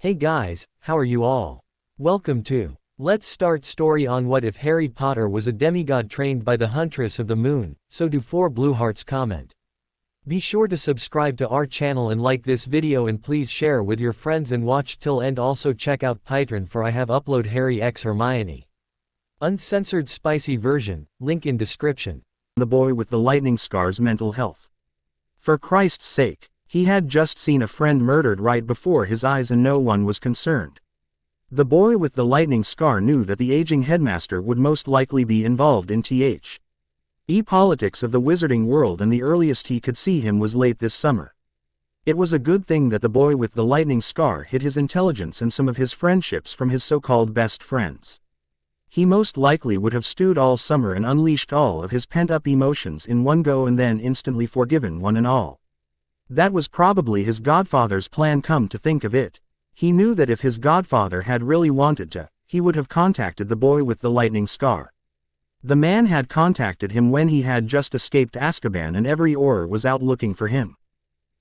Hey guys, how are you all? Welcome to Let's Start Story on What If Harry Potter Was a Demigod Trained by the Huntress of the Moon, So Do 4 Blue Hearts comment. Be sure to subscribe to our channel and like this video and please share with your friends and watch till end. Also check out Patreon for I have upload Harry x Hermione. Uncensored spicy version, link in description. The boy with the lightning scar's mental health. For Christ's sake. He had just seen a friend murdered right before his eyes and no one was concerned. The boy with the lightning scar knew that the aging headmaster would most likely be involved in politics of the wizarding world, and the earliest he could see him was late this summer. It was a good thing that the boy with the lightning scar hid his intelligence and some of his friendships from his so-called best friends. He most likely would have stewed all summer and unleashed all of his pent-up emotions in one go and then instantly forgiven one and all. That was probably his godfather's plan. Come to think of it, he knew that if his godfather had really wanted to, he would have contacted the boy with the lightning scar. The man had contacted him when he had just escaped Azkaban and every Auror was out looking for him.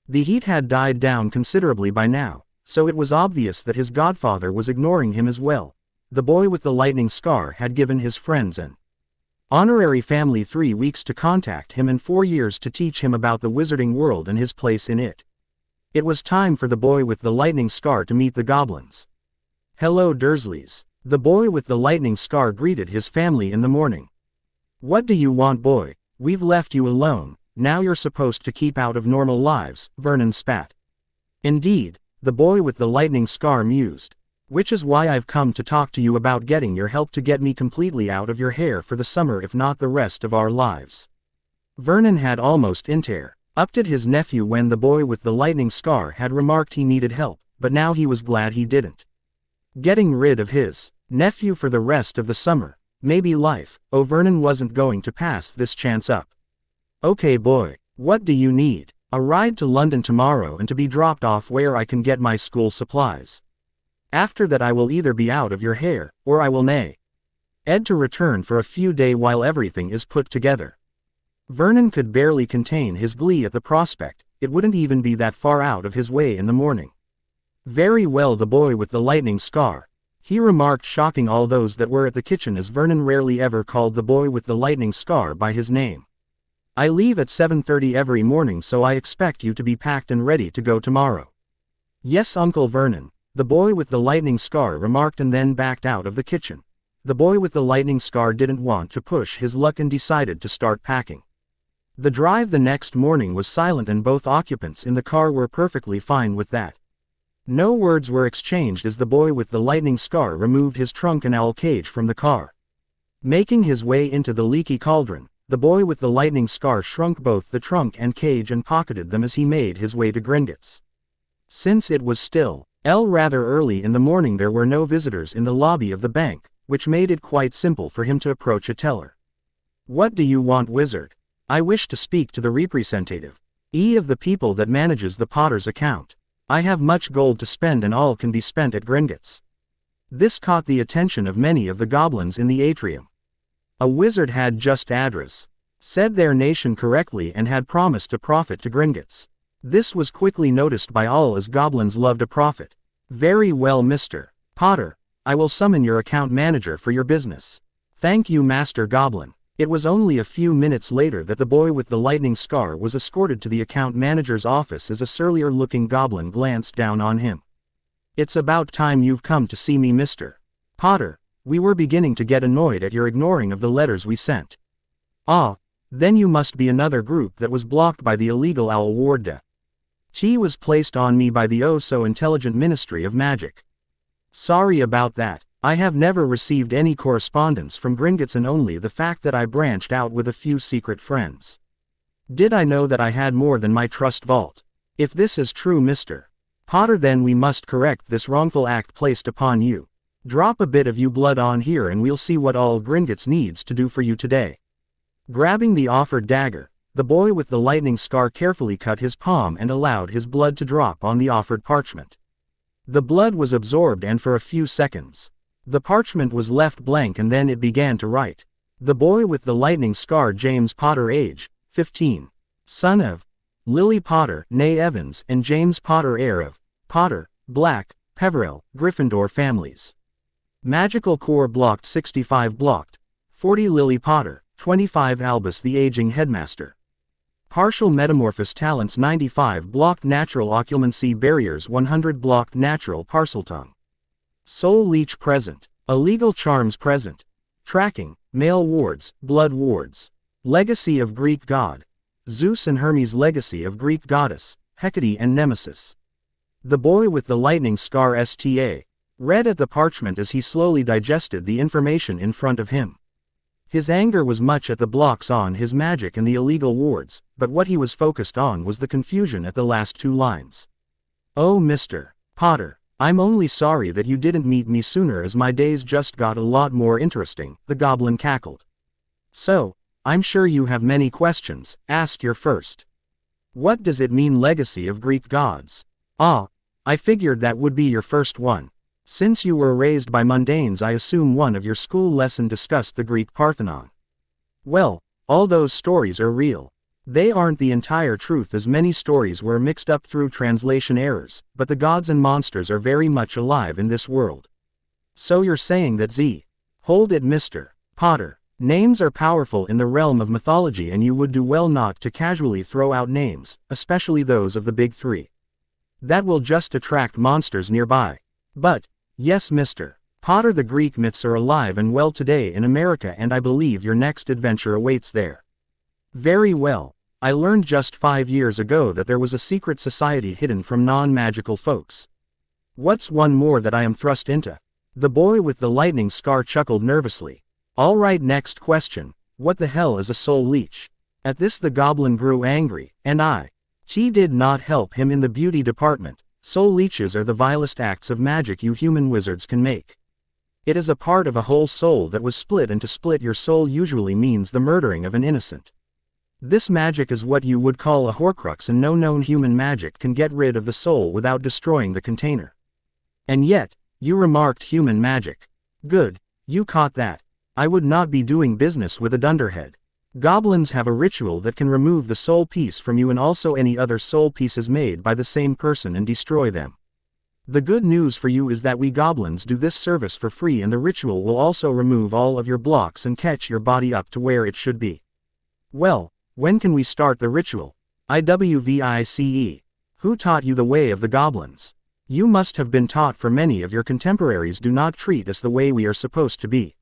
The heat had died down considerably by now, so it was obvious that his godfather was ignoring him as well. The boy with the lightning scar had given his friends an honorary family 3 weeks to contact him and 4 years to teach him about the wizarding world and his place in it. It was time for the boy with the lightning scar to meet the goblins. "Hello, Dursleys." The boy with the lightning scar greeted his family in the morning. "What do you want, boy? We've left you alone, now you're supposed to keep out of normal lives," Vernon spat. "Indeed," the boy with the lightning scar mused. "Which is why I've come to talk to you about getting your help to get me completely out of your hair for the summer if not the rest of our lives." Vernon had almost interrupted his nephew when the boy with the lightning scar had remarked he needed help, but now he was glad he didn't. Getting rid of his nephew for the rest of the summer, maybe life, Vernon wasn't going to pass this chance up. "Okay boy, what do you need?" "A ride to London tomorrow and to be dropped off where I can get my school supplies. After that I will either be out of your hair, or I will need to return for a few days while everything is put together." Vernon could barely contain his glee at the prospect. It wouldn't even be that far out of his way in the morning. "Very well, the boy with the lightning scar," he remarked, shocking all those that were at the kitchen as Vernon rarely ever called the boy with the lightning scar by his name. "I leave at 7:30 every morning, so I expect you to be packed and ready to go tomorrow." "Yes, Uncle Vernon," the boy with the lightning scar remarked and then backed out of the kitchen. The boy with the lightning scar didn't want to push his luck and decided to start packing. The drive the next morning was silent and both occupants in the car were perfectly fine with that. No words were exchanged as the boy with the lightning scar removed his trunk and owl cage from the car. Making his way into the leaky cauldron, the boy with the lightning scar shrunk both the trunk and cage and pocketed them as he made his way to Gringotts. Since it was still rather early in the morning, there were no visitors in the lobby of the bank, which made it quite simple for him to approach a teller. "What do you want, wizard?" "I wish to speak to the representative of the people that manages the Potter's account. I have much gold to spend and all can be spent at Gringotts." This caught the attention of many of the goblins in the atrium. A wizard had just said their nation correctly and had promised a profit to Gringotts. This was quickly noticed by all as goblins loved a profit. "Very well, Mr. Potter. I will summon your account manager for your business." "Thank you, Master Goblin." It was only a few minutes later that the boy with the lightning scar was escorted to the account manager's office as a surlier-looking goblin glanced down on him. "It's about time you've come to see me, Mr. Potter. We were beginning to get annoyed at your ignoring of the letters we sent." "Ah, then you must be another group that was blocked by the illegal owl ward. She was placed on me by the oh-so-intelligent Ministry of Magic." "Sorry about that. I have never received any correspondence from Gringotts and only the fact that I branched out with a few secret friends. Did I know that I had more than my trust vault? If this is true, Mr. Potter, then we must correct this wrongful act placed upon you. Drop a bit of you blood on here and we'll see what all Gringotts needs to do for you today." Grabbing the offered dagger, the boy with the lightning scar carefully cut his palm and allowed his blood to drop on the offered parchment. The blood was absorbed and for a few seconds, the parchment was left blank and then it began to write. The boy with the lightning scar, James Potter, age 15, son of Lily Potter, née Evans, and James Potter, heir of Potter, Black, Peverell, Gryffindor families. Magical Core blocked 65 blocked. 40 Lily Potter, 25 Albus the Aging Headmaster. Partial Metamorphosis Talents 95 blocked Natural Occlumency Barriers 100 blocked Natural Parseltongue. Soul Leech present. Illegal Charms present. Tracking, Male Wards, Blood Wards. Legacy of Greek God. Zeus and Hermes Legacy of Greek Goddess, Hecate and Nemesis. The Boy with the Lightning Scar STA. Read at the parchment as he slowly digested the information in front of him. His anger was much at the blocks on his magic and the illegal wards, but what he was focused on was the confusion at the last two lines. Oh Mr. Potter, I'm only sorry that you didn't meet me sooner as my days just got a lot more interesting, the goblin cackled. So, I'm sure you have many questions, ask your first. What does it mean legacy of Greek gods? Ah, I figured that would be your first one. Since you were raised by mundanes, I assume one of your school lesson discussed the Greek Parthenon. Well, all those stories are real. They aren't the entire truth as many stories were mixed up through translation errors, but the gods and monsters are very much alive in this world. So you're saying that Hold it Mr. Potter. Names are powerful in the realm of mythology and you would do well not to casually throw out names, especially those of the big three. That will just attract monsters nearby. But, yes Mr. Potter, the Greek myths are alive and well today in America and I believe your next adventure awaits there. Very well. I learned just 5 years ago that there was a secret society hidden from non-magical folks. What's one more that I am thrust into? The boy with the lightning scar chuckled nervously. Alright, next question. What the hell is a soul leech? At this the goblin grew angry, and did not help him in the beauty department. Soul leeches are the vilest acts of magic you human wizards can make. It is a part of a whole soul that was split, and to split your soul usually means the murdering of an innocent. This magic is what you would call a Horcrux, and no known human magic can get rid of the soul without destroying the container. And yet, you remarked human magic. Good, you caught that. I would not be doing business with a dunderhead. Goblins have a ritual that can remove the soul piece from you and also any other soul pieces made by the same person and destroy them. The good news for you is that we goblins do this service for free, and the ritual will also remove all of your blocks and catch your body up to where it should be. Well, when can we start the ritual? IWVICE. Who taught you the way of the goblins? You must have been taught, for many of your contemporaries do not treat us the way we are supposed to be.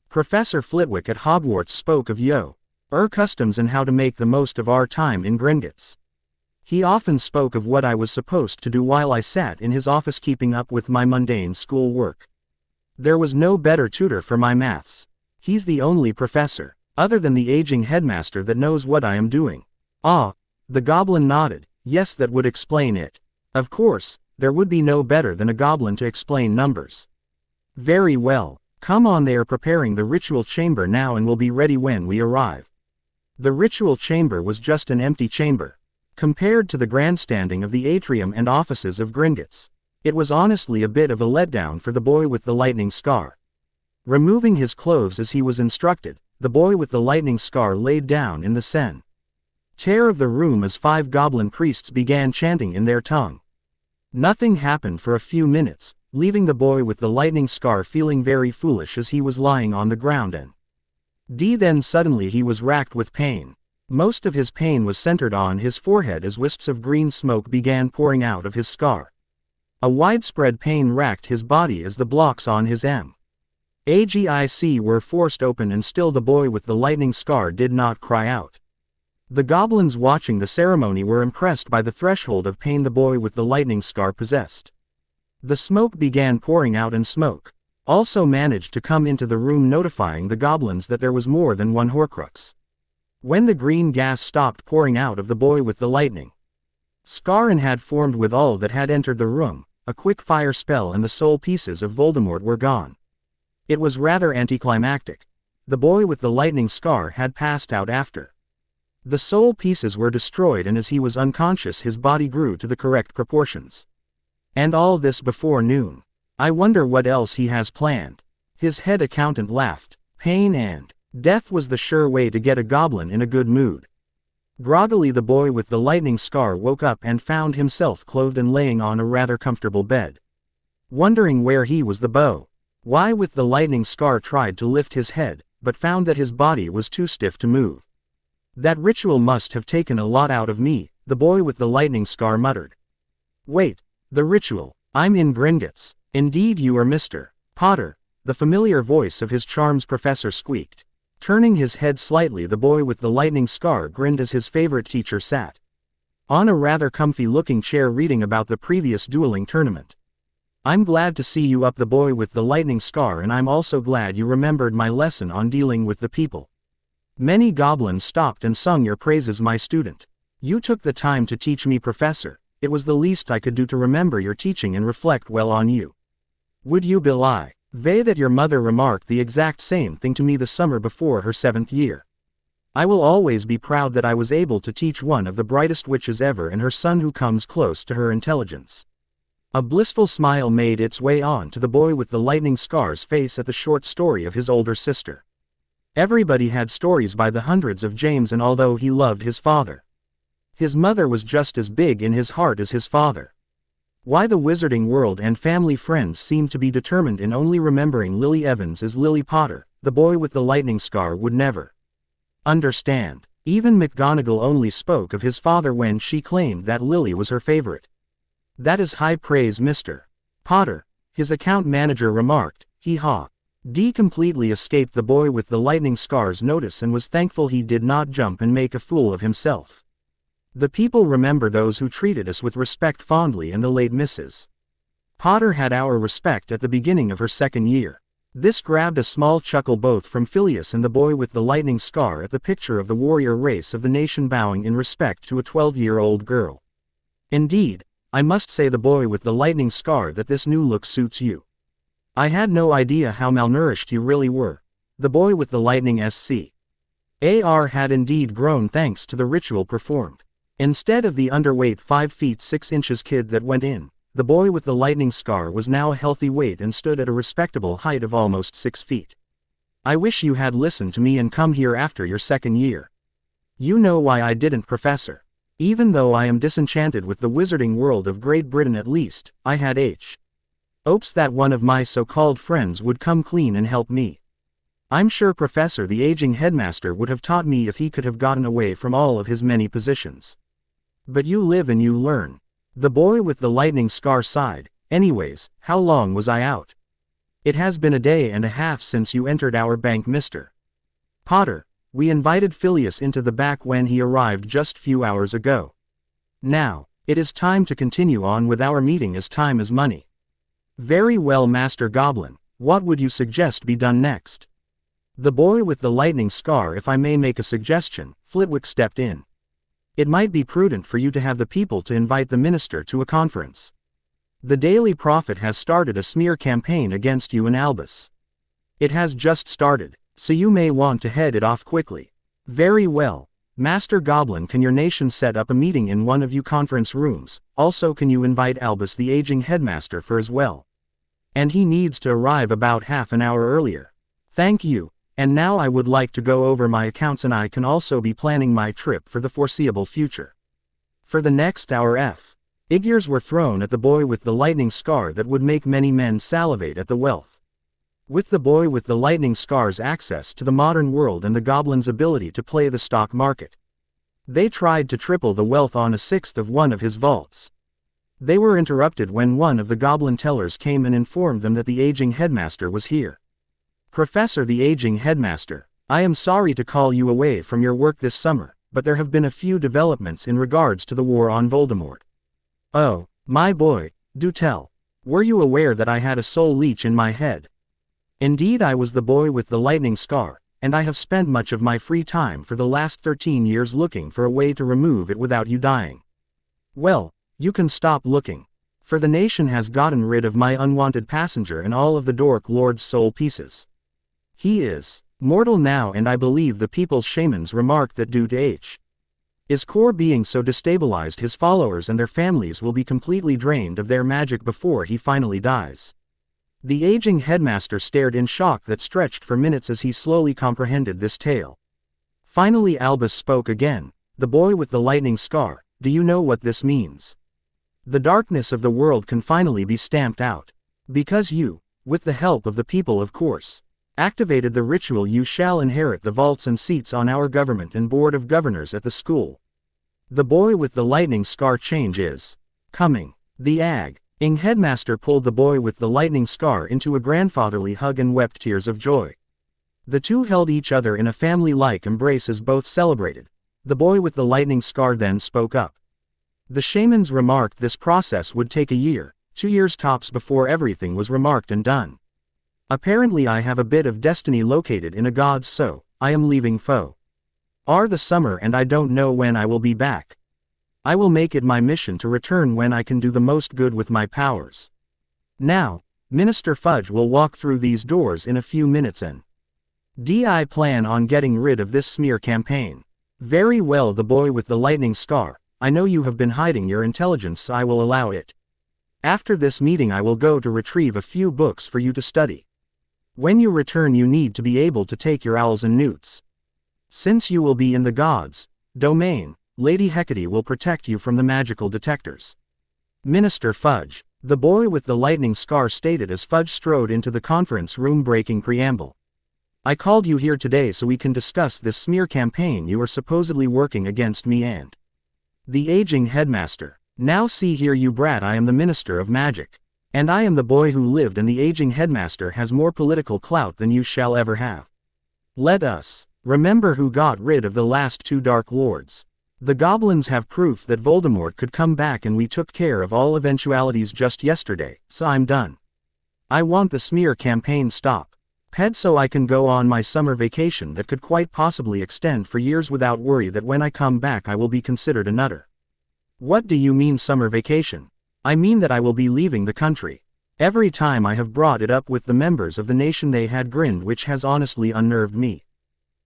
Professor Flitwick at Hogwarts spoke of customs and how to make the most of our time in Gringotts. He often spoke of what I was supposed to do while I sat in his office keeping up with my mundane school work. There was no better tutor for my maths. He's the only professor, other than the aging headmaster, that knows what I am doing. Ah, the goblin nodded. Yes, that would explain it. Of course, there would be no better than a goblin to explain numbers. Very well. Come on, they are preparing the ritual chamber now and will be ready when we arrive. The ritual chamber was just an empty chamber. Compared to the grandstanding of the atrium and offices of Gringotts, it was honestly a bit of a letdown for the boy with the lightning scar. Removing his clothes as he was instructed, the boy with the lightning scar laid down in the chair of the room as 5 goblin priests began chanting in their tongue. Nothing happened for a few minutes, leaving the boy with the lightning scar feeling very foolish as he was lying on the ground, and then suddenly he was racked with pain. Most of his pain was centered on his forehead as wisps of green smoke began pouring out of his scar. A widespread pain racked his body as the blocks on his AGIC were forced open, and still the boy with the lightning scar did not cry out. The goblins watching the ceremony were impressed by the threshold of pain the boy with the lightning scar possessed. The smoke began pouring out, and smoke also managed to come into the room, notifying the goblins that there was more than one Horcrux. When the green gas stopped pouring out of the boy with the lightning scar and had formed with all that had entered the room, a quick fire spell and the soul pieces of Voldemort were gone. It was rather anticlimactic. The boy with the lightning scar had passed out after the soul pieces were destroyed, and as he was unconscious his body grew to the correct proportions. And all this before noon. I wonder what else he has planned. His head accountant laughed. Pain and death was the sure way to get a goblin in a good mood. Groggily the boy with the lightning scar woke up and found himself clothed and laying on a rather comfortable bed. wondering where he was the bow. Why with the lightning scar tried to lift his head, but found that his body was too stiff to move. That ritual must have taken a lot out of me, the boy with the lightning scar muttered. Wait, the ritual, I'm in Gringotts. Indeed you are Mr. Potter, the familiar voice of his charms professor squeaked. Turning his head slightly, the boy with the lightning scar grinned as his favorite teacher sat on a rather comfy-looking chair reading about the previous dueling tournament. I'm glad to see you up, the boy with the lightning scar, and I'm also glad you remembered my lesson on dealing with the people. Many goblins stopped and sung your praises, my student. You took the time to teach me, professor. It was the least I could do to remember your teaching and reflect well on you. Would you belie that your mother remarked the exact same thing to me the summer before her 7th year? I will always be proud that I was able to teach one of the brightest witches ever and her son who comes close to her intelligence. A blissful smile made its way on to the boy with the lightning scar's face at the short story of his older sister. Everybody had stories by the hundreds of James, and although he loved his father, his mother was just as big in his heart as his father. Why the wizarding world and family friends seemed to be determined in only remembering Lily Evans as Lily Potter, the boy with the lightning scar would never understand. Even McGonagall only spoke of his father when she claimed that Lily was her favorite. That is high praise, Mr. Potter, his account manager remarked. Hee-haw. Dee completely escaped the boy with the lightning scar's notice and was thankful he did not jump and make a fool of himself. The people remember those who treated us with respect fondly, and the late Mrs. Potter had our respect at the beginning of her 2nd year. This grabbed a small chuckle both from Phileas and the boy with the lightning scar at the picture of the warrior race of the nation bowing in respect to a 12-year-old girl. Indeed, I must say, the boy with the lightning scar, that this new look suits you. I had no idea how malnourished you really were. The boy with the lightning scar had indeed grown thanks to the ritual performed. Instead of the underweight 5 feet 6 inches kid that went in, the boy with the lightning scar was now a healthy weight and stood at a respectable height of almost 6 feet. I wish you had listened to me and come here after your 2nd year. You know why I didn't, Professor. Even though I am disenchanted with the wizarding world of Great Britain, at least I had hopes that one of my so-called friends would come clean and help me. I'm sure Professor the aging headmaster would have taught me if he could have gotten away from all of his many positions. But you live and you learn. The boy with the lightning scar sighed. Anyways, how long was I out? It has been a day and a half since you entered our bank, Mr. Potter. We invited Phileas into the back when he arrived just few hours ago. Now, it is time to continue on with our meeting, as time is money. Very well, Master Goblin. What would you suggest be done next? The boy with the lightning scar, if I may make a suggestion, Flitwick stepped in. It might be prudent for you to have the people to invite the minister to a conference. The Daily Prophet has started a smear campaign against you and Albus. It has just started, so you may want to head it off quickly. Very well. Master Goblin, can your nation set up a meeting in one of you conference rooms? Also, can you invite Albus the aging headmaster for as well? And he needs to arrive about half an hour earlier. Thank you. And now I would like to go over my accounts, and I can also be planning my trip for the foreseeable future. For the next hour figures were thrown at the boy with the lightning scar that would make many men salivate at the wealth. With the boy with the lightning scar's access to the modern world and the goblin's ability to play the stock market, they tried to triple the wealth on a sixth of one of his vaults. They were interrupted when one of the goblin tellers came and informed them that the aging headmaster was here. Professor the aging headmaster, I am sorry to call you away from your work this summer, but there have been a few developments in regards to the war on Voldemort. Oh, my boy, do tell. Were you aware that I had a soul leech in my head? Indeed, I was the boy with the lightning scar, and I have spent much of my free time for the last 13 years looking for a way to remove it without you dying. Well, you can stop looking. For the nation has gotten rid of my unwanted passenger and all of the Dork Lord's soul pieces. He is mortal now, and I believe the people's shamans remarked that due to his core being so destabilized, his followers and their families will be completely drained of their magic before he finally dies. The aging headmaster stared in shock that stretched for minutes as he slowly comprehended this tale. Finally Albus spoke again. The boy with the lightning scar, do you know what this means? The darkness of the world can finally be stamped out. Because you, with the help of the people of course, activated the ritual, you shall inherit the vaults and seats on our government and board of governors at the school. The boy with the lightning scar change is coming. The ing headmaster pulled the boy with the lightning scar into a grandfatherly hug and wept tears of joy. The two held each other in a family-like embrace as both celebrated. The boy with the lightning scar then spoke up. The shamans remarked this process would take a year, 2 years tops before everything was remarked and done. Apparently I have a bit of destiny located in a god, so I am leaving foe. The summer and I don't know when I will be back. I will make it my mission to return when I can do the most good with my powers. Now, Minister Fudge will walk through these doors in a few minutes and I plan on getting rid of this smear campaign. Very well, the boy with the lightning scar, I know you have been hiding your intelligence, so I will allow it. After this meeting I will go to retrieve a few books for you to study. When you return you need to be able to take your owls and newts. Since you will be in the gods' domain, Lady Hecate will protect you from the magical detectors. Minister Fudge, the boy with the lightning scar stated as Fudge strode into the conference room breaking preamble. I called you here today so we can discuss this smear campaign you are supposedly working against me and the aging headmaster. Now see here you brat, I am the Minister of Magic. And I am the boy who lived, and the aging headmaster has more political clout than you shall ever have. Let us remember who got rid of the last 2 Dark Lords. The goblins have proof that Voldemort could come back, and we took care of all eventualities just yesterday, so I'm done. I want the smear campaign stop. So I can go on my summer vacation that could quite possibly extend for years without worry that when I come back I will be considered a nutter. What do you mean summer vacation? I mean that I will be leaving the country. Every time I have brought it up with the members of the nation they had grinned, which has honestly unnerved me.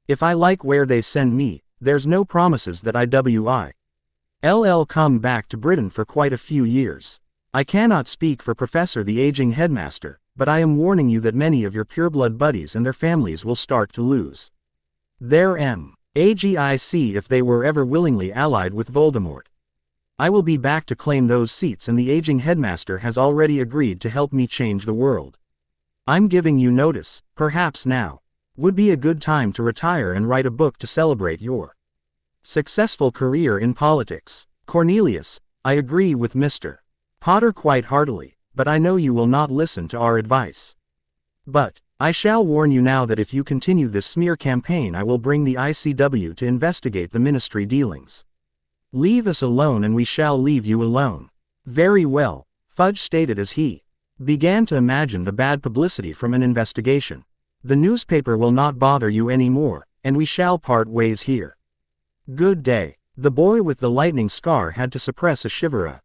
If I like where they send me, there's no promises that I'll come back to Britain for quite a few years. I cannot speak for Professor the aging headmaster, but I am warning you that many of your pureblood buddies and their families will start to lose their magic if they were ever willingly allied with Voldemort. I will be back to claim those seats, and the aging headmaster has already agreed to help me change the world. I'm giving you notice. Perhaps now would be a good time to retire and write a book to celebrate your successful career in politics. Cornelius, I agree with Mr. Potter quite heartily, but I know you will not listen to our advice. But I shall warn you now that if you continue this smear campaign I will bring the ICW to investigate the ministry dealings. Leave us alone and we shall leave you alone. Very well, Fudge stated as he began to imagine the bad publicity from an investigation. The newspaper will not bother you anymore, and we shall part ways here. Good day. The boy with the lightning scar had to suppress a shiver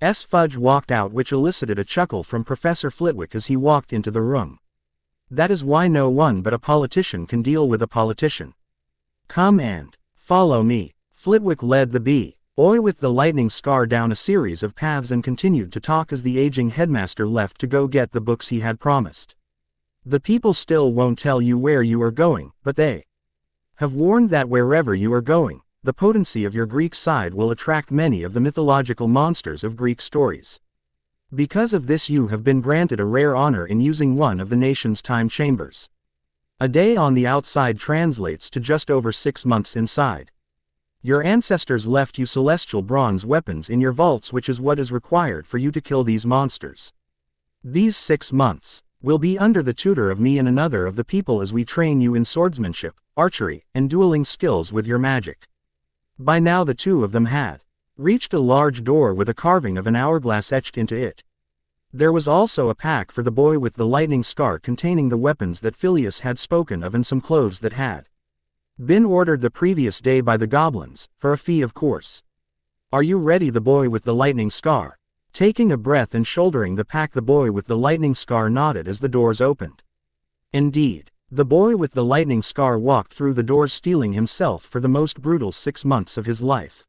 as Fudge walked out, which elicited a chuckle from Professor Flitwick as he walked into the room. That is why no one but a politician can deal with a politician. Come and follow me. Flitwick led the boy with the lightning scar down a series of paths and continued to talk as the aging headmaster left to go get the books he had promised. The people still won't tell you where you are going, but they have warned that wherever you are going, the potency of your Greek side will attract many of the mythological monsters of Greek stories. Because of this you have been granted a rare honor in using one of the nation's time chambers. A day on the outside translates to just over 6 months inside. Your ancestors left you celestial bronze weapons in your vaults, which is what is required for you to kill these monsters. These 6 months will be under the tutor of me and another of the people as we train you in swordsmanship, archery, and dueling skills with your magic. By now the 2 of them had reached a large door with a carving of an hourglass etched into it. There was also a pack for the boy with the lightning scar containing the weapons that Phileas had spoken of and some clothes that had been ordered the previous day by the goblins, for a fee of course. Are you ready? The boy with the lightning scar, taking a breath and shouldering the pack, the boy with the lightning scar nodded as the doors opened. Indeed, the boy with the lightning scar walked through the doors, steeling himself for the most brutal 6 months of his life.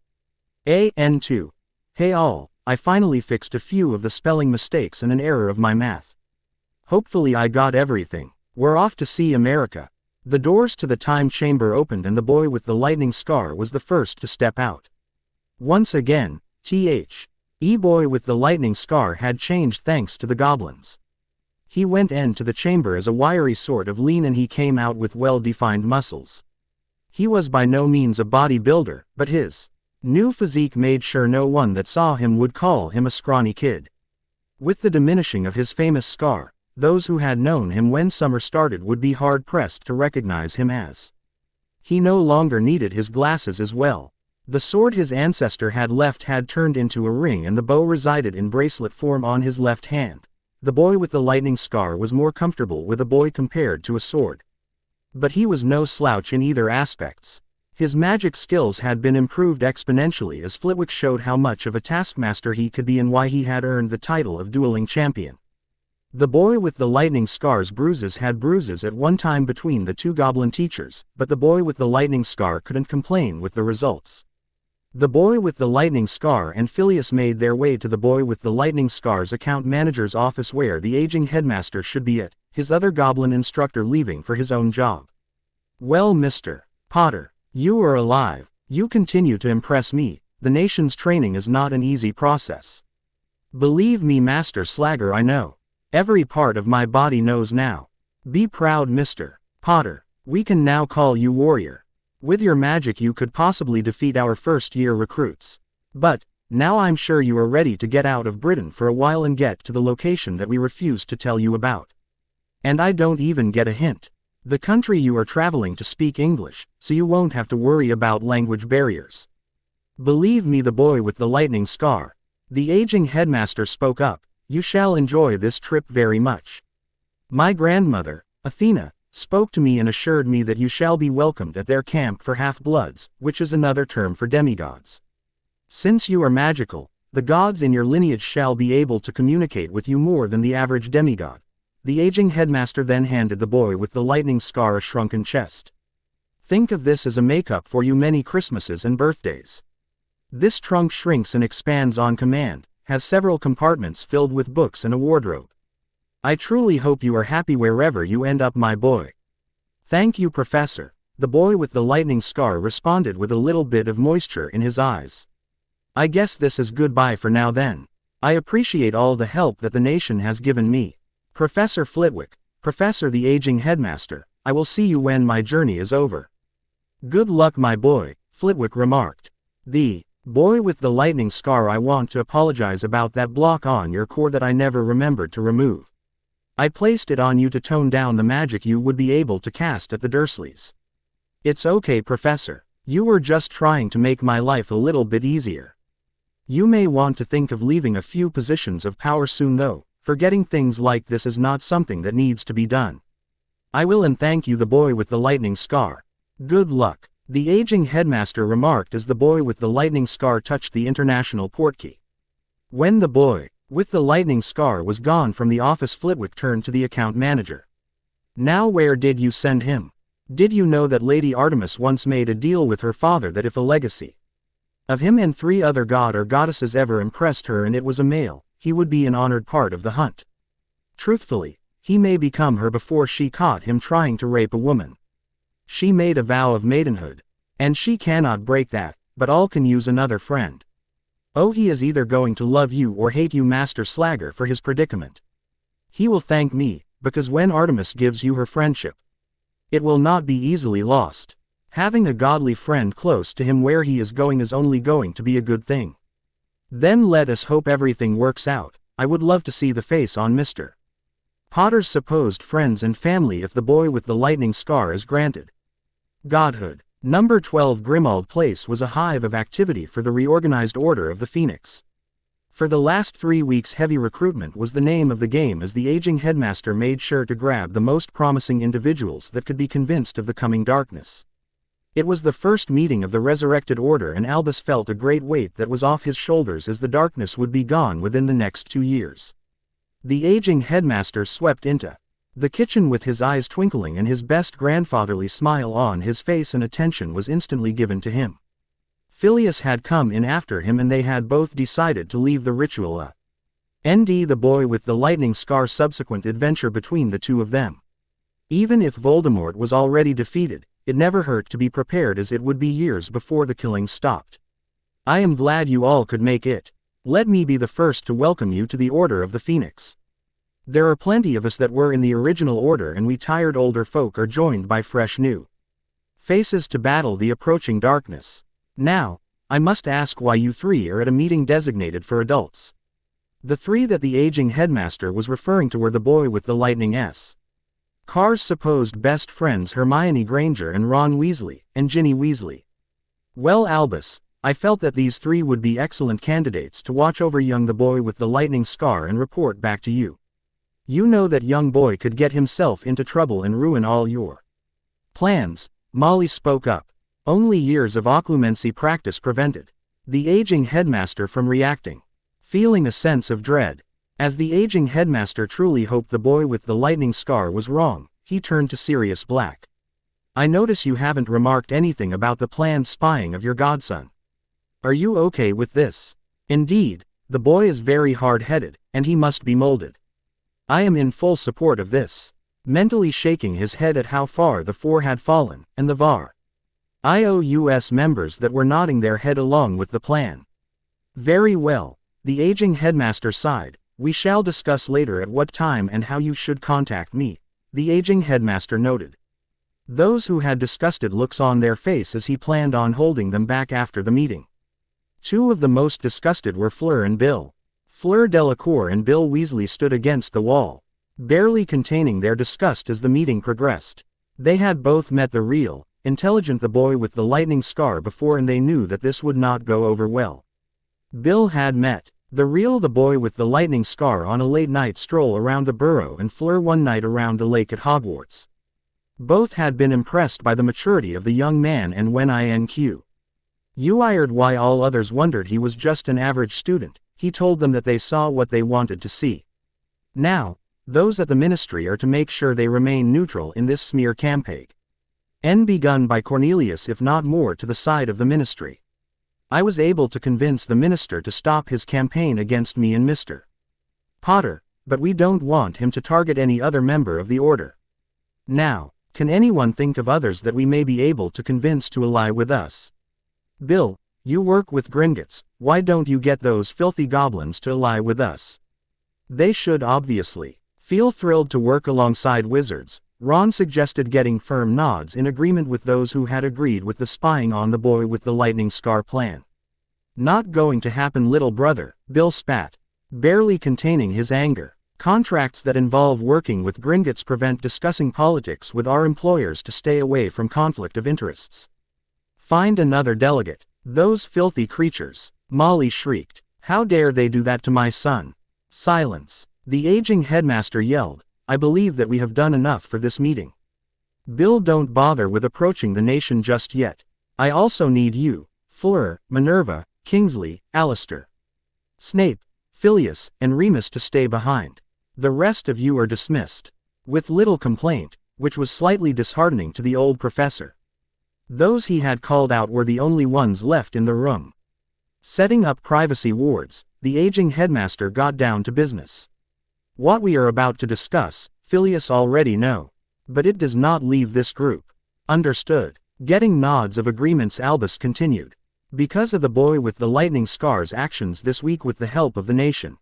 N2. Hey all, I finally fixed a few of the spelling mistakes and an error of my math. Hopefully I got everything. We're off to see America. The doors to the time chamber opened and the boy with the lightning scar was the first to step out. Once again, boy with the lightning scar had changed thanks to the goblins. He went into the chamber as a wiry sort of lean and he came out with well-defined muscles. He was by no means a bodybuilder, but his new physique made sure no one that saw him would call him a scrawny kid. With the diminishing of his famous scar, those who had known him when summer started would be hard-pressed to recognize him as. He no longer needed his glasses as well. The sword his ancestor had left had turned into a ring and the bow resided in bracelet form on his left hand. The boy with the lightning scar was more comfortable with a boy compared to a sword. But he was no slouch in either aspects. His magic skills had been improved exponentially as Flitwick showed how much of a taskmaster he could be and why he had earned the title of dueling champion. The boy with the lightning scar's bruises had bruises at one time between the two goblin teachers, but the boy with the lightning scar couldn't complain with the results. The boy with the lightning scar and Phileas made their way to the boy with the lightning scar's account manager's office where the aging headmaster should be at, his other goblin instructor leaving for his own job. "Well, Mr. Potter, you are alive. You continue to impress me. The nation's training is not an easy process. Believe me, Master Slagger, I know. Every part of my body knows now. Be proud, Mr. Potter. We can now call you warrior. With your magic you could possibly defeat our first-year recruits. But, now I'm sure you are ready to get out of Britain for a while and get to the location that we refused to tell you about. And I don't even get a hint. The country you are traveling to speak English, so you won't have to worry about language barriers. Believe me," the boy with the lightning scar. The aging headmaster spoke up, "you shall enjoy this trip very much. My grandmother, Athena, spoke to me and assured me that you shall be welcomed at their camp for half-bloods, which is another term for demigods. Since you are magical, the gods in your lineage shall be able to communicate with you more than the average demigod." The aging headmaster then handed the boy with the lightning scar a shrunken chest. "Think of this as a make-up for you many Christmases and birthdays. This trunk shrinks and expands on command, has several compartments filled with books and a wardrobe. I truly hope you are happy wherever you end up, my boy." "Thank you, Professor," the boy with the lightning scar responded with a little bit of moisture in his eyes. "I guess this is goodbye for now then. I appreciate all the help that the nation has given me. Professor Flitwick, Professor the aging headmaster, I will see you when my journey is over." "Good luck, my boy," Flitwick remarked. "The boy with the lightning scar, I want to apologize about that block on your core that I never remembered to remove. I placed it on you to tone down the magic you would be able to cast at the Dursleys." "It's okay, Professor. You were just trying to make my life a little bit easier. You may want to think of leaving a few positions of power soon though. Forgetting things like this is not something that needs to be done." "I will, and thank you," the boy with the lightning scar. "Good luck," the aging headmaster remarked as the boy with the lightning scar touched the international portkey. When the boy with the lightning scar was gone from the office, Flitwick turned to the account manager. "Now where did you send him? Did you know that Lady Artemis once made a deal with her father that if a legacy of him and 3 other god or goddesses ever impressed her and it was a male, he would be an honored part of the hunt. Truthfully, he may become her before she caught him trying to rape a woman. She made a vow of maidenhood. And she cannot break that, but all can use another friend. Oh, he is either going to love you or hate you, Master Slagger, for his predicament. He will thank me, because when Artemis gives you her friendship, it will not be easily lost. Having a godly friend close to him where he is going is only going to be a good thing. Then let us hope everything works out. I would love to see the face on Mr. Potter's supposed friends and family if the boy with the lightning scar is granted." Godhood. Number 12 Grimald Place was a hive of activity for the reorganized Order of the Phoenix. For the last 3 weeks, heavy recruitment was the name of the game as the aging headmaster made sure to grab the most promising individuals that could be convinced of the coming darkness. It was the first meeting of the resurrected order, and Albus felt a great weight that was off his shoulders as the darkness would be gone within the next 2 years. The aging headmaster swept into the kitchen with his eyes twinkling and his best grandfatherly smile on his face, and attention was instantly given to him. Phileas had come in after him and they had both decided to leave the ritual ND the boy with the lightning scar subsequent adventure between the two of them. Even if Voldemort was already defeated, it never hurt to be prepared as it would be years before the killing stopped. "I am glad you all could make it. Let me be the first to welcome you to the Order of the Phoenix." There are plenty of us that were in the original order, and we tired older folk are joined by fresh new faces to battle the approaching darkness. Now, I must ask why you three are at a meeting designated for adults. The three that the aging headmaster was referring to were the boy with the lightning S. Carr's supposed best friends Hermione Granger and Ron Weasley, and Ginny Weasley. Well, Albus, I felt that these three would be excellent candidates to watch over young the boy with the lightning scar and report back to you. You know that young boy could get himself into trouble and ruin all your plans. Molly spoke up. Only years of occlumency practice prevented the aging headmaster from reacting. Feeling a sense of dread. As the aging headmaster truly hoped the boy with the lightning scar was wrong, he turned to Sirius Black. I notice you haven't remarked anything about the planned spying of your godson. Are you okay with this? Indeed, the boy is very hard-headed, and he must be molded. I am in full support of this. Mentally shaking his head at how far the four had fallen, and the VAR IOUS members that were nodding their head along with the plan. Very well, the aging headmaster sighed. We shall discuss later at what time and how you should contact me, the aging headmaster noted. Those who had disgusted looks on their face as he planned on holding them back after the meeting. Two of the most disgusted were Fleur and Bill. Fleur Delacour and Bill Weasley stood against the wall, barely containing their disgust as the meeting progressed. They had both met the real, intelligent the boy with the lightning scar before, and they knew that this would not go over well. Bill had met the real the boy with the lightning scar on a late-night stroll around the burrow, and Fleur one night around the lake at Hogwarts. Both had been impressed by the maturity of the young man, and when INQ inquired why all others wondered he was just an average student, he told them that they saw what they wanted to see. Now, those at the ministry are to make sure they remain neutral in this smear campaign. Begun by Cornelius, if not more to the side of the ministry. I was able to convince the minister to stop his campaign against me and Mr. Potter, but we don't want him to target any other member of the order. Now, can anyone think of others that we may be able to convince to ally with us? Bill, you work with Gringotts, why don't you get those filthy goblins to ally with us? They should obviously feel thrilled to work alongside wizards. Ron suggested, getting firm nods in agreement with those who had agreed with the spying on the boy with the lightning scar plan. Not going to happen, little brother, Bill spat, barely containing his anger. Contracts that involve working with Gringotts prevent discussing politics with our employers to stay away from conflict of interests. Find another delegate. Those filthy creatures, Molly shrieked. How dare they do that to my son? Silence. The aging headmaster yelled. I believe that we have done enough for this meeting. Bill, don't bother with approaching the nation just yet. I also need you, Fleur, Minerva, Kingsley, Alistair, Snape, Phileas, and Remus to stay behind. The rest of you are dismissed. With little complaint, which was slightly disheartening to the old professor. Those he had called out were the only ones left in the room. Setting up privacy wards, the aging headmaster got down to business. What we are about to discuss, Phileas already know. But it does not leave this group. Understood. Getting nods of agreements, Albus continued. Because of the boy with the lightning scar's actions this week, with the help of the nation,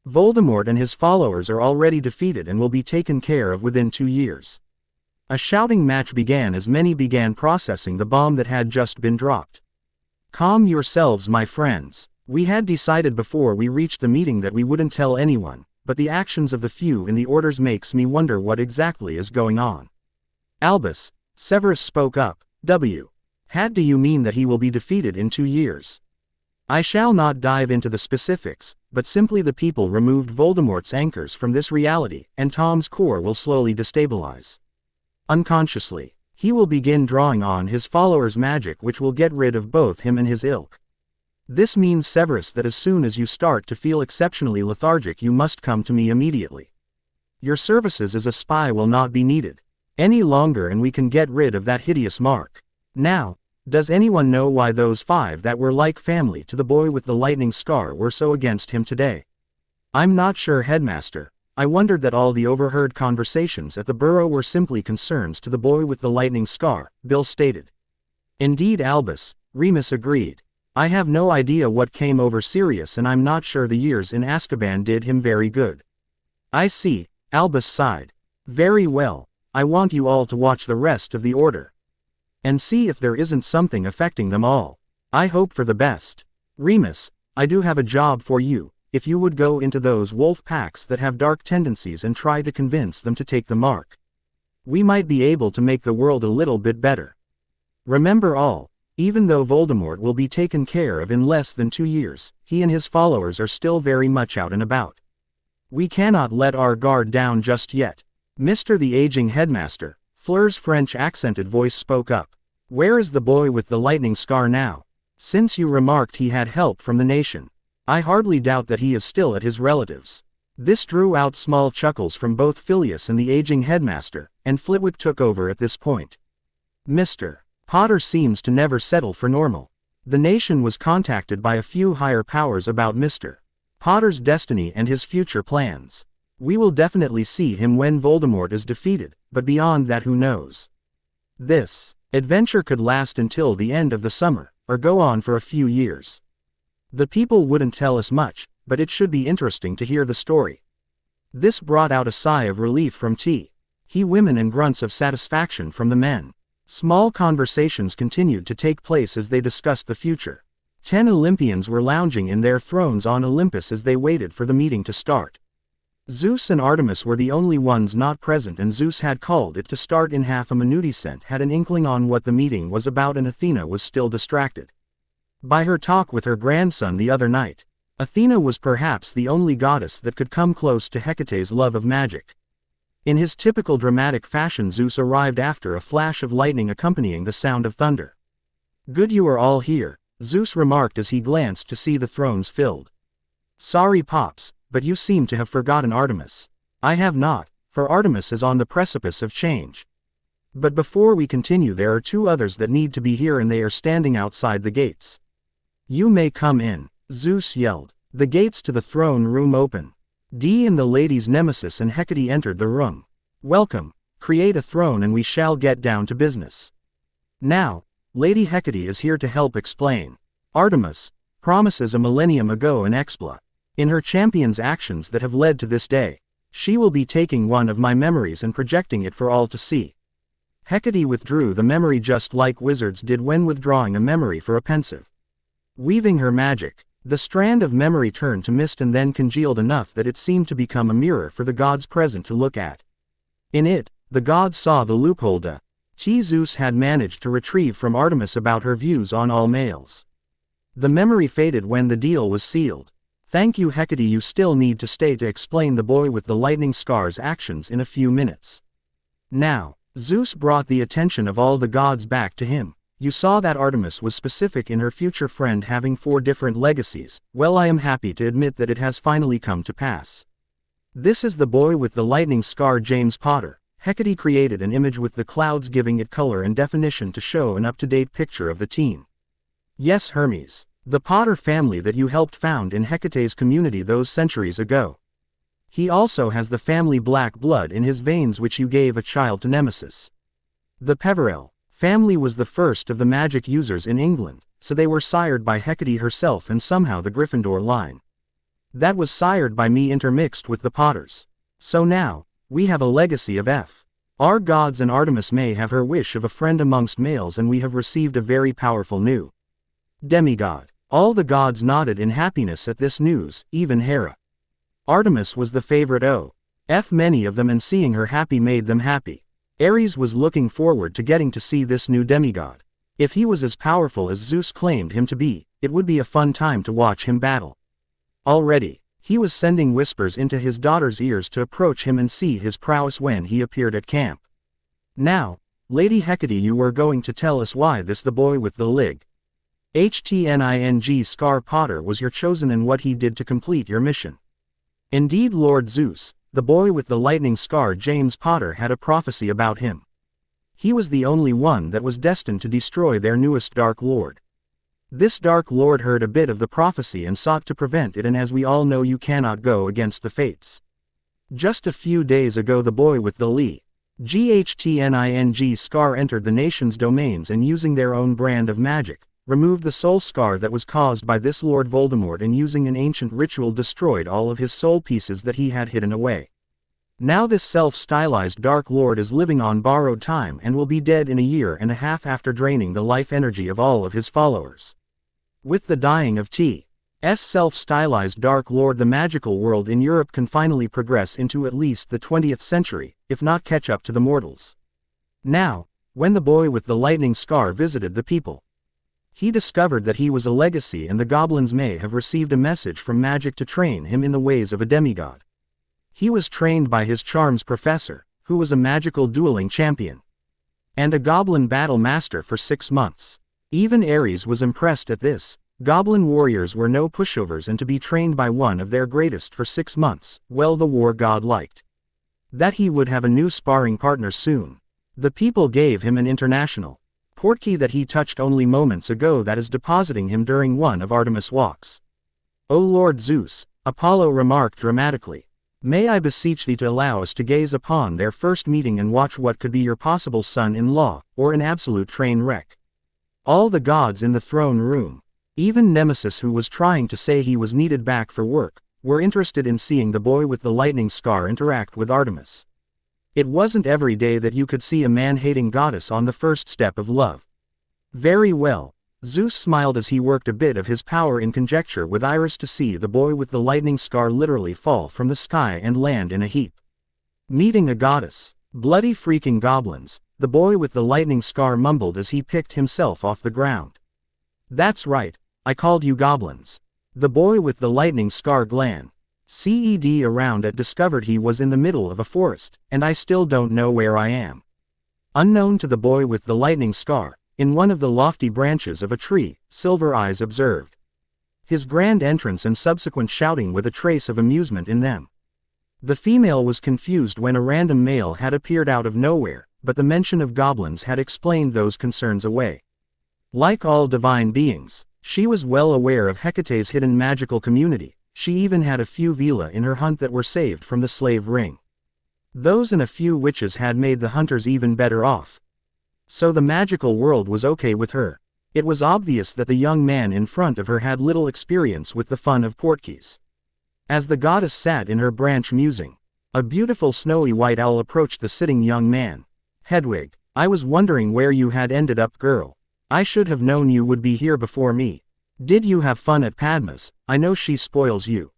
Voldemort and his followers are already defeated and will be taken care of within 2 years. A shouting match began as many began processing the bomb that had just been dropped. Calm yourselves, my friends. We had decided before we reached the meeting that we wouldn't tell anyone. But the actions of the few in the orders makes me wonder what exactly is going on. Albus, Severus spoke up. Do you mean that he will be defeated in 2 years? I shall not dive into the specifics, but simply the people removed Voldemort's anchors from this reality, and Tom's core will slowly destabilize. Unconsciously, he will begin drawing on his followers' magic, which will get rid of both him and his ilk. This means, Severus, that as soon as you start to feel exceptionally lethargic, you must come to me immediately. Your services as a spy will not be needed any longer, and we can get rid of that hideous mark. Now, does anyone know why those 5 that were like family to the boy with the lightning scar were so against him today? I'm not sure, Headmaster. I wondered that all the overheard conversations at the burrow were simply concerns to the boy with the lightning scar, Bill stated. Indeed, Albus, Remus agreed. I have no idea what came over Sirius, and I'm not sure the years in Azkaban did him very good. I see, Albus sighed. Very well, I want you all to watch the rest of the order. And see if there isn't something affecting them all. I hope for the best. Remus, I do have a job for you, if you would go into those wolf packs that have dark tendencies and try to convince them to take the mark. We might be able to make the world a little bit better. Remember all, even though Voldemort will be taken care of in less than 2 years, he and his followers are still very much out and about. We cannot let our guard down just yet. Mr. the aging headmaster, Fleur's French-accented voice spoke up. Where is the boy with the lightning scar now? Since you remarked he had help from the nation, I hardly doubt that he is still at his relatives'. This drew out small chuckles from both Phileas and the aging headmaster, and Flitwick took over at this point. Mr. Potter seems to never settle for normal. The nation was contacted by a few higher powers about Mr. Potter's destiny and his future plans. We will definitely see him when Voldemort is defeated, but beyond that who knows. This adventure could last until the end of the summer, or go on for a few years. The people wouldn't tell us much, but it should be interesting to hear the story. This brought out a sigh of relief from He women and grunts of satisfaction from the men. Small conversations continued to take place as they discussed the future. 10 Olympians were lounging in their thrones on Olympus as they waited for the meeting to start. Zeus and Artemis were the only ones not present, and Zeus had called it to start in half a minute had an inkling on what the meeting was about, and Athena was still distracted by her talk with her grandson the other night. Athena was perhaps the only goddess that could come close to Hecate's love of magic. In his typical dramatic fashion, Zeus arrived after a flash of lightning accompanying the sound of thunder. Good you are all here, Zeus remarked as he glanced to see the thrones filled. Sorry Pops, but you seem to have forgotten Artemis. I have not, for Artemis is on the precipice of change. But before we continue, there are 2 others that need to be here, and they are standing outside the gates. You may come in, Zeus yelled. The gates to the throne room open. Dee and the ladies Nemesis and Hecate entered the room. Welcome, create a throne and we shall get down to business. Now, Lady Hecate is here to help explain. Artemis promises a millennium ago an exploit in her champion's actions that have led to this day. She will be taking one of my memories and projecting it for all to see. Hecate withdrew the memory just like wizards did when withdrawing a memory for a pensive. Weaving her magic, the strand of memory turned to mist and then congealed enough that it seemed to become a mirror for the gods present to look at. In it, the gods saw the loophole Zeus had managed to retrieve from Artemis about her views on all males. The memory faded when the deal was sealed. Thank you Hecate, you still need to stay to explain the boy with the lightning scar's actions in a few minutes. Now, Zeus brought the attention of all the gods back to him. You saw that Artemis was specific in her future friend having 4 different legacies. Well, I am happy to admit that it has finally come to pass. This is the boy with the lightning scar, James Potter. Hecate created an image with the clouds, giving it color and definition to show an up-to-date picture of the teen. Yes, Hermes. The Potter family that you helped found in Hecate's community those centuries ago. He also has the family black blood in his veins which you gave a child to Nemesis. The Peverell family was the first of the magic users in England, so they were sired by Hecate herself and somehow the Gryffindor line. That was sired by me intermixed with the Potters. So now, we have a legacy of F. Our gods, and Artemis may have her wish of a friend amongst males, and we have received a very powerful new demigod. All the gods nodded in happiness at this news, even Hera. Artemis was the favorite of many of them, and seeing her happy made them happy. Ares was looking forward to getting to see this new demigod. If he was as powerful as Zeus claimed him to be, it would be a fun time to watch him battle. Already, he was sending whispers into his daughter's ears to approach him and see his prowess when he appeared at camp. Now, Lady Hecate, you were going to tell us why the boy with the HTNING scar Potter was your chosen and what he did to complete your mission. Indeed, Lord Zeus, the boy with the lightning scar James Potter had a prophecy about him. He was the only one that was destined to destroy their newest Dark Lord. This Dark Lord heard a bit of the prophecy and sought to prevent it, and as we all know, you cannot go against the fates. Just a few days ago, the boy with the GHTNING scar entered the nation's domains and, using their own brand of magic, removed the soul scar that was caused by this Lord Voldemort, and using an ancient ritual destroyed all of his soul pieces that he had hidden away. Now this self-stylized Dark Lord is living on borrowed time and will be dead in a year and a half after draining the life energy of all of his followers. With the dying of T.'s self-stylized Dark Lord, the magical world in Europe can finally progress into at least the 20th century, if not catch up to the mortals. Now, when the boy with the lightning scar visited the people, he discovered that he was a legacy and the goblins may have received a message from magic to train him in the ways of a demigod. He was trained by his charms professor, who was a magical dueling champion, and a goblin battle master for 6 months. Even Ares was impressed at this. Goblin warriors were no pushovers, and to be trained by one of their greatest for 6 months, well, the war god liked that he would have a new sparring partner soon. The people gave him an international portkey that he touched only moments ago, that is depositing him during one of Artemis' walks. "O Lord Zeus," Apollo remarked dramatically, "may I beseech thee to allow us to gaze upon their first meeting and watch what could be your possible son-in-law, or an absolute train wreck." All the gods in the throne room, even Nemesis, who was trying to say he was needed back for work, were interested in seeing the boy with the lightning scar interact with Artemis. It wasn't every day that you could see a man-hating goddess on the first step of love. Very well, Zeus smiled as he worked a bit of his power in conjecture with Iris to see the boy with the lightning scar literally fall from the sky and land in a heap. Meeting a goddess. Bloody freaking goblins, the boy with the lightning scar mumbled as he picked himself off the ground. "That's right, I called you goblins." The boy with the lightning scar ced around it discovered he was in the middle of a forest, and I still don't know where I am. Unknown to the boy with the lightning scar, in one of the lofty branches of a tree, Silver Eyes observed his grand entrance and subsequent shouting with a trace of amusement in them. The female was confused when a random male had appeared out of nowhere, but the mention of goblins had explained those concerns away. Like all divine beings, she was well aware of Hecate's hidden magical community. She even had a few Vila in her hunt that were saved from the slave ring. Those and a few witches had made the hunters even better off. So the magical world was okay with her. It was obvious that the young man in front of her had little experience with the fun of portkeys. As the goddess sat in her branch musing, a beautiful snowy white owl approached the sitting young man. "Hedwig, I was wondering where you had ended up, girl. I should have known you would be here before me. Did you have fun at Padma's? I know she spoils you."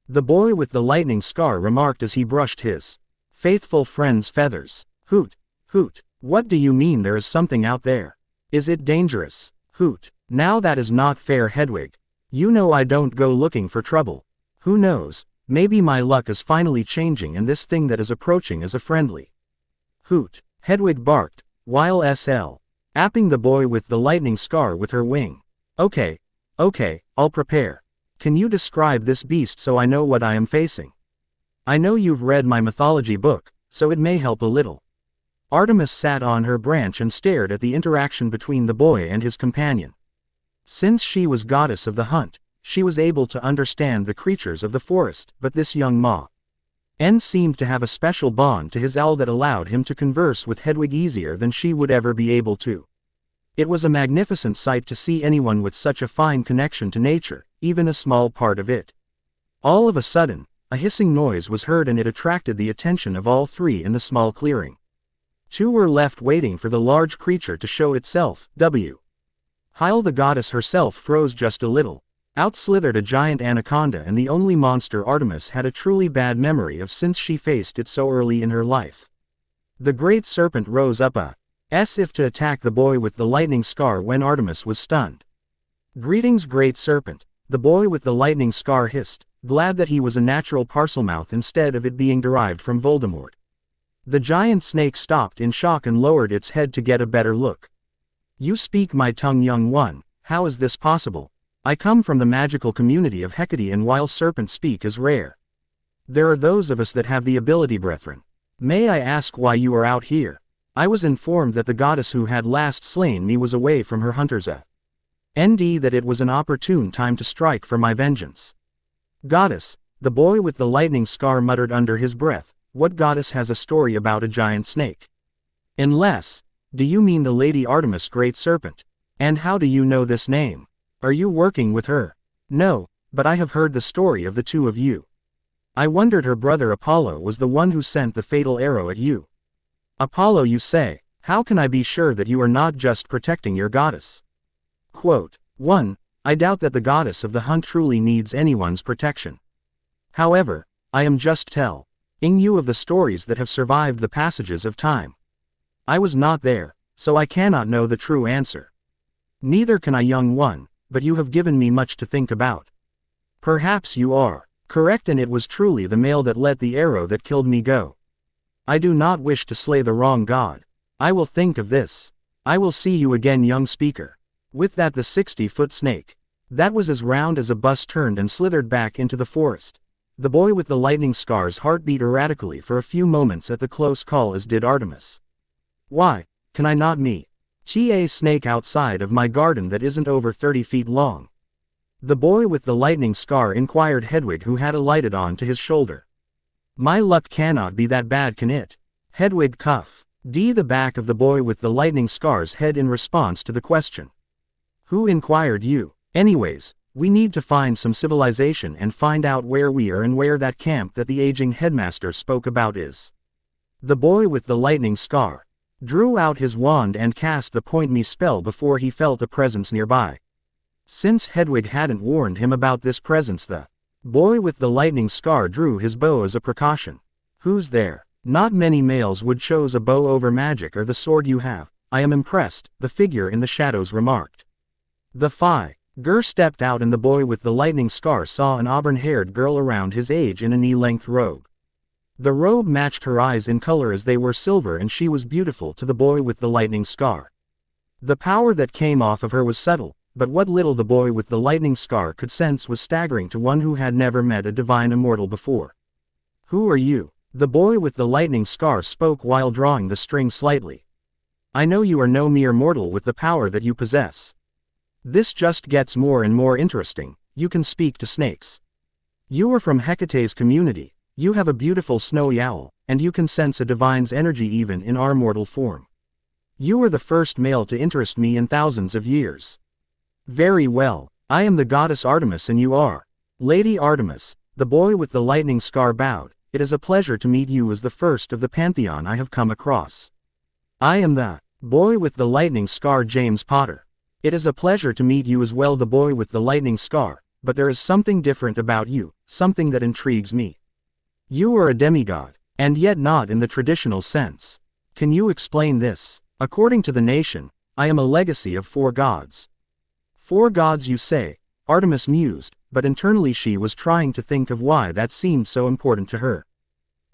The boy with the lightning scar remarked as he brushed his faithful friend's feathers. "Hoot, hoot, what do you mean there is something out there? Is it dangerous? Hoot, now that is not fair, Hedwig. You know I don't go looking for trouble. Who knows, maybe my luck is finally changing and this thing that is approaching is a friendly." "Hoot," Hedwig barked, while apping the boy with the lightning scar with her wing. Okay, I'll prepare. Can you describe this beast so I know what I am facing? I know you've read my mythology book, so it may help a little." Artemis sat on her branch and stared at the interaction between the boy and his companion. Since she was goddess of the hunt, she was able to understand the creatures of the forest, but this young Ma-en seemed to have a special bond to his owl that allowed him to converse with Hedwig easier than she would ever be able to. It was a magnificent sight to see anyone with such a fine connection to nature, even a small part of it. All of a sudden, a hissing noise was heard and it attracted the attention of all three in the small clearing. Two were left waiting for the large creature to show itself. While the goddess herself froze just a little. Out slithered a giant anaconda, and the only monster Artemis had a truly bad memory of since she faced it so early in her life. The great serpent rose up as if to attack the boy with the lightning scar when Artemis was stunned. "Greetings, great serpent," the boy with the lightning scar hissed, glad that he was a natural parselmouth instead of it being derived from Voldemort. The giant snake stopped in shock and lowered its head to get a better look. "You speak my tongue, young one. How is this possible? I come from the magical community of Hecate, and while serpents speak is rare. There are those of us that have the ability, brethren. May I ask why you are out here?" I was informed that the goddess who had last slain me was away from her hunters, and that it was an opportune time to strike for my vengeance. "Goddess," the boy with the lightning scar muttered under his breath, "what goddess has a story about a giant snake? Unless, do you mean the Lady Artemis, great serpent? And how do you know this name? Are you working with her?" "No, but I have heard the story of the two of you." I wondered her brother Apollo was the one who sent the fatal arrow at you. Apollo, you say? How can I be sure that you are not just protecting your goddess? Quote 1. I doubt that the goddess of the hunt truly needs anyone's protection. However, I am just telling you of the stories that have survived the passages of time. I was not there, so I cannot know the true answer. Neither can I, young one, but you have given me much to think about. Perhaps you are correct, and it was truly the male that let the arrow that killed me go. I do not wish to slay the wrong god. I will think of this. I will see you again, young speaker. With that, the 60-foot snake, that was as round as a bus, turned and slithered back into the forest. The boy with the lightning scar's heart beat erratically for a few moments at the close call, as did Artemis. Why can I not meet a snake outside of my garden that isn't over 30 feet long? The boy with the lightning scar inquired Hedwig, who had alighted on to his shoulder. My luck cannot be that bad, can it? Hedwig cuffed the back of the boy with the lightning scar's head in response to the question. Who inquired you? Anyways, we need to find some civilization and find out where we are and where that camp that the aging headmaster spoke about is. The boy with the lightning scar drew out his wand and cast the point me spell before he felt a presence nearby. Since Hedwig hadn't warned him about this presence, the boy with the lightning scar drew his bow as a precaution. Who's there? Not many males would choose a bow over magic or the sword you have. I am impressed, the figure in the shadows remarked. The figure stepped out, and the boy with the lightning scar saw an auburn-haired girl around his age in a knee-length robe. The robe matched her eyes in color, as they were silver, and she was beautiful to the boy with the lightning scar. The power that came off of her was subtle, but what little the boy with the lightning scar could sense was staggering to one who had never met a divine immortal before. Who are you? The boy with the lightning scar spoke while drawing the string slightly. I know you are no mere mortal with the power that you possess. This just gets more and more interesting. You can speak to snakes. You are from Hecate's community. You have a beautiful snowy owl, and you can sense a divine's energy even in our mortal form. You are the first male to interest me in thousands of years. Very well. I am the goddess Artemis, and you are Lady Artemis. The boy with the lightning scar bowed. It is a pleasure to meet you as the first of the pantheon I have come across. I am the boy with the lightning scar, James Potter. It is a pleasure to meet you as well, the boy with the lightning scar, but there is something different about you, something that intrigues me. You are a demigod, and yet not in the traditional sense. Can you explain this? According to the nation, I am a legacy of 4 gods. 4 gods, you say? Artemis mused, but internally she was trying to think of why that seemed so important to her.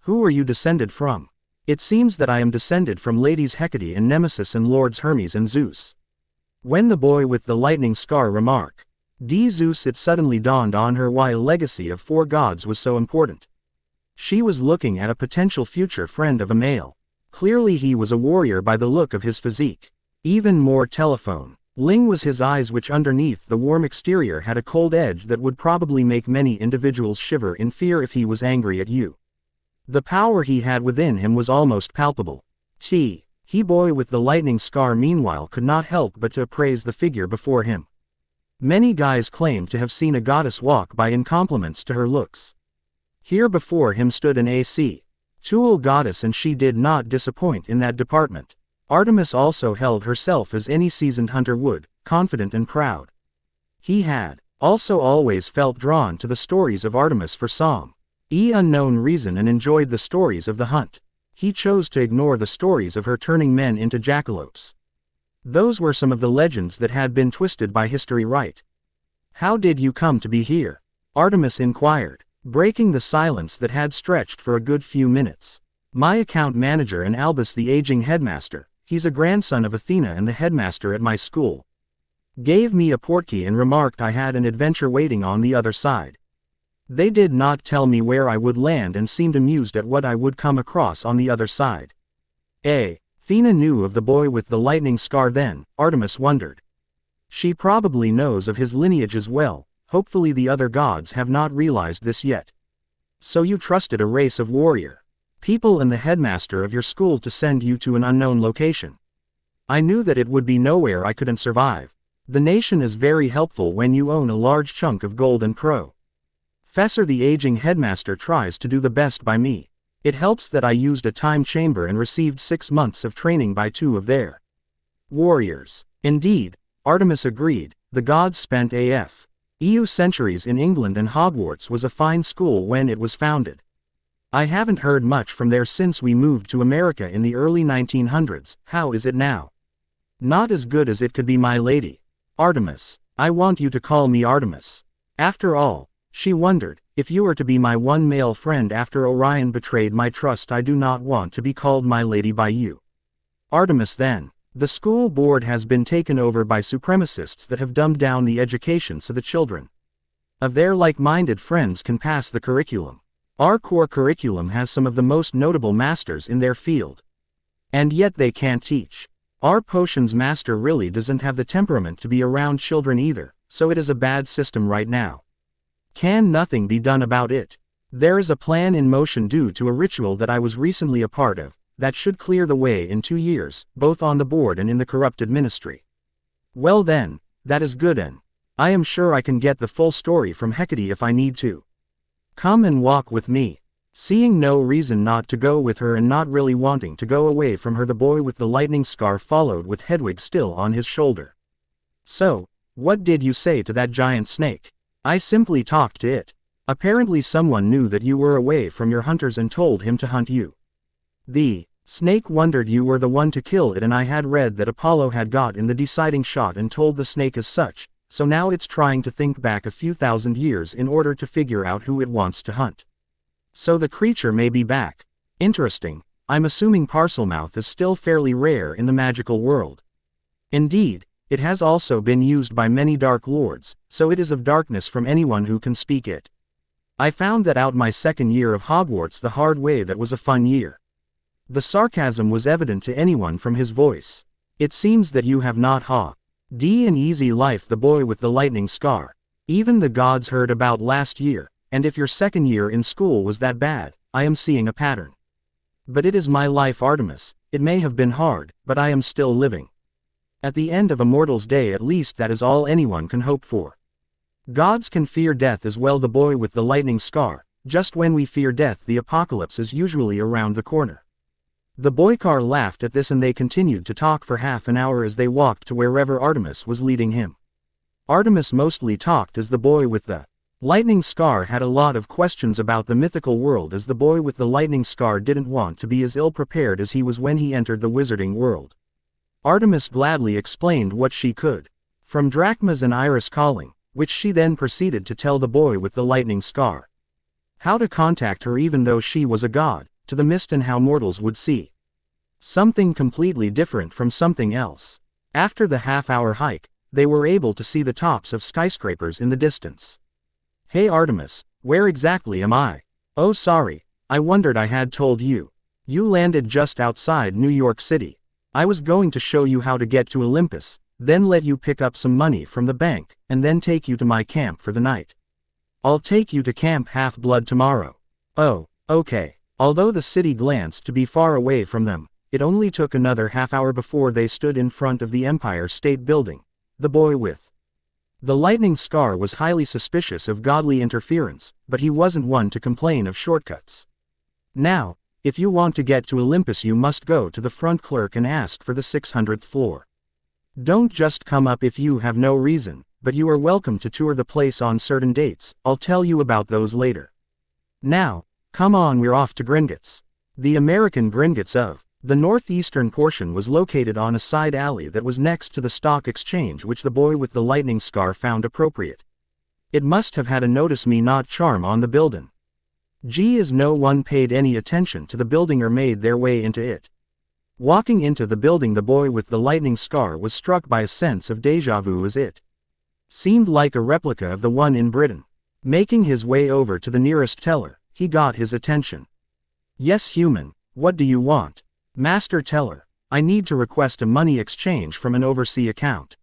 Who are you descended from? It seems that I am descended from Ladies Hecate and Nemesis and Lords Hermes and Zeus. When the boy with the lightning scar remarked Zeus, it suddenly dawned on her why a legacy of 4 gods was so important. She was looking at a potential future friend of a male. Clearly he was a warrior by the look of his physique. Even more telephone Ling was his eyes, which underneath the warm exterior had a cold edge that would probably make many individuals shiver in fear if he was angry at you. The power he had within him was almost palpable. He boy with the lightning scar meanwhile could not help but to appraise the figure before him. Many guys claimed to have seen a goddess walk by in compliments to her looks. Here before him stood an tool goddess, and she did not disappoint in that department. Artemis also held herself as any seasoned hunter would, confident and proud. He had also always felt drawn to the stories of Artemis for some unknown reason and enjoyed the stories of the hunt. He chose to ignore the stories of her turning men into jackalopes. Those were some of the legends that had been twisted by history, right? How did you come to be here? Artemis inquired, breaking the silence that had stretched for a good few minutes. My account manager and Albus, the aging headmaster, he's a grandson of Athena and the headmaster at my school, gave me a portkey and remarked I had an adventure waiting on the other side. They did not tell me where I would land and seemed amused at what I would come across on the other side. Athena knew of the boy with the lightning scar then, Artemis wondered. She probably knows of his lineage as well. Hopefully the other gods have not realized this yet. So you trusted a race of warrior people and the headmaster of your school to send you to an unknown location. I knew that it would be nowhere I couldn't survive. The nation is very helpful when you own a large chunk of gold and Professor, the aging headmaster tries to do the best by me. It helps that I used a time chamber and received 6 months of training by 2 of their warriors. Indeed, Artemis agreed, the gods spent EU centuries in England, and Hogwarts was a fine school when it was founded. I haven't heard much from there since we moved to America in the early 1900s. How is it now? Not as good as it could be, my lady. Artemis. I want you to call me Artemis. After all, she wondered, if you are to be my one male friend after Orion betrayed my trust, I do not want to be called my lady by you. Artemis then. The school board has been taken over by supremacists that have dumbed down the education so the children of their like-minded friends can pass the curriculum. Our core curriculum has some of the most notable masters in their field. And yet they can't teach. Our potions master really doesn't have the temperament to be around children either, so it is a bad system right now. Can nothing be done about it? There is a plan in motion due to a ritual that I was recently a part of, that should clear the way in 2 years, both on the board and in the corrupted ministry. Well then, that is good, and I am sure I can get the full story from Hecate if I need to. Come and walk with me. Seeing no reason not to go with her and not really wanting to go away from her, the boy with the lightning scar followed with Hedwig still on his shoulder. So, what did you say to that giant snake? I simply talked to it. Apparently someone knew that you were away from your hunters and told him to hunt you. The snake wondered you were the one to kill it, and I had read that Apollo had got in the deciding shot and told the snake as such, so now it's trying to think back a few thousand years in order to figure out who it wants to hunt. So the creature may be back. Interesting. I'm assuming Parselmouth is still fairly rare in the magical world. Indeed, it has also been used by many Dark Lords, so it is of darkness from anyone who can speak it. I found that out my second year of Hogwarts the hard way. That was a fun year. The sarcasm was evident to anyone from his voice. It seems that you have not an easy life, the boy with the lightning scar. Even the gods heard about last year, and if your second year in school was that bad, I am seeing a pattern. But it is my life, Artemis. It may have been hard, but I am still living. At the end of a mortal's day, at least that is all anyone can hope for. Gods can fear death as well, the boy with the lightning scar. Just when we fear death, the apocalypse is usually around the corner. The boycar laughed at this, and they continued to talk for half an hour as they walked to wherever Artemis was leading him. Artemis mostly talked as the boy with the lightning scar had a lot of questions about the mythical world, as the boy with the lightning scar didn't want to be as ill-prepared as he was when he entered the wizarding world. Artemis gladly explained what she could. From drachmas and iris calling, which she then proceeded to tell the boy with the lightning scar how to contact her even though she was a god, to the mist, and how mortals would see something completely different from something else. After the half-hour hike, they were able to see the tops of skyscrapers in the distance. Hey Artemis, where exactly am I? Oh sorry, I wondered I had told you. You landed just outside New York City. I was going to show you how to get to Olympus, then let you pick up some money from the bank, and then take you to my camp for the night. I'll take you to Camp Half-Blood tomorrow. Oh, okay. Although the city glanced to be far away from them, it only took another half-hour before they stood in front of the Empire State Building. The boy with the lightning scar was highly suspicious of godly interference, but he wasn't one to complain of shortcuts. Now, if you want to get to Olympus, you must go to the front clerk and ask for the 600th floor. Don't just come up if you have no reason, but you are welcome to tour the place on certain dates. I'll tell you about those later. Now, come on, we're off to Gringotts. The American Gringotts of the northeastern portion was located on a side alley that was next to the stock exchange, which the boy with the lightning scar found appropriate. It must have had a notice me not charm on the building. As no one paid any attention to the building or made their way into it. Walking into the building, the boy with the lightning scar was struck by a sense of déjà vu, as it seemed like a replica of the one in Britain. Making his way over to the nearest teller, he got his attention. Yes, human, what do you want? Master Teller, I need to request a money exchange from an overseas account.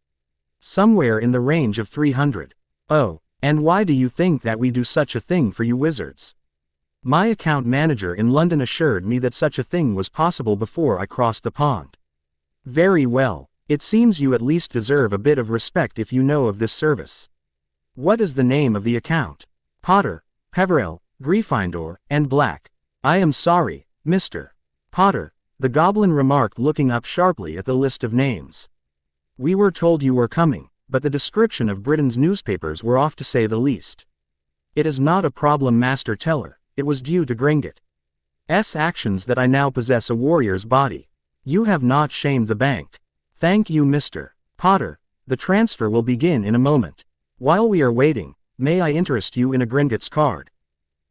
Somewhere in the range of 300. Oh, and why do you think that we do such a thing for you wizards? My account manager in London assured me that such a thing was possible before I crossed the pond. Very well, it seems you at least deserve a bit of respect if you know of this service. What is the name of the account? Potter, Peverell, Gryffindor, and Black. I am sorry, Mr. Potter, the goblin remarked, looking up sharply at the list of names. We were told you were coming, but the description of Britain's newspapers were off to say the least. It is not a problem, Master Teller, it was due to Gringotts' actions that I now possess a warrior's body. You have not shamed the bank. Thank you, Mr. Potter. The transfer will begin in a moment. While we are waiting, may I interest you in a Gringotts card?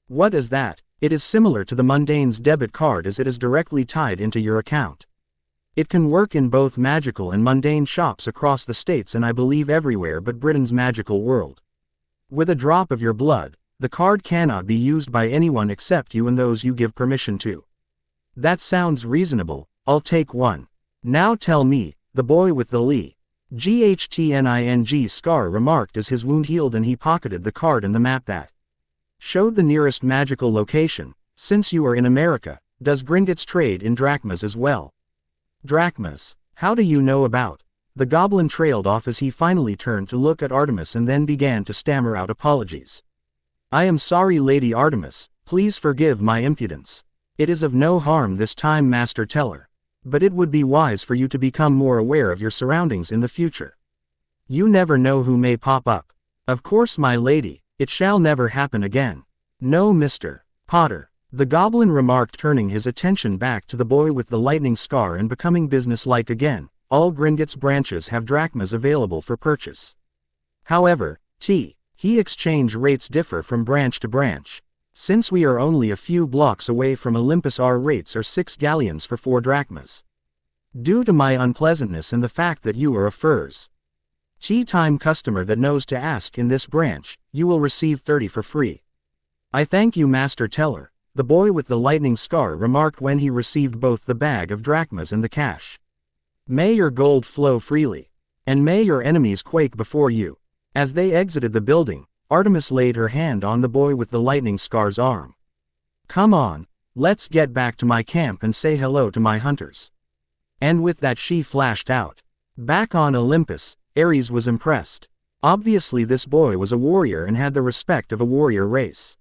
What is that? It is similar to the mundane's debit card as it is directly tied into your account. It can work in both magical and mundane shops across the states and I believe everywhere but Britain's magical world. With a drop of your blood, the card cannot be used by anyone except you and those you give permission to. That sounds reasonable, I'll take one. Now tell me, the boy with the GHTNING scar remarked as his wound healed and he pocketed the card and the map that showed the nearest magical location. Since you are in America, does Gringotts trade in drachmas as well? Drachmas? How do you know about? The goblin trailed off as he finally turned to look at Artemis and then began to stammer out apologies. I am sorry, Lady Artemis, please forgive my impudence. It is of no harm this time, Master Teller. But it would be wise for you to become more aware of your surroundings in the future. You never know who may pop up. Of course, my lady, it shall never happen again. No, Mr. Potter, the goblin remarked, turning his attention back to the boy with the lightning scar and becoming businesslike again. All Gringotts branches have drachmas available for purchase. However, exchange rates differ from branch to branch. Since we are only a few blocks away from Olympus, our rates are 6 galleons for 4 drachmas. Due to my unpleasantness and the fact that you are a first-time customer that knows to ask in this branch, you will receive 30 for free. I thank you, Master Teller, the boy with the lightning scar remarked when he received both the bag of drachmas and the cash. May your gold flow freely, and may your enemies quake before you. As they exited the building, Artemis laid her hand on the boy with the lightning scar's arm. Come on, let's get back to my camp and say hello to my hunters. And with that she flashed out. Back on Olympus, Ares was impressed. Obviously this boy was a warrior and had the respect of a warrior race.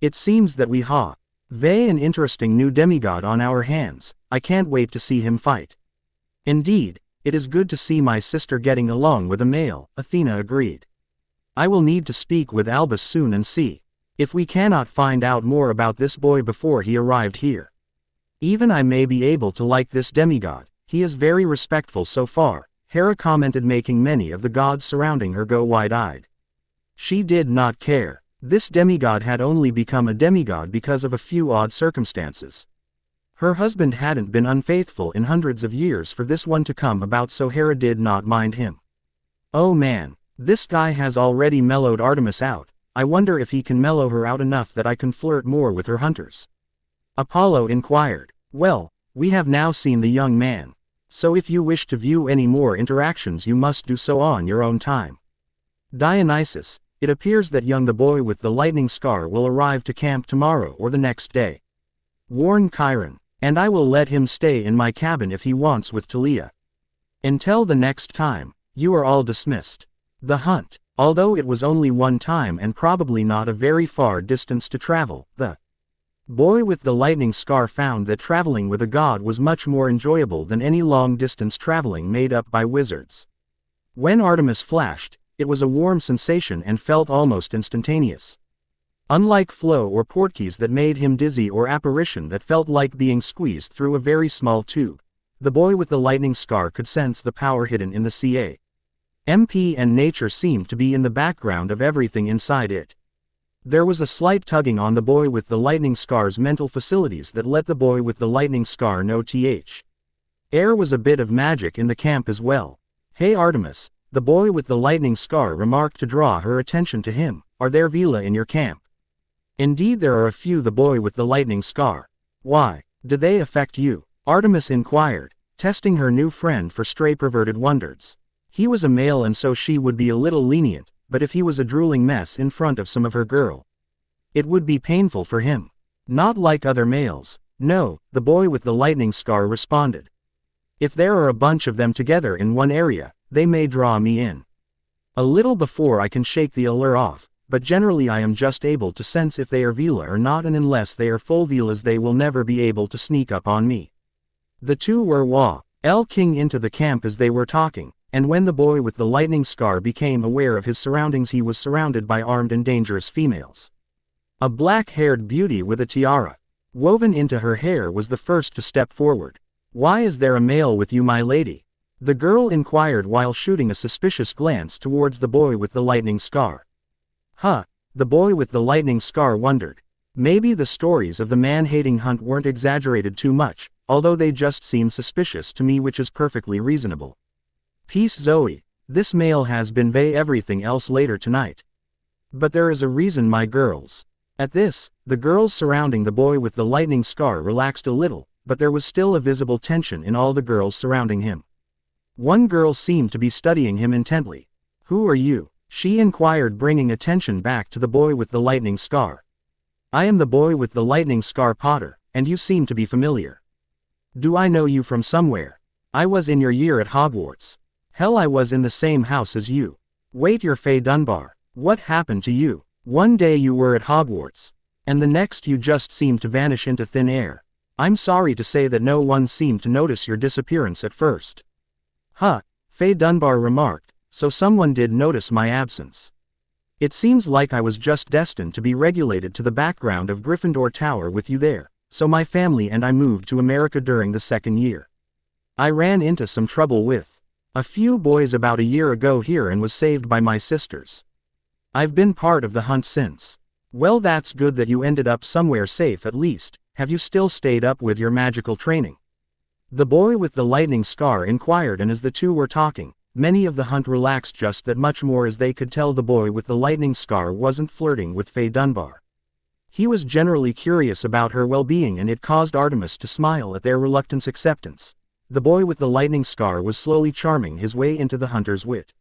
It seems that we have an interesting new demigod on our hands. I can't wait to see him fight. Indeed, it is good to see my sister getting along with a male, Athena agreed. I will need to speak with Albus soon and see if we cannot find out more about this boy before he arrived here. Even I may be able to like this demigod, he is very respectful so far, Hera commented, making many of the gods surrounding her go wide-eyed. She did not care. This demigod had only become a demigod because of a few odd circumstances. Her husband hadn't been unfaithful in hundreds of years for this one to come about, so Hera did not mind him. Oh man, this guy has already mellowed Artemis out. I wonder if he can mellow her out enough that I can flirt more with her hunters. Apollo inquired. Well, we have now seen the young man. So if you wish to view any more interactions you must do so on your own time. Dionysus, it appears that the boy with the lightning scar will arrive to camp tomorrow or the next day. Warn Chiron, and I will let him stay in my cabin if he wants with Talia. Until the next time, you are all dismissed. The hunt, although it was only one time and probably not a very far distance to travel, the boy with the lightning scar found that traveling with a god was much more enjoyable than any long-distance traveling made up by wizards. When Artemis flashed, it was a warm sensation and felt almost instantaneous. Unlike Flo or Portkeys that made him dizzy or apparition that felt like being squeezed through a very small tube, the boy with the lightning scar could sense the power hidden in the MP and nature seemed to be in the background of everything inside it. There was a slight tugging on the boy with the lightning scar's mental facilities that let the boy with the lightning scar know there was a bit of magic in the camp as well. Hey Artemis, the boy with the lightning scar remarked to draw her attention to him, are there Vila in your camp? Indeed there are a few, the boy with the lightning scar. Why, do they affect you? Artemis inquired, testing her new friend for stray perverted wonders. He was a male and so she would be a little lenient, but if he was a drooling mess in front of some of her girl, it would be painful for him. Not like other males. No, the boy with the lightning scar responded. If there are a bunch of them together in one area, they may draw me in. A little before I can shake the allure off, but generally I am just able to sense if they are Vila or not, and unless they are full Vilas they will never be able to sneak up on me. The two were King into the camp as they were talking, and when the boy with the lightning scar became aware of his surroundings he was surrounded by armed and dangerous females. A black-haired beauty with a tiara woven into her hair was the first to step forward. "Why is there a male with you, my lady?" the girl inquired while shooting a suspicious glance towards the boy with the lightning scar. The boy with the lightning scar wondered. Maybe the stories of the man-hating Hunt weren't exaggerated too much, although they just seem suspicious to me, which is perfectly reasonable. "Peace, Zoe. This male has been everything else later tonight. But there is a reason, my girls." At this, the girls surrounding the boy with the lightning scar relaxed a little, but there was still a visible tension in all the girls surrounding him. One girl seemed to be studying him intently. "Who are you?" she inquired, bringing attention back to the boy with the lightning scar. "I am the boy with the lightning scar, Potter, and you seem to be familiar." "Do I know you from somewhere?" "I was in your year at Hogwarts." "Hell, I was in the same house as you." "Wait, you're Faye Dunbar. What happened to you? One day you were at Hogwarts, and the next you just seemed to vanish into thin air. I'm sorry to say that no one seemed to notice your disappearance at first." Faye Dunbar remarked, "So someone did notice my absence. It seems like I was just destined to be relegated to the background of Gryffindor Tower with you there, so my family and I moved to America during the second year. I ran into some trouble with a few boys about a year ago here and was saved by my sisters. I've been part of the hunt since." "Well, that's good that you ended up somewhere safe at least. Have you still stayed up with your magical training?" the boy with the lightning scar inquired, and as the two were talking, many of the hunt relaxed just that much more, as they could tell the boy with the lightning scar wasn't flirting with Faye Dunbar. He was generally curious about her well-being, and it caused Artemis to smile at their reluctant acceptance. The boy with the lightning scar was slowly charming his way into the hunter's wit.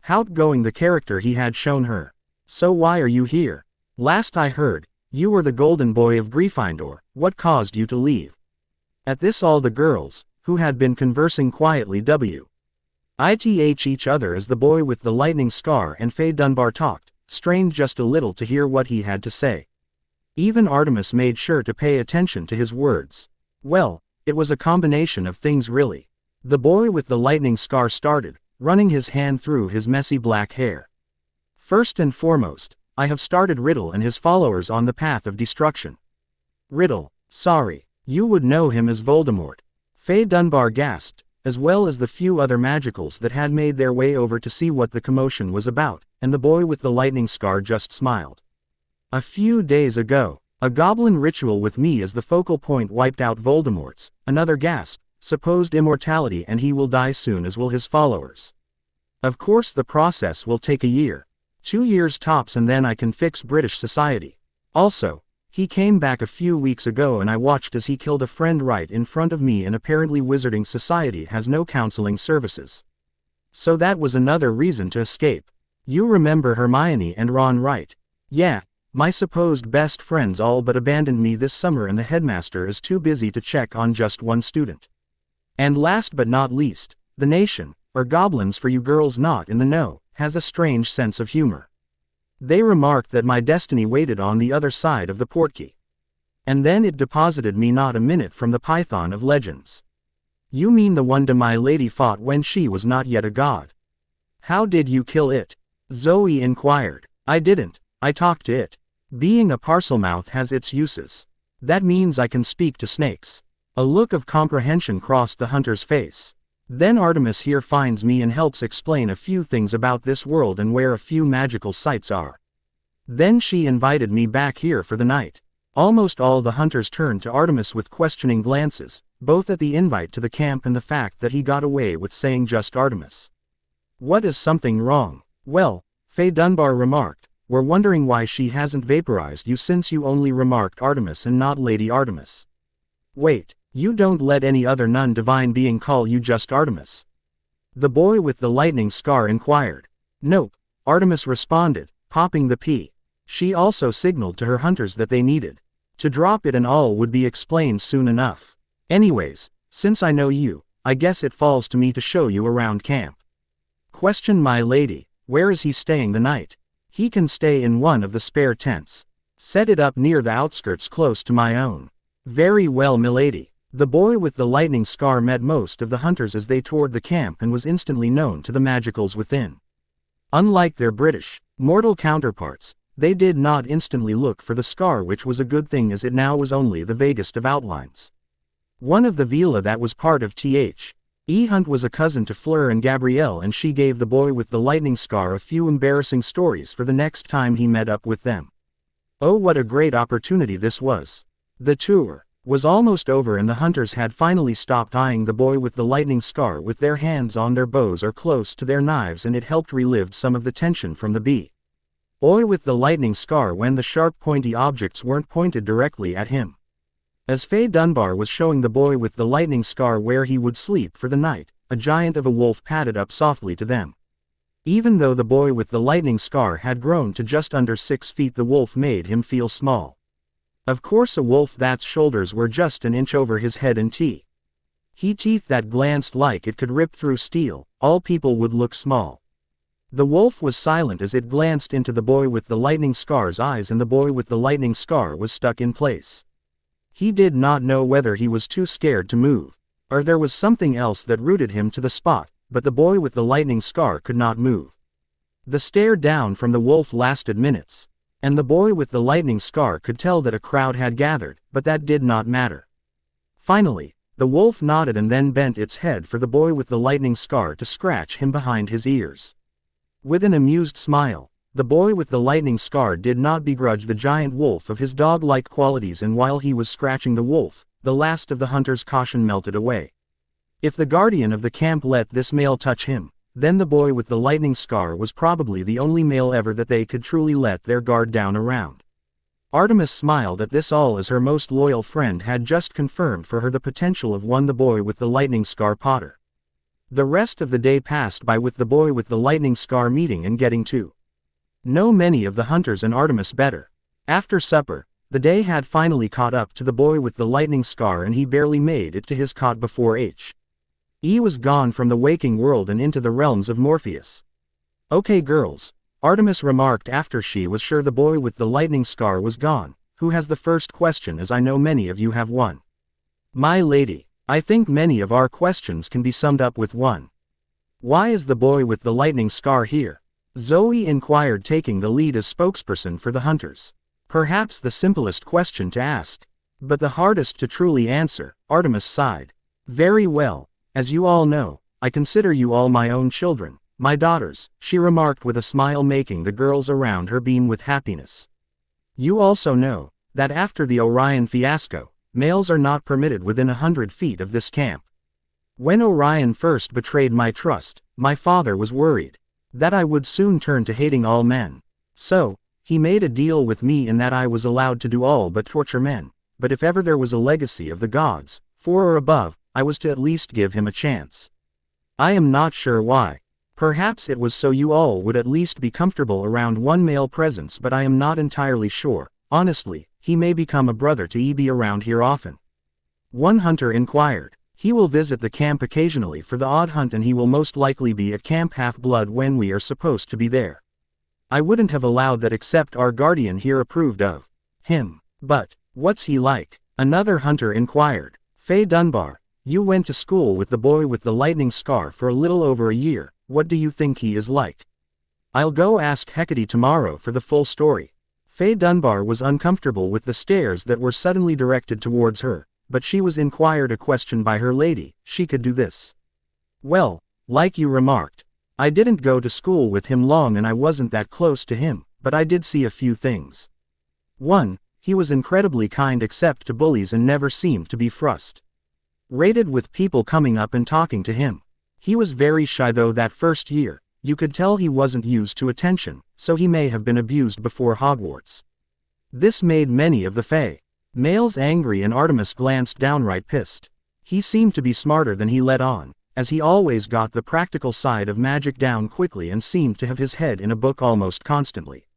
How outgoing the character he had shown her. "So why are you here? Last I heard, you were the golden boy of Gryffindor. What caused you to leave?" At this all the girls, who had been conversing quietly with each other as the boy with the lightning scar and Faye Dunbar talked, strained just a little to hear what he had to say. Even Artemis made sure to pay attention to his words. "Well, it was a combination of things really." The boy with the lightning scar started, running his hand through his messy black hair. "First and foremost, I have started Riddle and his followers on the path of destruction." "Riddle? Sorry. You would know him as Voldemort." Faye Dunbar gasped, as well as the few other magicals that had made their way over to see what the commotion was about, and the boy with the lightning scar just smiled. "A few days ago, a goblin ritual with me as the focal point wiped out Voldemort's," another gasp, "supposed immortality, and he will die soon, as will his followers. Of course the process will take a year. 2 years tops, and then I can fix British society. Also, he came back a few weeks ago and I watched as he killed a friend right in front of me, and apparently Wizarding Society has no counseling services. So that was another reason to escape. You remember Hermione and Ron, right? Yeah, my supposed best friends all but abandoned me this summer, and the headmaster is too busy to check on just one student. And last but not least, the nation, or goblins for you girls not in the know, has a strange sense of humor. They remarked that my destiny waited on the other side of the portkey. And then it deposited me not a minute from the Python of Legends." "You mean the one my lady fought when she was not yet a god?" "How did you kill it?" Zoe inquired. "I didn't, I talked to it. Being a parselmouth has its uses. That means I can speak to snakes." A look of comprehension crossed the hunter's face. "Then Artemis here finds me and helps explain a few things about this world and where a few magical sites are. Then she invited me back here for the night." Almost all the hunters turned to Artemis with questioning glances, both at the invite to the camp and the fact that he got away with saying just Artemis. "What is something wrong?" "Well," Faye Dunbar remarked, "we're wondering why she hasn't vaporized you since you only remarked Artemis and not Lady Artemis." "Wait, you don't let any other non-divine being call you just Artemis?" the boy with the lightning scar inquired. "Nope," Artemis responded, popping the P. She also signaled to her hunters that they needed to drop it, and all would be explained soon enough. "Anyways, since I know you, I guess it falls to me to show you around camp." "Question, my lady, where is he staying the night?" He can stay in one of the spare tents. Set it up near the outskirts close to my own. Very well, milady. The boy with the lightning scar met most of the hunters as they toured the camp and was instantly known to the magicals within. Unlike their British, mortal counterparts, they did not instantly look for the scar, which was a good thing as it now was only the vaguest of outlines. One of the villa that was part of Th.E. Hunt was a cousin to Fleur and Gabrielle, and she gave the boy with the lightning scar a few embarrassing stories for the next time he met up with them. Oh, what a great opportunity this was. The tour was almost over and the hunters had finally stopped eyeing the boy with the lightning scar with their hands on their bows or close to their knives, and it helped relieve some of the tension from the boy with the lightning scar when the sharp pointy objects weren't pointed directly at him. As Faye Dunbar was showing the boy with the lightning scar where he would sleep for the night, a giant of a wolf padded up softly to them. Even though the boy with the lightning scar had grown to just under 6 feet, the wolf made him feel small. Of course, a wolf that's shoulders were just an inch over his head and teeth that glanced like it could rip through steel. All people would look small. The wolf was silent as it glanced into the boy with the lightning scar's eyes, and the boy with the lightning scar was stuck in place. He did not know whether he was too scared to move, or there was something else that rooted him to the spot, but the boy with the lightning scar could not move. The stare down from the wolf lasted minutes, and the boy with the lightning scar could tell that a crowd had gathered, but that did not matter. Finally, the wolf nodded and then bent its head for the boy with the lightning scar to scratch him behind his ears. With an amused smile, the boy with the lightning scar did not begrudge the giant wolf of his dog-like qualities, and while he was scratching the wolf, the last of the hunter's caution melted away. If the guardian of the camp let this male touch him, then the boy with the lightning scar was probably the only male ever that they could truly let their guard down around. Artemis smiled at this all as her most loyal friend had just confirmed for her the potential of the boy with the lightning scar Potter. The rest of the day passed by with the boy with the lightning scar meeting and getting to know many of the hunters and Artemis better. After supper, the day had finally caught up to the boy with the lightning scar, and he barely made it to his cot before He was gone from the waking world and into the realms of Morpheus. "Okay, girls," Artemis remarked after she was sure the boy with the lightning scar was gone. "Who has the first question, as I know many of you have one?" "My lady, I think many of our questions can be summed up with one. Why is the boy with the lightning scar here?" Zoe inquired, taking the lead as spokesperson for the hunters. Perhaps the simplest question to ask, but the hardest to truly answer, Artemis sighed. "Very well. As you all know, I consider you all my own children, my daughters," she remarked with a smile, making the girls around her beam with happiness. "You also know that after the Orion fiasco, males are not permitted within 100 feet of this camp. When Orion first betrayed my trust, my father was worried that I would soon turn to hating all men. So, he made a deal with me in that I was allowed to do all but torture men, but if ever there was a legacy of the gods, 4 or above, I was to at least give him a chance. I am not sure why. Perhaps it was so you all would at least be comfortable around one male presence, but I am not entirely sure. Honestly, he may become a brother to be around here often." One hunter inquired. "He will visit the camp occasionally for the odd hunt, and he will most likely be at Camp Half-Blood when we are supposed to be there. I wouldn't have allowed that except our guardian here approved of him. But, what's he like?" Another hunter inquired. "Faye Dunbar, you went to school with the boy with the lightning scar for a little over a year. What do you think he is like?" "I'll go ask Hecate tomorrow for the full story." Faye Dunbar was uncomfortable with the stares that were suddenly directed towards her, but she was inquired a question by her lady. She could do this. "Well, like you remarked, I didn't go to school with him long and I wasn't that close to him, but I did see a few things. 1. He was incredibly kind except to bullies and never seemed to be frustrated with people coming up and talking to him. He was very shy though that first year. You could tell he wasn't used to attention, so he may have been abused before Hogwarts." This made many of the Fae males angry, and Artemis glanced downright pissed. He seemed to be smarter than he let on, as he always got the practical side of magic down quickly and seemed to have his head in a book almost constantly.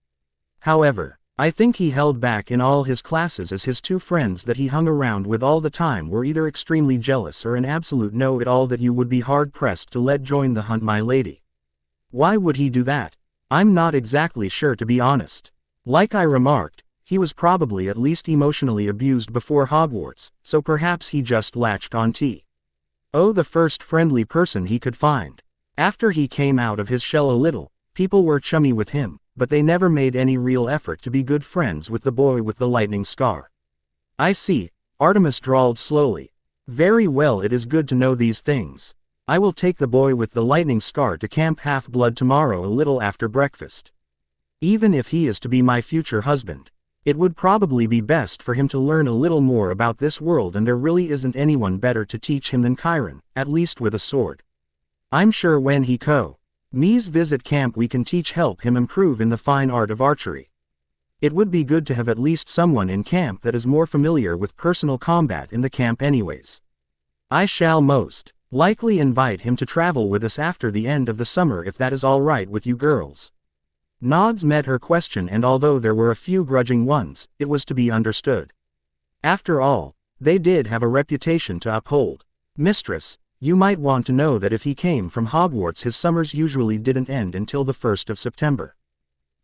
However, I think he held back in all his classes as his 2 friends that he hung around with all the time were either extremely jealous or an absolute know-it-all that you would be hard-pressed to let join the hunt, my lady." "Why would he do that?" I'm not exactly sure, to be honest. Like I remarked, he was probably at least emotionally abused before Hogwarts, so perhaps he just latched on to the first friendly person he could find. After he came out of his shell a little, people were chummy with him, but they never made any real effort to be good friends with the boy with the lightning scar. I see, Artemis drawled slowly. Very well, it is good to know these things. I will take the boy with the lightning scar to Camp Half-Blood tomorrow a little after breakfast. Even if he is to be my future husband, it would probably be best for him to learn a little more about this world, and there really isn't anyone better to teach him than Chiron, at least with a sword. I'm sure when he me's visit camp we can help him improve in the fine art of archery. It would be good to have at least someone in camp that is more familiar with personal combat in the camp anyways. I shall most likely invite him to travel with us after the end of the summer if that is all right with you girls. Nods met her question, and although there were a few grudging ones, it was to be understood. After all, they did have a reputation to uphold. Mistress, you might want to know that if he came from Hogwarts his summers usually didn't end until the 1st of September.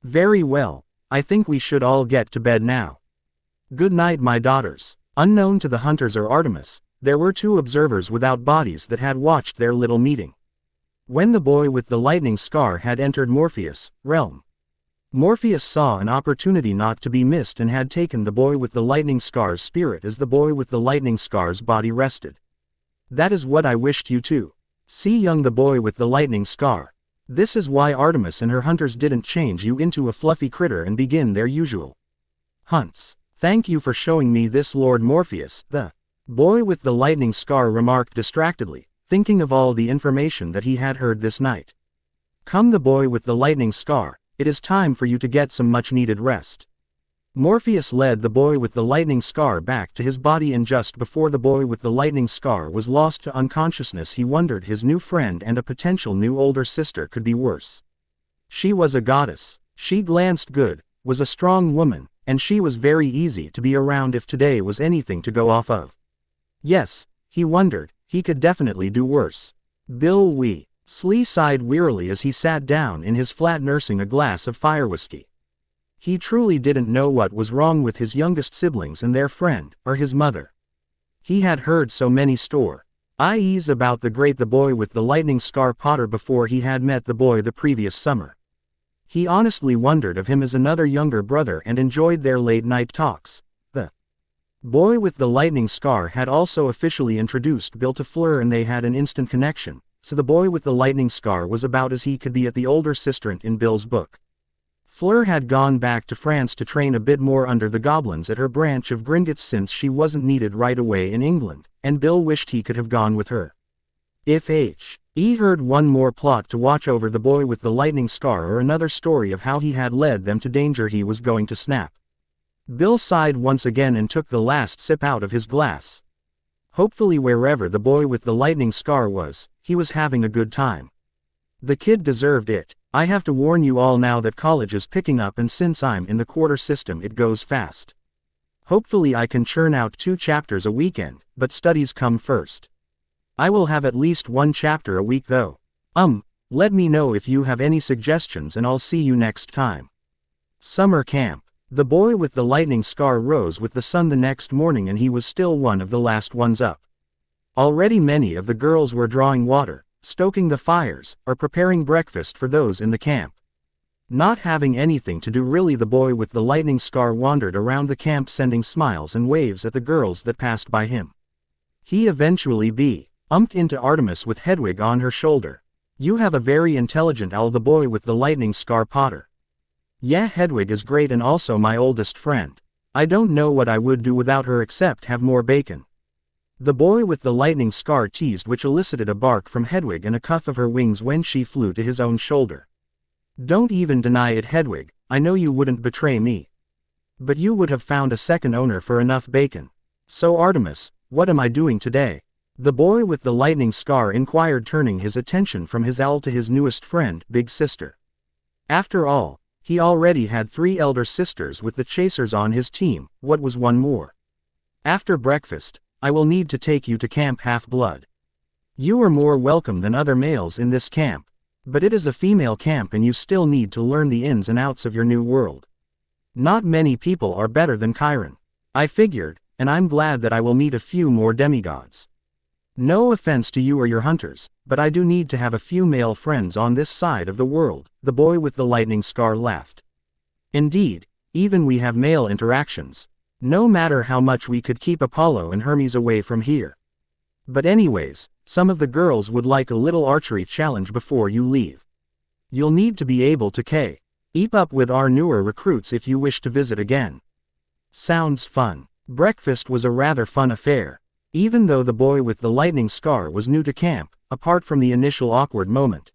Very well, I think we should all get to bed now. Good night, my daughters. Unknown to the hunters or Artemis, there were 2 observers without bodies that had watched their little meeting. When the boy with the lightning scar had entered Morpheus' realm, Morpheus saw an opportunity not to be missed and had taken the boy with the lightning scar's spirit as the boy with the lightning scar's body rested. That is what I wished you to see, young the boy with the lightning scar. This is why Artemis and her hunters didn't change you into a fluffy critter and begin their usual hunts. Thank you for showing me this, Lord Morpheus, the boy with the lightning scar remarked distractedly, thinking of all the information that he had heard this night. Come, the boy with the lightning scar, it is time for you to get some much-needed rest. Morpheus led the boy with the lightning scar back to his body, and just before the boy with the lightning scar was lost to unconsciousness he wondered his new friend and a potential new older sister could be worse. She was a goddess, she glanced good, was a strong woman, and she was very easy to be around if today was anything to go off of. Yes, he wondered, he could definitely do worse. Bill Weasley sighed wearily as he sat down in his flat nursing a glass of fire whiskey. He truly didn't know what was wrong with his youngest siblings and their friend, or his mother. He had heard so many stories about the boy with the lightning scar Potter before he had met the boy the previous summer. He honestly wondered of him as another younger brother and enjoyed their late-night talks. The boy with the lightning scar had also officially introduced Bill to Fleur and they had an instant connection, so the boy with the lightning scar was about as he could be at the older sister in Bill's book. Fleur had gone back to France to train a bit more under the goblins at her branch of Gringotts since she wasn't needed right away in England, and Bill wished he could have gone with her. If he heard one more plot to watch over the boy with the lightning scar or another story of how he had led them to danger, he was going to snap. Bill sighed once again and took the last sip out of his glass. Hopefully wherever the boy with the lightning scar was, he was having a good time. The kid deserved it. I have to warn you all now that college is picking up, and since I'm in the quarter system it goes fast. Hopefully I can churn out 2 chapters a weekend, but studies come first. I will have at least 1 chapter a week though. Let me know if you have any suggestions and I'll see you next time. Summer camp. The boy with the lightning scar rose with the sun the next morning and he was still one of the last ones up. Already many of the girls were drawing water, stoking the fires, or preparing breakfast for those in the camp. Not having anything to do really, the boy with the lightning scar wandered around the camp sending smiles and waves at the girls that passed by him. He eventually bumped into Artemis with Hedwig on her shoulder. You have a very intelligent owl, the boy with the lightning scar Potter. Yeah, Hedwig is great and also my oldest friend. I don't know what I would do without her except have more bacon. The boy with the lightning scar teased, which elicited a bark from Hedwig and a cuff of her wings when she flew to his own shoulder. Don't even deny it, Hedwig, I know you wouldn't betray me. But you would have found a second owner for enough bacon. So Artemis, what am I doing today? The boy with the lightning scar inquired, turning his attention from his owl to his newest friend, Big Sister. After all, he already had 3 elder sisters with the chasers on his team, what was one more? After breakfast, I will need to take you to Camp Half-Blood. You are more welcome than other males in this camp. But it is a female camp and you still need to learn the ins and outs of your new world. Not many people are better than Chiron. I figured, and I'm glad that I will meet a few more demigods. No offense to you or your hunters, but I do need to have a few male friends on this side of the world, the boy with the lightning scar laughed. Indeed, even we have male interactions. No matter how much we could keep Apollo and Hermes away from here. But anyways, some of the girls would like a little archery challenge before you leave. You'll need to be able to keep up with our newer recruits if you wish to visit again. Sounds fun. Breakfast was a rather fun affair. Even though the boy with the lightning scar was new to camp, apart from the initial awkward moment.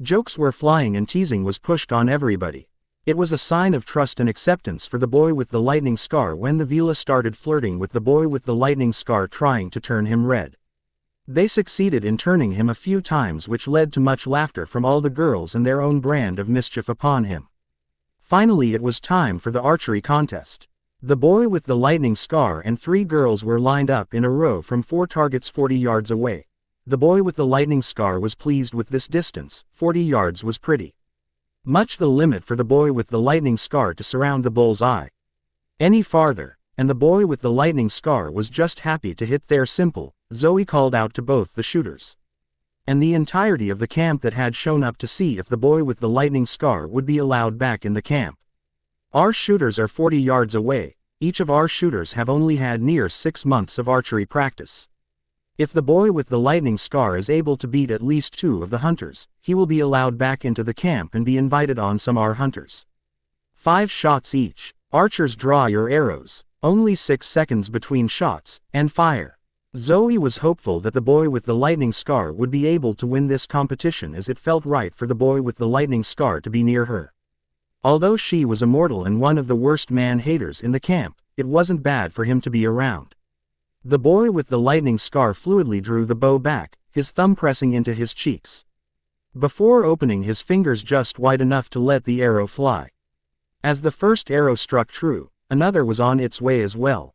Jokes were flying and teasing was pushed on everybody. It was a sign of trust and acceptance for the boy with the lightning scar when the Vila started flirting with the boy with the lightning scar, trying to turn him red. They succeeded in turning him a few times, which led to much laughter from all the girls and their own brand of mischief upon him. Finally it was time for the archery contest. The boy with the lightning scar and 3 girls were lined up in a row from 4 targets 40 yards away. The boy with the lightning scar was pleased with this distance. 40 yards was pretty much the limit for the boy with the lightning scar to surround the bull's eye. Any farther, and the boy with the lightning scar was just happy to hit there. Simple, Zoe called out to both the shooters and the entirety of the camp that had shown up to see if the boy with the lightning scar would be allowed back in the camp. Our shooters are 40 yards away. Each of our shooters have only had near 6 months of archery practice. If the boy with the lightning scar is able to beat at least 2 of the hunters, he will be allowed back into the camp and be invited on some our hunters. 5 shots each. Archers, draw your arrows. Only 6 seconds between shots, and fire. Zoe was hopeful that the boy with the lightning scar would be able to win this competition, as it felt right for the boy with the lightning scar to be near her. Although she was immortal and one of the worst man-haters in the camp, it wasn't bad for him to be around. The boy with the lightning scar fluidly drew the bow back, his thumb pressing into his cheeks, before opening his fingers just wide enough to let the arrow fly. As the first arrow struck true, another was on its way as well.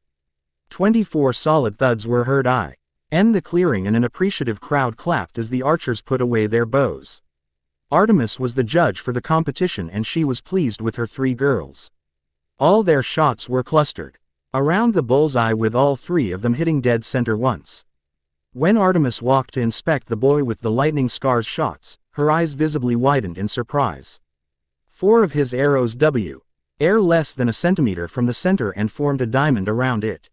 24 solid thuds were heard in the clearing, and an appreciative crowd clapped as the archers put away their bows. Artemis was the judge for the competition and she was pleased with her 3 girls. All their shots were clustered around the bullseye, with all 3 of them hitting dead center once. When Artemis walked to inspect the boy with the lightning scar's shots, her eyes visibly widened in surprise. 4 of his arrows air less than a centimeter from the center and formed a diamond around it.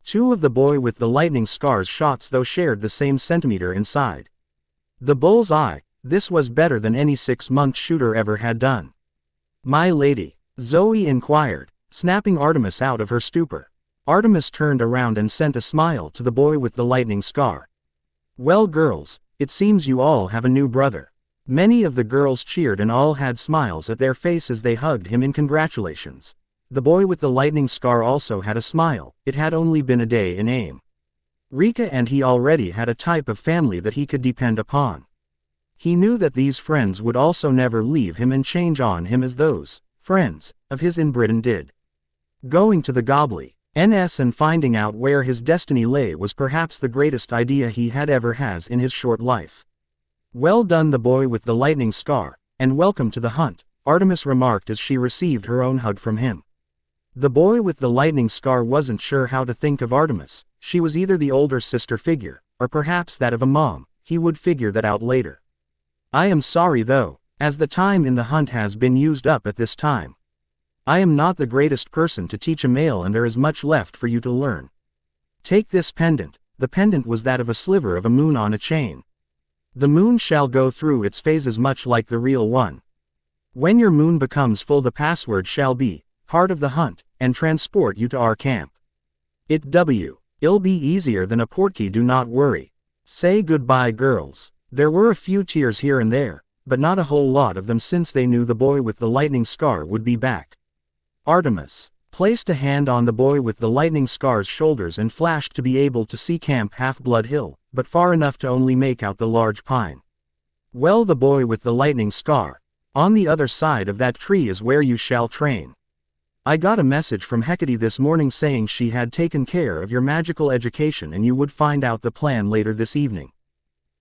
2 of the boy with the lightning scar's shots though shared the same centimeter inside the bull's eye. This was better than any 6-month shooter ever had done. My lady, Zoe inquired, snapping Artemis out of her stupor. Artemis turned around and sent a smile to the boy with the lightning scar. Well girls, it seems you all have a new brother. Many of the girls cheered and all had smiles at their face as they hugged him in congratulations. The boy with the lightning scar also had a smile. It had only been a day in AIM. Rika and he already had a type of family that he could depend upon. He knew that these friends would also never leave him and change on him as those friends of his in Britain did. Going to the Goblin NS and finding out where his destiny lay was perhaps the greatest idea he had ever has in his short life. Well done, the boy with the lightning scar, and welcome to the hunt, Artemis remarked as she received her own hug from him. The boy with the lightning scar wasn't sure how to think of Artemis. She was either the older sister figure, or perhaps that of a mom. He would figure that out later. I am sorry though, as the time in the hunt has been used up at this time. I am not the greatest person to teach a male and there is much left for you to learn. Take this pendant. The pendant was that of a sliver of a moon on a chain. The moon shall go through its phases much like the real one. When your moon becomes full, the password shall be part of the hunt, and transport you to our camp. It'll be easier than a portkey, do not worry. Say goodbye girls. There were a few tears here and there, but not a whole lot of them since they knew the boy with the lightning scar would be back. Artemis placed a hand on the boy with the lightning scar's shoulders and flashed to be able to see Camp Half-Blood Hill, but far enough to only make out the large pine. Well, the boy with the lightning scar. On the other side of that tree is where you shall train. I got a message from Hecate this morning saying she had taken care of your magical education and you would find out the plan later this evening.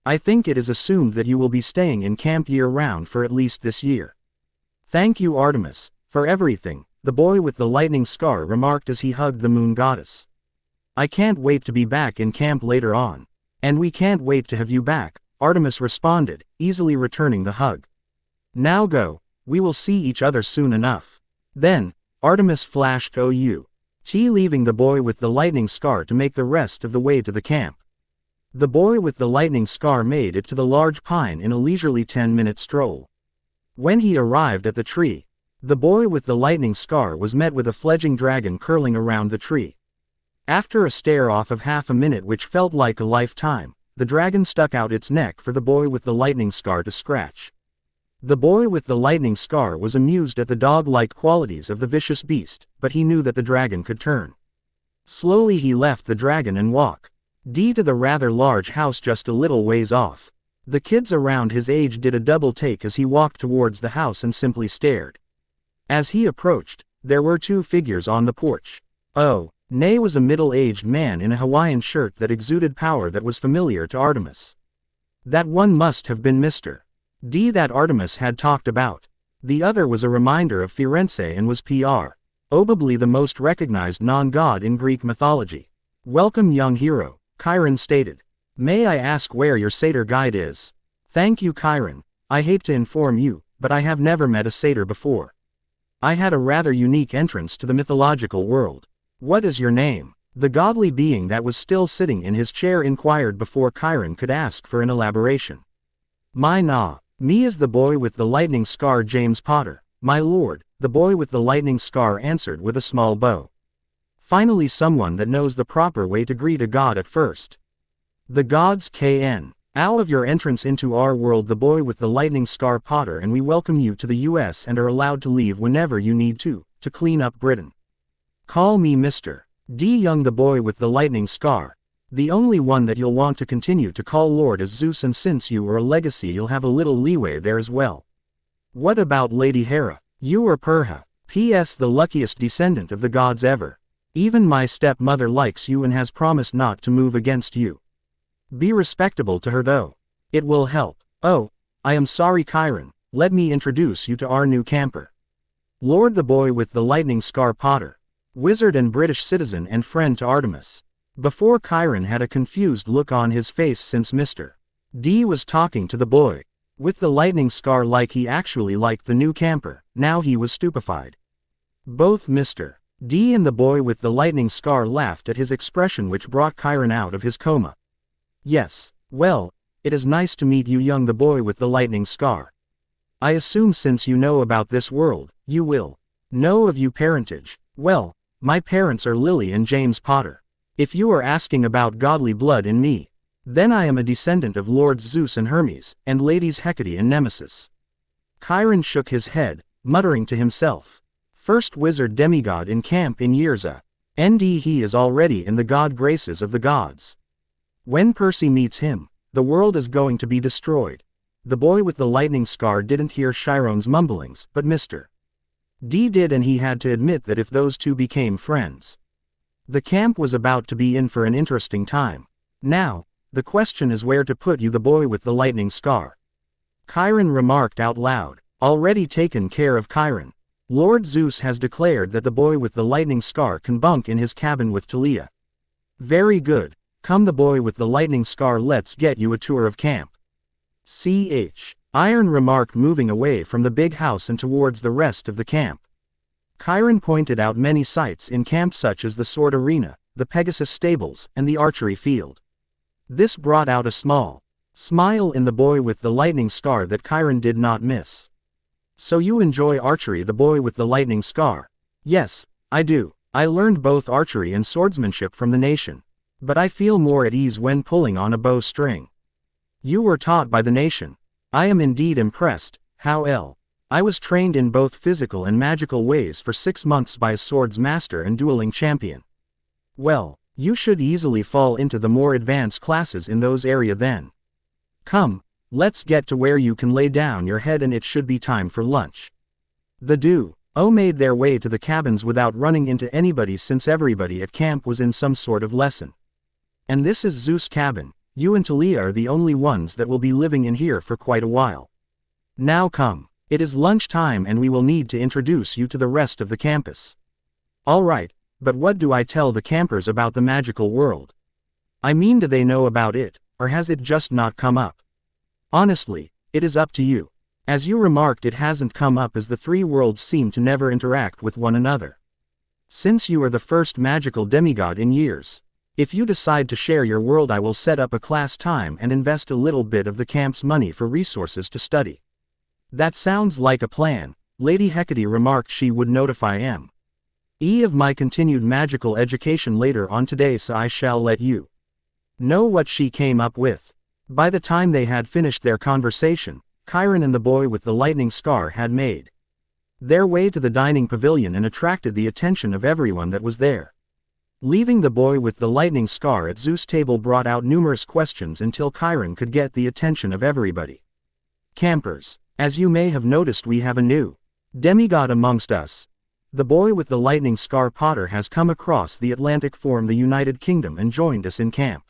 I think it is assumed that you will be staying in camp year-round for at least this year. Thank you, Artemis, for everything, the boy with the lightning scar remarked as he hugged the moon goddess. I can't wait to be back in camp later on. And we can't wait to have you back, Artemis responded, easily returning the hug. Now go, we will see each other soon enough. Then, Artemis flashed OUT, leaving the boy with the lightning scar to make the rest of the way to the camp. The boy with the lightning scar made it to the large pine in a leisurely 10-minute stroll. When he arrived at the tree, the boy with the lightning scar was met with a fledgling dragon curling around the tree. After a stare-off of half a minute which felt like a lifetime, the dragon stuck out its neck for the boy with the lightning scar to scratch. The boy with the lightning scar was amused at the dog-like qualities of the vicious beast, but he knew that the dragon could turn. Slowly he left the dragon and walked to the rather large house just a little ways off. The kids around his age did a double take as he walked towards the house and simply stared. As he approached, there were two figures on the porch. Nay was a middle-aged man in a Hawaiian shirt that exuded power that was familiar to Artemis. That one must have been Mr. D that Artemis had talked about. The other was a reminder of Firenze and was probably the most recognized non-god in Greek mythology. Welcome, young hero, Chiron stated. May I ask where your satyr guide is? Thank you, Chiron. I hate to inform you, but I have never met a satyr before. I had a rather unique entrance to the mythological world. What is your name? The godly being that was still sitting in his chair inquired before Chiron could ask for an elaboration. Me is the boy with the lightning scar, James Potter, my lord, the boy with the lightning scar answered with a small bow. Finally, someone that knows the proper way to greet a god at first. The gods of your entrance into our world, the boy with the lightning scar Potter, and we welcome you to the US and are allowed to leave whenever you need to clean up Britain. Call me Mr. D. Young, the boy with the lightning scar. The only one that you'll want to continue to call Lord is Zeus, and since you are a legacy you'll have a little leeway there as well. What about Lady Hera? You are Perha. P.S. the luckiest descendant of the gods ever. Even my stepmother likes you and has promised not to move against you. Be respectable to her though. It will help. Oh, I am sorry, Chiron. Let me introduce you to our new camper. Lord, the boy with the lightning scar Potter. Wizard and British citizen and friend to Artemis. Before, Chiron had a confused look on his face since Mr. D was talking to the boy with the lightning scar like he actually liked the new camper. Now he was stupefied. Both Mr. D and the boy with the lightning scar laughed at his expression, which brought Chiron out of his coma. Yes, well, it is nice to meet you, young, the boy with the lightning scar. I assume since you know about this world, you will know of your parentage. Well, my parents are Lily and James Potter. If you are asking about godly blood in me, then I am a descendant of Lords Zeus and Hermes, and Ladies Hecate and Nemesis. Chiron shook his head, muttering to himself. First wizard demigod in camp in years, and he is already in the god graces of the gods. When Percy meets him, the world is going to be destroyed. The boy with the lightning scar didn't hear Chiron's mumblings, but Mr. D did, and he had to admit that if those two became friends, the camp was about to be in for an interesting time. Now, the question is where to put you, the boy with the lightning scar. Chiron remarked out loud. Already taken care of, Chiron. Lord Zeus has declared that the boy with the lightning scar can bunk in his cabin with Talia. Very good. Come, the boy with the lightning scar, let's get you a tour of camp. Iron remarked, moving away from the big house and towards the rest of the camp. Chiron pointed out many sights in camp, such as the sword arena, the Pegasus stables, and the archery field. This brought out a small smile in the boy with the lightning scar that Chiron did not miss. So you enjoy archery, the boy with the lightning scar? Yes, I do. I learned both archery and swordsmanship from the nation. But I feel more at ease when pulling on a bowstring. You were taught by the nation. I am indeed impressed. How I was trained in both physical and magical ways for 6 months by a swords master and dueling champion. Well, you should easily fall into the more advanced classes in those area then. Come, let's get to where you can lay down your head, and it should be time for lunch. The duo made their way to the cabins without running into anybody, since everybody at camp was in some sort of lesson. And this is Zeus' cabin. You and Talia are the only ones that will be living in here for quite a while. Now come. It is lunchtime and we will need to introduce you to the rest of the campus. Alright, but what do I tell the campers about the magical world? I mean, do they know about it, or has it just not come up? Honestly, it is up to you. As you remarked, it hasn't come up as the three worlds seem to never interact with one another. Since you are the first magical demigod in years, if you decide to share your world, I will set up a class time and invest a little bit of the camp's money for resources to study. That sounds like a plan, Lady Hecate remarked. She would notify M.E. of my continued magical education later on today, so I shall let you know what she came up with. By the time they had finished their conversation, Chiron and the boy with the lightning scar had made their way to the dining pavilion and attracted the attention of everyone that was there. Leaving the boy with the lightning scar at Zeus' table brought out numerous questions until Chiron could get the attention of everybody. Campers, as you may have noticed, we have a new demigod amongst us. The boy with the lightning scar Potter has come across the Atlantic from the United Kingdom and joined us in camp.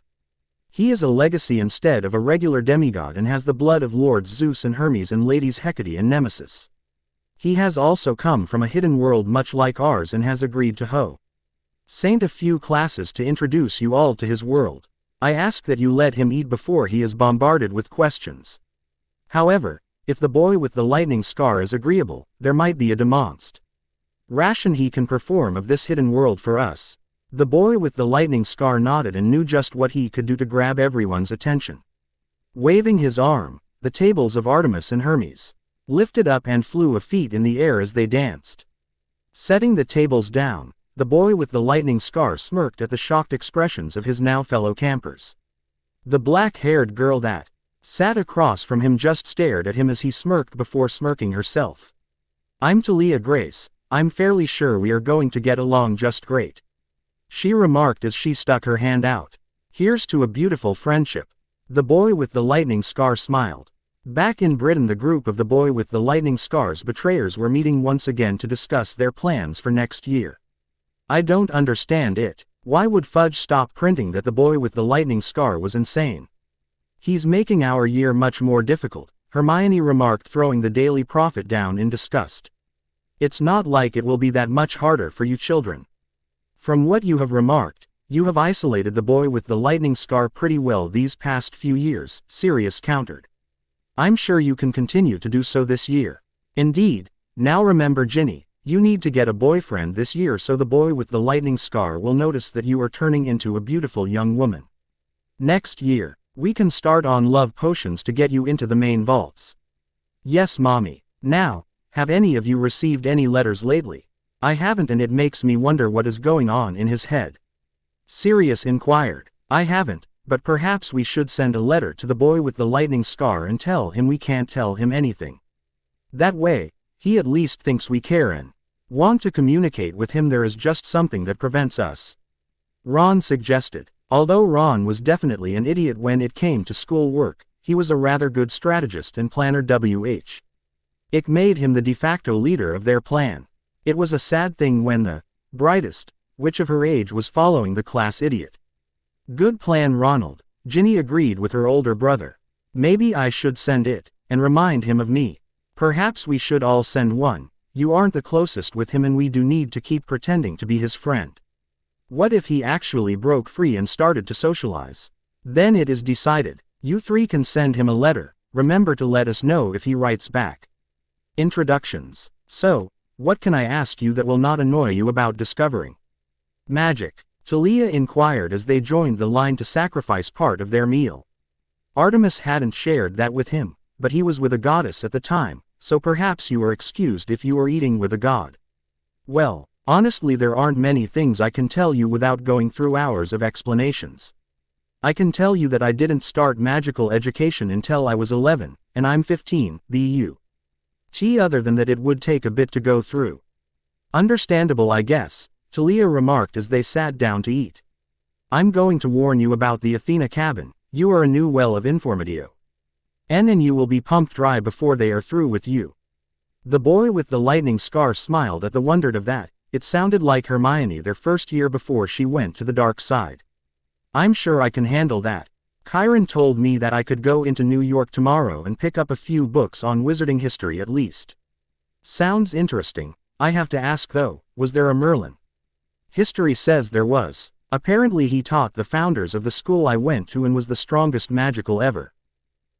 He is a legacy instead of a regular demigod and has the blood of Lords Zeus and Hermes and Ladies Hecate and Nemesis. He has also come from a hidden world much like ours and has agreed to send a few classes to introduce you all to his world. I ask that you let him eat before he is bombarded with questions. However, if the boy with the lightning scar is agreeable, there might be a demonstration he can perform of this hidden world for us. The boy with the lightning scar nodded and knew just what he could do to grab everyone's attention. Waving his arm, the tables of Artemis and Hermes lifted up and flew a feet in the air as they danced. Setting the tables down, the boy with the lightning scar smirked at the shocked expressions of his now fellow campers. The black-haired girl that sat across from him just stared at him as he smirked before smirking herself. I'm Talia Grace. I'm fairly sure we are going to get along just great, she remarked as she stuck her hand out. Here's to a beautiful friendship. The boy with the lightning scar smiled. Back in Britain, the group of the boy with the lightning scar's betrayers were meeting once again to discuss their plans for next year. I don't understand it. Why would Fudge stop printing that? The boy with the lightning scar was insane. He's making our year much more difficult, Hermione remarked, throwing the Daily Prophet down in disgust. It's not like it will be that much harder for you children. From what you have remarked, you have isolated the boy with the lightning scar pretty well these past few years, Sirius countered. I'm sure you can continue to do so this year. Indeed. Now remember, Ginny, you need to get a boyfriend this year so the boy with the lightning scar will notice that you are turning into a beautiful young woman. Next year, we can start on love potions to get you into the main vaults. Yes, Mommy. Now, have any of you received any letters lately? I haven't, and it makes me wonder what is going on in his head. Sirius inquired. I haven't, but perhaps we should send a letter to the boy with the lightning scar and tell him we can't tell him anything. That way, he at least thinks we care and want to communicate with him. There is just something that prevents us, Ron suggested. Although Ron was definitely an idiot when it came to school work, he was a rather good strategist and planner. It made him the de facto leader of their plan. It was a sad thing when the brightest witch of her age was following the class idiot. Good plan, Ronald. Ginny agreed with her older brother. Maybe I should send it, and remind him of me. Perhaps we should all send one. You aren't the closest with him and we do need to keep pretending to be his friend. What if he actually broke free and started to socialize? Then it is decided. You three can send him a letter. Remember to let us know if he writes back. Introductions. So, what can I ask you that will not annoy you about discovering magic? Talia inquired as they joined the line to sacrifice part of their meal. Artemis hadn't shared that with him, but he was with a goddess at the time, so perhaps you are excused if you are eating with a god. Well, honestly, there aren't many things I can tell you without going through hours of explanations. I can tell you that I didn't start magical education until I was 11, and I'm 15, other than that it would take a bit to go through. Understandable, I guess, Talia remarked as they sat down to eat. I'm going to warn you about the Athena cabin. You are a new well of informatio. And you will be pumped dry before they are through with you. The boy with the lightning scar smiled at the wonder of that. It sounded like Hermione their first year before she went to the dark side. I'm sure I can handle that. Chiron told me that I could go into New York tomorrow and pick up a few books on wizarding history at least. Sounds interesting. I have to ask though, was there a Merlin? History says there was. Apparently he taught the founders of the school I went to and was the strongest magical ever.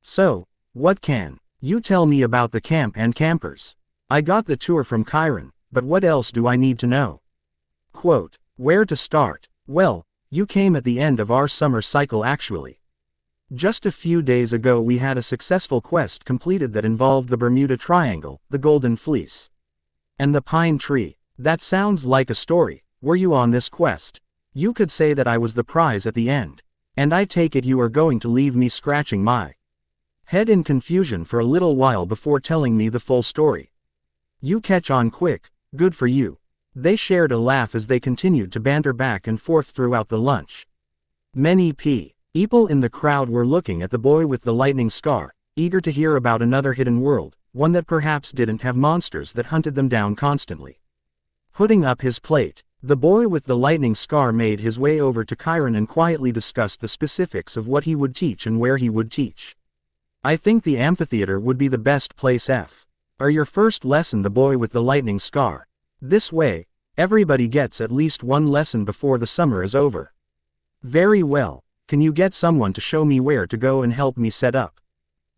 So, what can you tell me about the camp and campers? I got the tour from Chiron, but what else do I need to know? Quote, where to start? Well, you came at the end of our summer cycle actually. Just a few days ago we had a successful quest completed that involved the Bermuda Triangle, the Golden Fleece, and the Pine Tree. That sounds like a story. Were you on this quest? You could say that I was the prize at the end. And I take it you are going to leave me scratching my head in confusion for a little while before telling me the full story. You catch on quick, good for you. They shared a laugh as they continued to banter back and forth throughout the lunch. Many people in the crowd were looking at the boy with the lightning scar, eager to hear about another hidden world, one that perhaps didn't have monsters that hunted them down constantly. Putting up his plate, the boy with the lightning scar made his way over to Chiron and quietly discussed the specifics of what he would teach and where he would teach. I think the amphitheater would be the best place. Or your first lesson, the boy with the lightning scar. This way, everybody gets at least one lesson before the summer is over. Very well, can you get someone to show me where to go and help me set up?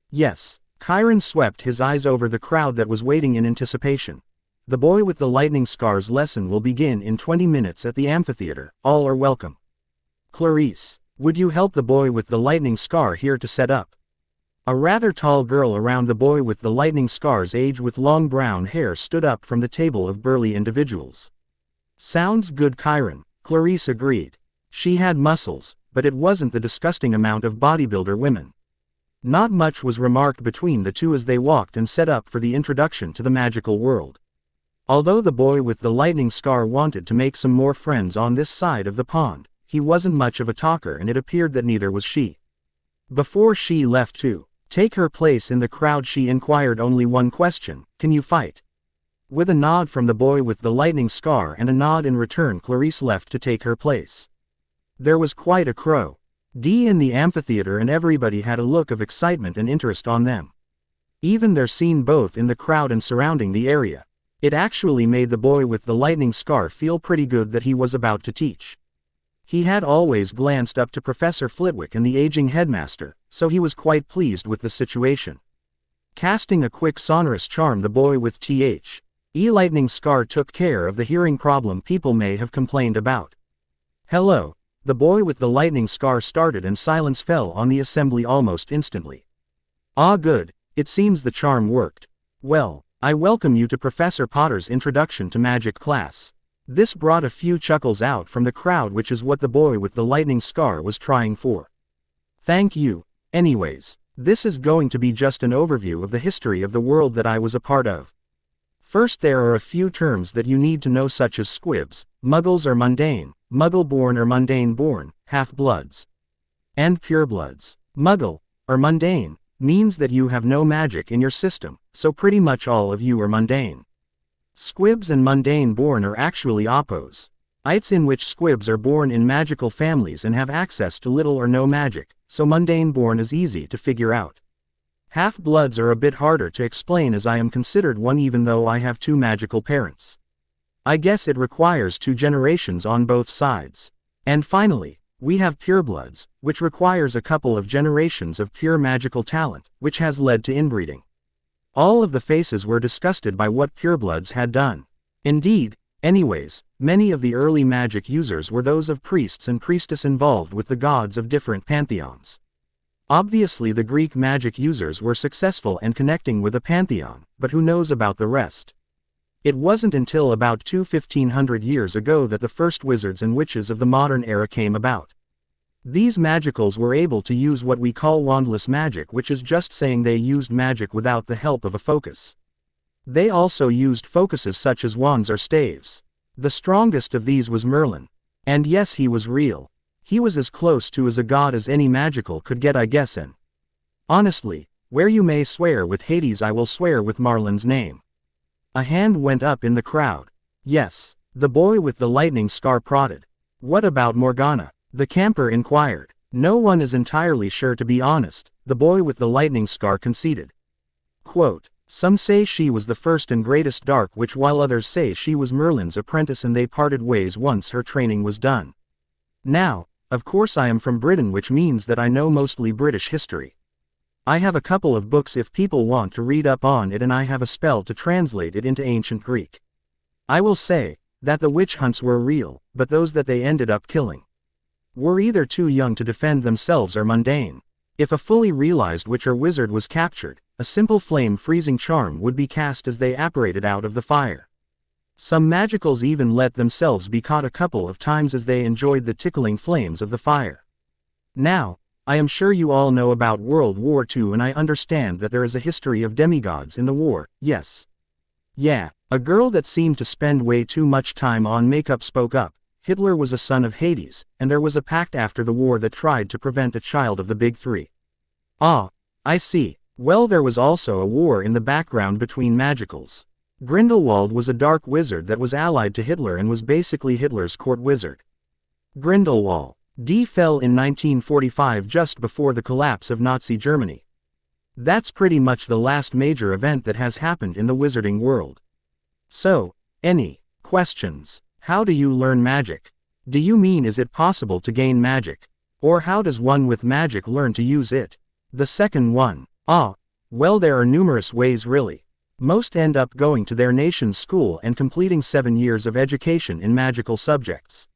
Yes. Chiron swept his eyes over the crowd that was waiting in anticipation. The boy with the lightning scar's lesson will begin in 20 minutes at the amphitheater. All are welcome. Clarice, would you help the boy with the lightning scar here to set up? A rather tall girl around the boy with the lightning scar's age with long brown hair stood up from the table of burly individuals. Sounds good, Chiron, Clarice agreed. She had muscles, but it wasn't the disgusting amount of bodybuilder women. Not much was remarked between the two as they walked and set up for the introduction to the magical world. Although the boy with the lightning scar wanted to make some more friends on this side of the pond, he wasn't much of a talker and it appeared that neither was she. Before she left to take her place in the crowd, she inquired only one question: can you fight? With a nod from the boy with the lightning scar and a nod in return, Clarice left to take her place. There was quite a crowd in the amphitheater and everybody had a look of excitement and interest on them. Even their scene both in the crowd and surrounding the area. It actually made the boy with the lightning scar feel pretty good that he was about to teach. He had always glanced up to Professor Flitwick and the aging headmaster, so he was quite pleased with the situation. Casting a quick sonorous charm, the boy with the lightning scar took care of the hearing problem people may have complained about. Hello. The boy with the lightning scar started and silence fell on the assembly almost instantly. Ah, good, it seems the charm worked. Well, I welcome you to Professor Potter's Introduction to Magic class. This brought a few chuckles out from the crowd, which is what the boy with the lightning scar was trying for. Thank you. Anyways, this is going to be just an overview of the history of the world that I was a part of. First, there are a few terms that you need to know, such as squibs, muggles or mundane, muggle-born or mundane-born, half-bloods, and purebloods. Muggle, or mundane, means that you have no magic in your system, so pretty much all of you are mundane. Squibs and mundane-born are actually oppos. It's in which squibs are born in magical families and have access to little or no magic, so mundane-born is easy to figure out. Half-bloods are a bit harder to explain as I am considered one even though I have two magical parents. I guess it requires 2 generations on both sides. And finally, we have purebloods, which requires a couple of generations of pure magical talent, which has led to inbreeding. All of the faces were disgusted by what purebloods had done. Indeed, anyways, many of the early magic users were those of priests and priestess involved with the gods of different pantheons. Obviously the Greek magic users were successful and connecting with a pantheon, but who knows about the rest? It wasn't until about 1500 years ago that the first wizards and witches of the modern era came about. These magicals were able to use what we call wandless magic, which is just saying they used magic without the help of a focus. They also used focuses such as wands or staves. The strongest of these was Merlin. And yes, he was real. He was as close to as a god as any magical could get, I guess, and honestly, where you may swear with Hades, I will swear with Marlin's name. A hand went up in the crowd. Yes, the boy with the lightning scar prodded. What about Morgana? The camper inquired. No one is entirely sure, to be honest, the boy with the lightning scar conceded. Quote, some say she was the first and greatest dark witch, while others say she was Merlin's apprentice and they parted ways once her training was done. Now, of course I am from Britain, which means that I know mostly British history. I have a couple of books if people want to read up on it, and I have a spell to translate it into ancient Greek. I will say that the witch hunts were real, but those that they ended up killing were either too young to defend themselves or mundane. If a fully realized witch or wizard was captured, a simple flame freezing charm would be cast as they apparated out of the fire. Some magicals even let themselves be caught a couple of times as they enjoyed the tickling flames of the fire. Now, I am sure you all know about World War II, and I understand that there is a history of demigods in the war, yes. Yeah, a girl that seemed to spend way too much time on makeup spoke up. Hitler was a son of Hades, and there was a pact after the war that tried to prevent a child of the Big Three. Ah, I see. Well, there was also a war in the background between magicals. Grindelwald was a dark wizard that was allied to Hitler and was basically Hitler's court wizard. Grindelwald fell in 1945, just before the collapse of Nazi Germany. That's pretty much the last major event that has happened in the wizarding world. So, any questions? How do you learn magic? Do you mean, is it possible to gain magic? Or how does one with magic learn to use it? The second one. Well, there are numerous ways really. Most end up going to their nation's school and completing 7 years of education in magical subjects.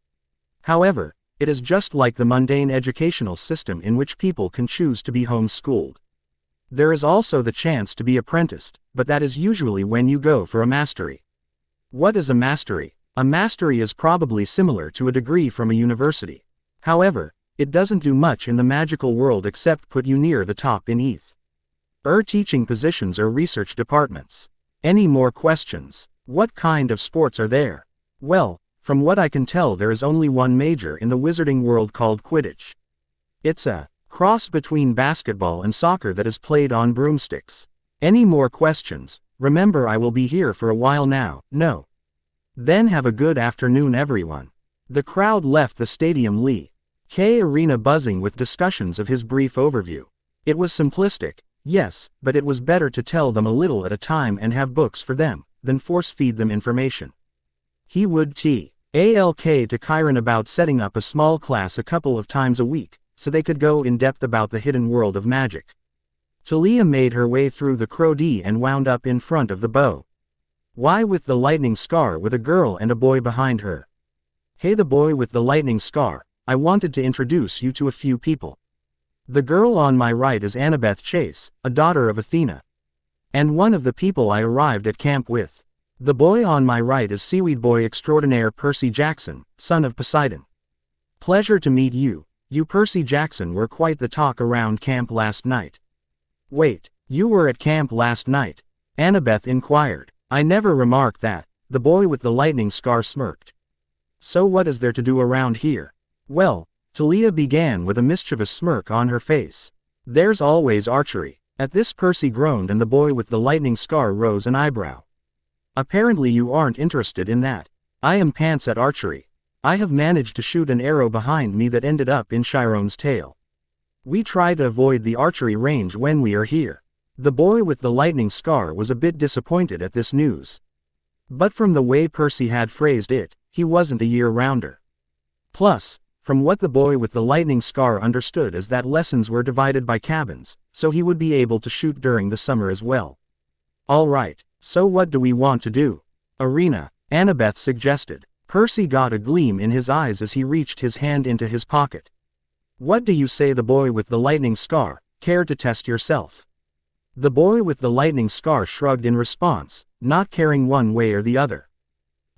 However, it is just like the mundane educational system in which people can choose to be homeschooled. There is also the chance to be apprenticed, but that is usually when you go for a mastery. What is a mastery? A mastery is probably similar to a degree from a university. However, it doesn't do much in the magical world except put you near the top in teaching positions or research departments. Any more questions? What kind of sports are there? Well, from what I can tell, there is only one major in the wizarding world called Quidditch. It's a cross between basketball and soccer that is played on broomsticks. Any more questions? Remember, I will be here for a while now. No. Then have a good afternoon, everyone. The crowd left the stadium arena buzzing with discussions of his brief overview. It was simplistic, yes, but it was better to tell them a little at a time and have books for them, than force-feed them information. He would talk to Chiron about setting up a small class a couple of times a week, so they could go in depth about the hidden world of magic. Talia made her way through the crowd and wound up in front of the bow. Why with the lightning scar, with a girl and a boy behind her? Hey, the boy with the lightning scar, I wanted to introduce you to a few people. The girl on my right is Annabeth Chase, a daughter of Athena, and one of the people I arrived at camp with. The boy on my right is Seaweed Boy Extraordinaire Percy Jackson, son of Poseidon. Pleasure to meet you. You Percy Jackson were quite the talk around camp last night. Wait, you were at camp last night? Annabeth inquired. I never remarked that. The boy with the lightning scar smirked. So what is there to do around here? Well, Talia began with a mischievous smirk on her face. There's always archery. At this Percy groaned and the boy with the lightning scar rose an eyebrow. Apparently you aren't interested in that. I am pants at archery. I have managed to shoot an arrow behind me that ended up in Chiron's tail. We try to avoid the archery range when we are here. The boy with the lightning scar was a bit disappointed at this news. But from the way Percy had phrased it, he wasn't a year-rounder. Plus, from what the boy with the lightning scar understood is that lessons were divided by cabins, so he would be able to shoot during the summer as well. Alright, so what do we want to do? Arena, Annabeth suggested. Percy got a gleam in his eyes as he reached his hand into his pocket. What do you say, the boy with the lightning scar? Care to test yourself? The boy with the lightning scar shrugged in response, not caring one way or the other.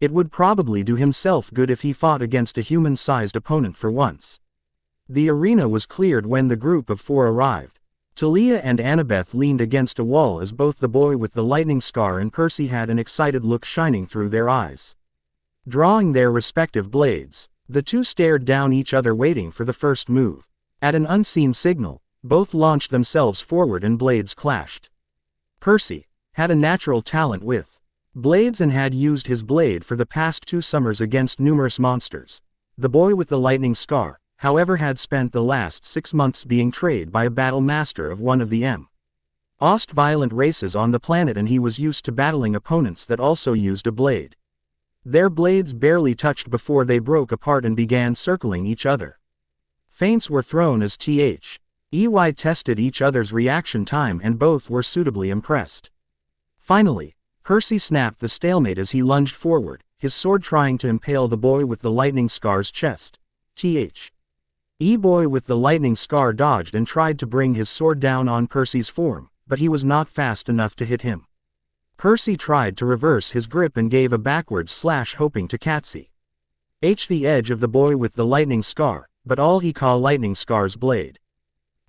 It would probably do himself good if he fought against a human-sized opponent for once. The arena was cleared when the group of 4 arrived. Talia and Annabeth leaned against a wall as both the boy with the lightning scar and Percy had an excited look shining through their eyes. Drawing their respective blades, the two stared down each other waiting for the first move. At an unseen signal, both launched themselves forward and blades clashed. Percy had a natural talent with blades and had used his blade for the past 2 summers against numerous monsters. The boy with the lightning scar, however, had spent the last 6 months being trained by a battle master of one of the most violent races on the planet, and he was used to battling opponents that also used a blade. Their blades barely touched before they broke apart and began circling each other. Feints were thrown as THEY tested each other's reaction time, and both were suitably impressed. Finally, Percy snapped the stalemate as he lunged forward, his sword trying to impale the boy with the lightning scar's chest. THE boy with the lightning scar dodged and tried to bring his sword down on Percy's form, but he was not fast enough to hit him. Percy tried to reverse his grip and gave a backward slash, hoping to catch the edge of the boy with the lightning scar, but all he caught lightning scar's blade.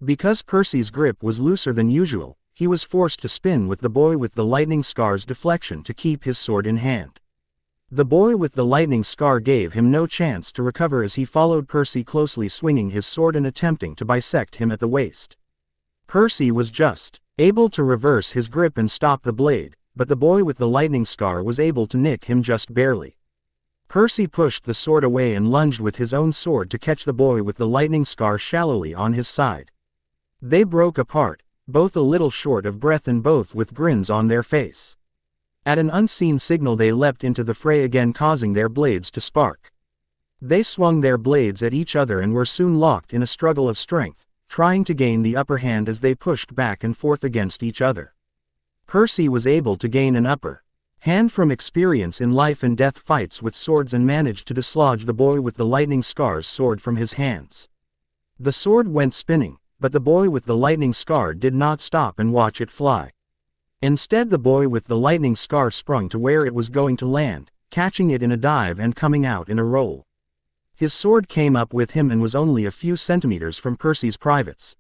Because Percy's grip was looser than usual, he was forced to spin with the boy with the lightning scar's deflection to keep his sword in hand. The boy with the lightning scar gave him no chance to recover as he followed Percy closely, swinging his sword and attempting to bisect him at the waist. Percy was just able to reverse his grip and stop the blade, but the boy with the lightning scar was able to nick him just barely. Percy pushed the sword away and lunged with his own sword to catch the boy with the lightning scar shallowly on his side. They broke apart, both a little short of breath and both with grins on their face. At an unseen signal they leapt into the fray again, causing their blades to spark. They swung their blades at each other and were soon locked in a struggle of strength, trying to gain the upper hand as they pushed back and forth against each other. Percy was able to gain an upper hand from experience in life and death fights with swords and managed to dislodge the boy with the lightning scar's sword from his hands. The sword went spinning, but the boy with the lightning scar did not stop and watch it fly. Instead, the boy with the lightning scar sprung to where it was going to land, catching it in a dive and coming out in a roll. His sword came up with him and was only a few centimeters from Percy's privates,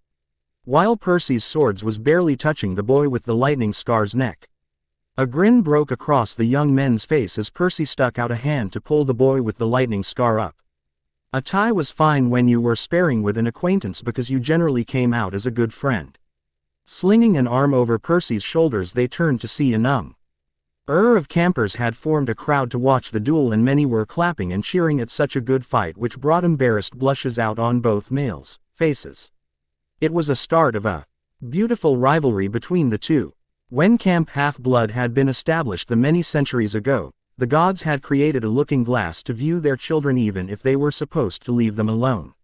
while Percy's sword was barely touching the boy with the lightning scar's neck. A grin broke across the young man's face as Percy stuck out a hand to pull the boy with the lightning scar up. A tie was fine when you were sparring with an acquaintance because you generally came out as a good friend. Slinging an arm over Percy's shoulders, they turned to see a number of campers had formed a crowd to watch the duel, and many were clapping and cheering at such a good fight, which brought embarrassed blushes out on both males' faces. It was a start of a beautiful rivalry between the two. When Camp Half-Blood had been established the many centuries ago, the gods had created a looking glass to view their children even if they were supposed to leave them alone.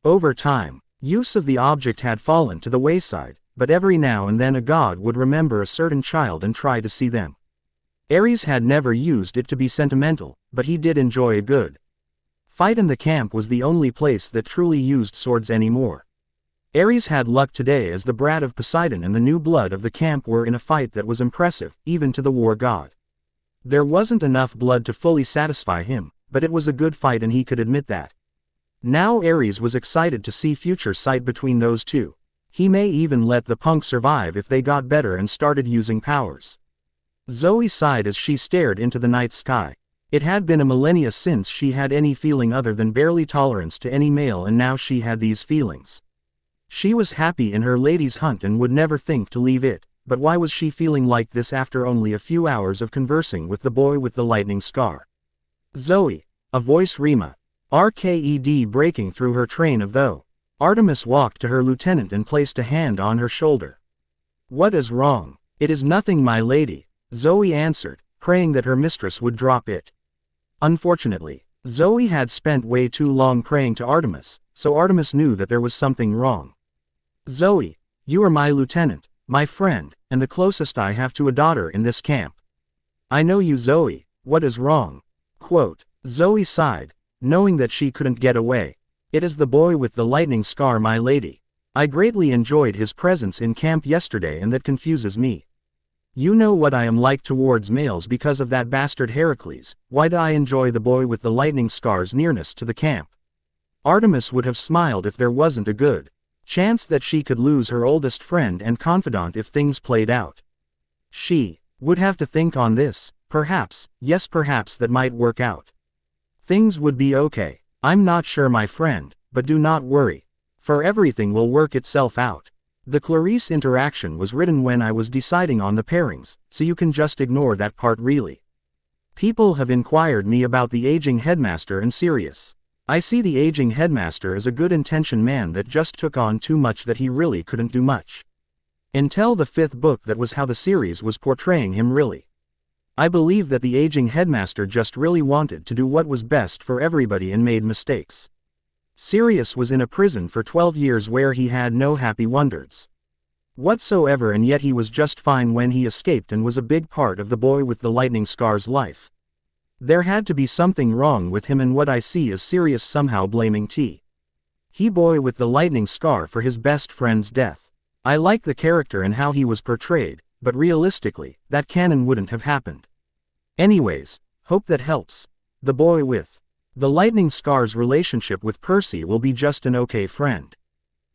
Over time, use of the object had fallen to the wayside, but every now and then a god would remember a certain child and try to see them. Ares had never used it to be sentimental, but he did enjoy a good fight, and the camp was the only place that truly used swords anymore. Ares had luck today, as the brat of Poseidon and the new blood of the camp were in a fight that was impressive, even to the war god. There wasn't enough blood to fully satisfy him, but it was a good fight and he could admit that. Now Ares was excited to see future sight between those two. He may even let the punk survive if they got better and started using powers. Zoe sighed as she stared into the night sky. It had been a millennia since she had any feeling other than barely tolerance to any male, and now she had these feelings. She was happy in her lady's hunt and would never think to leave it, but why was she feeling like this after only a few hours of conversing with the boy with the lightning scar? Zoe, a voice RKED breaking through her train of thought. Artemis walked to her lieutenant and placed a hand on her shoulder. What is wrong? It is nothing, my lady, Zoe answered, praying that her mistress would drop it. Unfortunately, Zoe had spent way too long praying to Artemis, so Artemis knew that there was something wrong. Zoe, you are my lieutenant, my friend, and the closest I have to a daughter in this camp. I know you, Zoe, what is wrong? Quote, Zoe sighed, knowing that she couldn't get away. It is the boy with the lightning scar, my lady. I greatly enjoyed his presence in camp yesterday, and that confuses me. You know what I am like towards males because of that bastard Heracles. Why do I enjoy the boy with the lightning scar's nearness to the camp? Artemis would have smiled if there wasn't a good chance that she could lose her oldest friend and confidant if things played out. She would have to think on this. Perhaps, yes, perhaps that might work out. Things would be okay. I'm not sure, my friend, but do not worry. For everything will work itself out. The Clarice interaction was written when I was deciding on the pairings, so you can just ignore that part really. People have inquired me about the aging headmaster and Sirius. I see the aging headmaster as a good-intentioned man that just took on too much that he really couldn't do much. Until the 5th book, that was how the series was portraying him really. I believe that the aging headmaster just really wanted to do what was best for everybody and made mistakes. Sirius was in a prison for 12 years where he had no happy wonders whatsoever, and yet he was just fine when he escaped and was a big part of the boy with the lightning scar's life. There had to be something wrong with him, and what I see is Sirius somehow blaming he boy with the lightning scar for his best friend's death. I like the character and how he was portrayed, but realistically, that canon wouldn't have happened. Anyways, hope that helps. The boy with the lightning scar's relationship with Percy will be just an okay friend.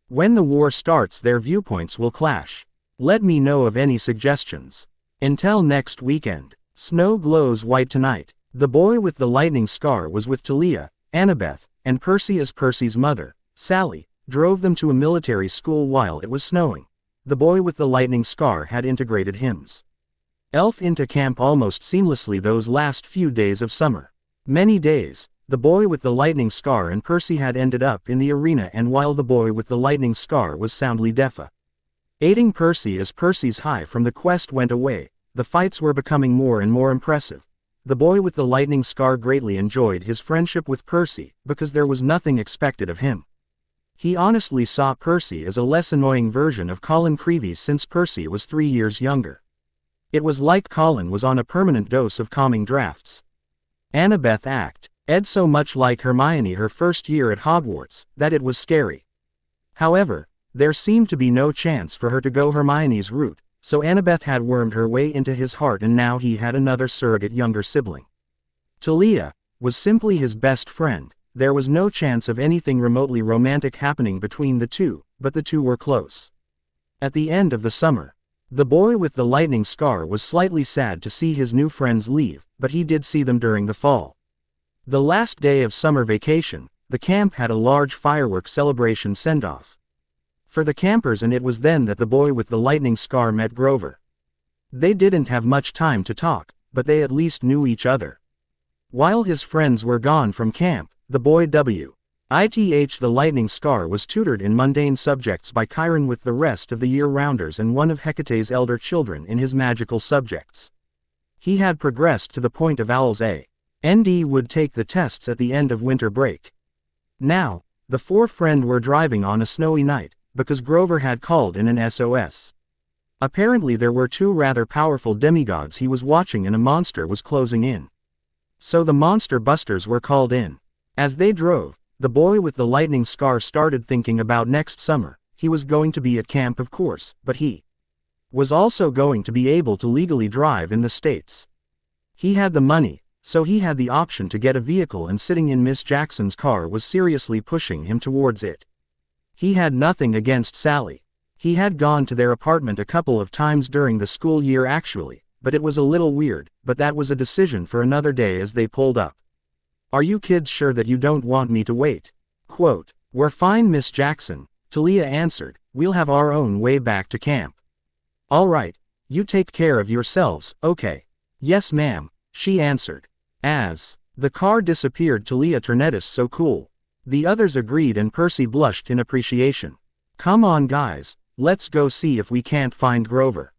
When the war starts, their viewpoints will clash. Let me know of any suggestions. Until next weekend. Snow glows white tonight. The boy with the lightning scar was with Talia, Annabeth, and Percy as Percy's mother, Sally, drove them to a military school while it was snowing. The boy with the lightning scar had integrated hymns elf into camp almost seamlessly those last few days of summer. Many days, the boy with the lightning scar and Percy had ended up in the arena, and while the boy with the lightning scar was soundly aiding Percy as Percy's high from the quest went away, the fights were becoming more and more impressive. The boy with the lightning scar greatly enjoyed his friendship with Percy, because there was nothing expected of him. He honestly saw Percy as a less annoying version of Colin Creevey since Percy was 3 years younger. It was like Colin was on a permanent dose of calming drafts. Annabeth Ed so much like Hermione her first year at Hogwarts, that it was scary. However, there seemed to be no chance for her to go Hermione's route, so Annabeth had wormed her way into his heart, and now he had another surrogate younger sibling. Talia was simply his best friend. There was no chance of anything remotely romantic happening between the two, but the two were close. At the end of the summer, the boy with the lightning scar was slightly sad to see his new friends leave, but he did see them during the fall. The last day of summer vacation, the camp had a large fireworks celebration send-off for the campers, and it was then that the boy with the lightning scar met Grover. They didn't have much time to talk, but they at least knew each other. While his friends were gone from camp, the boy with the lightning scar was tutored in mundane subjects by Chiron with the rest of the year-rounders and one of Hecate's elder children in his magical subjects. He had progressed to the point of Owl's A&D would take the tests at the end of winter break. Now, the four friends were driving on a snowy night, because Grover had called in an SOS. Apparently there were two rather powerful demigods he was watching, and a monster was closing in. So the monster busters were called in. As they drove, the boy with the lightning scar started thinking about next summer. He was going to be at camp, of course, but he was also going to be able to legally drive in the States. He had the money, so he had the option to get a vehicle, and sitting in Miss Jackson's car was seriously pushing him towards it. He had nothing against Sally. He had gone to their apartment a couple of times during the school year actually, but it was a little weird, but that was a decision for another day. As they pulled up, "Are you kids sure that you don't want me to wait?" Quote, "We're fine, Miss Jackson," Talia answered. "We'll have our own way back to camp." "All right, you take care of yourselves, okay?" "Yes ma'am," she answered. As the car disappeared, Talia turned so cool. The others agreed, and Percy blushed in appreciation. "Come on guys, let's go see if we can't find Grover,"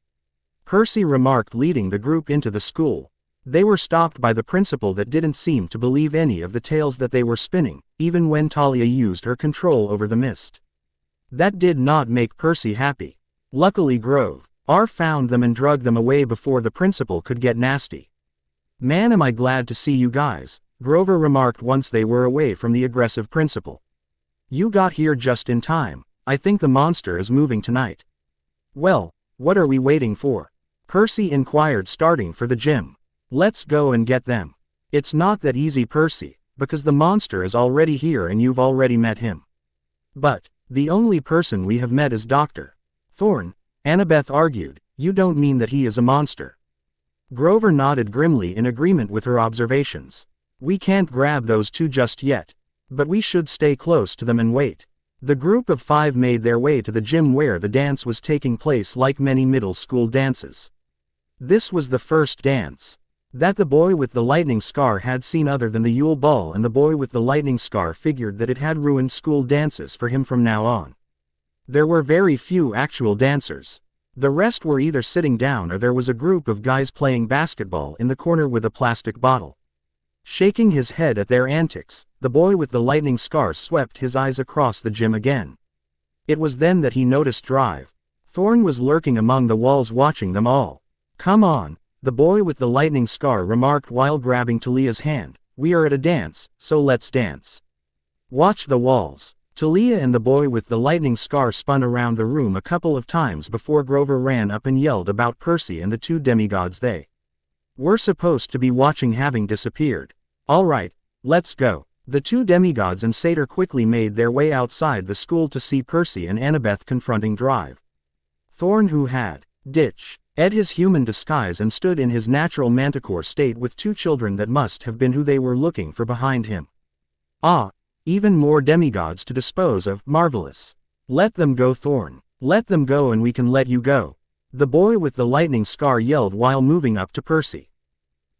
Percy remarked, leading the group into the school. They were stopped by the principal that didn't seem to believe any of the tales that they were spinning, even when Talia used her control over the mist. That did not make Percy happy. Luckily Grover found them and dragged them away before the principal could get nasty. "Man, am I glad to see you guys," Grover remarked once they were away from the aggressive principal. "You got here just in time. I think the monster is moving tonight." "Well, what are we waiting for?" Percy inquired, starting for the gym. "Let's go and get them." "It's not that easy, Percy, because the monster is already here and you've already met him." "But the only person we have met is Dr. Thorne," Annabeth argued. "You don't mean that he is a monster?" Grover nodded grimly in agreement with her observations. "We can't grab those two just yet. But we should stay close to them and wait." The group of 5 made their way to the gym where the dance was taking place. Like many middle school dances, this was the first dance. That the boy with the lightning scar had seen other than the Yule Ball, and the boy with the lightning scar figured that it had ruined school dances for him from now on. There were very few actual dancers. The rest were either sitting down, or there was a group of guys playing basketball in the corner with a plastic bottle. Shaking his head at their antics, the boy with the lightning scar swept his eyes across the gym again. It was then that he noticed Drive. Thorne was lurking among the walls watching them all. "Come on," the boy with the lightning scar remarked while grabbing Talia's hand. "We are at a dance, so let's dance. Watch the walls." Talia and the boy with the lightning scar spun around the room a couple of times before Grover ran up and yelled about Percy and the two demigods they were supposed to be watching having disappeared. "All right, let's go." The two demigods and satyr quickly made their way outside the school to see Percy and Annabeth confronting Drive. Thorne, who had ditched his human disguise and stood in his natural manticore state with two children that must have been who they were looking for behind him. "Ah, even more demigods to dispose of, marvelous. Let them go, Thorne. Let them go and we can let you go," the boy with the lightning scar yelled while moving up to Percy.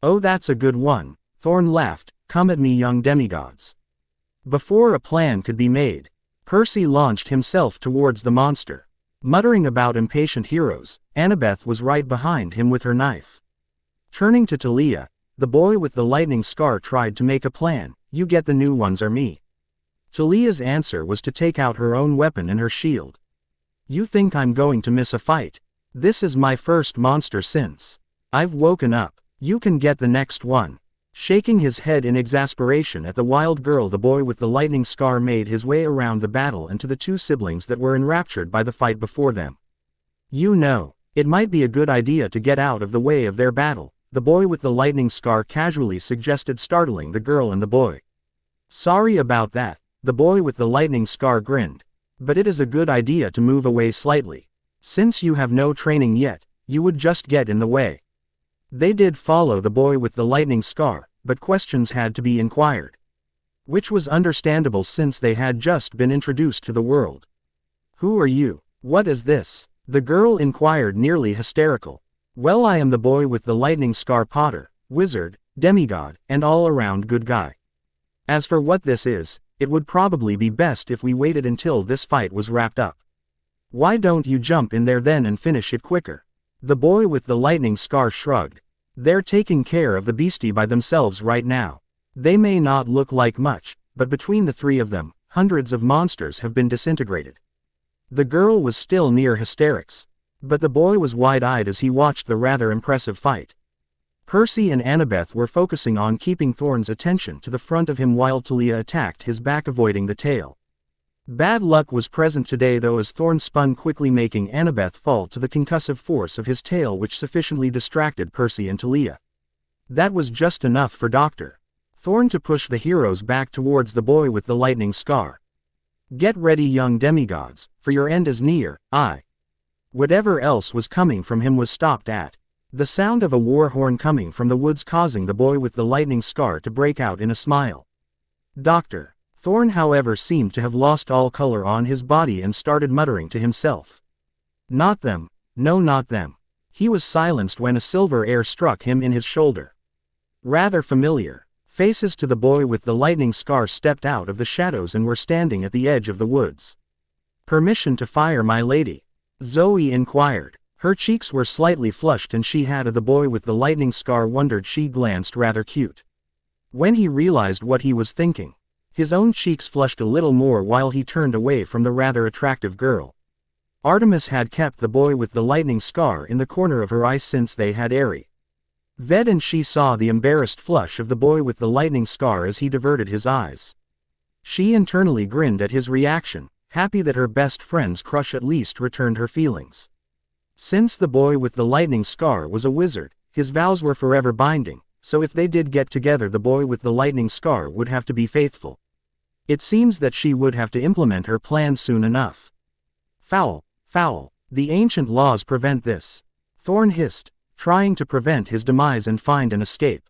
"Oh, that's a good one," Thorne laughed. "Come at me, young demigods." Before a plan could be made, Percy launched himself towards the monster. Muttering about impatient heroes, Annabeth was right behind him with her knife. Turning to Talia, the boy with the lightning scar tried to make a plan. "You get the new ones or me." Talia's answer was to take out her own weapon and her shield. "You think I'm going to miss a fight? This is my first monster since I've woken up. You can get the next one." Shaking his head in exasperation at the wild girl, the boy with the lightning scar made his way around the battle and to the two siblings that were enraptured by the fight before them. "You know, it might be a good idea to get out of the way of their battle," the boy with the lightning scar casually suggested, startling the girl and the boy. "Sorry about that," the boy with the lightning scar grinned. "But it is a good idea to move away slightly. Since you have no training yet, you would just get in the way." They did follow the boy with the lightning scar, but questions had to be inquired. Which was understandable since they had just been introduced to the world. "Who are you? What is this?" the girl inquired, nearly hysterical. "Well, I am the boy with the lightning scar, Potter, wizard, demigod, and all-around good guy. As for what this is, it would probably be best if we waited until this fight was wrapped up. Why don't you jump in there then and finish it quicker?" The boy with the lightning scar shrugged. "They're taking care of the beastie by themselves right now. They may not look like much, but between the three of them, hundreds of monsters have been disintegrated." The girl was still near hysterics, but the boy was wide-eyed as he watched the rather impressive fight. Percy and Annabeth were focusing on keeping Thorne's attention to the front of him while Talia attacked his back, avoiding the tail. Bad luck was present today though, as Thorne spun quickly, making Annabeth fall to the concussive force of his tail, which sufficiently distracted Percy and Talia. That was just enough for Dr. Thorne to push the heroes back towards the boy with the lightning scar. "Get ready, young demigods, for your end is near." Whatever else was coming from him was stopped at the sound of a war horn coming from the woods, causing the boy with the lightning scar to break out in a smile. Dr. Thorne, however, seemed to have lost all color on his body and started muttering to himself. "Not them, no, not them." He was silenced when a silver air struck him in his shoulder. Rather familiar faces to the boy with the lightning scar stepped out of the shadows and were standing at the edge of the woods. "Permission to fire, my lady?" Zoe inquired. Her cheeks were slightly flushed and she had the boy with the lightning scar wondered. She glanced rather cute. When he realized what he was thinking, his own cheeks flushed a little more while he turned away from the rather attractive girl. Artemis had kept the boy with the lightning scar in the corner of her eye since they had Airy Ved, and she saw the embarrassed flush of the boy with the lightning scar as he diverted his eyes. She internally grinned at his reaction, happy that her best friend's crush at least returned her feelings. Since the boy with the lightning scar was a wizard, his vows were forever binding, so if they did get together, the boy with the lightning scar would have to be faithful. It seems that she would have to implement her plan soon enough. "Foul, foul, the ancient laws prevent this," Thorne hissed, trying to prevent his demise and find an escape.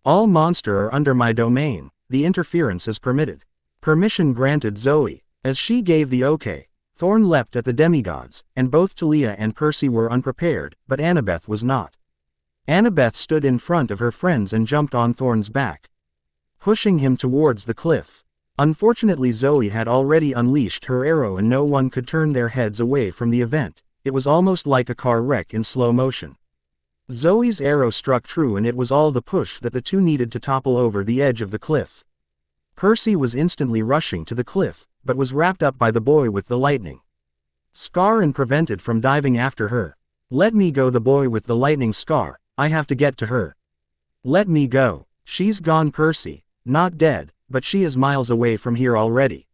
"All monster are under my domain, the interference is permitted." Permission granted, Zoe. As she gave the okay, Thorne leapt at the demigods, and both Talia and Percy were unprepared, but Annabeth was not. Annabeth stood in front of her friends and jumped on Thorne's back, pushing him towards the cliff. Unfortunately, Zoe had already unleashed her arrow and no one could turn their heads away from the event. It was almost like a car wreck in slow motion. Zoe's arrow struck true and it was all the push that the two needed to topple over the edge of the cliff. Percy was instantly rushing to the cliff, but was wrapped up by the boy with the lightning scar and prevented from diving after her. "Let me go," the boy with the lightning scar. "I have to get to her." "Let me go." "She's gone, Percy. Not dead, but she is miles away from here already."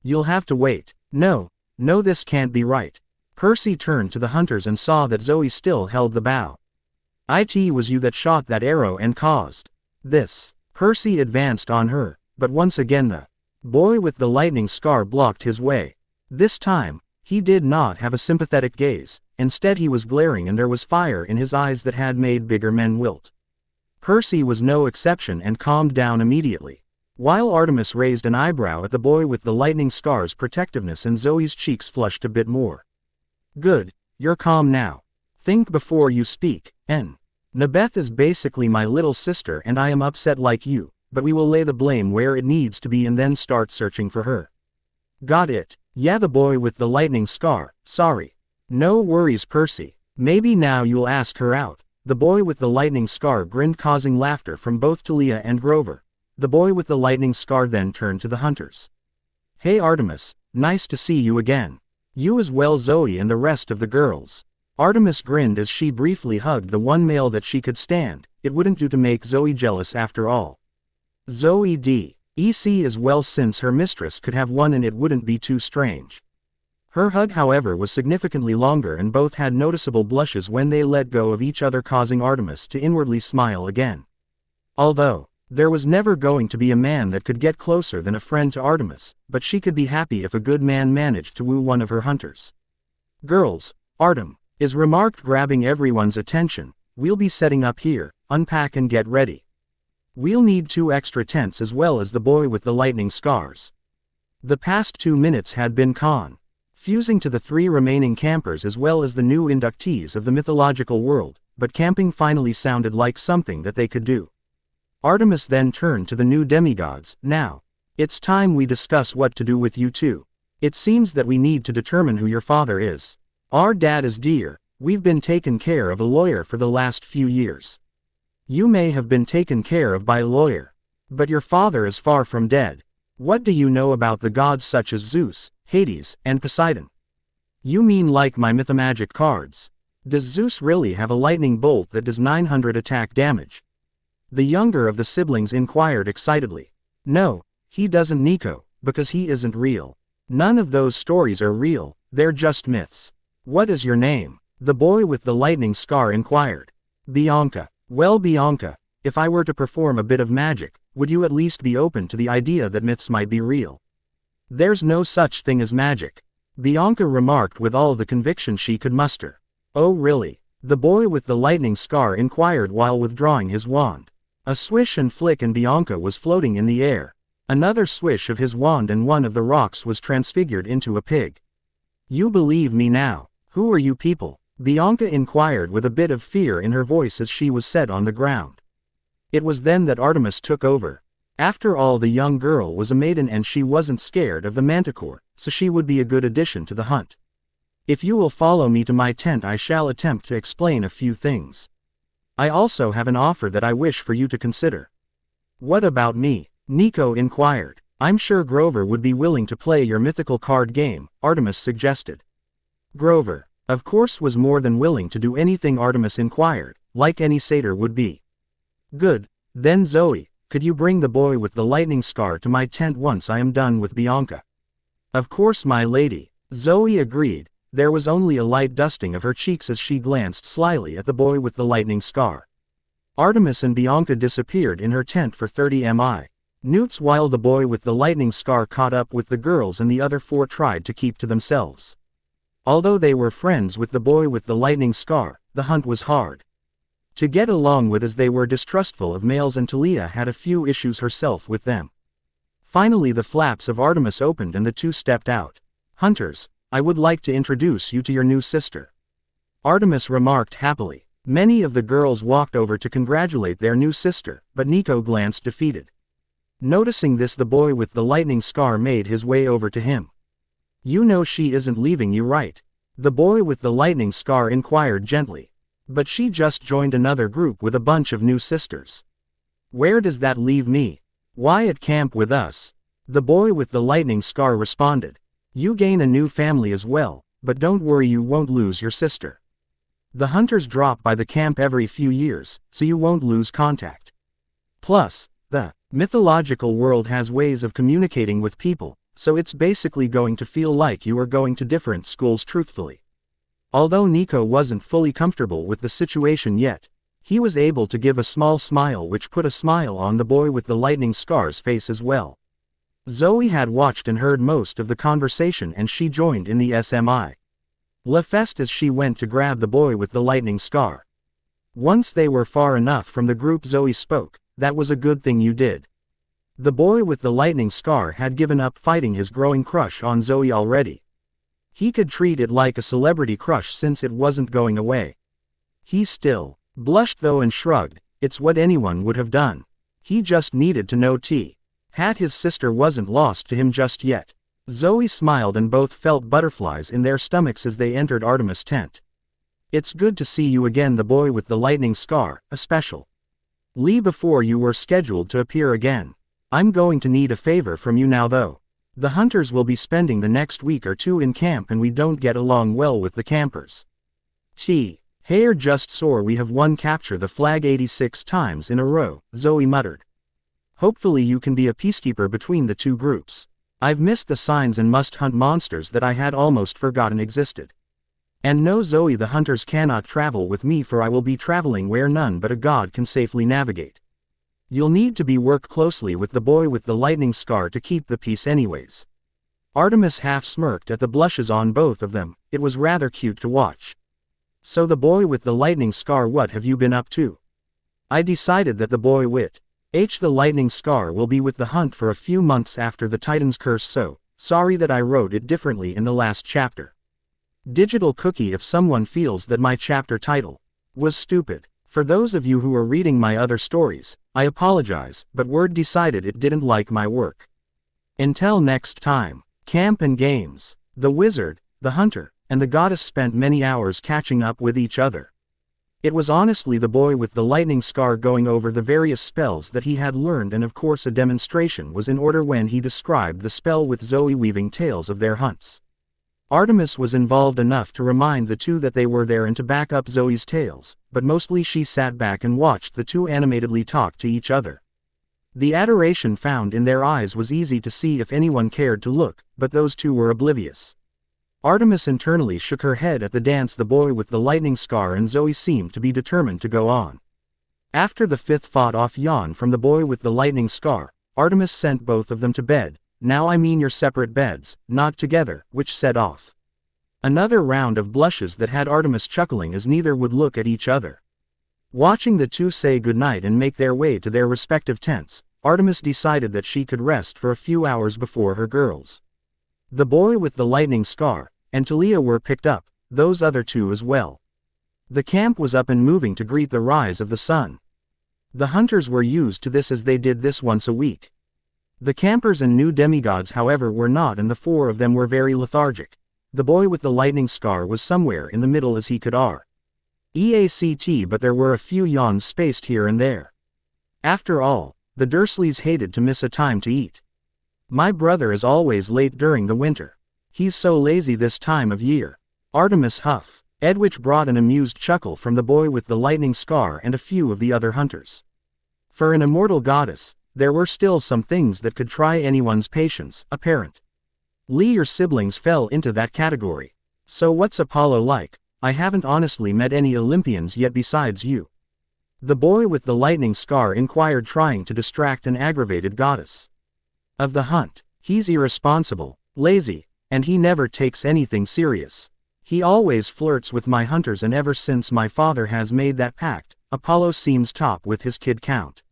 "You'll have to wait." No, this can't be right." Percy turned to the hunters and saw that Zoe still held the bow. "It was you that shot that arrow and caused this." Percy advanced on her, but once again the boy with the lightning scar blocked his way. This time, he did not have a sympathetic gaze, instead he was glaring and there was fire in his eyes that had made bigger men wilt. Percy was no exception and calmed down immediately. While Artemis raised an eyebrow at the boy with the lightning scar's protectiveness and Zoe's cheeks flushed a bit more. "Good, you're calm now. Think before you speak, Annabeth is basically my little sister and I am upset like you, but we will lay the blame where it needs to be and then start searching for her." "Got it." "Yeah, the boy with the lightning scar, sorry." "No worries, Percy. Maybe now you'll ask her out." The boy with the lightning scar grinned, causing laughter from both Talia and Grover. The boy with the lightning scar then turned to the hunters. "Hey Artemis, nice to see you again. You as well, Zoe and the rest of the girls." Artemis grinned as she briefly hugged the one male that she could stand. It wouldn't do to make Zoe jealous after all. Zoe D.E.C. as well, since her mistress could have one and it wouldn't be too strange. Her hug, however, was significantly longer and both had noticeable blushes when they let go of each other, causing Artemis to inwardly smile again. Although there was never going to be a man that could get closer than a friend to Artemis, but she could be happy if a good man managed to woo one of her hunters. "Girls, Artem is remarked, grabbing everyone's attention. "We'll be setting up here, unpack and get ready. We'll need 2 extra tents as well as the boy with the lightning scars." The past 2 minutes had been confusing to the 3 remaining campers as well as the new inductees of the mythological world, but camping finally sounded like something that they could do. Artemis then turned to the new demigods. "Now, it's time we discuss what to do with you two. It seems that we need to determine who your father is. Our dad is dear. We've been taken care of a lawyer for the last few years. You may have been taken care of by a lawyer, but your father is far from dead. What do you know about the gods such as Zeus, Hades, and Poseidon?" "You mean like my mythomagic cards? Does Zeus really have a lightning bolt that does 900 attack damage?" The younger of the siblings inquired excitedly. "No, he doesn't, Nico, because he isn't real. None of those stories are real, they're just myths." "What is your name?" the boy with the lightning scar inquired. "Bianca." "Well, Bianca, if I were to perform a bit of magic, would you at least be open to the idea that myths might be real?" "There's no such thing as magic," Bianca remarked with all the conviction she could muster. "Oh really?" the boy with the lightning scar inquired while withdrawing his wand. A swish and flick and Bianca was floating in the air. Another swish of his wand and one of the rocks was transfigured into a pig. "You believe me now? Who are you people?" Bianca inquired with a bit of fear in her voice as she was set on the ground. It was then that Artemis took over. After all, the young girl was a maiden and she wasn't scared of the manticore, so she would be a good addition to the hunt. "If you will follow me to my tent, I shall attempt to explain a few things. I also have an offer that I wish for you to consider." "What about me?" Nico inquired. "I'm sure Grover would be willing to play your mythical card game," Artemis suggested. Grover, of course, was more than willing to do anything Artemis inquired, like any satyr would be. "Good, then Zoe, could you bring the boy with the lightning scar to my tent once I am done with Bianca?" "Of course, my lady," Zoe agreed. There was only a light dusting of her cheeks as she glanced slyly at the boy with the lightning scar. Artemis and Bianca disappeared in her tent for 30 minutes while the boy with the lightning scar caught up with the girls and the other 4 tried to keep to themselves. Although they were friends with the boy with the lightning scar, the hunt was hard to get along with as they were distrustful of males and Talia had a few issues herself with them. Finally the flaps of Artemis opened and the two stepped out. "Hunters, I would like to introduce you to your new sister," Artemis remarked happily. Many of the girls walked over to congratulate their new sister, but Nico glanced defeated. Noticing this, the boy with the lightning scar made his way over to him. "You know she isn't leaving you, right?" The boy with the lightning scar inquired gently. "But she just joined another group with a bunch of new sisters." "Where does that leave me?" "Why, at camp with us." The boy with the lightning scar responded. "You gain a new family as well, but don't worry, you won't lose your sister. The hunters drop by the camp every few years, so you won't lose contact. Plus, the mythological world has ways of communicating with people, so it's basically going to feel like you are going to different schools truthfully." Although Nico wasn't fully comfortable with the situation yet, he was able to give a small smile which put a smile on the boy with the lightning scar's face as well. Zoe had watched and heard most of the conversation and she joined in the SMI. La Fest as she went to grab the boy with the lightning scar. Once they were far enough from the group, Zoe spoke, "That was a good thing you did." The boy with the lightning scar had given up fighting his growing crush on Zoe already. He could treat it like a celebrity crush since it wasn't going away. He still blushed though and shrugged, "It's what anyone would have done." He just needed to know his sister wasn't lost to him just yet. Zoe smiled and both felt butterflies in their stomachs as they entered Artemis' tent. "It's good to see you again," the boy with the lightning scar, especially before you were scheduled to appear again. "I'm going to need a favor from you now though. The hunters will be spending the next week or two in camp and we don't get along well with the campers. Hair just sore, we have won capture the flag 86 times in a row," Zoe muttered. "Hopefully you can be a peacekeeper between the two groups. I've missed the signs and must hunt monsters that I had almost forgotten existed. And no, Zoe, the hunters cannot travel with me, for I will be traveling where none but a god can safely navigate. You'll need to work closely with the boy with the lightning scar to keep the peace anyways." Artemis half smirked at the blushes on both of them. It was rather cute to watch. "So the boy with the lightning scar, what have you been up to?" "I decided that the boy with the lightning scar will be with the hunt for a few months after the Titan's curse, so sorry that I wrote it differently in the last chapter. Digital cookie if someone feels that my chapter title was stupid. For those of you who are reading my other stories, I apologize, but Word decided it didn't like my work. Until next time, camp and games." The wizard, the hunter, and the goddess spent many hours catching up with each other. It was honestly the boy with the lightning scar going over the various spells that he had learned, and of course a demonstration was in order when he described the spell with Zoe weaving tales of their hunts. Artemis was involved enough to remind the two that they were there and to back up Zoe's tales, but mostly she sat back and watched the two animatedly talk to each other. The adoration found in their eyes was easy to see if anyone cared to look, but those two were oblivious. Artemis internally shook her head at the dance the boy with the lightning scar and Zoe seemed to be determined to go on. After the fifth fought-off yawn from the boy with the lightning scar, Artemis sent both of them to bed. "Now I mean your separate beds, not together," which set off another round of blushes that had Artemis chuckling as neither would look at each other. Watching the two say goodnight and make their way to their respective tents, Artemis decided that she could rest for a few hours before her girls. The boy with the lightning scar and Talia were picked up, those other two as well. The camp was up and moving to greet the rise of the sun. The hunters were used to this as they did this once a week. The campers and new demigods, however, were not, and the four of them were very lethargic. The boy with the lightning scar was somewhere in the middle as he could react, but there were a few yawns spaced here and there. After all, the Dursleys hated to miss a time to eat. "My brother is always late during the winter. He's so lazy this time of year." Artemis huffed. Edwidge brought an amused chuckle from the boy with the lightning scar and a few of the other hunters. For an immortal goddess, there were still some things that could try anyone's patience, apparently. Your siblings fell into that category. "So what's Apollo like? I haven't honestly met any Olympians yet besides you." The boy with the lightning scar inquired, trying to distract an aggravated goddess. "Of the hunt. He's irresponsible, lazy, and he never takes anything serious. He always flirts with my hunters, and ever since my father has made that pact, Apollo seems top with his kid count."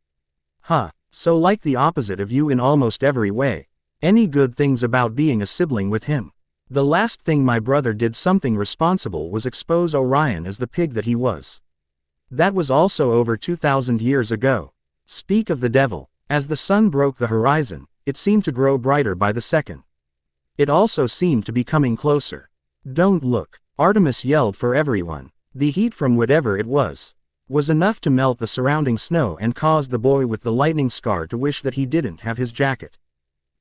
"So like the opposite of you in almost every way. Any good things about being a sibling with him?" "The last thing my brother did something responsible was expose Orion as the pig that he was. That was also over 2,000 years ago. Speak of the devil. As the sun broke the horizon, it seemed to grow brighter by the second. It also seemed to be coming closer. Don't look, Artemis yelled for everyone. The heat from whatever it was enough to melt the surrounding snow and cause the boy with the lightning scar to wish that he didn't have his jacket.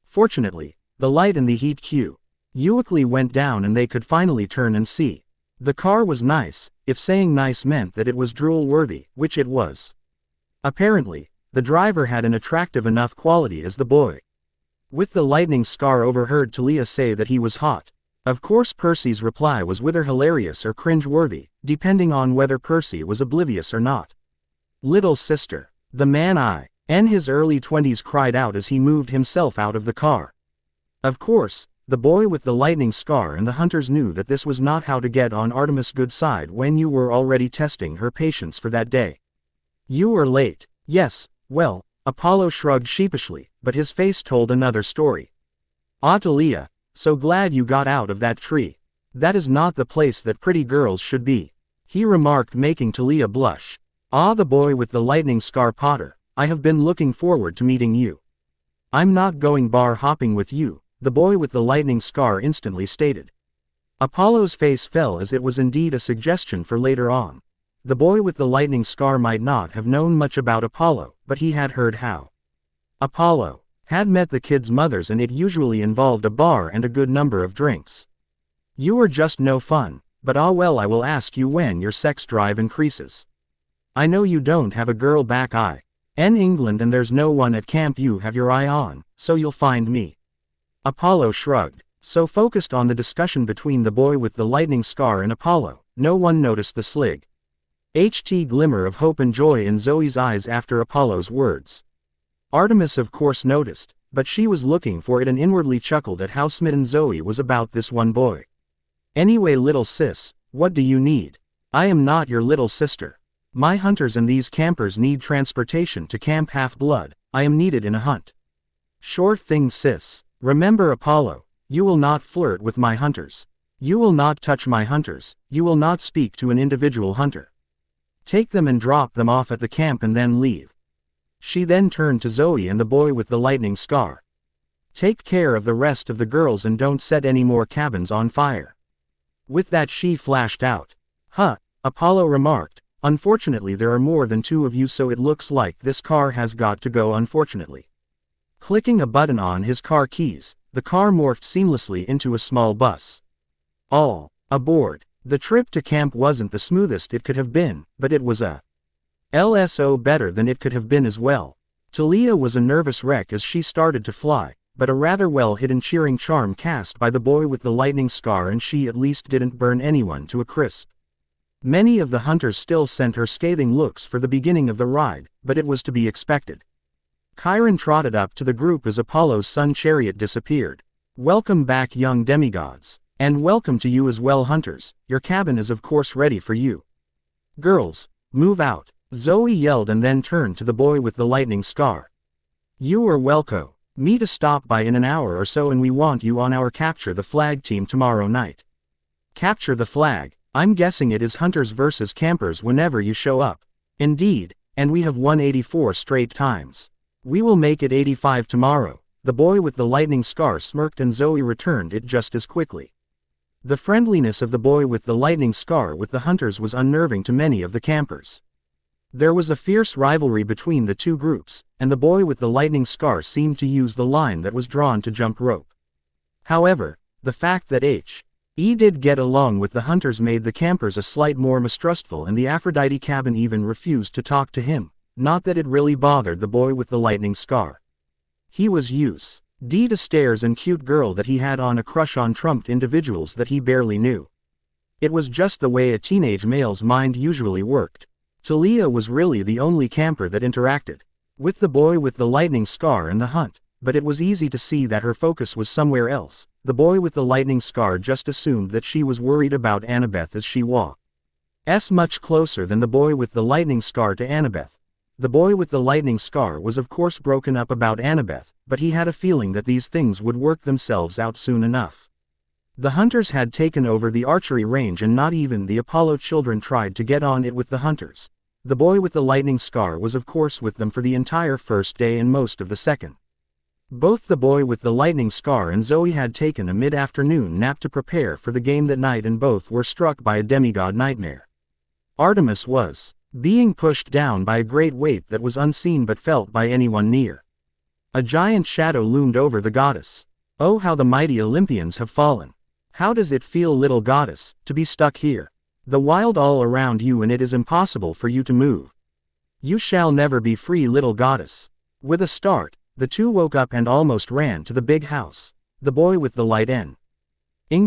Fortunately, the light and the heat quickly went down and they could finally turn and see. The car was nice, if saying nice meant that it was drool-worthy, which it was. Apparently, the driver had an attractive enough quality as the boy with the lightning scar overheard Talia say that he was hot. Of course Percy's reply was whether hilarious or cringe-worthy, depending on whether Percy was oblivious or not. Little sister. The man in his early 20s cried out as he moved himself out of the car. Of course, the boy with the lightning scar and the hunters knew that this was not how to get on Artemis' good side when you were already testing her patience for that day. You were late. Yes, well, Apollo shrugged sheepishly, but his face told another story. Ah, Talia, so glad you got out of that tree. That is not the place that pretty girls should be, he remarked, making Talia blush. Ah, the boy with the lightning scar Potter, I have been looking forward to meeting you. I'm not going bar hopping with you, the boy with the lightning scar instantly stated. Apollo's face fell as it was indeed a suggestion for later on. The boy with the lightning scar might not have known much about Apollo, but he had heard how Apollo had met the kids' mothers, and it usually involved a bar and a good number of drinks. You are just no fun, but ah well, I will ask you when your sex drive increases. I know you don't have a girl back in England and there's no one at camp you have your eye on, so you'll find me. Apollo shrugged. So focused on the discussion between the boy with the lightning scar and Apollo, no one noticed the glimmer of hope and joy in Zoe's eyes after Apollo's words. Artemis of course noticed, but she was looking for it and inwardly chuckled at how smitten Zoe was about this one boy. Anyway, little sis, what do you need? I am not your little sister. My hunters and these campers need transportation to Camp Half-Blood. I am needed in a hunt. Sure thing, sis. Remember, Apollo, you will not flirt with my hunters. You will not touch my hunters. You will not speak to an individual hunter. Take them and drop them off at the camp and then leave. She then turned to Zoe and the boy with the lightning scar. Take care of the rest of the girls and don't set any more cabins on fire. With that she flashed out. Huh, Apollo remarked. Unfortunately there are more than two of you, so it looks like this car has got to go, unfortunately. Clicking a button on his car keys, the car morphed seamlessly into a small bus. All aboard. The trip to camp wasn't the smoothest it could have been, but it was a LSO better than it could have been as well. Talia was a nervous wreck as she started to fly, but a rather well-hidden cheering charm cast by the boy with the lightning scar, and she at least didn't burn anyone to a crisp. Many of the hunters still sent her scathing looks for the beginning of the ride, but it was to be expected. Chiron trotted up to the group as Apollo's sun chariot disappeared. Welcome back, young demigods. And welcome to you as well, hunters. Your cabin is of course ready for you. Girls, move out, Zoe yelled and then turned to the boy with the lightning scar. You are welcome. Me to stop by in an hour or so, and we want you on our Capture the Flag team tomorrow night. Capture the Flag? I'm guessing it is hunters versus campers whenever you show up. Indeed, and we have won 84 straight times. We will make it 85 tomorrow. The boy with the lightning scar smirked and Zoe returned it just as quickly. The friendliness of the boy with the lightning scar with the hunters was unnerving to many of the campers. There was a fierce rivalry between the two groups, and the boy with the lightning scar seemed to use the line that was drawn to jump rope. However, the fact that he did get along with the hunters made the campers a slight more mistrustful, and the Aphrodite cabin even refused to talk to him. Not that it really bothered the boy with the lightning scar. He was used to stares and cute girl that he had on a crush on trumped individuals that he barely knew. It was just the way a teenage male's mind usually worked. Talia was really the only camper that interacted with the boy with the lightning scar and the hunt, but it was easy to see that her focus was somewhere else. The boy with the lightning scar just assumed that she was worried about Annabeth as she walked much closer than the boy with the lightning scar to Annabeth. The boy with the lightning scar was of course broken up about Annabeth, but he had a feeling that these things would work themselves out soon enough. The hunters had taken over the archery range and not even the Apollo children tried to get on it with the hunters. The boy with the lightning scar was of course with them for the entire first day and most of the second. Both the boy with the lightning scar and Zoe had taken a mid-afternoon nap to prepare for the game that night, and both were struck by a demigod nightmare. Artemis was being pushed down by a great weight that was unseen but felt by anyone near. A giant shadow loomed over the goddess. Oh, how the mighty Olympians have fallen! How does it feel, little goddess, to be stuck here? The wild all around you, and it is impossible for you to move. You shall never be free, little goddess. With a start, the two woke up and almost ran to the big house. The boy with the light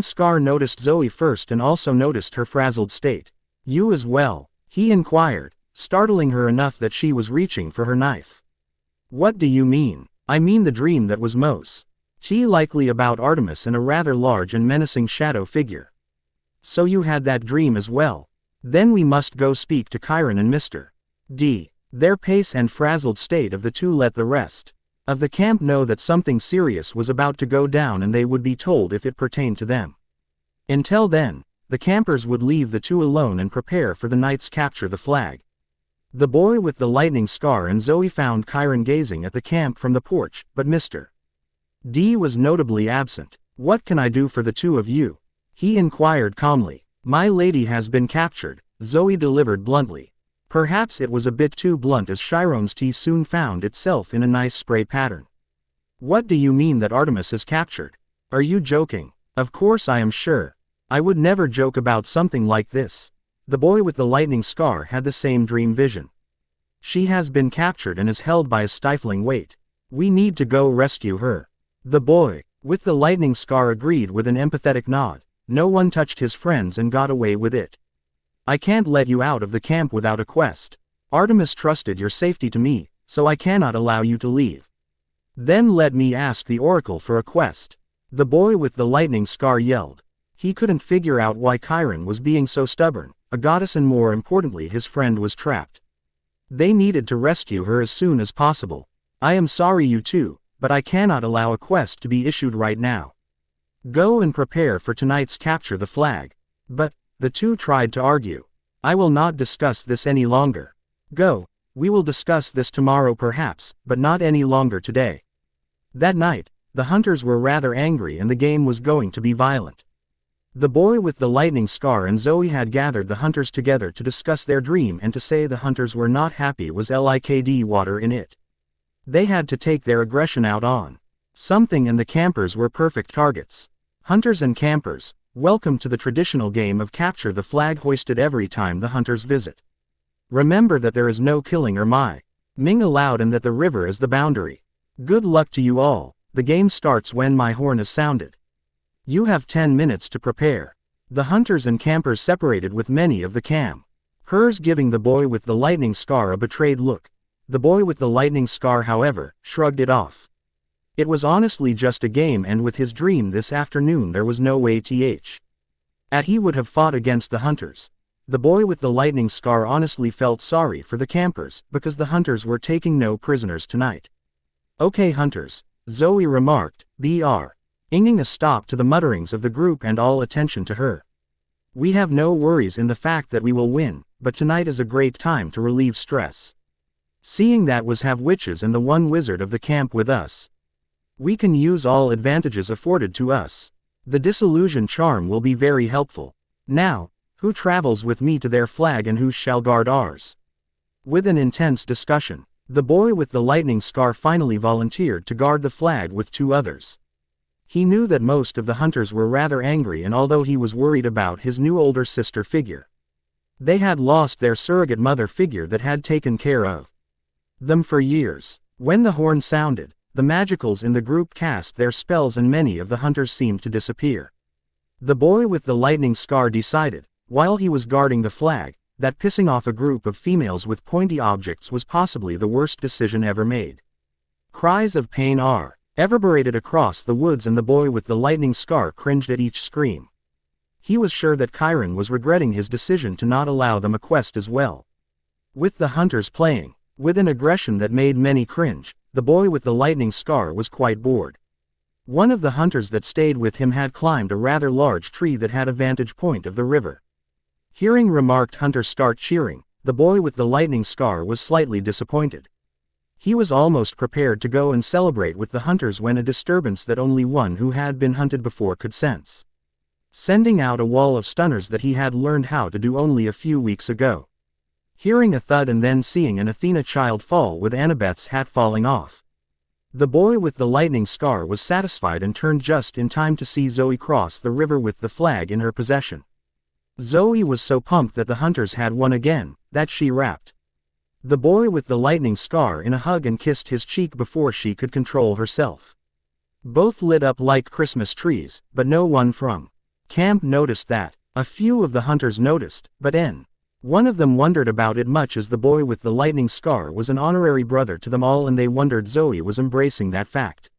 scar noticed Zoe first and also noticed her frazzled state. You as well? He inquired, startling her enough that she was reaching for her knife. What do you mean? I mean the dream that was most likely about Artemis and a rather large and menacing shadow figure. So you had that dream as well? Then we must go speak to Chiron and Mr. D. Their pace and frazzled state of the two let the rest of the camp know that something serious was about to go down, and they would be told if it pertained to them. Until then, the campers would leave the two alone and prepare for the night's capture the flag. The boy with the lightning scar and Zoe found Chiron gazing at the camp from the porch, but Mr. D was notably absent. What can I do for the two of you? He inquired calmly. My lady has been captured, Zoe delivered bluntly. Perhaps it was a bit too blunt, as Chiron's tea soon found itself in a nice spray pattern. What do you mean that Artemis is captured? Are you joking? Of course I am sure. I would never joke about something like this. The boy with the lightning scar had the same dream vision. She has been captured and is held by a stifling weight. We need to go rescue her. The boy with the lightning scar agreed with an empathetic nod. No one touched his friends and got away with it. I can't let you out of the camp without a quest. Artemis trusted your safety to me, so I cannot allow you to leave. Then let me ask the oracle for a quest. The boy with the lightning scar yelled. He couldn't figure out why Chiron was being so stubborn. A goddess, and more importantly his friend, was trapped. They needed to rescue her as soon as possible. I am sorry, you two, but I cannot allow a quest to be issued right now. Go and prepare for tonight's capture the flag. But the two tried to argue. I will not discuss this any longer. Go. We will discuss this tomorrow perhaps, but not any longer today. That night, the hunters were rather angry and the game was going to be violent. The boy with the lightning scar and Zoe had gathered the hunters together to discuss their dream, and to say the hunters were not happy was liked water in it. They had to take their aggression out on something, and the campers were perfect targets. Hunters and campers, welcome to the traditional game of capture the flag, hoisted every time the hunters visit. Remember that there is no killing or ming allowed, and that the river is the boundary. Good luck to you all. The game starts when my horn is sounded. You have 10 minutes to prepare. The hunters and campers separated, with many of the campers giving the boy with the lightning scar a betrayed look. The boy with the lightning scar, however, shrugged it off. It was honestly just a game, and with his dream this afternoon there was no way he would have fought against the hunters. The boy with the lightning scar honestly felt sorry for the campers, because the hunters were taking no prisoners tonight. Okay hunters, Zoe remarked, bringing a stop to the mutterings of the group and all attention to her. We have no worries in the fact that we will win, but tonight is a great time to relieve stress. Seeing that we have witches and the one wizard of the camp with us, we can use all advantages afforded to us. The disillusion charm will be very helpful. Now, who travels with me to their flag and who shall guard ours? With an intense discussion, the boy with the lightning scar finally volunteered to guard the flag with two others. He knew that most of the hunters were rather angry, and although he was worried about his new older sister figure, they had lost their surrogate mother figure that had taken care of them for years. When the horn sounded, the magicals in the group cast their spells and many of the hunters seemed to disappear. The boy with the lightning scar decided, while he was guarding the flag, that pissing off a group of females with pointy objects was possibly the worst decision ever made. Cries of pain reverberated across the woods, and the boy with the lightning scar cringed at each scream. He was sure that Chiron was regretting his decision to not allow them a quest as well. With the hunters playing with an aggression that made many cringe, the boy with the lightning scar was quite bored. One of the hunters that stayed with him had climbed a rather large tree that had a vantage point of the river. Hearing remarked hunters start cheering, the boy with the lightning scar was slightly disappointed. He was almost prepared to go and celebrate with the hunters when a disturbance that only one who had been hunted before could sense, sending out a wall of stunners that he had learned how to do only a few weeks ago. Hearing a thud and then seeing an Athena child fall with Annabeth's hat falling off, the boy with the lightning scar was satisfied and turned just in time to see Zoe cross the river with the flag in her possession. Zoe was so pumped that the hunters had won again, that she wrapped the boy with the lightning scar in a hug and kissed his cheek before she could control herself. Both lit up like Christmas trees, but no one from camp noticed that. A few of the hunters noticed, but one of them wondered about it much as the boy with the lightning scar was an honorary brother to them all and they wondered Zoe was embracing that fact.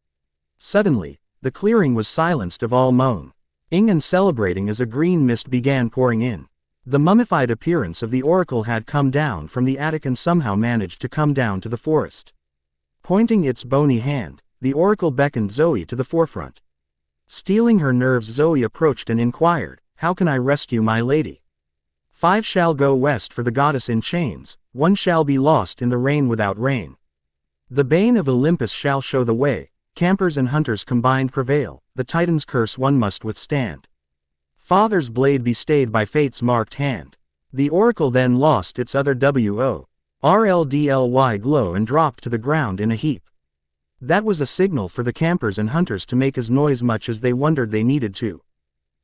Suddenly, the clearing was silenced of all moaning and celebrating as a green mist began pouring in. The mummified appearance of the oracle had come down from the attic and somehow managed to come down to the forest. Pointing its bony hand, the oracle beckoned Zoe to the forefront. Stealing her nerves, Zoe approached and inquired, "How can I rescue my lady?" 5 shall go west for the goddess in chains, 1 shall be lost in the rain without rain. The bane of Olympus shall show the way, campers and hunters combined prevail, the titan's curse one must withstand. Father's blade be stayed by fate's marked hand. The oracle then lost its other WORLDLY glow and dropped to the ground in a heap. That was a signal for the campers and hunters to make as noise much as they wondered they needed to.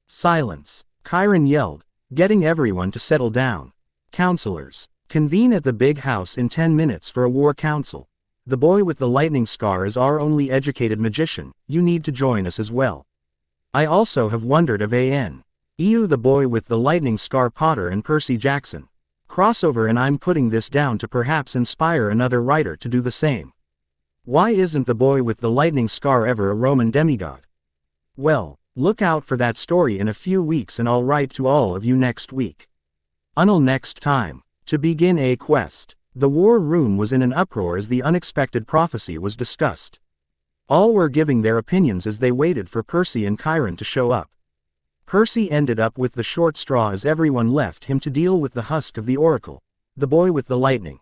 Silence. Chiron yelled, getting everyone to settle down. Counselors, convene at the big house in 10 minutes for a war council. The boy with the lightning scar is our only educated magician, you need to join us as well. I also have wondered of EU the boy with the lightning scar Potter and Percy Jackson. Crossover and I'm putting this down to perhaps inspire another writer to do the same. Why isn't the boy with the lightning scar ever a Roman demigod? Well, look out for that story in a few weeks and I'll write to all of you next week. Until next time. To begin a quest. The war room was in an uproar as the unexpected prophecy was discussed. All were giving their opinions as they waited for Percy and Chiron to show up. Percy ended up with the short straw as everyone left him to deal with the husk of the oracle, the boy with the lightning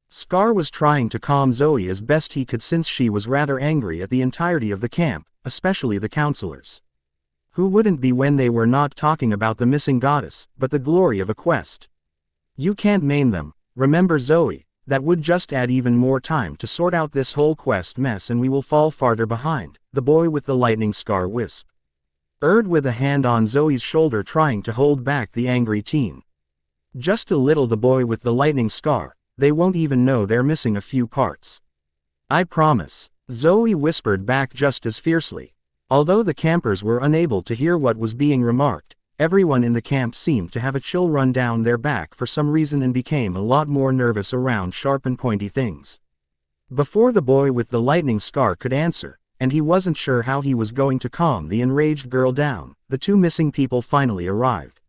scar was trying to calm Zoe as best he could since she was rather angry at the entirety of the camp, especially the counselors. Who wouldn't be when they were not talking about the missing goddess, but the glory of a quest? You can't maim them, remember Zoe, that would just add even more time to sort out this whole quest mess and we will fall farther behind, the boy with the lightning scar whispered with a hand on Zoe's shoulder trying to hold back the angry teen. Just a little, the boy with the lightning scar, they won't even know they're missing a few parts. I promise, Zoe whispered back just as fiercely. Although the campers were unable to hear what was being remarked, everyone in the camp seemed to have a chill run down their back for some reason and became a lot more nervous around sharp and pointy things. Before the boy with the lightning scar could answer, and he wasn't sure how he was going to calm the enraged girl down, the 2 missing people finally arrived.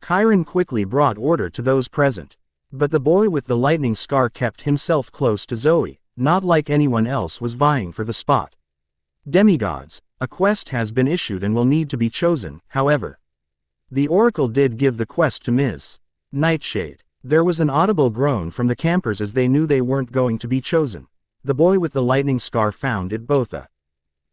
Chiron quickly brought order to those present. But the boy with the lightning scar kept himself close to Zoe, not like anyone else was vying for the spot. Demigods, a quest has been issued and will need to be chosen, however. The oracle did give the quest to Ms. Nightshade. There was an audible groan from the campers as they knew they weren't going to be chosen. The boy with the lightning scar found it both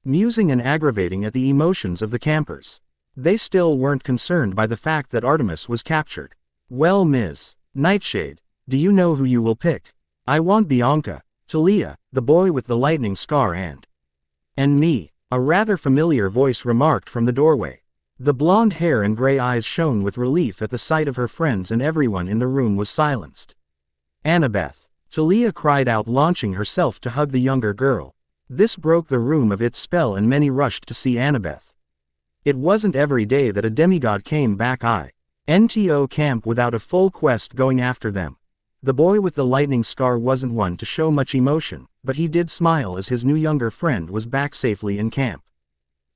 amusing and aggravating at the emotions of the campers. They still weren't concerned by the fact that Artemis was captured. Well, Ms. Nightshade, do you know who you will pick? I want Bianca, Talia, the boy with the lightning scar and me, a rather familiar voice remarked from the doorway. The blonde hair and gray eyes shone with relief at the sight of her friends and everyone in the room was silenced. Annabeth, Talia cried out, launching herself to hug the younger girl. This broke the room of its spell and many rushed to see Annabeth. It wasn't every day that a demigod came back into camp without a full quest going after them. The boy with the lightning scar wasn't one to show much emotion, but he did smile as his new younger friend was back safely in camp.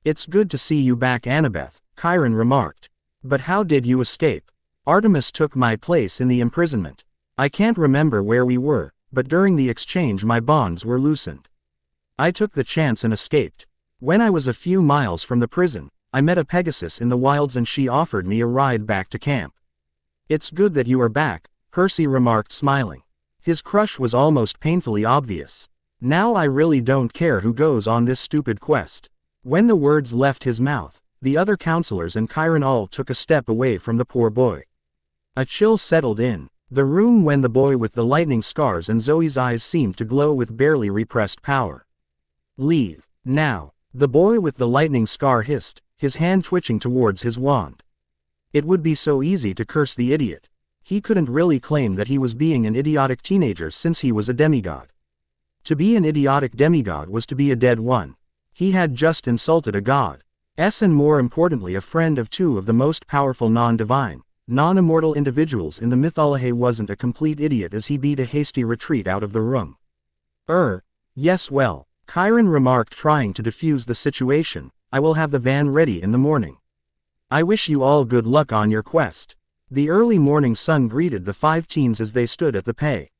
It's good to see you back, Annabeth, Chiron remarked. But how did you escape? Artemis took my place in the imprisonment. I can't remember where we were, but during the exchange my bonds were loosened. I took the chance and escaped. When I was a few miles from the prison, I met a Pegasus in the wilds and she offered me a ride back to camp. It's good that you are back, Percy remarked smiling. His crush was almost painfully obvious. Now I really don't care who goes on this stupid quest. When the words left his mouth, the other counselors and Chiron all took a step away from the poor boy. A chill settled in the room when the boy with the lightning scars and Zoe's eyes seemed to glow with barely repressed power. Leave, now, the boy with the lightning scar hissed, his hand twitching towards his wand. It would be so easy to curse the idiot. He couldn't really claim that he was being an idiotic teenager since he was a demigod. To be an idiotic demigod was to be a dead one. He had just insulted a god. And more importantly a friend of two of the most powerful non-divine, non-immortal individuals in the mythology. Wasn't a complete idiot as he beat a hasty retreat out of the room. Yes, well, Chiron remarked, trying to defuse the situation, I will have the van ready in the morning. I wish you all good luck on your quest. The early morning sun greeted the 5 teens as they stood at the pay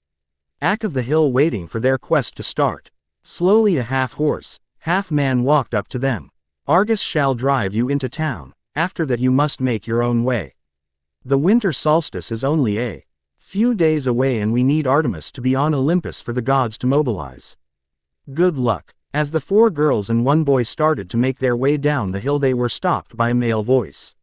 ack of the hill waiting for their quest to start. Slowly a half-horse, half-man walked up to them. Argus shall drive you into town, after that you must make your own way. The winter solstice is only a few days away and we need Artemis to be on Olympus for the gods to mobilize. Good luck. As the 4 girls and 1 boy started to make their way down the hill they were stopped by a male voice.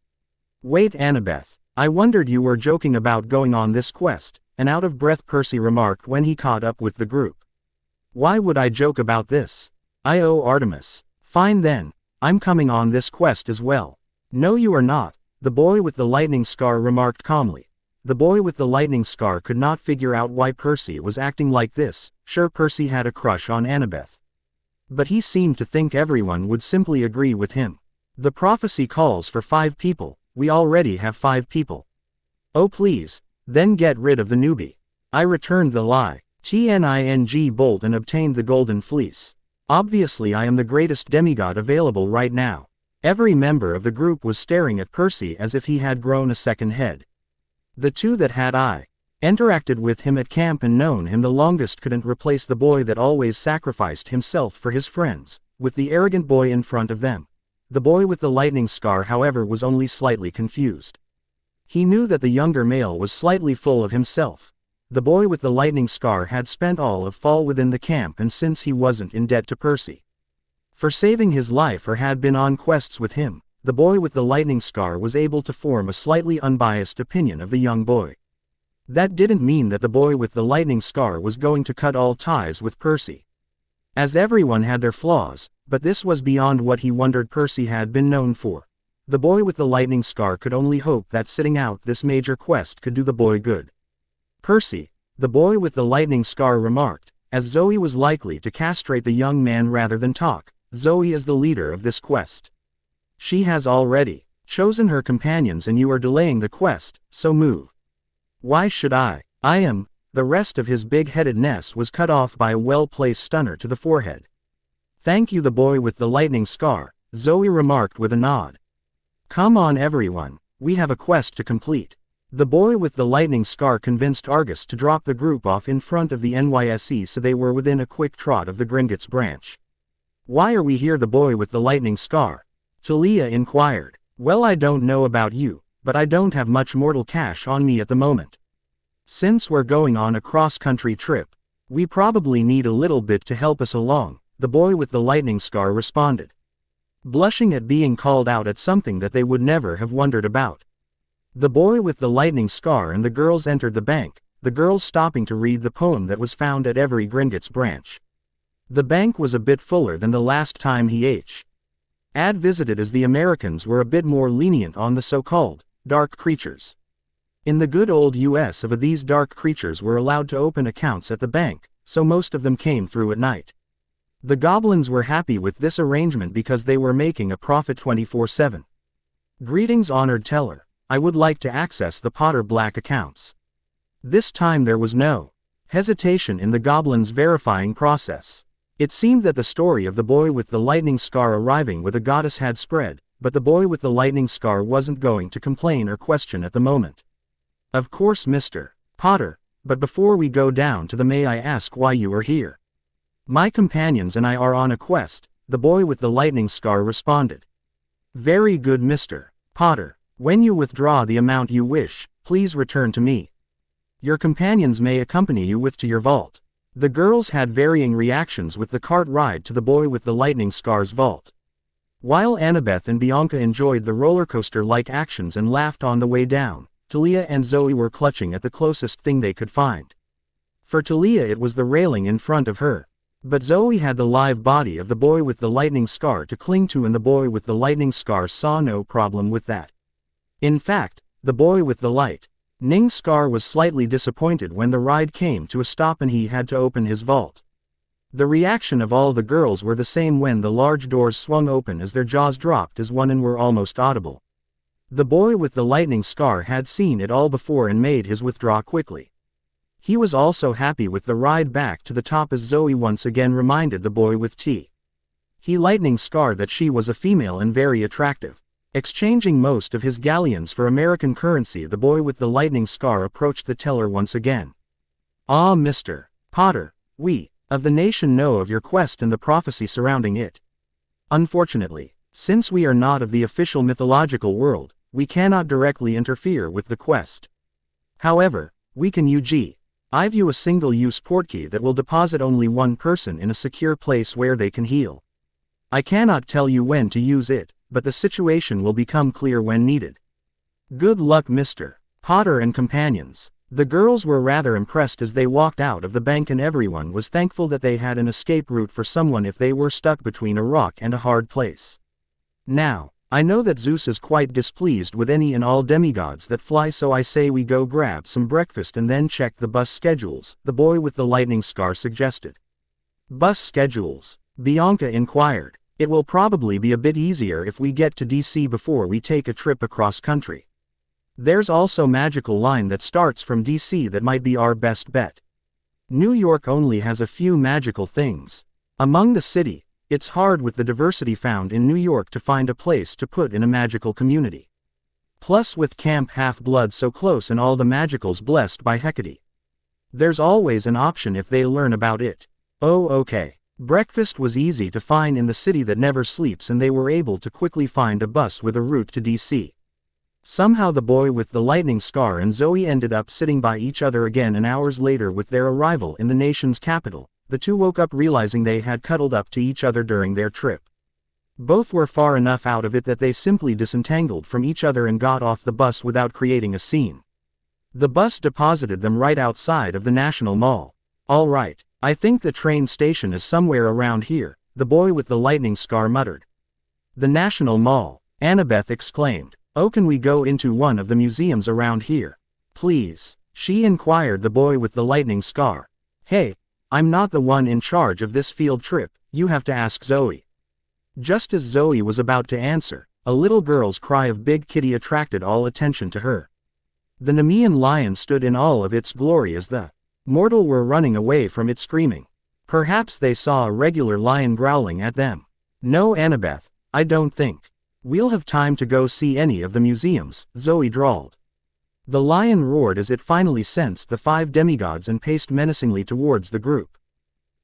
Wait, Annabeth, I wondered you were joking about going on this quest, an out-of-breath Percy remarked when he caught up with the group. Why would I joke about this? I owe Artemis. Fine then, I'm coming on this quest as well. No you are not, the boy with the lightning scar remarked calmly. The boy with the lightning scar could not figure out why Percy was acting like this. Sure, Percy had a crush on Annabeth, but he seemed to think everyone would simply agree with him. The prophecy calls for 5 people, we already have 5 people. Oh please, then get rid of the newbie. I returned the lie. Tning bolt and obtained the golden fleece. Obviously I am the greatest demigod available right now. Every member of the group was staring at Percy as if he had grown a second head. The 2 that had interacted with him at camp and known him the longest couldn't replace the boy that always sacrificed himself for his friends, with the arrogant boy in front of them. The boy with the lightning scar however was only slightly confused. He knew that the younger male was slightly full of himself. The boy with the lightning scar had spent all of fall within the camp and since he wasn't in debt to Percy for saving his life or had been on quests with him, the boy with the lightning scar was able to form a slightly unbiased opinion of the young boy. That didn't mean that the boy with the lightning scar was going to cut all ties with Percy, as everyone had their flaws, but this was beyond what he wondered Percy had been known for. The boy with the lightning scar could only hope that sitting out this major quest could do the boy good. Percy, the boy with the lightning scar remarked, as Zoe was likely to castrate the young man rather than talk. Zoe is the leader of this quest. She has already chosen her companions and you are delaying the quest, so move. Why should I am. The rest of his big-headedness was cut off by a well-placed stunner to the forehead. Thank you, the boy with the lightning scar, Zoe remarked with a nod. Come on everyone, we have a quest to complete. The boy with the lightning scar convinced Argus to drop the group off in front of the NYSE so they were within a quick trot of the Gringotts branch. Why are we here? The boy with the lightning scar, Talia inquired. Well, I don't know about you, but I don't have much mortal cash on me at the moment. Since we're going on a cross-country trip, we probably need a little bit to help us along, the boy with the lightning scar responded, blushing at being called out at something that they would never have wondered about. The boy with the lightning scar and the girls entered the bank, the girls stopping to read the poem that was found at every Gringotts branch. The bank was a bit fuller than the last time he had visited, as the Americans were a bit more lenient on the so-called dark creatures. In the good old US these dark creatures were allowed to open accounts at the bank, so most of them came through at night. The goblins were happy with this arrangement because they were making a profit 24/7. Greetings, honored teller. I would like to access the Potter Black accounts. This time there was no hesitation in the goblins' verifying process. It seemed that the story of the boy with the lightning scar arriving with a goddess had spread, but the boy with the lightning scar wasn't going to complain or question at the moment. Of course, Mr. Potter, but before we go down to the may I ask why you are here? My companions and I are on a quest, the boy with the lightning scar responded. Very good, Mr. Potter. When you withdraw the amount you wish, please return to me. Your companions may accompany you to your vault. The girls had varying reactions with the cart ride to the boy with the lightning scar's vault. While Annabeth and Bianca enjoyed the roller coaster-like actions and laughed on the way down, Talia and Zoe were clutching at the closest thing they could find. For Talia it was the railing in front of her. But Zoe had the live body of the boy with the lightning scar to cling to, and the boy with the lightning scar saw no problem with that. In fact, the boy with the lightning scar was slightly disappointed when the ride came to a stop and he had to open his vault. The reaction of all the girls were the same when the large doors swung open, as their jaws dropped as one and were almost audible. The boy with the lightning scar had seen it all before and made his withdraw quickly. He was also happy with the ride back to the top as Zoe once again reminded the boy with the lightning scar that she was a female and very attractive. Exchanging most of his galleons for American currency, the boy with the lightning scar approached the teller once again. "Ah, Mr. Potter, we of the nation know of your quest and the prophecy surrounding it. Unfortunately, since we are not of the official mythological world, we cannot directly interfere with the quest. However, we can give you a single-use portkey that will deposit only one person in a secure place where they can heal. I cannot tell you when to use it, but the situation will become clear when needed. Good luck, Mr. Potter and companions." The girls were rather impressed as they walked out of the bank, and everyone was thankful that they had an escape route for someone if they were stuck between a rock and a hard place. "Now, I know that Zeus is quite displeased with any and all demigods that fly, so I say we go grab some breakfast and then check the bus schedules," the boy with the lightning scar suggested. "Bus schedules?" Bianca inquired. "It will probably be a bit easier if we get to DC before we take a trip across country. There's also magical line that starts from DC that might be our best bet. New York only has a few magical things. Among the city, it's hard with the diversity found in New York to find a place to put in a magical community. Plus with Camp Half-Blood so close and all the magicals blessed by Hecate. There's always an option if they learn about it." "Oh, okay." Breakfast was easy to find in the city that never sleeps, and they were able to quickly find a bus with a route to DC. Somehow the boy with the lightning scar and Zoe ended up sitting by each other again, and hours later with their arrival in the nation's capital, the two woke up realizing they had cuddled up to each other during their trip. Both were far enough out of it that they simply disentangled from each other and got off the bus without creating a scene. The bus deposited them right outside of the National Mall. "All right, I think the train station is somewhere around here," the boy with the lightning scar muttered. "The National Mall," Annabeth exclaimed. "Oh, can we go into one of the museums around here? Please?" she inquired the boy with the lightning scar. "Hey, I'm not the one in charge of this field trip, you have to ask Zoe." Just as Zoe was about to answer, a little girl's cry of "Big Kitty" attracted all attention to her. The Nemean Lion stood in all of its glory as the mortal were running away from it screaming. Perhaps they saw a regular lion growling at them. "No, Annabeth, I don't think we'll have time to go see any of the museums," Zoe drawled. The lion roared as it finally sensed the 5 demigods and paced menacingly towards the group.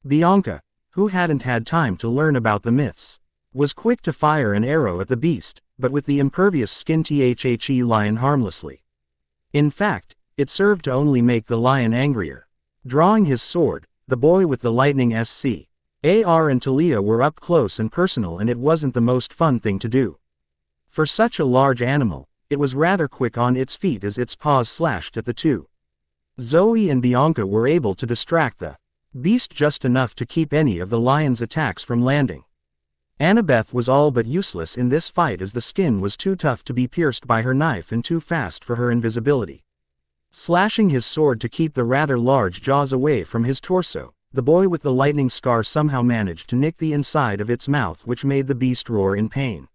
Bianca, who hadn't had time to learn about the myths, was quick to fire an arrow at the beast, but with the impervious skin the lion harmlessly. In fact, it served to only make the lion angrier. Drawing his sword, the boy with the lightning scar and Talia were up close and personal, and it wasn't the most fun thing to do. For such a large animal, it was rather quick on its feet as its paws slashed at the two. Zoe and Bianca were able to distract the beast just enough to keep any of the lion's attacks from landing. Annabeth was all but useless in this fight as the skin was too tough to be pierced by her knife and too fast for her invisibility. Slashing his sword to keep the rather large jaws away from his torso, the boy with the lightning scar somehow managed to nick the inside of its mouth, which made the beast roar in pain.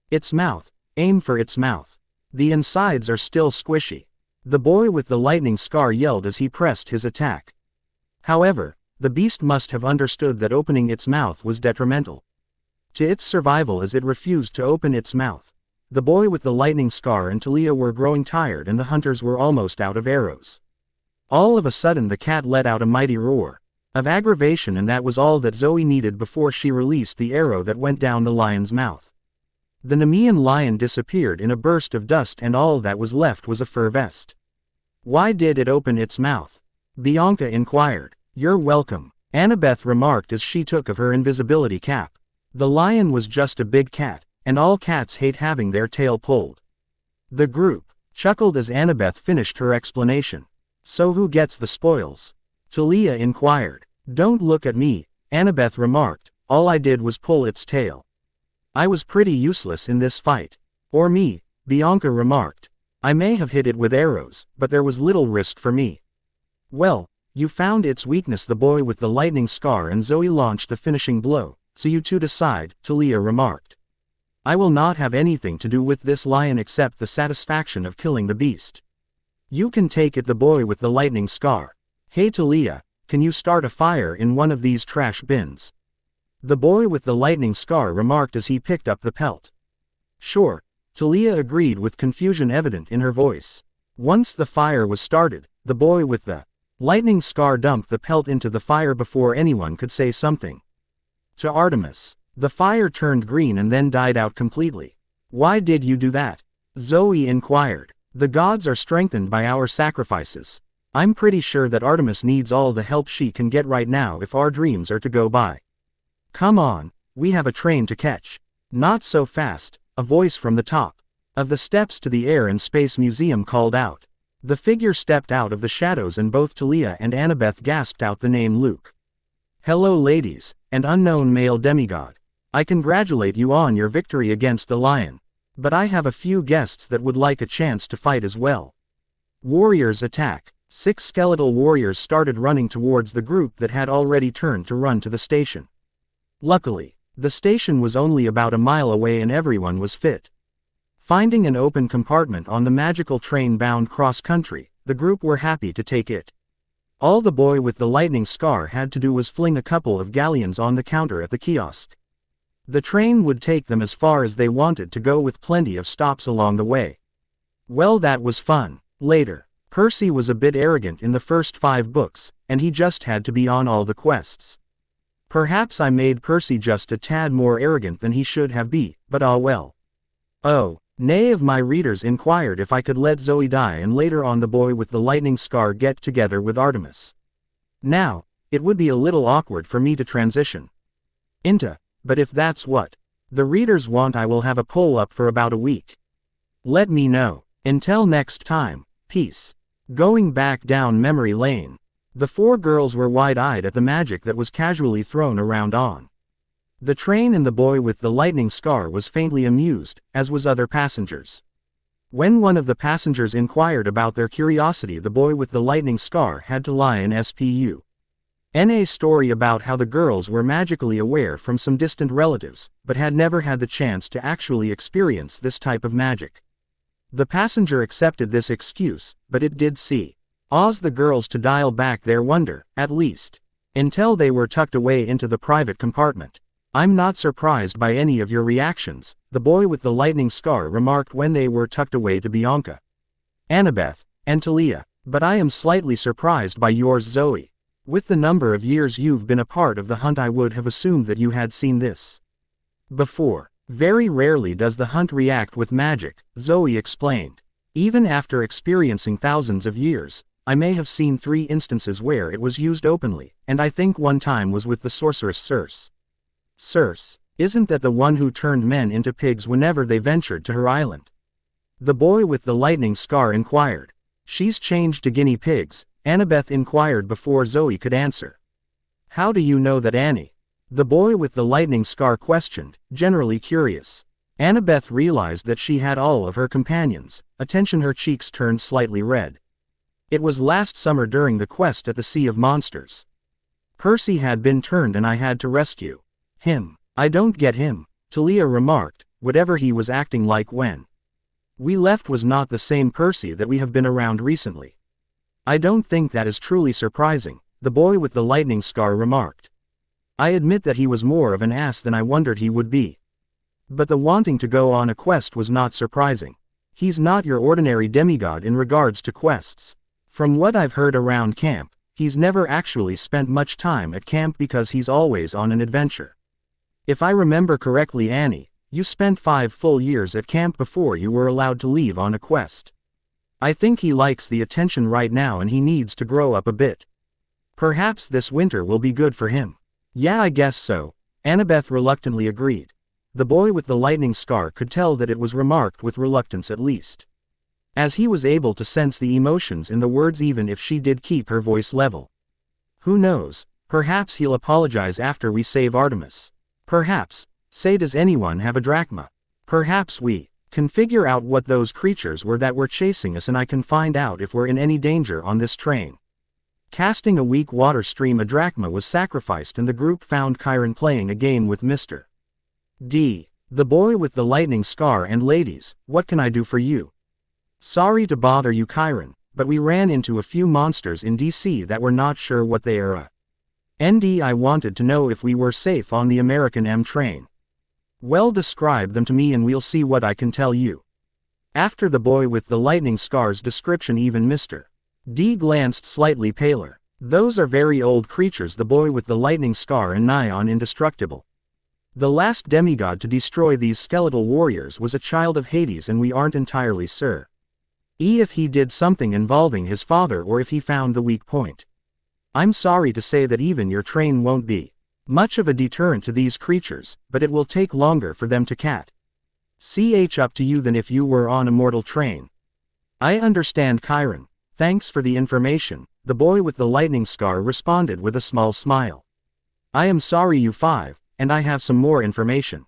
"Its mouth, aim for its mouth. The insides are still squishy," the boy with the lightning scar yelled as he pressed his attack. However, the beast must have understood that opening its mouth was detrimental to its survival as it refused to open its mouth. The boy with the lightning scar and Talia were growing tired and the hunters were almost out of arrows. All of a sudden the cat let out a mighty roar of aggravation, and that was all that Zoe needed before she released the arrow that went down the lion's mouth. The Nemean Lion disappeared in a burst of dust, and all that was left was a fur vest. Why did it open its mouth? Bianca inquired. You're welcome, Annabeth remarked as she took of her invisibility cap. The lion was just a big cat, and all cats hate having their tail pulled. The group chuckled as Annabeth finished her explanation. So who gets the spoils? Talia inquired. Don't look at me, Annabeth remarked, all I did was pull its tail. I was pretty useless in this fight. Or me, Bianca remarked. I may have hit it with arrows, but there was little risk for me. Well, you found its weakness. The boy with the lightning scar and Zoe launched the finishing blow, so you two decide, Talia remarked. I will not have anything to do with this lion except the satisfaction of killing the beast. You can take it. The boy with the lightning scar. Hey Talia, can you start a fire in one of these trash bins? The boy with the lightning scar remarked as he picked up the pelt. Sure, Talia agreed with confusion evident in her voice. Once the fire was started, the boy with the lightning scar dumped the pelt into the fire before anyone could say something. To Artemis. The fire turned green and then died out completely. Why did you do that? Zoe inquired. The gods are strengthened by our sacrifices. I'm pretty sure that Artemis needs all the help she can get right now if our dreams are to go by. Come on, we have a train to catch. Not so fast, a voice from the top of the steps to the Air and Space Museum called out. The figure stepped out of the shadows and both Talia and Annabeth gasped out the name Luke. Hello ladies, and unknown male demigod. I congratulate you on your victory against the lion. But I have a few guests that would like a chance to fight as well. Warriors attack. 6 skeletal warriors started running towards the group that had already turned to run to the station. Luckily, the station was only about a mile away and everyone was fit. Finding an open compartment on the magical train bound cross-country, the group were happy to take it. All the boy with the lightning scar had to do was fling a couple of galleons on the counter at the kiosk. The train would take them as far as they wanted to go with plenty of stops along the way. Well, that was fun. Later, Percy was a bit arrogant in the first 5 books, and he just had to be on all the quests. Perhaps I made Percy just a tad more arrogant than he should have been, but ah well. Oh, nay of my readers inquired if I could let Zoe die and later on the boy with the lightning scar get together with Artemis. Now, it would be a little awkward for me to transition into, but if that's what the readers want, I will have a poll up for about a week. Let me know. Until next time, peace. Going back down memory lane. The 4 girls were wide-eyed at the magic that was casually thrown around on the train, and the boy with the lightning scar was faintly amused, as was other passengers. When one of the passengers inquired about their curiosity, the boy with the lightning scar had to lie in SPU's story about how the girls were magically aware from some distant relatives, but had never had the chance to actually experience this type of magic. The passenger accepted this excuse, but it did cause the girls to dial back their wonder, at least until they were tucked away into the private compartment. I'm not surprised by any of your reactions, the boy with the lightning scar remarked when they were tucked away to Bianca, Annabeth, and Talia, but I am slightly surprised by yours, Zoe. With the number of years you've been a part of the hunt, I would have assumed that you had seen this before. Very rarely does the hunt react with magic, Zoe explained. Even after experiencing thousands of years, I may have seen 3 instances where it was used openly, and I think one time was with the sorceress Circe. Circe, isn't that the one who turned men into pigs whenever they ventured to her island? The boy with the lightning scar inquired. She's changed to guinea pigs, Annabeth inquired before Zoe could answer. How do you know that, Annie? The boy with the lightning scar questioned, generally curious. Annabeth realized that she had all of her companions' attention. Her cheeks turned slightly red. It was last summer during the quest at the Sea of Monsters. Percy had been turned and I had to rescue him. I don't get him, Talia remarked, whatever he was acting like when we left was not the same Percy that we have been around recently. I don't think that is truly surprising, the boy with the lightning scar remarked. I admit that he was more of an ass than I wondered he would be. But the wanting to go on a quest was not surprising. He's not your ordinary demigod in regards to quests. From what I've heard around camp, he's never actually spent much time at camp because he's always on an adventure. If I remember correctly, Annie, you spent 5 full years at camp before you were allowed to leave on a quest. I think he likes the attention right now and he needs to grow up a bit. Perhaps this winter will be good for him. Yeah, I guess so, Annabeth reluctantly agreed. The boy with the lightning scar could tell that it was remarked with reluctance at least, as he was able to sense the emotions in the words even if she did keep her voice level. Who knows, perhaps he'll apologize after we save Artemis. Perhaps, say, does anyone have a drachma? Perhaps we can figure out what those creatures were that were chasing us and I can find out if we're in any danger on this train. Casting a weak water stream, a drachma was sacrificed and the group found Chiron playing a game with Mr. D, the boy with the lightning scar. And ladies, what can I do for you? Sorry to bother you, Chiron, but we ran into a few monsters in DC that we're not sure what they are. ND, I wanted to know if we were safe on the American M train. Well, describe them to me and we'll see what I can tell you. After the boy with the lightning scar's description, even Mr. D glanced slightly paler. Those are very old creatures, the boy with the lightning scar and nigh on indestructible. The last demigod to destroy these skeletal warriors was a child of Hades and we aren't entirely sure if he did something involving his father or if he found the weak point. I'm sorry to say that even your train won't be much of a deterrent to these creatures, but it will take longer for them to catch up to you than if you were on a mortal train. I understand, Chiron. Thanks for the information, the boy with the lightning scar responded with a small smile. I am sorry, you five, and I have some more information.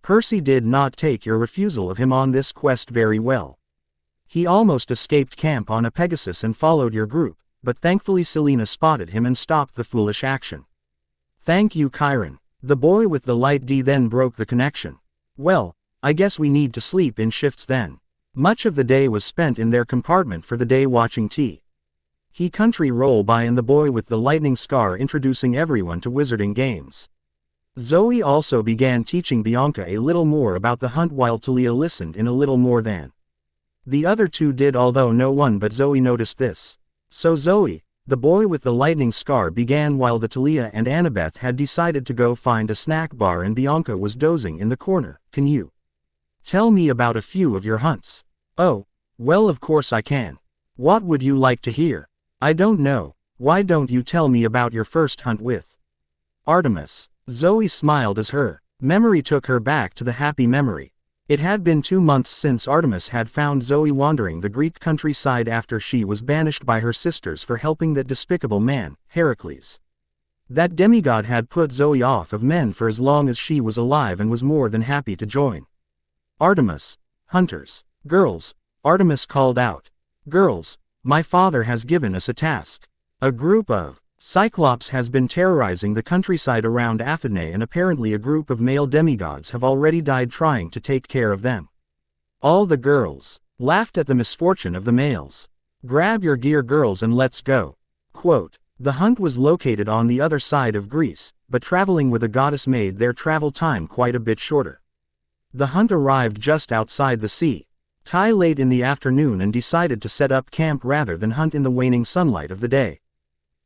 Percy did not take your refusal of him on this quest very well. He almost escaped camp on a Pegasus and followed your group, but thankfully Selena spotted him and stopped the foolish action. Thank you, Chiron. The boy with the light D then broke the connection. Well, I guess we need to sleep in shifts then. Much of the day was spent in their compartment for the day watching tea. He country roll by and the boy with the lightning scar introducing everyone to wizarding games. Zoe also began teaching Bianca a little more about the hunt while Talia listened in a little more than the other two did, although no one but Zoe noticed this. So Zoe, the boy with the lightning scar, began while the Talia and Annabeth had decided to go find a snack bar and Bianca was dozing in the corner. Can you tell me about a few of your hunts? Oh, well, of course I can. What would you like to hear? I don't know. Why don't you tell me about your first hunt with Artemis? Zoe smiled as her memory took her back to the happy memory. It had been 2 months since Artemis had found Zoe wandering the Greek countryside after she was banished by her sisters for helping that despicable man, Heracles. That demigod had put Zoe off of men for as long as she was alive and was more than happy to join. Artemis, hunters, girls, Artemis called out. Girls, my father has given us a task. A group of Cyclops has been terrorizing the countryside around Athene and apparently a group of male demigods have already died trying to take care of them. All the girls laughed at the misfortune of the males. Grab your gear, girls, and let's go. Quote, the hunt was located on the other side of Greece, but traveling with a goddess made their travel time quite a bit shorter. The hunt arrived just outside the sea, late in the afternoon, and decided to set up camp rather than hunt in the waning sunlight of the day.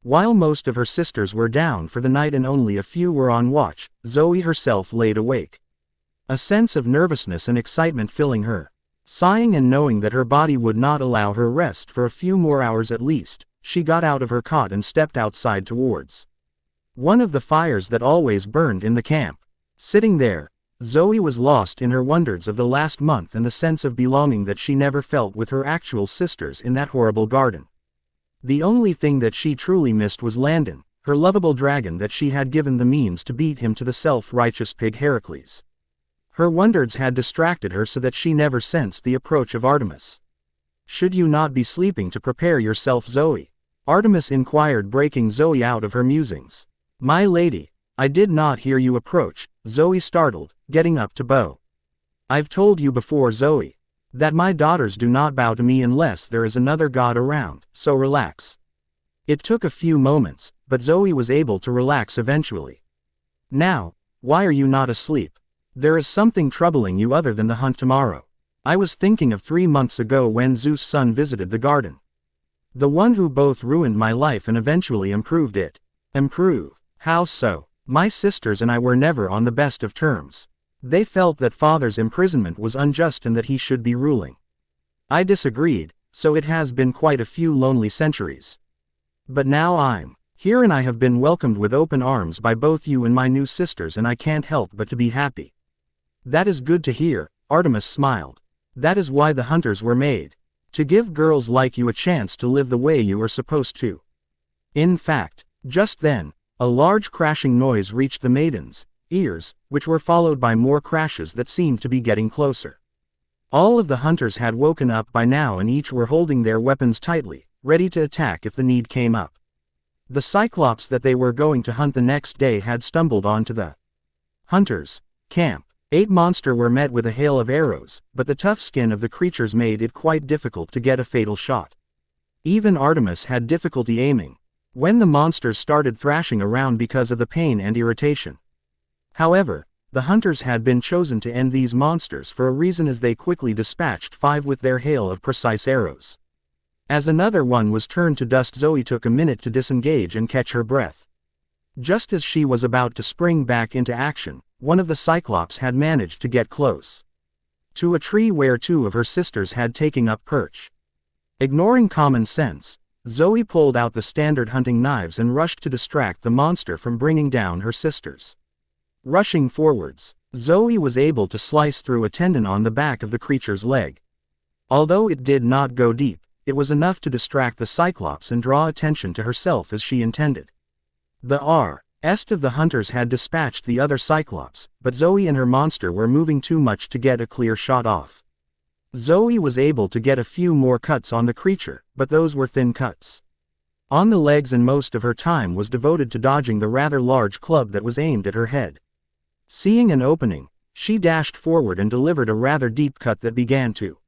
While most of her sisters were down for the night and only a few were on watch, Zoe herself laid awake. A sense of nervousness and excitement filling her. Sighing and knowing that her body would not allow her rest for a few more hours at least, she got out of her cot and stepped outside towards one of the fires that always burned in the camp. Sitting there, Zoe was lost in her wonders of the last month and the sense of belonging that she never felt with her actual sisters in that horrible garden. The only thing that she truly missed was Landon, her lovable dragon that she had given the means to beat him to the self-righteous pig Heracles. Her wonders had distracted her so that she never sensed the approach of Artemis. Should you not be sleeping to prepare yourself, Zoe? Artemis inquired, breaking Zoe out of her musings. My lady, I did not hear you approach, Zoe startled, getting up to bow. I've told you before, Zoe, that my daughters do not bow to me unless there is another god around, so relax. It took a few moments, but Zoe was able to relax eventually. Now, why are you not asleep? There is something troubling you other than the hunt tomorrow. I was thinking of 3 months ago when Zeus' son visited the garden. The one who both ruined my life and eventually improved it. Improve? How so? My sisters and I were never on the best of terms. They felt that father's imprisonment was unjust and that he should be ruling. I disagreed, so it has been quite a few lonely centuries. But now I'm here and I have been welcomed with open arms by both you and my new sisters and I can't help but to be happy. That is good to hear, Artemis smiled. That is why the hunters were made. To give girls like you a chance to live the way you are supposed to. In fact, just then, a large crashing noise reached the maidens' ears, which were followed by more crashes that seemed to be getting closer. All of the hunters had woken up by now and each were holding their weapons tightly, ready to attack if the need came up. The Cyclops that they were going to hunt the next day had stumbled onto the hunters' camp. 8 monsters were met with a hail of arrows, but the tough skin of the creatures made it quite difficult to get a fatal shot. Even Artemis had difficulty aiming when the monsters started thrashing around because of the pain and irritation. However, the hunters had been chosen to end these monsters for a reason as they quickly dispatched 5 with their hail of precise arrows. As another one was turned to dust, Zoe took a minute to disengage and catch her breath. Just as she was about to spring back into action, one of the Cyclops had managed to get close to a tree where 2 of her sisters had taken up perch. Ignoring common sense, Zoe pulled out the standard hunting knives and rushed to distract the monster from bringing down her sisters. Rushing forwards, Zoe was able to slice through a tendon on the back of the creature's leg. Although it did not go deep, it was enough to distract the Cyclops and draw attention to herself as she intended. The rest of the hunters had dispatched the other Cyclops, but Zoe and her monster were moving too much to get a clear shot off. Zoe was able to get a few more cuts on the creature, but those were thin cuts on the legs and most of her time was devoted to dodging the rather large club that was aimed at her head. Seeing an opening, she dashed forward and delivered a rather deep cut that began to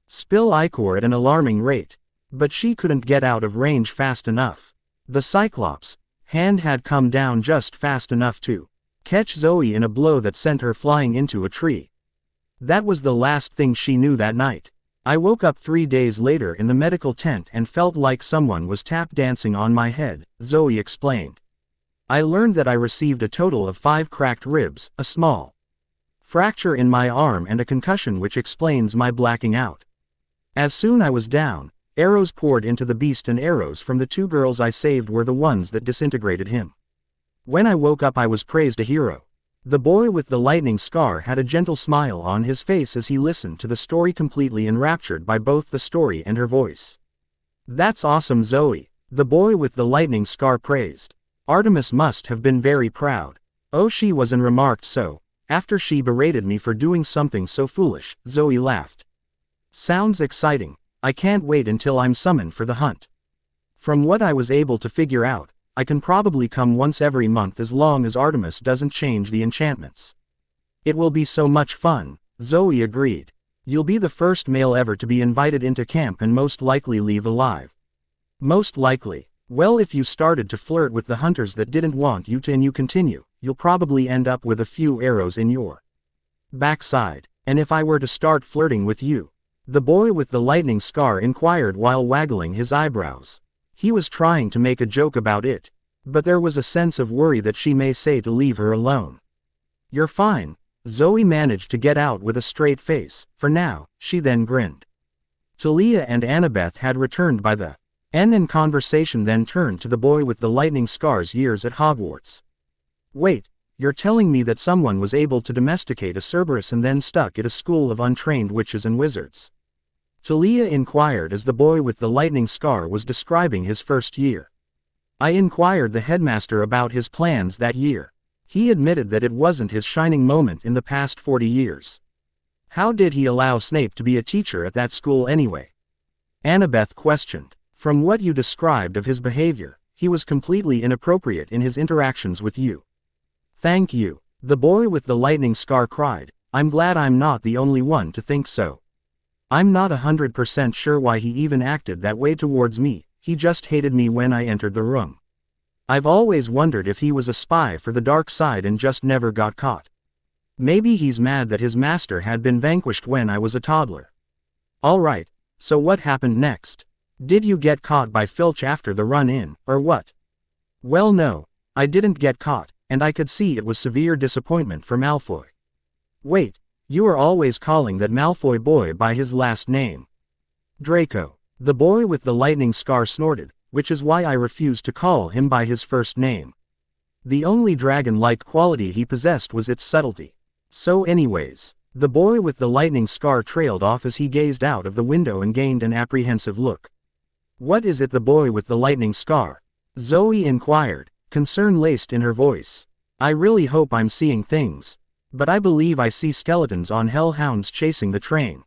spill ichor at an alarming rate, but she couldn't get out of range fast enough. The Cyclops' hand had come down just fast enough to catch Zoe in a blow that sent her flying into a tree. That was the last thing she knew that night. I woke up 3 days later in the medical tent and felt like someone was tap dancing on my head, Zoe explained. I learned that I received a total of 5 cracked ribs, a small fracture in my arm and a concussion, which explains my blacking out. As soon as I was down, arrows poured into the beast and arrows from the 2 girls I saved were the ones that disintegrated him. When I woke up I was praised a hero. The boy with the lightning scar had a gentle smile on his face as he listened to the story, completely enraptured by both the story and her voice. That's awesome, Zoe, the boy with the lightning scar praised. Artemis must have been very proud. Oh, she was, and remarked so. After she berated me for doing something so foolish, Zoe laughed. Sounds exciting. I can't wait until I'm summoned for the hunt. From what I was able to figure out, I can probably come once every month as long as Artemis doesn't change the enchantments. It will be so much fun, Zoe agreed. You'll be the first male ever to be invited into camp and most likely leave alive. Most likely. Well, if you started to flirt with the hunters that didn't want you to and you continue, you'll probably end up with a few arrows in your backside. And if I were to start flirting with you? The boy with the lightning scar inquired while waggling his eyebrows. He was trying to make a joke about it, but there was a sense of worry that she may say to leave her alone. You're fine, Zoe managed to get out with a straight face, for now, she then grinned. Talia and Annabeth had returned by the end, and conversation then turned to the boy with the lightning scar's years at Hogwarts. Wait, you're telling me that someone was able to domesticate a Cerberus and then stuck at a school of untrained witches and wizards? Talia inquired as the boy with the lightning scar was describing his first year. I inquired the headmaster about his plans that year. He admitted that it wasn't his shining moment in the past 40 years. How did he allow Snape to be a teacher at that school anyway? Annabeth questioned. From what you described of his behavior, he was completely inappropriate in his interactions with you. Thank you, the boy with the lightning scar cried. I'm glad I'm not the only one to think so. I'm not 100% sure why he even acted that way towards me, he just hated me when I entered the room. I've always wondered if he was a spy for the dark side and just never got caught. Maybe he's mad that his master had been vanquished when I was a toddler. Alright, so what happened next? Did you get caught by Filch after the run-in, or what? Well, no, I didn't get caught, and I could see it was severe disappointment for Malfoy. Wait. You are always calling that Malfoy boy by his last name. Draco. The boy with the lightning scar snorted, which is why I refused to call him by his first name. The only dragon-like quality he possessed was its subtlety. So anyways, the boy with the lightning scar trailed off as he gazed out of the window and gained an apprehensive look. "What is it, the boy with the lightning scar?" Zoe inquired, concern laced in her voice. "I really hope I'm seeing things. But I believe I see skeletons on hellhounds chasing the train."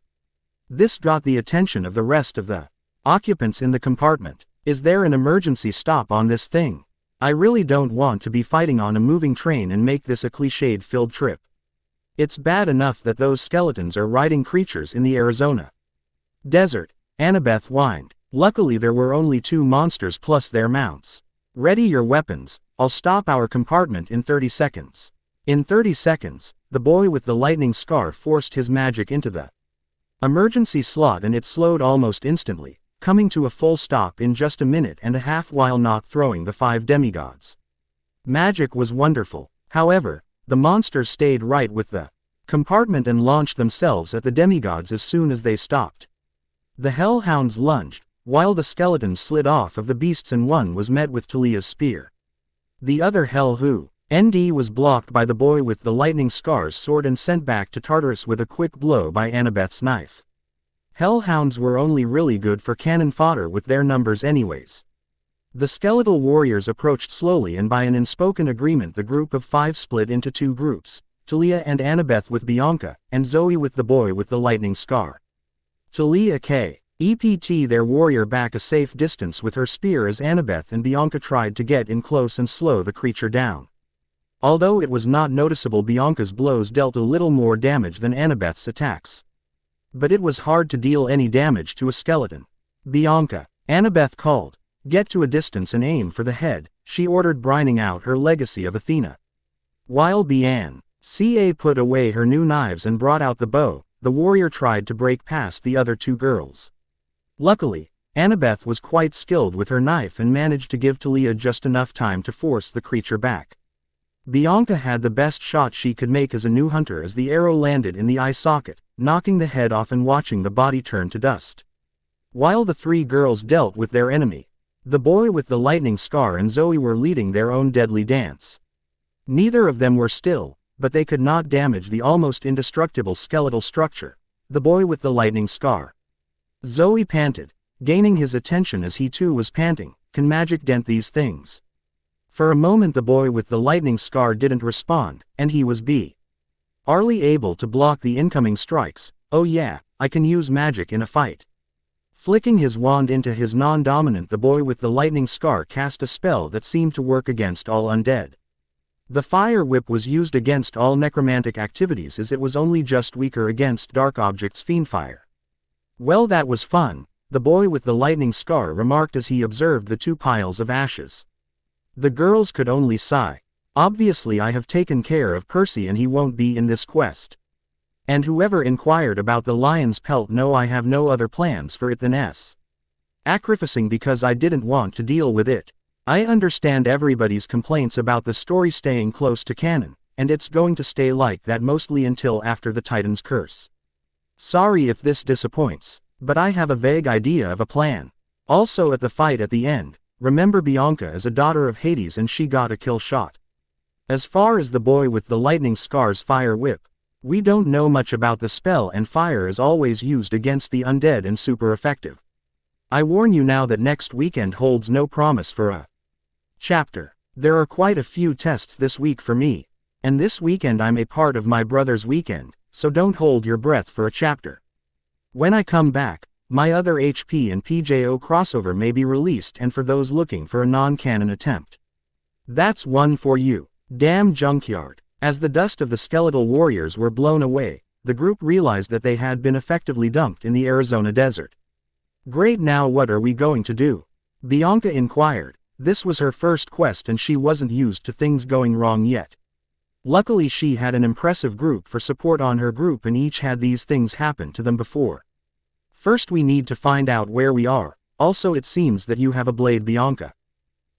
This got the attention of the rest of the occupants in the compartment. "Is there an emergency stop on this thing? I really don't want to be fighting on a moving train and make this a cliched-filled trip. It's bad enough that those skeletons are riding creatures in the Arizona desert," Annabeth whined. "Luckily there were only 2 monsters plus their mounts. Ready your weapons, I'll stop our compartment in 30 seconds. In 30 seconds, the boy with the lightning scar forced his magic into the emergency slot and it slowed almost instantly, coming to a full stop in just a minute and a half while not throwing the 5 demigods. Magic was wonderful. However, the monsters stayed right with the compartment and launched themselves at the demigods as soon as they stopped. The hellhounds lunged, while the skeletons slid off of the beasts and one was met with Talia's spear. The other ND was blocked by the boy with the lightning scar's sword and sent back to Tartarus with a quick blow by Annabeth's knife. Hellhounds were only really good for cannon fodder with their numbers anyways. The skeletal warriors approached slowly and by an unspoken agreement the group of 5 split into 2 groups, Talia and Annabeth with Bianca, and Zoe with the boy with the lightning scar. Talia kept their warrior back a safe distance with her spear as Annabeth and Bianca tried to get in close and slow the creature down. Although it was not noticeable, Bianca's blows dealt a little more damage than Annabeth's attacks. But it was hard to deal any damage to a skeleton. "Bianca," Annabeth called, "get to a distance and aim for the head," she ordered, brining out her legacy of Athena. While Bianca put away her new knives and brought out the bow, the warrior tried to break past the other 2 girls. Luckily, Annabeth was quite skilled with her knife and managed to give Talia just enough time to force the creature back. Bianca had the best shot she could make as a new hunter as the arrow landed in the eye socket, knocking the head off and watching the body turn to dust. While the 3 girls dealt with their enemy, the boy with the lightning scar and Zoe were leading their own deadly dance. Neither of them were still, but they could not damage the almost indestructible skeletal structure, the boy with the lightning scar. Zoe panted, gaining his attention as he too was panting. "Can magic dent these things?" For a moment the boy with the lightning scar didn't respond, and he was barely able to block the incoming strikes. "Oh yeah, I can use magic in a fight." Flicking his wand into his non-dominant, the boy with the lightning scar cast a spell that seemed to work against all undead. The fire whip was used against all necromantic activities as it was only just weaker against dark objects' fiendfire. "Well, that was fun," the boy with the lightning scar remarked as he observed the 2 piles of ashes. The girls could only sigh. "Obviously I have taken care of Percy and he won't be in this quest. And whoever inquired about the lion's pelt, no, I have no other plans for it than sacrificing because I didn't want to deal with it. I understand everybody's complaints about the story staying close to canon, and it's going to stay like that mostly until after the Titan's curse. Sorry if this disappoints, but I have a vague idea of a plan. Also at the fight at the end, remember Bianca is a daughter of Hades and she got a kill shot. As far as the boy with the lightning scar's fire whip, we don't know much about the spell and fire is always used against the undead and super effective. I warn you now that next weekend holds no promise for a chapter. There are quite a few tests this week for me, and this weekend I'm a part of my brother's weekend, so don't hold your breath for a chapter. When I come back, my other HP and PJO crossover may be released, and for those looking for a non-canon attempt, that's one for you. Damn junkyard. As the dust of the skeletal warriors were blown away, the group realized that they had been effectively dumped in the Arizona desert. "Great, now what are we going to do?" Bianca inquired. This was her first quest and she wasn't used to things going wrong yet. Luckily she had an impressive group for support on her group and each had these things happen to them before. "First we need to find out where we are. Also it seems that you have a blade, Bianca.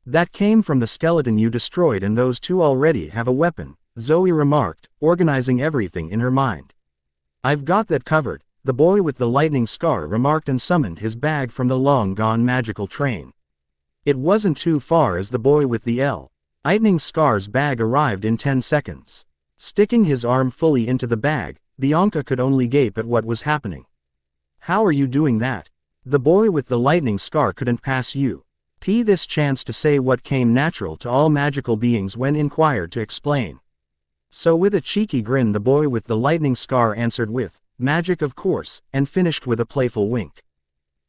That came from the skeleton you destroyed and those 2 already have a weapon," Zoe remarked, organizing everything in her mind. "I've got that covered," the boy with the lightning scar remarked and summoned his bag from the long-gone magical train. It wasn't too far as the boy with the lightning scar's bag arrived in 10 seconds. Sticking his arm fully into the bag, Bianca could only gape at what was happening. How are you doing that? The boy with the lightning scar couldn't pass you. This chance to say what came natural to all magical beings when inquired to explain. So with a cheeky grin the boy with the lightning scar answered with, magic of course, and finished with a playful wink.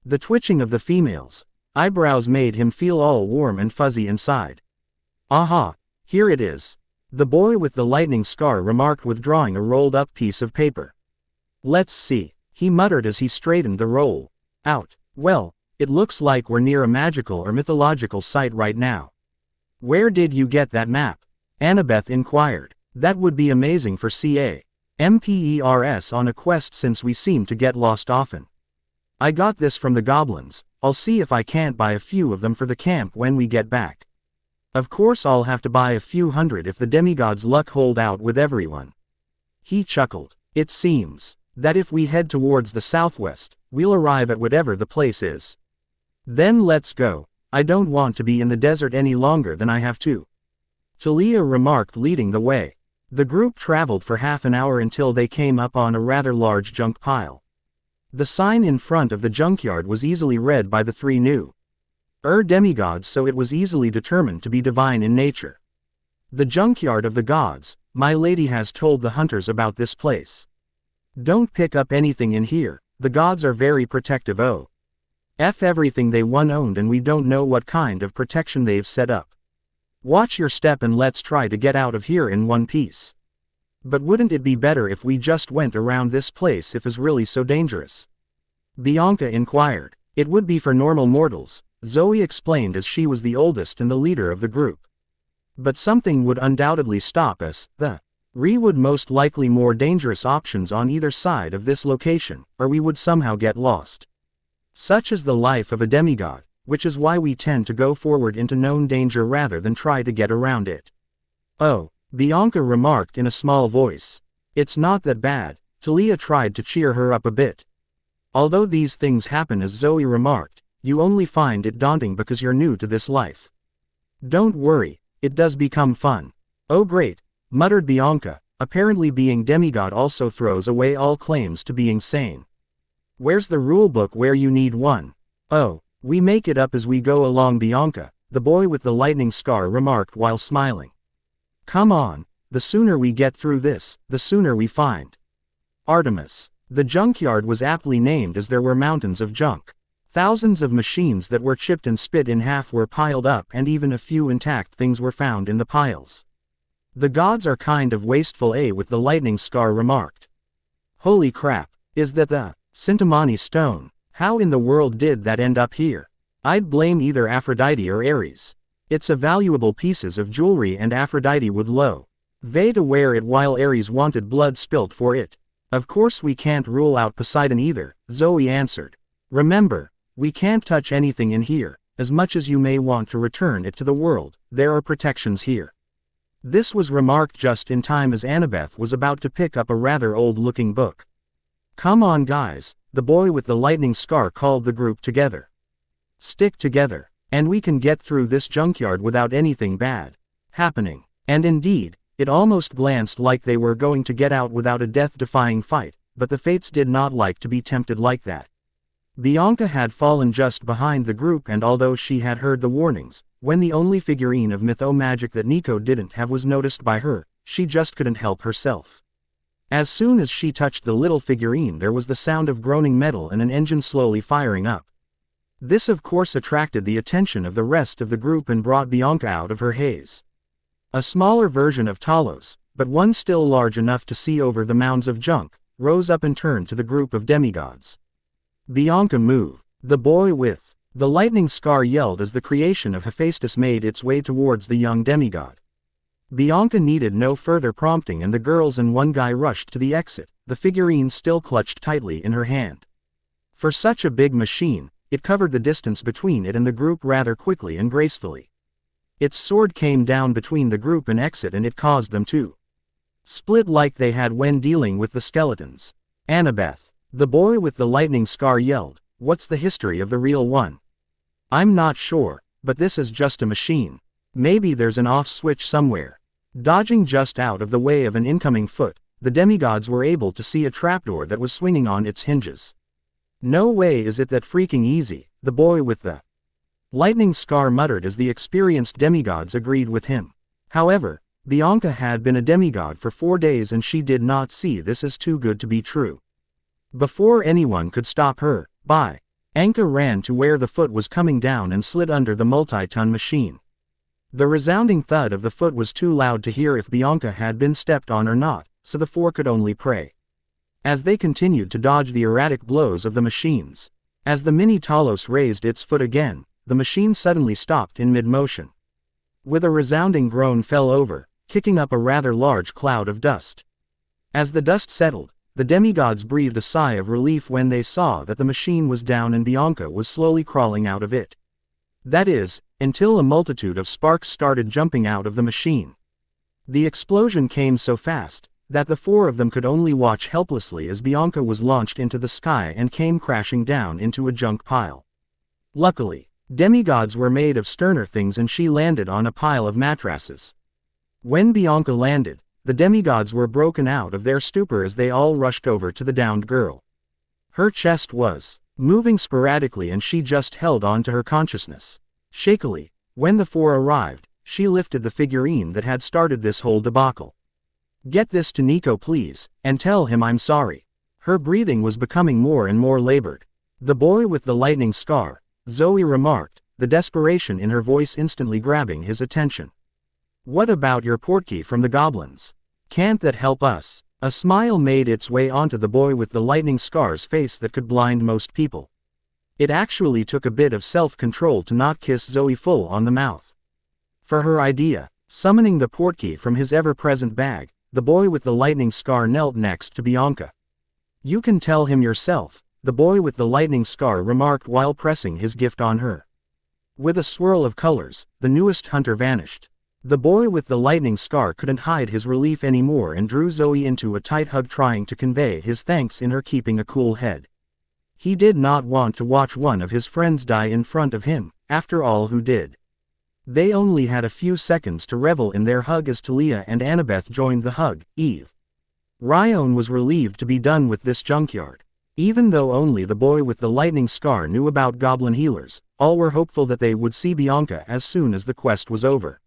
The twitching of the female's eyebrows made him feel all warm and fuzzy inside. Aha, here it is. The boy with the lightning scar remarked withdrawing a rolled up piece of paper. Let's see, he muttered as he straightened the roll out. Well, it looks like we're near a magical or mythological site right now. Where did you get that map? Annabeth inquired. That would be amazing for CAMPERS on a quest since we seem to get lost often. I got this from the goblins. I'll see if I can't buy a few of them for the camp when we get back. Of course I'll have to buy a few hundred if the demigod's luck hold out with everyone. He chuckled. It seems that if we head towards the southwest, we'll arrive at whatever the place is. Then let's go. I don't want to be in the desert any longer than I have to. Talia remarked, leading the way. The group traveled for half an hour until they came up on a rather large junk pile. The sign in front of the junkyard was easily read by the three new demigods, so it was easily determined to be divine in nature. The junkyard of the gods. My lady has told the hunters about this place. Don't pick up anything in here. The gods are very protective of everything they one owned, and we don't know what kind of protection they've set up. Watch your step and let's try to get out of here in one piece. But wouldn't it be better if we just went around this place if it's really so dangerous? Bianca inquired. It would be for normal mortals, Zoe explained as she was the oldest and the leader of the group. But something would undoubtedly stop us. Would most likely more dangerous options on either side of this location, or we would somehow get lost. Such is the life of a demigod, which is why we tend to go forward into known danger rather than try to get around it. Oh, Bianca remarked in a small voice. It's not that bad. Talia tried to cheer her up a bit. Although these things happen, as Zoe remarked, you only find it daunting because you're new to this life. Don't worry, it does become fun. Oh great, muttered Bianca. Apparently being demigod also throws away all claims to being sane. Where's the rulebook where you need one? Oh, we make it up as we go along, Bianca, the boy with the lightning scar remarked while smiling. Come on, the sooner we get through this, the sooner we find Artemis. The junkyard was aptly named as there were mountains of junk. Thousands of machines that were chipped and split in half were piled up, and even a few intact things were found in the piles. The gods are kind of wasteful, with the lightning scar remarked. Holy crap, is that the Sintamani stone? How in the world did that end up here? I'd blame either Aphrodite or Ares. It's a valuable pieces of jewelry and Aphrodite would to wear it while Ares wanted blood spilt for it. Of course we can't rule out Poseidon either, Zoe answered. Remember, we can't touch anything in here. As much as you may want to return it to the world, there are protections here. This was remarked just in time as Annabeth was about to pick up a rather old-looking book. Come on guys, the boy with the lightning scar called the group together. Stick together, and we can get through this junkyard without anything bad happening. And indeed, it almost glanced like they were going to get out without a death-defying fight, but the fates did not like to be tempted like that. Bianca had fallen just behind the group, and although she had heard the warnings, when the only figurine of mytho-magic that Nico didn't have was noticed by her, she just couldn't help herself. As soon as she touched the little figurine, there was the sound of groaning metal and an engine slowly firing up. This of course attracted the attention of the rest of the group and brought Bianca out of her haze. A smaller version of Talos, but one still large enough to see over the mounds of junk, rose up and turned to the group of demigods. Bianca, move! The boy with the lightning scar yelled as the creation of Hephaestus made its way towards the young demigod. Bianca needed no further prompting, and the girls and one guy rushed to the exit, the figurine still clutched tightly in her hand. For such a big machine, it covered the distance between it and the group rather quickly and gracefully. Its sword came down between the group and exit, and it caused them to split like they had when dealing with the skeletons. Annabeth, The boy with the lightning scar yelled, "What's the history of the real one?" "I'm not sure, but this is just a machine. Maybe there's an off switch somewhere." Dodging just out of the way of an incoming foot, the demigods were able to see a trapdoor that was swinging on its hinges. "No way is it that freaking easy," the boy with the lightning scar muttered as the experienced demigods agreed with him. However, Bianca had been a demigod for 4 days and she did not see this as too good to be true. Before anyone could stop her, Bianca ran to where the foot was coming down and slid under the multi-ton machine. The resounding thud of the foot was too loud to hear if Bianca had been stepped on or not, so the four could only pray. As they continued to dodge the erratic blows of the machines, as the mini Talos raised its foot again, the machine suddenly stopped in mid-motion. With a resounding groan fell over, kicking up a rather large cloud of dust. As the dust settled, the demigods breathed a sigh of relief when they saw that the machine was down and Bianca was slowly crawling out of it. That is, until a multitude of sparks started jumping out of the machine. The explosion came so fast that the 4 of them could only watch helplessly as Bianca was launched into the sky and came crashing down into a junk pile. Luckily, demigods were made of sterner things and she landed on a pile of mattresses. When Bianca landed, the demigods were broken out of their stupor as they all rushed over to the downed girl. Her chest was moving sporadically and she just held on to her consciousness. Shakily, when the 4 arrived, she lifted the figurine that had started this whole debacle. "Get this to Nico please, and tell him I'm sorry." Her breathing was becoming more and more labored. "The boy with the lightning scar," Zoe remarked, the desperation in her voice instantly grabbing his attention. "What about your portkey from the goblins? Can't that help us?" A smile made its way onto the boy with the lightning scar's face that could blind most people. It actually took a bit of self-control to not kiss Zoe full on the mouth. For her idea, summoning the portkey from his ever-present bag, the boy with the lightning scar knelt next to Bianca. "You can tell him yourself," the boy with the lightning scar remarked while pressing his gift on her. With a swirl of colors, the newest hunter vanished. The boy with the lightning scar couldn't hide his relief anymore and drew Zoe into a tight hug, trying to convey his thanks in her keeping a cool head. He did not want to watch one of his friends die in front of him, after all who did. They only had a few seconds to revel in their hug as Talia and Annabeth joined the hug. Eve Ryan was relieved to be done with this junkyard. Even though only the boy with the lightning scar knew about goblin healers, all were hopeful that they would see Bianca as soon as the quest was over.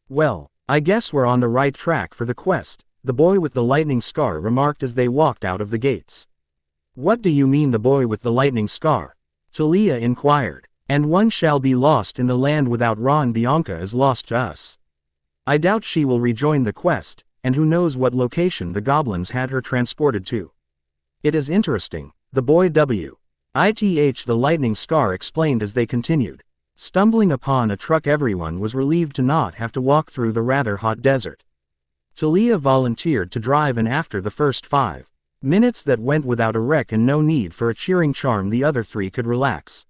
"Well, I guess we're on the right track for the quest," the boy with the lightning scar remarked as they walked out of the gates. "What do you mean the boy with the lightning scar?" Talia inquired. "And one shall be lost in the land without Ron. Bianca is lost to us. I doubt she will rejoin the quest, and who knows what location the goblins had her transported to. It is interesting," the boy with the lightning scar explained as they continued. Stumbling upon a truck, everyone was relieved to not have to walk through the rather hot desert. Talia volunteered to drive, and after the first 5 minutes that went without a wreck and no need for a cheering charm, the other 3 could relax.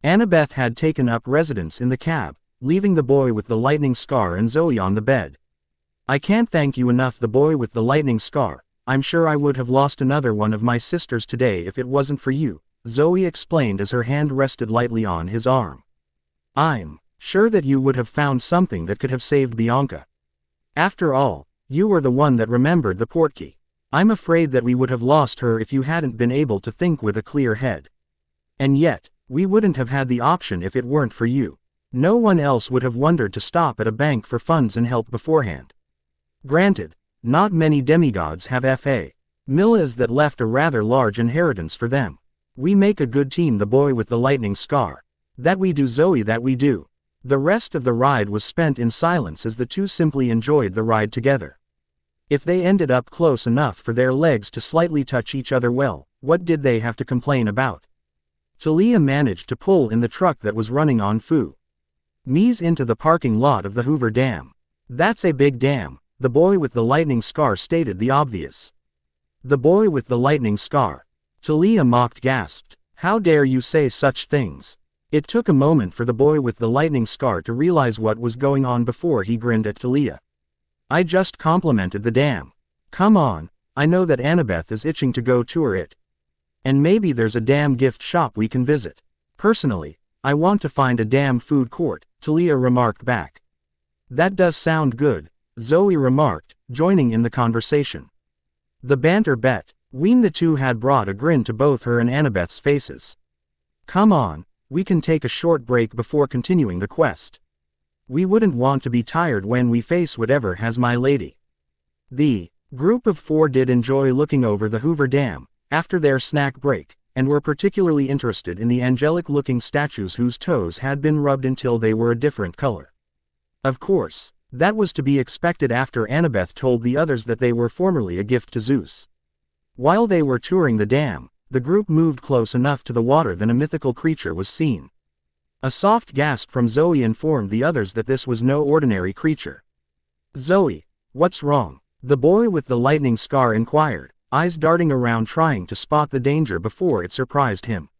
Annabeth had taken up residence in the cab, leaving the boy with the lightning scar and Zoe on the bed. "I can't thank you enough," the boy with the lightning scar. "I'm sure I would have lost another one of my sisters today if it wasn't for you," Zoe explained as her hand rested lightly on his arm. "I'm sure that you would have found something that could have saved Bianca. After all, you were the one that remembered the portkey. I'm afraid that we would have lost her if you hadn't been able to think with a clear head. And yet, we wouldn't have had the option if it weren't for you. No one else would have wondered to stop at a bank for funds and help beforehand. Granted, not many demigods have millas that left a rather large inheritance for them. We make a good team," the boy with the lightning scar. "That we do, Zoe, that we do." The rest of the ride was spent in silence as the two simply enjoyed the ride together. If they ended up close enough for their legs to slightly touch each other, well, what did they have to complain about? Talia managed to pull in the truck that was running on fumes into the parking lot of the Hoover Dam. "That's a big dam," the boy with the lightning scar stated the obvious. "The boy with the lightning scar," Talia mocked, gasped. "How dare you say such things?" It took a moment for the boy with the lightning scar to realize what was going on before he grinned at Talia. "I just complimented the dam. Come on, I know that Annabeth is itching to go tour it." And maybe there's a damn gift shop we can visit. Personally, I want to find a damn food court, Talia remarked back. That does sound good, Zoe remarked, joining in the conversation. The banter between the two had brought a grin to both her and Annabeth's faces. Come on, we can take a short break before continuing the quest. We wouldn't want to be tired when we face whatever has my lady. The group of four did enjoy looking over the Hoover Dam after their snack break, and were particularly interested in the angelic-looking statues whose toes had been rubbed until they were a different color. Of course, that was to be expected after Annabeth told the others that they were formerly a gift to Zeus. While they were touring the dam, the group moved close enough to the water that a mythical creature was seen. A soft gasp from Zoe informed the others that this was no ordinary creature. Zoe, what's wrong? The boy with the lightning scar inquired, eyes darting around trying to spot the danger before it surprised him.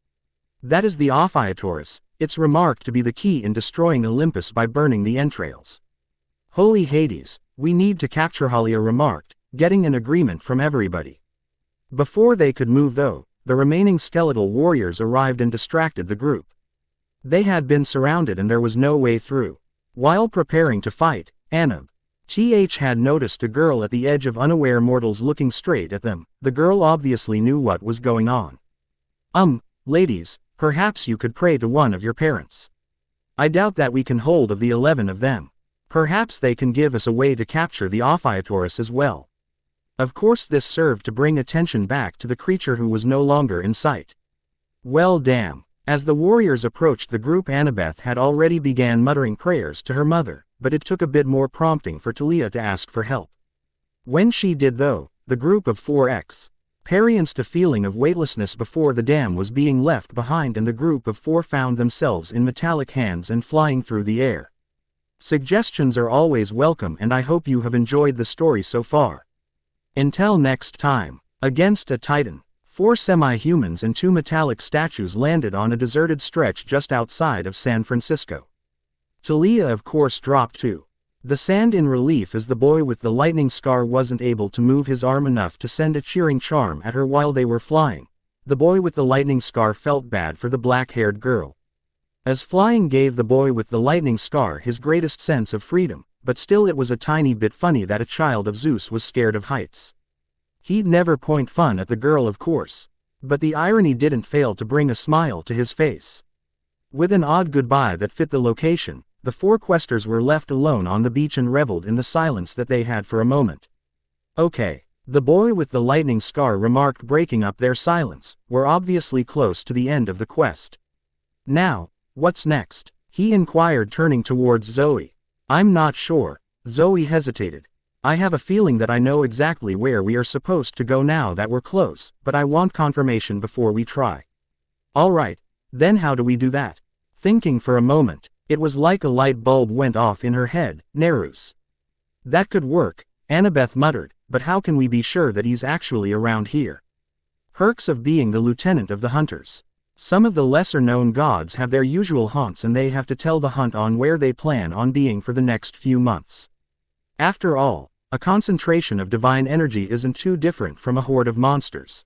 That is the amphitheater. It's remarked to be the key in destroying Olympus by burning the entrails. Holy Hades, we need to capture, Halia remarked, getting an agreement from everybody. Before they could move though, the remaining skeletal warriors arrived and distracted the group. They had been surrounded and there was no way through. While preparing to fight, Annab had noticed a girl at the edge of unaware mortals looking straight at them. The girl obviously knew what was going on. Ladies, perhaps you could pray to one of your parents. I doubt that we can hold of the 11 of them. Perhaps they can give us a way to capture the amphitheater as well. Of course this served to bring attention back to the creature who was no longer in sight. Well damn. As the warriors approached the group, Annabeth had already began muttering prayers to her mother, but it took a bit more prompting for Talia to ask for help. When she did though, the group of 4 experienced a feeling of weightlessness before the dam was being left behind, and the group of 4 found themselves in metallic hands and flying through the air. Suggestions are always welcome, and I hope you have enjoyed the story so far. Until next time, against a titan, 4 semi-humans and 2 metallic statues landed on a deserted stretch just outside of San Francisco. Talia of course dropped to the sand in relief as the boy with the lightning scar wasn't able to move his arm enough to send a cheering charm at her while they were flying. The boy with the lightning scar felt bad for the black-haired girl, as flying gave the boy with the lightning scar his greatest sense of freedom, but still it was a tiny bit funny that a child of Zeus was scared of heights. He'd never point fun at the girl of course, but the irony didn't fail to bring a smile to his face. With an odd goodbye that fit the location, the 4 questers were left alone on the beach and reveled in the silence that they had for a moment. Okay, the boy with the lightning scar remarked, breaking up their silence. We're obviously close to the end of the quest. Now, what's next? He inquired, turning towards Zoe. I'm not sure. Zoe hesitated. I have a feeling that I know exactly where we are supposed to go now that we're close, but I want confirmation before we try. Alright, then how do we do that? Thinking for a moment, it was like a light bulb went off in her head. Nereus. That could work, Annabeth muttered, but how can we be sure that he's actually around here? Perks of being the lieutenant of the hunters. Some of the lesser-known gods have their usual haunts and they have to tell the hunt on where they plan on being for the next few months. After all, a concentration of divine energy isn't too different from a horde of monsters.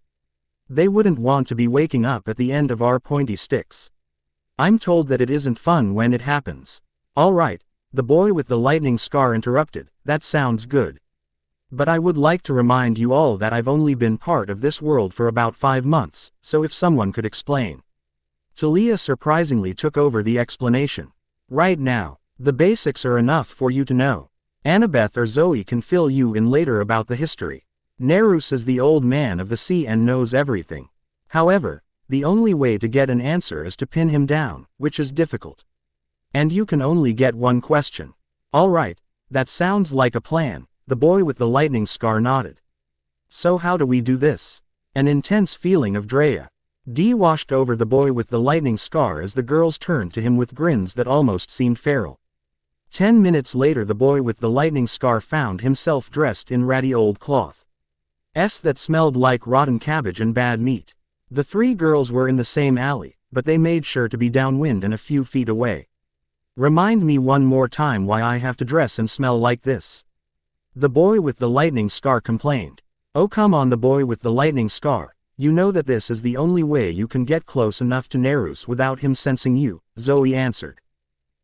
They wouldn't want to be waking up at the end of our pointy sticks. I'm told that it isn't fun when it happens. Alright, the boy with the lightning scar interrupted, that sounds good. But I would like to remind you all that I've only been part of this world for about 5 months, so if someone could explain. Talia surprisingly took over the explanation. Right now, the basics are enough for you to know. Annabeth or Zoe can fill you in later about the history. Nereus is the old man of the sea and knows everything. However, the only way to get an answer is to pin him down, which is difficult. And you can only get one question. Alright, that sounds like a plan, the boy with the lightning scar nodded. So how do we do this? An intense feeling of dread washed over the boy with the lightning scar as the girls turned to him with grins that almost seemed feral. 10 minutes later, the boy with the lightning scar found himself dressed in ratty old cloth that smelled like rotten cabbage and bad meat. The 3 girls were in the same alley, but they made sure to be downwind and a few feet away. Remind me one more time why I have to dress and smell like this. The boy with the lightning scar complained. Oh come on, the boy with the lightning scar. You know that this is the only way you can get close enough to Nereus without him sensing you, Zoe answered.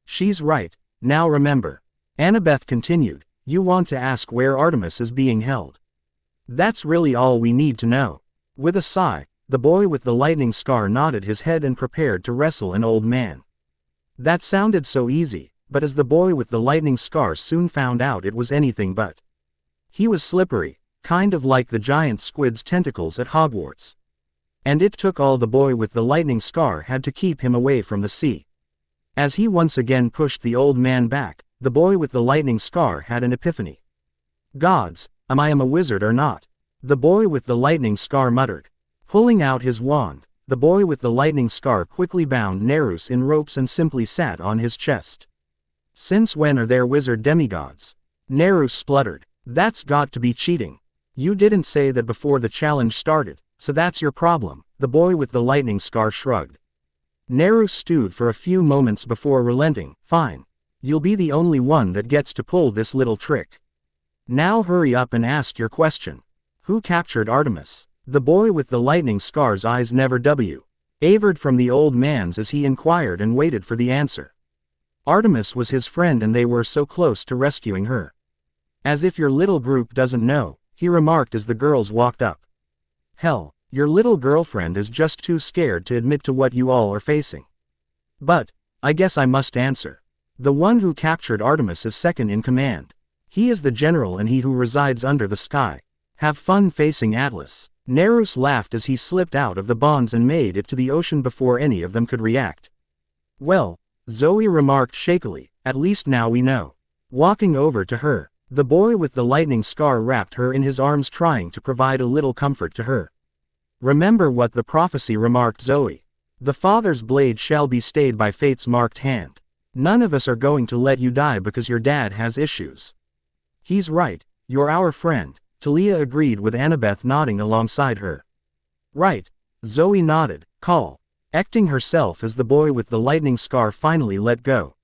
She's right, now remember. Annabeth continued, you want to ask where Artemis is being held. That's really all we need to know. With a sigh, the boy with the lightning scar nodded his head and prepared to wrestle an old man. That sounded so easy, but as the boy with the lightning scar soon found out it was anything but. He was slippery, kind of like the giant squid's tentacles at Hogwarts. And it took all the boy with the lightning scar had to keep him away from the sea. As he once again pushed the old man back, the boy with the lightning scar had an epiphany. Gods, am I a wizard or not? The boy with the lightning scar muttered. Pulling out his wand, the boy with the lightning scar quickly bound Nereus in ropes and simply sat on his chest. Since when are there wizard demigods? Nereus spluttered. That's got to be cheating. You didn't say that before the challenge started, so that's your problem, the boy with the lightning scar shrugged. Nereus stewed for a few moments before relenting. Fine. You'll be the only one that gets to pull this little trick. Now hurry up and ask your question. Who captured Artemis? The boy with the lightning scar's eyes never wavered from the old man's as he inquired and waited for the answer. Artemis was his friend and they were so close to rescuing her. As if your little group doesn't know, he remarked as the girls walked up. Hell, your little girlfriend is just too scared to admit to what you all are facing. But, I guess I must answer. The one who captured Artemis is second in command. He is the general and he who resides under the sky. Have fun facing Atlas. Nereus laughed as he slipped out of the bonds and made it to the ocean before any of them could react. Well, Zoe remarked shakily, at least now we know. Walking over to her, the boy with the lightning scar wrapped her in his arms trying to provide a little comfort to her. Remember what the prophecy remarked Zoe. The Father's blade shall be stayed by fate's marked hand. None of us are going to let you die because your dad has issues. He's right, you're our friend. Talia agreed with Annabeth nodding alongside her. Right, Zoe nodded, acting herself as the boy with the lightning scar finally let go.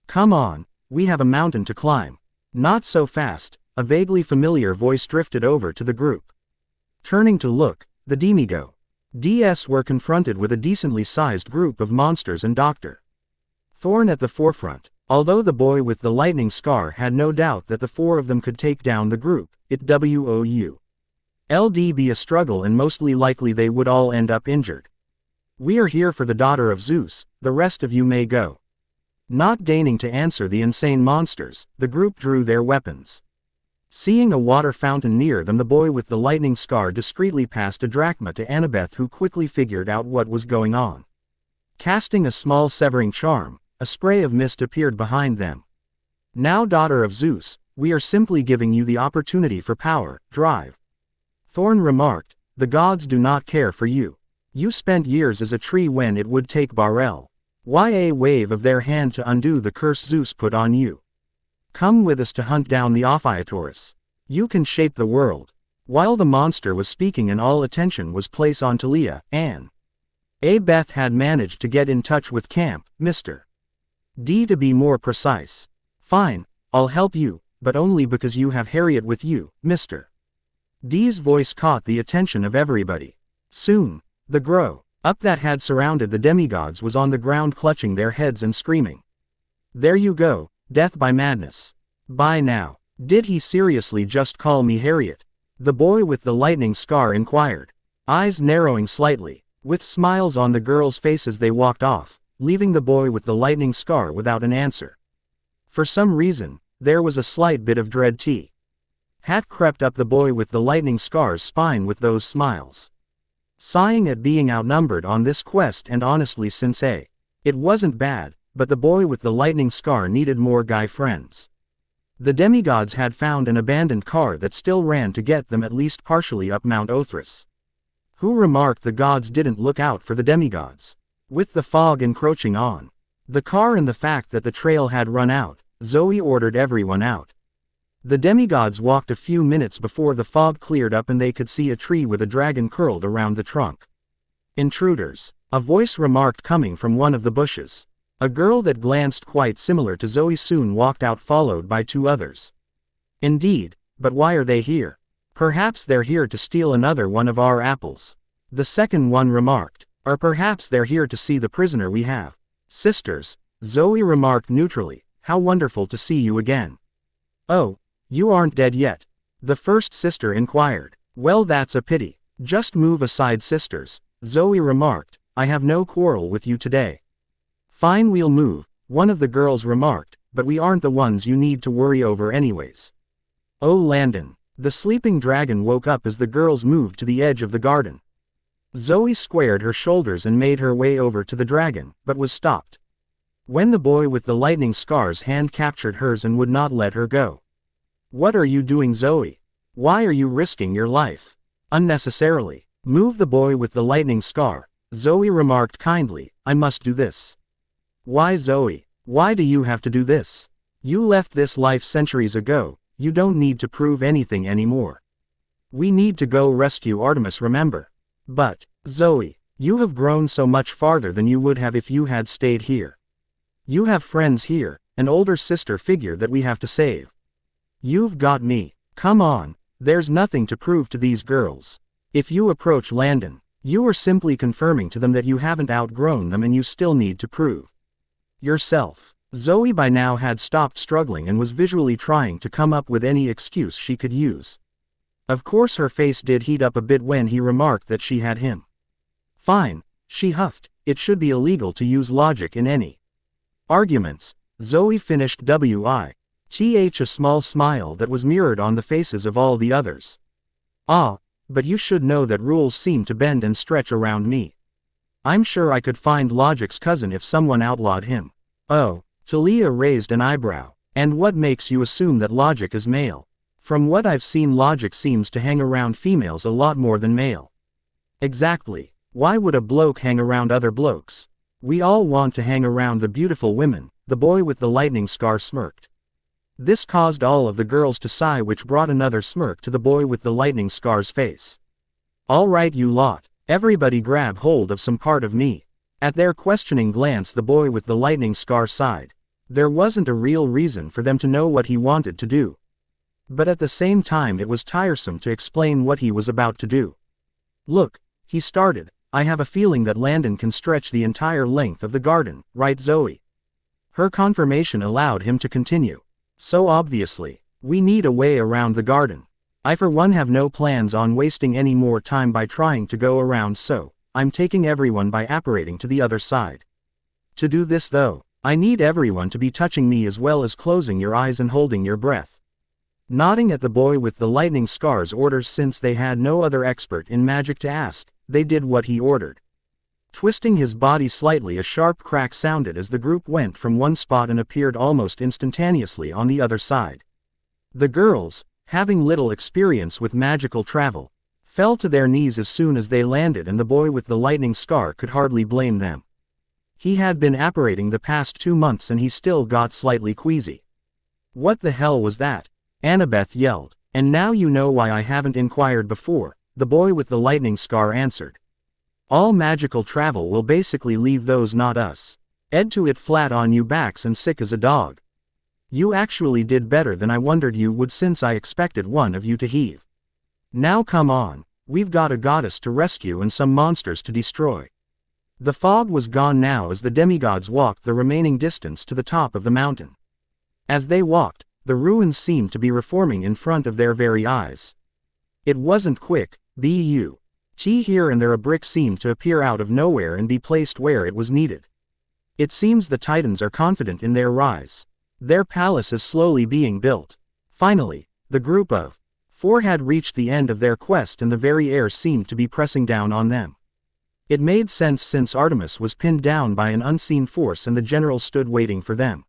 Come on, we have a mountain to climb. Not so fast, a vaguely familiar voice drifted over to the group. Turning to look, the Demigods were confronted with a decently sized group of monsters and Dr. Thorne at the forefront. Although the boy with the lightning scar had no doubt that the four of them could take down the group, it would be a struggle and mostly likely they would all end up injured. We are here for the daughter of Zeus, the rest of you may go. Not deigning to answer the insane monsters, the group drew their weapons. Seeing a water fountain near them, the boy with the lightning scar discreetly passed a drachma to Annabeth, who quickly figured out what was going on. Casting a small severing charm, a spray of mist appeared behind them. Now, daughter of Zeus, we are simply giving you the opportunity for power, drive. Thorne remarked, the gods do not care for you. You spent years as a tree when it would take Barel. A wave of their hand to undo the curse Zeus put on you. Come with us to hunt down the amphitheater. You can shape the world. While the monster was speaking and all attention was placed on Talia, Beth had managed to get in touch with Camp, Mr. D to be more precise. Fine, I'll help you, but only because you have Harriet with you, Mr. D's voice caught the attention of everybody. Soon, the grow-up that had surrounded the demigods was on the ground clutching their heads and screaming. There you go, death by madness. By now, did he seriously just call me Harriet? The boy with the lightning scar inquired, eyes narrowing slightly, with smiles on the girls' faces they walked off, leaving the boy with the lightning scar without an answer. For some reason, there was a slight bit of dread had crept up the boy with the lightning scar's spine with those smiles. Sighing at being outnumbered on this quest, and honestly since it wasn't bad, but the boy with the lightning scar needed more guy friends. The demigods had found an abandoned car that still ran to get them at least partially up Mount Othrys. Who remarked the gods didn't look out for the demigods. With the fog encroaching on the car and the fact that the trail had run out, Zoe ordered everyone out. The demigods walked a few minutes before the fog cleared up and they could see a tree with a dragon curled around the trunk. Intruders, a voice remarked coming from one of the bushes. A girl that glanced quite similar to Zoe soon walked out, followed by two others. Indeed, but why are they here? Perhaps they're here to steal another one of our apples. The second one remarked. Or perhaps they're here to see the prisoner we have. Sisters, Zoe remarked neutrally, how wonderful to see you again. Oh, you aren't dead yet? The first sister inquired. Well, that's a pity. Just move aside, sisters, Zoe remarked, I have no quarrel with you today. Fine, we'll move, one of the girls remarked, but we aren't the ones you need to worry over anyways. Oh, Landon. The sleeping dragon woke up as the girls moved to the edge of the garden. Zoe squared her shoulders and made her way over to the dragon, but was stopped. When the boy with the lightning scar's hand captured hers and would not let her go. What are you doing, Zoe? Why are you risking your life? Unnecessarily. Move the boy with the lightning scar, Zoe remarked kindly, I must do this. Why, Zoe? Why do you have to do this? You left this life centuries ago, you don't need to prove anything anymore. We need to go rescue Artemis, remember? But, Zoe, you have grown so much farther than you would have if you had stayed here. You have friends here, an older sister figure that we have to save. You've got me. Come on, there's nothing to prove to these girls. If you approach Landon, you are simply confirming to them that you haven't outgrown them and you still need to prove yourself. Zoe by now had stopped struggling and was visually trying to come up with any excuse she could use. Of course her face did heat up a bit when he remarked that she had him. Fine, she huffed, it should be illegal to use logic in any arguments. Zoe finished with a small smile that was mirrored on the faces of all the others. Ah, but you should know that rules seem to bend and stretch around me. I'm sure I could find Logic's cousin if someone outlawed him. Oh, Talia raised an eyebrow. And what makes you assume that Logic is male? From what I've seen, Logic seems to hang around females a lot more than male. Exactly. Why would a bloke hang around other blokes? We all want to hang around the beautiful women, the boy with the lightning scar smirked. This caused all of the girls to sigh, which brought another smirk to the boy with the lightning scar's face. All right, you lot, everybody grab hold of some part of me. At their questioning glance, the boy with the lightning scar sighed. There wasn't a real reason for them to know what he wanted to do. But at the same time it was tiresome to explain what he was about to do. Look, he started, I have a feeling that Landon can stretch the entire length of the garden, right, Zoe? Her confirmation allowed him to continue. So obviously, we need a way around the garden. I for one have no plans on wasting any more time by trying to go around, so I'm taking everyone by apparating to the other side. To do this though, I need everyone to be touching me as well as closing your eyes and holding your breath. Nodding at the boy with the lightning scar's orders, since they had no other expert in magic to ask, they did what he ordered. Twisting his body slightly, a sharp crack sounded as the group went from one spot and appeared almost instantaneously on the other side. The girls, having little experience with magical travel, fell to their knees as soon as they landed, and the boy with the lightning scar could hardly blame them. He had been apparating the past 2 months and he still got slightly queasy. What the hell was that? Annabeth yelled. And now you know why I haven't inquired before, the boy with the lightning scar answered. All magical travel will basically leave those not us. Ed to it flat on you backs and sick as a dog. You actually did better than I wondered you would, since I expected one of you to heave. Now come on, we've got a goddess to rescue and some monsters to destroy. The fog was gone now as the demigods walked the remaining distance to the top of the mountain. As they walked, the ruins seemed to be reforming in front of their very eyes. It wasn't quick, here and there a brick seemed to appear out of nowhere and be placed where it was needed. It seems the Titans are confident in their rise. Their palace is slowly being built. Finally, the group of 4 had reached the end of their quest and the very air seemed to be pressing down on them. It made sense since Artemis was pinned down by an unseen force and the general stood waiting for them.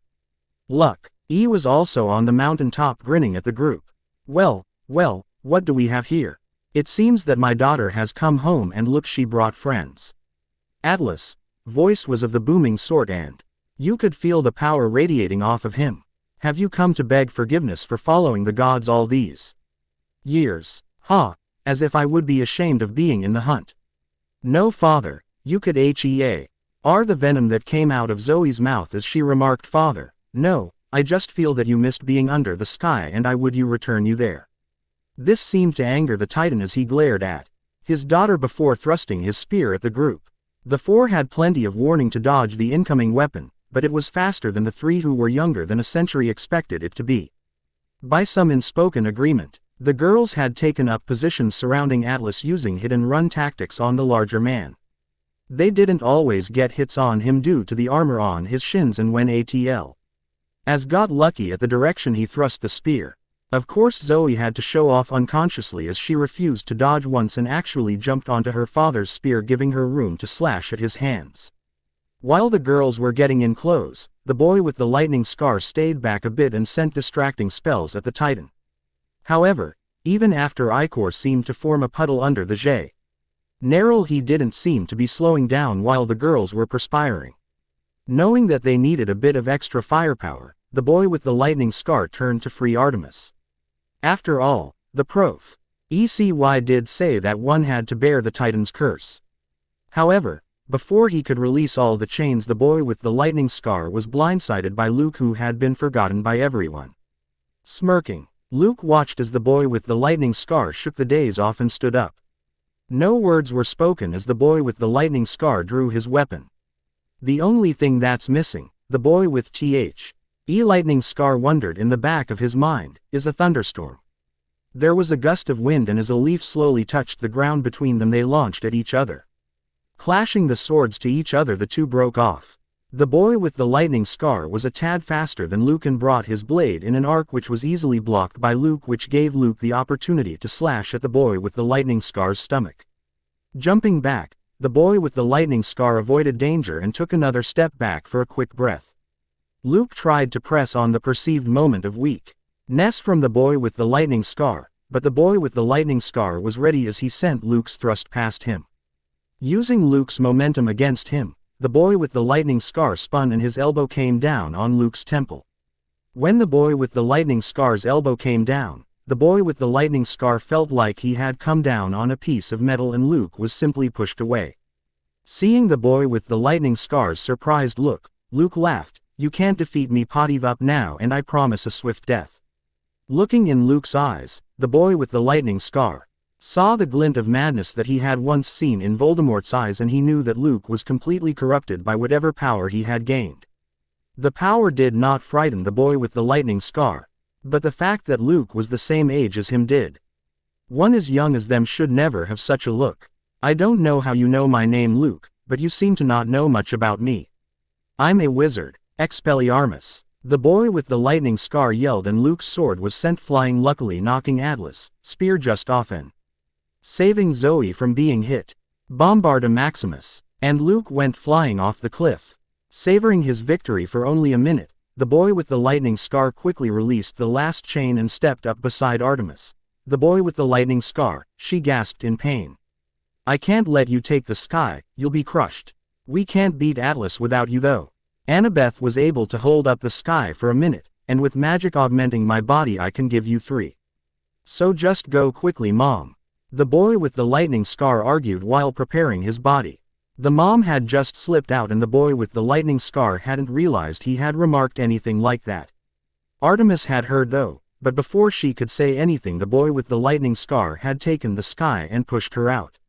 Luck. E was also on the mountain top grinning at the group. Well, what do we have here? It seems that my daughter has come home and look, she brought friends. Atlas, voice was of the booming sort and you could feel the power radiating off of him. Have you come to beg forgiveness for following the gods all these years? As if I would be ashamed of being in the hunt. No, father, you could the venom that came out of Zoe's mouth as she remarked, father, no, I just feel that you missed being under the sky and I would you return you there. This seemed to anger the Titan as he glared at his daughter before thrusting his spear at the group. The four had plenty of warning to dodge the incoming weapon, but it was faster than the three who were younger than a century expected it to be. By some unspoken agreement, the girls had taken up positions surrounding Atlas using hit-and-run tactics on the larger man. They didn't always get hits on him due to the armor on his shins and when ATL. As got lucky at the direction he thrust the spear. Of course Zoe had to show off unconsciously as she refused to dodge once and actually jumped onto her father's spear, giving her room to slash at his hands. While the girls were getting in close, the boy with the lightning scar stayed back a bit and sent distracting spells at the Titan. However, even after Ichor seemed to form a puddle under the J. Nereus, he didn't seem to be slowing down while the girls were perspiring. Knowing that they needed a bit of extra firepower, the boy with the lightning scar turned to free Artemis. After all, the Prof. ECY did say that one had to bear the Titan's curse. However, before he could release all the chains, the boy with the lightning scar was blindsided by Luke, who had been forgotten by everyone. Smirking, Luke watched as the boy with the lightning scar shook the daze off and stood up. No words were spoken as the boy with the lightning scar drew his weapon. The only thing that's missing, the boy with lightning scar wondered in the back of his mind, is a thunderstorm. There was a gust of wind, and as a leaf slowly touched the ground between them, they launched at each other. Clashing the swords to each other, the two broke off. The boy with the lightning scar was a tad faster than Luke and brought his blade in an arc which was easily blocked by Luke, which gave Luke the opportunity to slash at the boy with the lightning scar's stomach. Jumping back, the boy with the lightning scar avoided danger and took another step back for a quick breath. Luke tried to press on the perceived moment of weakness from the boy with the lightning scar, but the boy with the lightning scar was ready as he sent Luke's thrust past him. Using Luke's momentum against him, the boy with the lightning scar spun and his elbow came down on Luke's temple. When the boy with the lightning scar's elbow came down, the boy with the lightning scar felt like he had come down on a piece of metal, and Luke was simply pushed away. Seeing the boy with the lightning scar's surprised look, Luke laughed. "You can't defeat me, Pativ up now, and I promise a swift death." Looking in Luke's eyes, the boy with the lightning scar saw the glint of madness that he had once seen in Voldemort's eyes, and he knew that Luke was completely corrupted by whatever power he had gained. The power did not frighten the boy with the lightning scar, but the fact that Luke was the same age as him did. One as young as them should never have such a look. "I don't know how you know my name, Luke, but you seem to not know much about me. I'm a wizard. Expelliarmus." The boy with the lightning scar yelled, and Luke's sword was sent flying, luckily knocking Atlas' spear just off and saving Zoe from being hit. Bombarda Maximus. And Luke went flying off the cliff. Savoring his victory for only a minute, the boy with the lightning scar quickly released the last chain and stepped up beside Artemis. "The boy with the lightning scar," she gasped in pain. "I can't let you take the sky, you'll be crushed. We can't beat Atlas without you though. Annabeth was able to hold up the sky for a minute, and with magic augmenting my body I can give you 3. So just go quickly, Mom." The boy with the lightning scar argued while preparing his body. The mom had just slipped out, and the boy with the lightning scar hadn't realized he had remarked anything like that. Artemis had heard though, but before she could say anything, the boy with the lightning scar had taken the sky and pushed her out.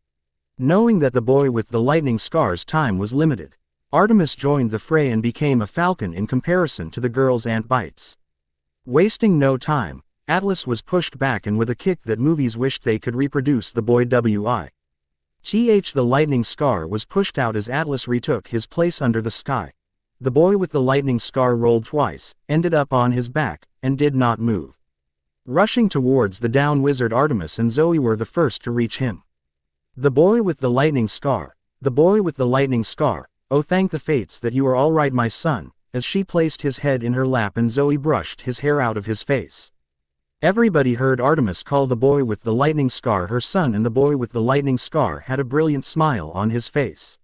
Knowing that the boy with the lightning scar's time was limited, Artemis joined the fray and became a falcon in comparison to the girl's ant bites. Wasting no time, Atlas was pushed back, and with a kick that movies wished they could reproduce, the boy the lightning scar was pushed out as Atlas retook his place under the sky. The boy with the lightning scar rolled twice, ended up on his back, and did not move. Rushing towards the down wizard, Artemis and Zoe were the first to reach him. The boy with the lightning scar. "Oh, thank the fates that you are all right, my son," as she placed his head in her lap and Zoe brushed his hair out of his face. Everybody heard Artemis call the boy with the lightning scar her son, and the boy with the lightning scar had a brilliant smile on his face.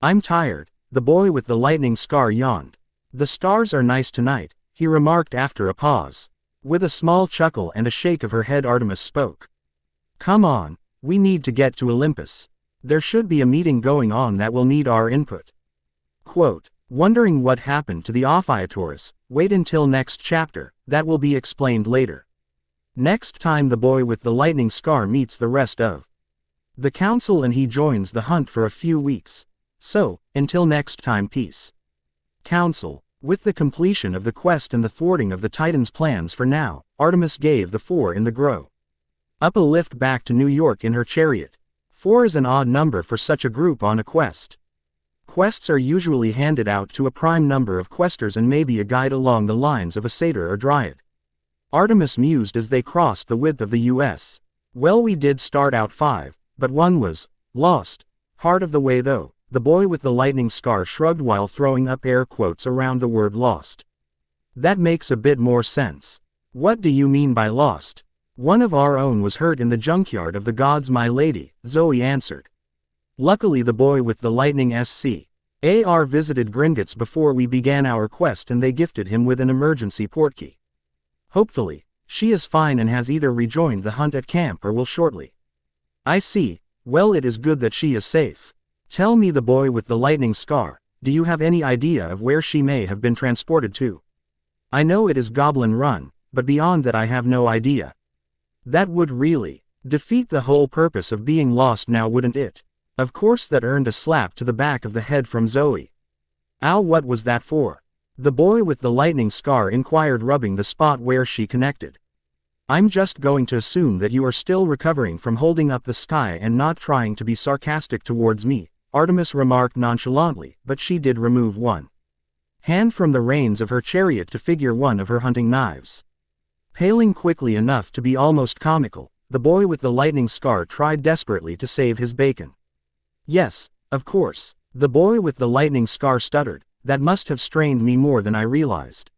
"I'm tired," the boy with the lightning scar yawned. "The stars are nice tonight," he remarked after a pause. With a small chuckle and a shake of her head, Artemis spoke. "Come on, we need to get to Olympus. There should be a meeting going on that will need our input." Quote, "Wondering what happened to the amphitheaters? Wait until next chapter, that will be explained later. Next time the boy with the lightning scar meets the rest of The council and he joins the hunt for a few weeks. So, until next time, peace. Council. With the completion of the quest and the thwarting of the Titans' plans for now, Artemis gave the 4 in the grow up a lift back to New York in her chariot. 4 is an odd number for such a group on a quest. Quests are usually handed out to a prime number of questers and maybe a guide along the lines of a satyr or dryad. Artemis mused as they crossed the width of the U.S. Well, we did start out 5, but 1 was lost. Part of the way though. The boy with the lightning scar shrugged while throwing up air quotes around the word lost. That makes a bit more sense. What do you mean by lost? One of our own was hurt in the junkyard of the gods, my lady, Zoe answered. Luckily the boy with the lightning SCAR visited Gringotts before we began our quest and they gifted him with an emergency portkey. Hopefully, she is fine and has either rejoined the hunt at camp or will shortly. I see. Well, it is good that she is safe. Tell me, the boy with the lightning scar, do you have any idea of where she may have been transported to? I know it is Goblin Run, but beyond that I have no idea. That would really defeat the whole purpose of being lost now, wouldn't it? Of course. That earned a slap to the back of the head from Zoe. Ow, what was that for? The boy with the lightning scar inquired, rubbing the spot where she connected. I'm just going to assume that you are still recovering from holding up the sky and not trying to be sarcastic towards me, Artemis remarked nonchalantly, but she did remove one hand from the reins of her chariot to figure one of her hunting knives. Paling quickly enough to be almost comical, the boy with the lightning scar tried desperately to save his bacon. Yes, of course, the boy with the lightning scar stuttered, that must have strained me more than I realized.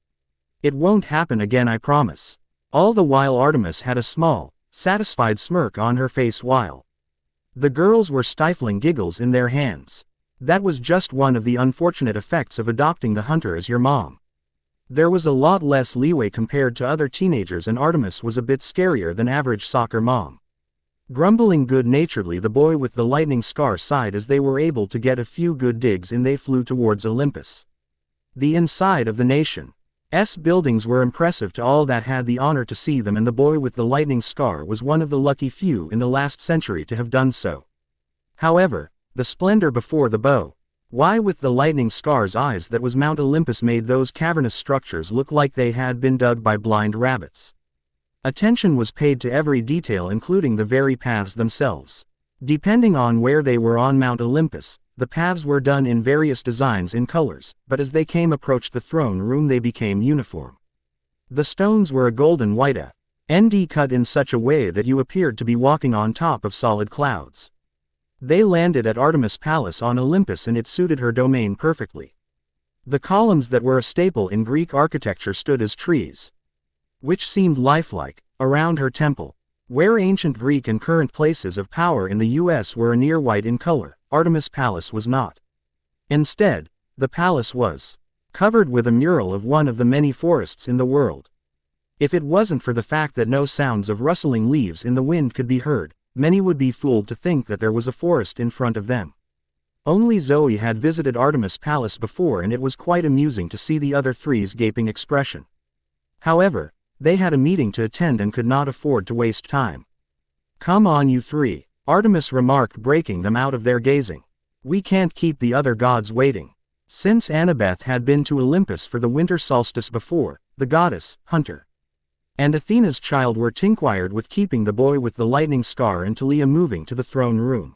It won't happen again, I promise. All the while Artemis had a small, satisfied smirk on her face while the girls were stifling giggles in their hands. That was just one of the unfortunate effects of adopting the hunter as your mom. There was a lot less leeway compared to other teenagers and Artemis was a bit scarier than average soccer mom. Grumbling good-naturedly, the boy with the lightning scar sighed as they were able to get a few good digs in. They flew towards Olympus. The inside of the nation's buildings were impressive to all that had the honor to see them, and the boy with the lightning scar was one of the lucky few in the last century to have done so. However, the splendor before the bow, why with the lightning scar's eyes, that was Mount Olympus, made those cavernous structures look like they had been dug by blind rabbits. Attention was paid to every detail, including the very paths themselves. Depending on where they were on Mount Olympus, the paths were done in various designs in colors, but as they approached the throne room they became uniform. The stones were a golden white and cut in such a way that you appeared to be walking on top of solid clouds. They landed at Artemis' palace on Olympus and it suited her domain perfectly. The columns that were a staple in Greek architecture stood as trees, which seemed lifelike, around her temple. Where ancient Greek and current places of power in the U.S. were a near white in color, Artemis' palace was not. Instead, the palace was covered with a mural of one of the many forests in the world. If it wasn't for the fact that no sounds of rustling leaves in the wind could be heard, many would be fooled to think that there was a forest in front of them. Only Zoe had visited Artemis' palace before and it was quite amusing to see the other three's gaping expression. However, they had a meeting to attend and could not afford to waste time. Come on, you three, Artemis remarked, breaking them out of their gazing. We can't keep the other gods waiting. Since Annabeth had been to Olympus for the winter solstice before, the goddess, Hunter, and Athena's child were tinquired with keeping the boy with the lightning scar and Talia moving to the throne room.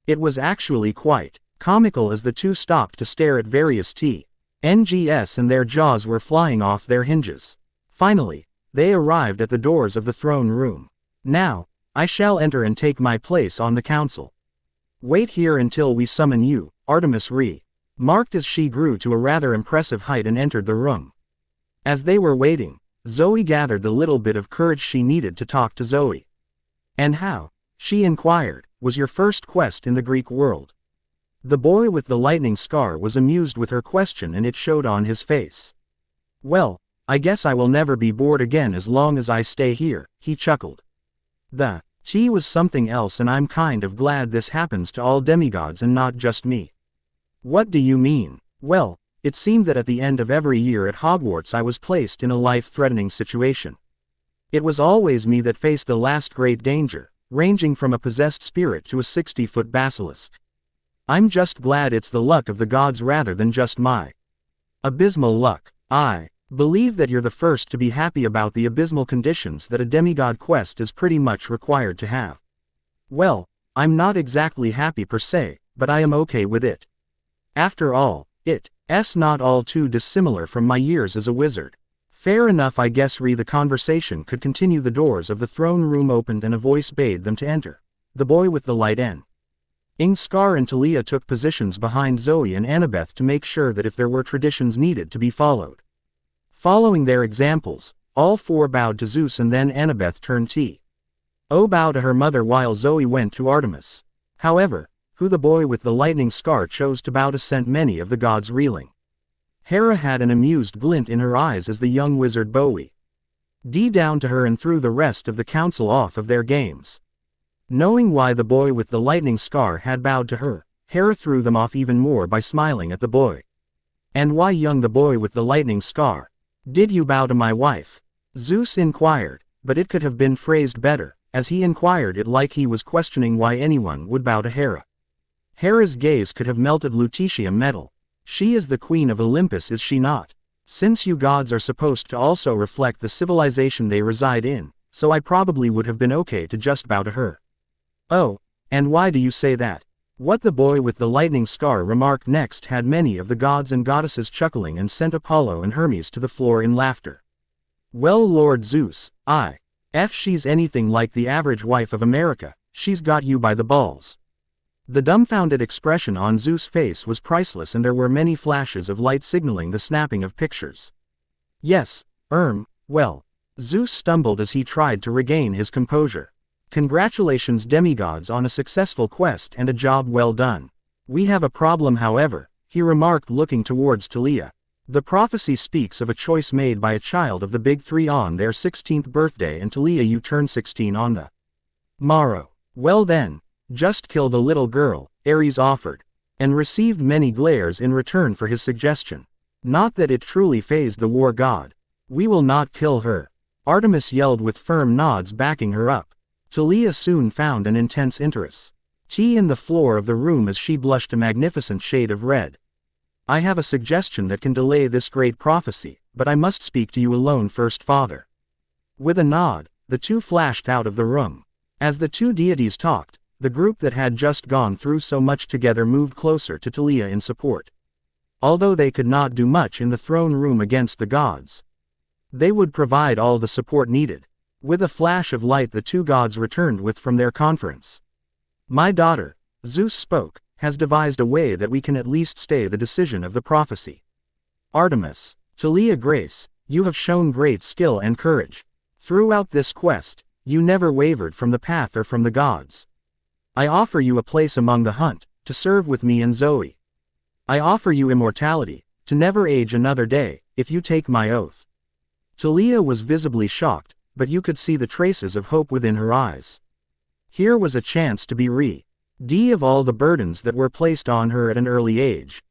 It was actually quite comical as the two stopped to stare at various TNGs and their jaws were flying off their hinges. Finally, they arrived at the doors of the throne room. Now, I shall enter and take my place on the council. Wait here until we summon you, Artemis remarked as she grew to a rather impressive height and entered the room. As they were waiting, Zoe gathered the little bit of courage she needed to talk to Zoe. And how, she inquired, was your first quest in the Greek world? The boy with the lightning scar was amused with her question and it showed on his face. Well, I guess I will never be bored again as long as I stay here, he chuckled. The tea was something else and I'm kind of glad this happens to all demigods and not just me. What do you mean? Well, it seemed that at the end of every year at Hogwarts I was placed in a life-threatening situation. It was always me that faced the last great danger, ranging from a possessed spirit to a 60-foot basilisk. I'm just glad it's the luck of the gods rather than just my abysmal luck. I believe that you're the first to be happy about the abysmal conditions that a demigod quest is pretty much required to have. Well, I'm not exactly happy per se, but I am okay with it. After all, it's not all too dissimilar from my years as a wizard. Fair enough, I guess. The conversation could continue. The doors of the throne room opened and a voice bade them to enter. The boy with the light Scar and Talia took positions behind Zoe and Annabeth to make sure that if there were traditions needed to be followed. Following their examples, all four bowed to Zeus and then Annabeth turned to bow to her mother while Zoe went to Artemis. However, who the boy with the lightning scar chose to bow to sent many of the gods reeling. Hera had an amused glint in her eyes as the young wizard bowed down to her and threw the rest of the council off of their games. Knowing why the boy with the lightning scar had bowed to her, Hera threw them off even more by smiling at the boy. And why, young the boy with the lightning scar? Did you bow to my wife? Zeus inquired, but it could have been phrased better, as he inquired it like he was questioning why anyone would bow to Hera. Hera's gaze could have melted lutetium metal. She is the queen of Olympus, is she not? Since you gods are supposed to also reflect the civilization they reside in, so I probably would have been okay to just bow to her. Oh, and why do you say that? What the boy with the lightning scar remarked next had many of the gods and goddesses chuckling and sent Apollo and Hermes to the floor in laughter. Well, Lord Zeus, if she's anything like the average wife of America, she's got you by the balls. The dumbfounded expression on Zeus' face was priceless, and there were many flashes of light signaling the snapping of pictures. Yes, well. Zeus stumbled as he tried to regain his composure. Congratulations, demigods, on a successful quest and a job well done. We have a problem, however, he remarked, looking towards Talia. The prophecy speaks of a choice made by a child of the big three on their 16th birthday, and Talia, you turn 16 on the morrow. Well then, just kill the little girl, Ares offered, and received many glares in return for his suggestion. Not that it truly fazed the war god. We will not kill her, Artemis yelled with firm nods backing her up. Talia soon found an intense interest in the floor of the room as she blushed a magnificent shade of red. I have a suggestion that can delay this great prophecy, but I must speak to you alone first, father. With a nod, the two flashed out of the room. As the two deities talked, the group that had just gone through so much together moved closer to Talia in support. Although they could not do much in the throne room against the gods, they would provide all the support needed. With a flash of light, the two gods returned from their conference. My daughter, Zeus spoke, has devised a way that we can at least stay the decision of the prophecy. Artemis, Talia Grace, you have shown great skill and courage. Throughout this quest, you never wavered from the path or from the gods. I offer you a place among the hunt, to serve with me and Zoe. I offer you immortality, to never age another day, if you take my oath. Talia was visibly shocked, but you could see the traces of hope within her eyes. Here was a chance to be rid of all the burdens that were placed on her at an early age.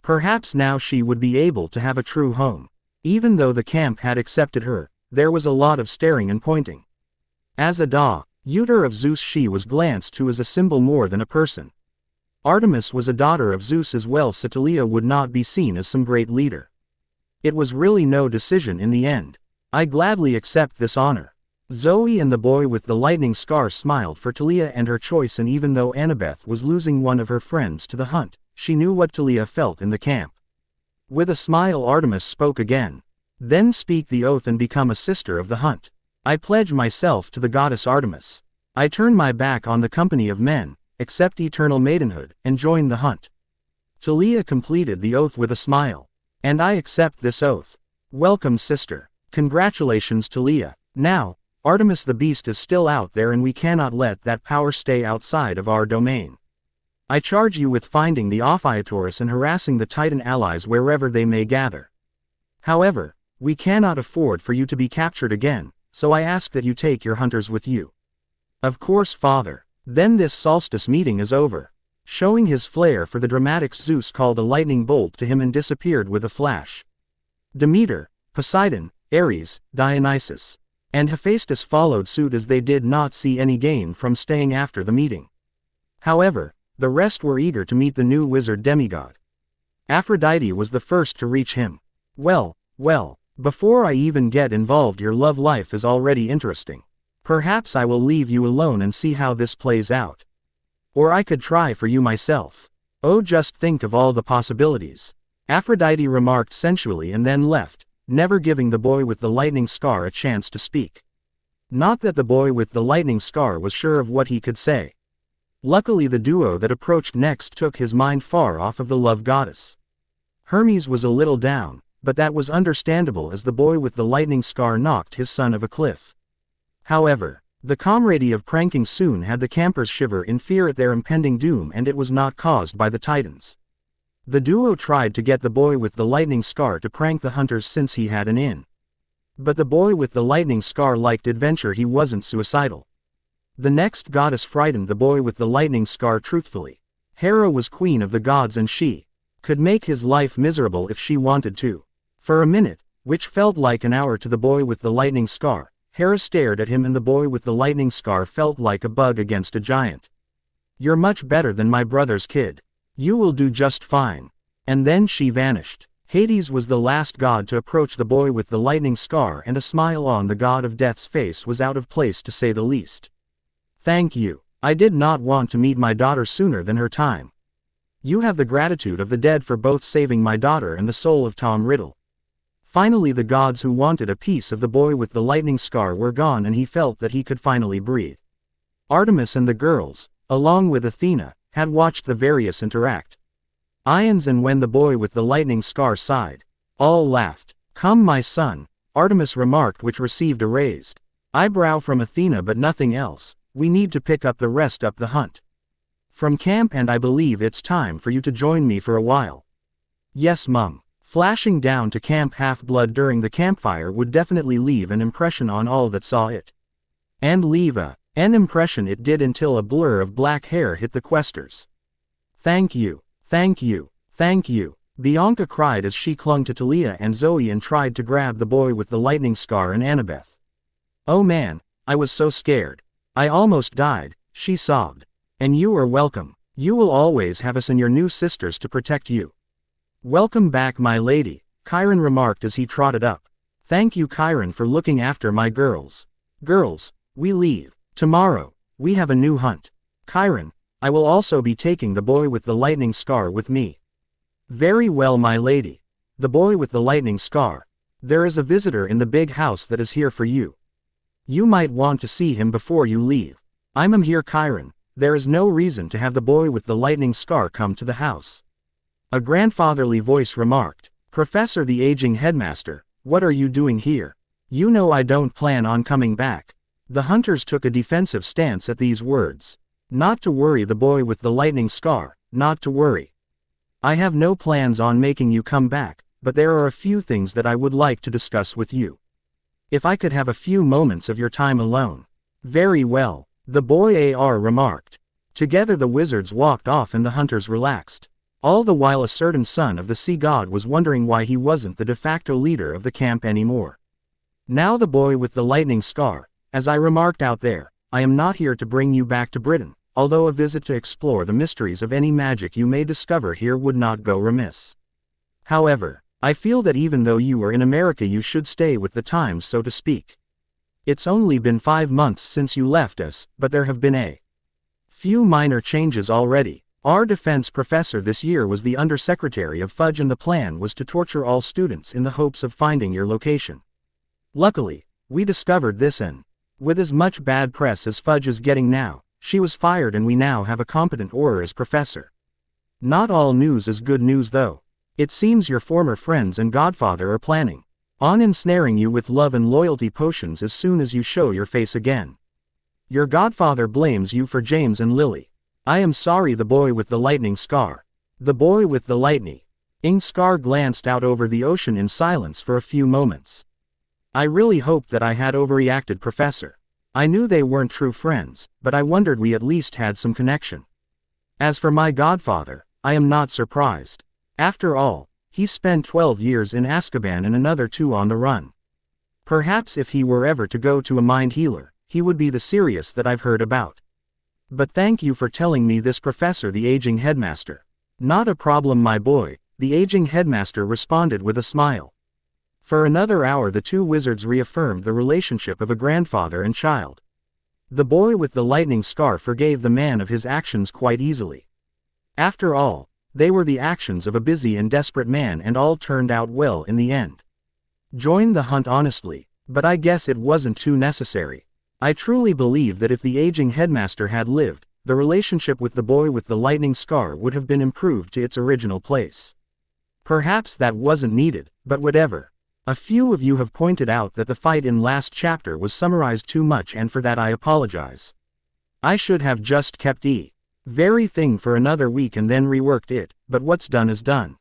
Perhaps now she would be able to have a true home. Even though the camp had accepted her, there was a lot of staring and pointing. As a daughter of Zeus, she was glanced to as a symbol more than a person. Artemis was a daughter of Zeus as well, so Talia would not be seen as some great leader. It was really no decision in the end. I gladly accept this honor. Zoe and the boy with the lightning scar smiled for Talia and her choice, and even though Annabeth was losing one of her friends to the hunt, she knew what Talia felt in the camp. With a smile, Artemis spoke again. Then speak the oath and become a sister of the hunt. I pledge myself to the goddess Artemis. I turn my back on the company of men, accept eternal maidenhood, and join the hunt. Talia completed the oath with a smile. And I accept this oath. Welcome, sister. Congratulations, Talia. Now, Artemis the beast is still out there, and we cannot let that power stay outside of our domain. I charge you with finding the amphitheater and harassing the Titan allies wherever they may gather. However, we cannot afford for you to be captured again, so I ask that you take your hunters with you. Of course, father. Then this solstice meeting is over. Showing his flair for the dramatics, Zeus called a lightning bolt to him and disappeared with a flash. Demeter, Poseidon, Ares, Dionysus. And Hephaestus followed suit as they did not see any gain from staying after the meeting. However, the rest were eager to meet the new wizard Demigod. Aphrodite was the first to reach him. Well, before I even get involved, your love life is already interesting. Perhaps I will leave you alone and see how this plays out. Or I could try for you myself. Oh, just think of all the possibilities. Aphrodite remarked sensually and then left, never giving the boy with the lightning scar a chance to speak. Not that the boy with the lightning scar was sure of what he could say. Luckily, the duo that approached next took his mind far off of the love goddess. Hermes was a little down, but that was understandable as the boy with the lightning scar knocked his son off a cliff. However, the camaraderie of pranking soon had the campers shiver in fear at their impending doom, and it was not caused by the Titans. The duo tried to get the boy with the lightning scar to prank the hunters since he had an in. But the boy with the lightning scar liked adventure, he wasn't suicidal. The next goddess frightened the boy with the lightning scar truthfully. Hera was queen of the gods and she could make his life miserable if she wanted to. For a minute, which felt like an hour to the boy with the lightning scar, Hera stared at him and the boy with the lightning scar felt like a bug against a giant. You're much better than my brother's kid. You will do just fine. And then she vanished. Hades was the last god to approach the boy with the lightning scar, and a smile on the god of death's face was out of place to say the least. Thank you. I did not want to meet my daughter sooner than her time. You have the gratitude of the dead for both saving my daughter and the soul of Tom Riddle. Finally, the gods who wanted a piece of the boy with the lightning scar were gone, and he felt that he could finally breathe. Artemis and the girls, along with Athena, had watched the various interact. Ions, and when the boy with the lightning scar sighed, all laughed. Come, my son, Artemis remarked, which received a raised eyebrow from Athena but nothing else. We need to pick up the rest up the hunt from camp, and I believe it's time for you to join me for a while. Yes, Mum. Flashing down to Camp Half-Blood during the campfire would definitely leave an impression on all that saw it. And leave an impression it did, until a blur of black hair hit the questers. Thank you, thank you, thank you, Bianca cried as she clung to Talia and Zoe and tried to grab the boy with the lightning scar and Annabeth. Oh man, I was so scared. I almost died, she sobbed. And you are welcome. You will always have us and your new sisters to protect you. Welcome back, my lady, Chiron remarked as he trotted up. Thank you, Chiron, for looking after my girls. Girls, we leave tomorrow. We have a new hunt. Chiron, I will also be taking the boy with the lightning scar with me. Very well, my lady. The boy with the lightning scar. There is a visitor in the big house that is here for you. You might want to see him before you leave. I'm here, Chiron. There is no reason to have the boy with the lightning scar come to the house. A grandfatherly voice remarked. Professor, the aging headmaster, what are you doing here? You know I don't plan on coming back. The hunters took a defensive stance at these words. Not to worry, the boy with the lightning scar, not to worry. I have no plans on making you come back, but there are a few things that I would like to discuss with you. If I could have a few moments of your time alone. Very well, the boy remarked. Together the wizards walked off and the hunters relaxed. All the while a certain son of the sea god was wondering why he wasn't the de facto leader of the camp anymore. Now the boy with the lightning scar, as I remarked out there, I am not here to bring you back to Britain, although a visit to explore the mysteries of any magic you may discover here would not go remiss. However, I feel that even though you are in America, you should stay with the times, so to speak. It's only been 5 months since you left us, but there have been a few minor changes already. Our defense professor this year was the undersecretary of Fudge, and the plan was to torture all students in the hopes of finding your location. Luckily, we discovered this, and with as much bad press as Fudge is getting now, she was fired and we now have a competent Auror as professor. Not all news is good news though. It seems your former friends and godfather are planning on ensnaring you with love and loyalty potions as soon as you show your face again. Your godfather blames you for James and Lily. I am sorry, the boy with the lightning scar. The boy with the lightning scar glanced out over the ocean in silence for a few moments. I really hoped that I had overreacted, Professor. I knew they weren't true friends, but I wondered we at least had some connection. As for my godfather, I am not surprised. After all, he spent 12 years in Azkaban and another 2 on the run. Perhaps if he were ever to go to a mind healer, he would be the Sirius that I've heard about. But thank you for telling me this, Professor, the aging headmaster. Not a problem, my boy, the aging headmaster responded with a smile. For another hour the two wizards reaffirmed the relationship of a grandfather and child. The boy with the lightning scar forgave the man of his actions quite easily. After all, they were the actions of a busy and desperate man, and all turned out well in the end. Joined the hunt honestly, but I guess it wasn't too necessary. I truly believe that if the aging headmaster had lived, the relationship with the boy with the lightning scar would have been improved to its original place. Perhaps that wasn't needed, but whatever. A few of you have pointed out that the fight in last chapter was summarized too much, and for that I apologize. I should have just kept very thing for another week and then reworked it, but what's done is done.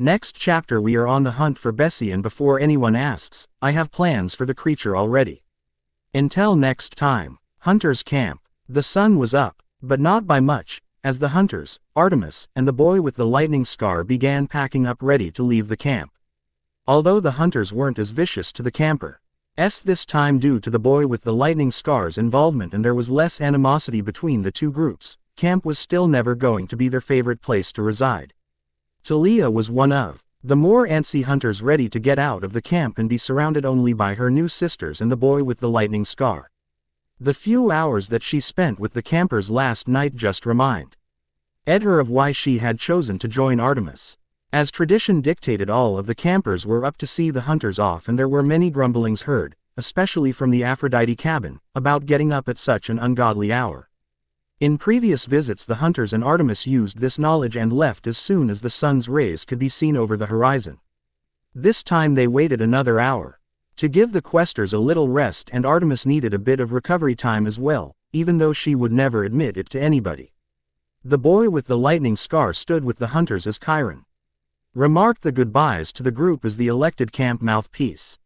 Next chapter we are on the hunt for Bessie, and before anyone asks, I have plans for the creature already. Until next time, Hunters Camp. The sun was up, but not by much, as the hunters, Artemis, and the boy with the lightning scar began packing up ready to leave the camp. Although the hunters weren't as vicious to the campers this time due to the boy with the lightning scar's involvement, and there was less animosity between the two groups, camp was still never going to be their favorite place to reside. Talia was one of the more antsy hunters, ready to get out of the camp and be surrounded only by her new sisters and the boy with the lightning scar. The few hours that she spent with the campers last night just reminded her of why she had chosen to join Artemis. As tradition dictated, all of the campers were up to see the hunters off, and there were many grumblings heard, especially from the Aphrodite cabin, about getting up at such an ungodly hour. In previous visits the hunters and Artemis used this knowledge and left as soon as the sun's rays could be seen over the horizon. This time they waited another hour to give the questers a little rest, and Artemis needed a bit of recovery time as well, even though she would never admit it to anybody. The boy with the lightning scar stood with the hunters as Chiron remarked the goodbyes to the group as the elected camp mouthpiece.